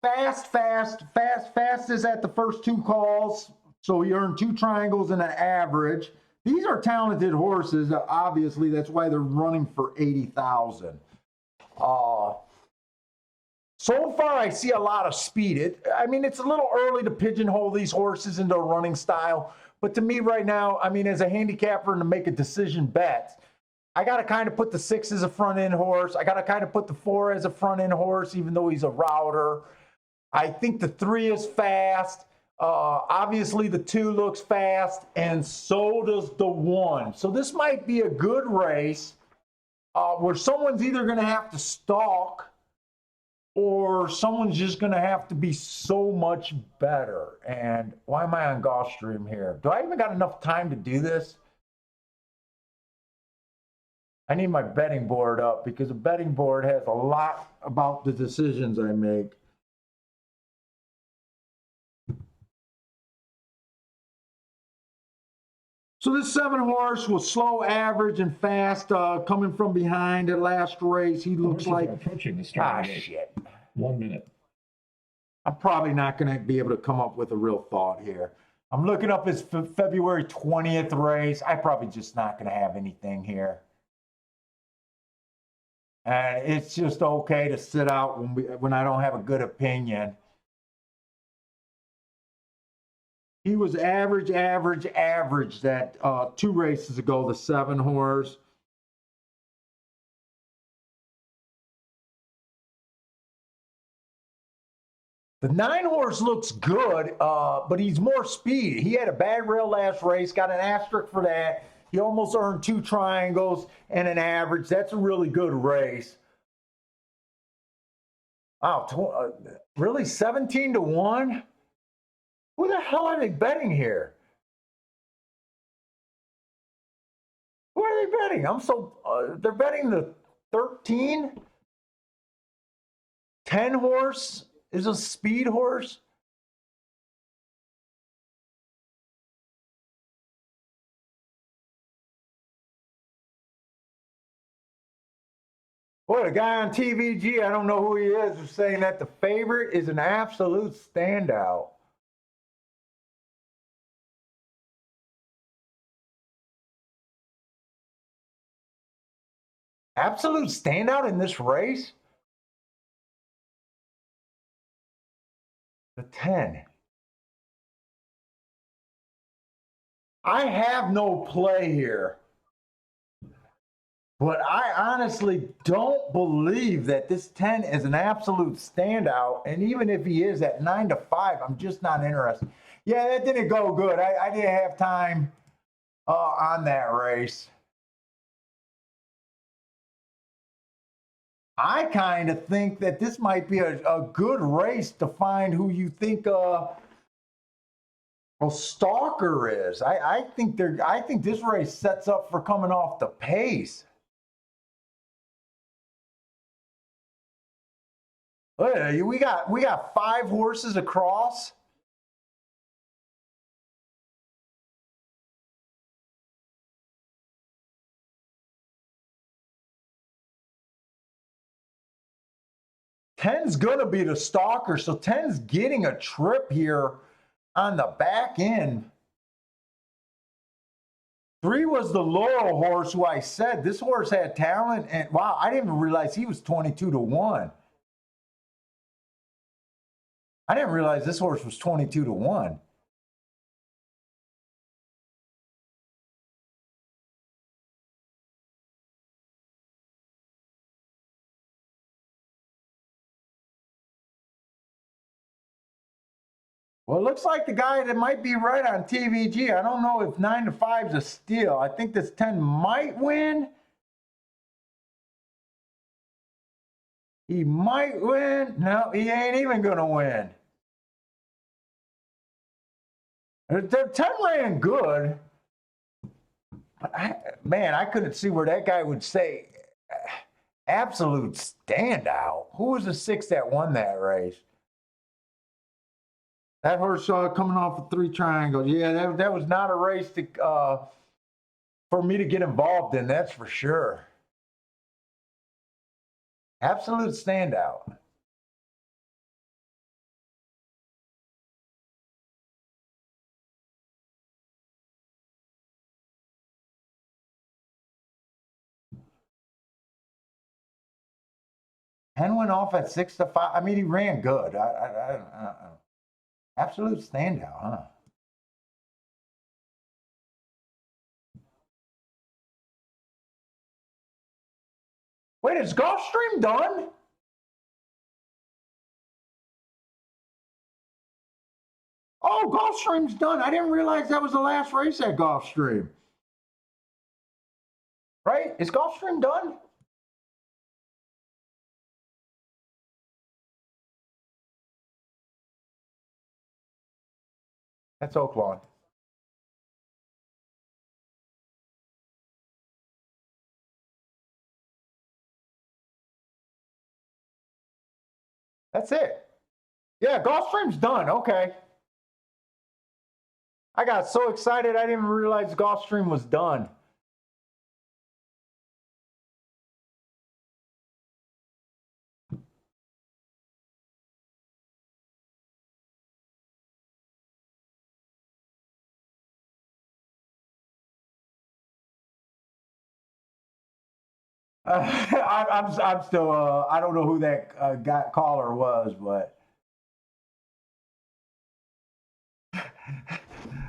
fastest at the first 2 calls. So he earned 2 triangles and an average. These are talented horses. Obviously, that's why they're running for 80,000. So far, I see a lot of speed. It's a little early to pigeonhole these horses into a running style. But to me right now, as a handicapper and to make a decision bet, I got to kind of put the 6 as a front end horse. I got to kind of put the 4 as a front end horse, even though he's a router. I think the 3 is fast. Obviously, the 2 looks fast, and so does the 1. So this might be a good race where someone's either going to have to stalk or someone's just going to have to be so much better. And why am I on Gulfstream here? Do I even got enough time to do this? I need my betting board up because the betting board has a lot about the decisions I make. So this 7-horse was slow, average, and fast, coming from behind at last race. He looks like approaching the start. shit. 1 minute. I'm probably not going to be able to come up with a real thought here. I'm looking up his February 20th race. I probably just not going to have anything here. And it's just okay to sit out when I don't have a good opinion. He was average that 2 races ago, the 7-horse. The 9-horse looks good, but he's more speedy. He had a bad rail last race, got an asterisk for that. He almost earned 2 triangles and an average. That's a really good race. Wow, really 17-1? Who the hell are they betting here? Who are they betting? They're betting the 13? 10-horse is a speed horse? Boy, the guy on TVG, I don't know who he is saying that the favorite is an absolute standout. Absolute standout in this race? The 10. I have no play here. But I honestly don't believe that this 10 is an absolute standout. And even if he is at 9-5, I'm just not interested. Yeah, that didn't go good. I didn't have time on that race. I kind of think that this might be a good race to find who you think a stalker is. I think this race sets up for coming off the pace. We got 5 horses across. 10's gonna be the stalker, so 10's getting a trip here on the back end. 3 was the Laurel horse, who I said this horse had talent, and wow, I didn't even realize he was 22-1. I didn't realize this horse was 22-1. Well, it looks like the guy that might be right on TVG. I don't know if 9-5 is a steal. I think this 10 might win. He might win. No, he ain't even going to win. The 10 ran good. But man, I couldn't see where that guy would say absolute standout. Who was the 6 that won that race? That horse coming off of 3 triangles. Yeah, that was not a race to, for me to get involved in, that's for sure. Absolute standout. Hen went off at 6-5. I mean, he ran good. Absolute standout, huh? Wait, is Gulfstream done? Oh, Gulfstream's done. I didn't realize that was the last race at Gulfstream. Right? Is Gulfstream done? That's Oaklawn. That's it. Yeah, Gulfstream's done. Okay. I got so excited I didn't even realize Gulfstream was done. I'm still I don't know who that caller was, but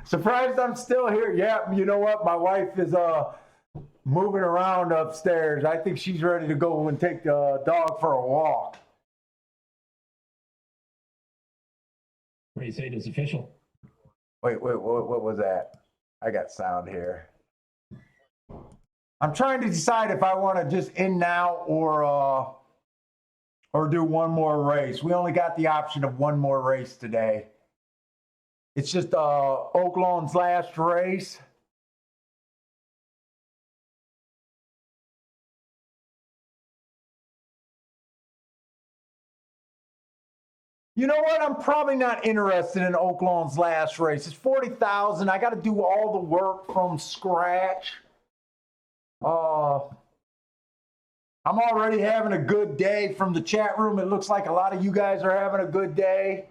surprised I'm still here. Yeah, you know what? My wife is moving around upstairs. I think she's ready to go and take the dog for a walk. Race 8 is official. Wait, what was that? I got sound here. I'm trying to decide if I want to just end now or do one more race. We only got the option of one more race today. It's just Oaklawn's last race. You know what? I'm probably not interested in Oaklawn's last race. It's 40,000. I got to do all the work from scratch. I'm already having a good day from the chat room. It looks like a lot of you guys are having a good day.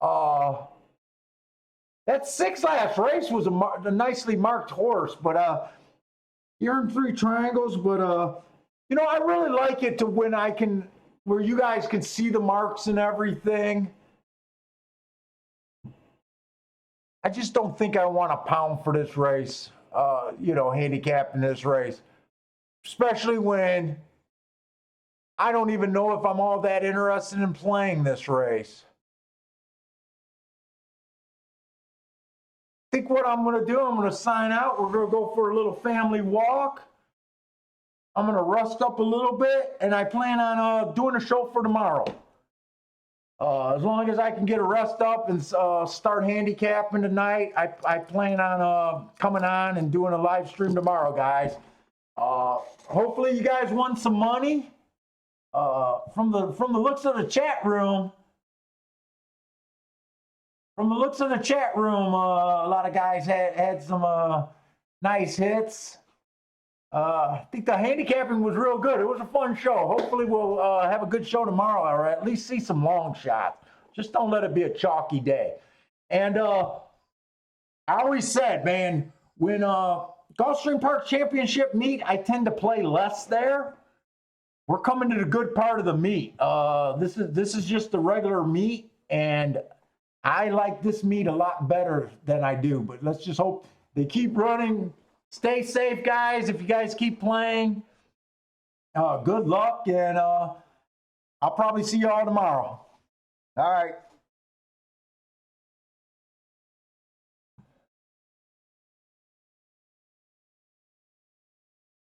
That 6 last race was a nicely marked horse, but you're in 3 triangles. But you know, I really like it to when where you guys can see the marks and everything. I just don't think I want to pound for this race. You know, handicapping this race, especially when I don't even know if I'm all that interested in playing this race. I think what I'm going to do, I'm going to sign out. We're going to go for a little family walk. I'm going to rust up a little bit, and I plan on doing a show for tomorrow. As long as I can get a rest up and start handicapping tonight, I plan on coming on and doing a live stream tomorrow, guys. Hopefully you guys won some money. From the looks of the chat room, a lot of guys had some nice hits. I think the handicapping was real good. It was a fun show. Hopefully we'll have a good show tomorrow, or at least see some long shots. Just don't let it be a chalky day. And I always said, man, when Gulfstream Park Championship meet, I tend to play less there. We're coming to the good part of the meet. This is just the regular meet, and I like this meet a lot better than I do. But let's just hope they keep running. Stay safe, guys. If you guys keep playing, good luck, and I'll probably see you all tomorrow. All right.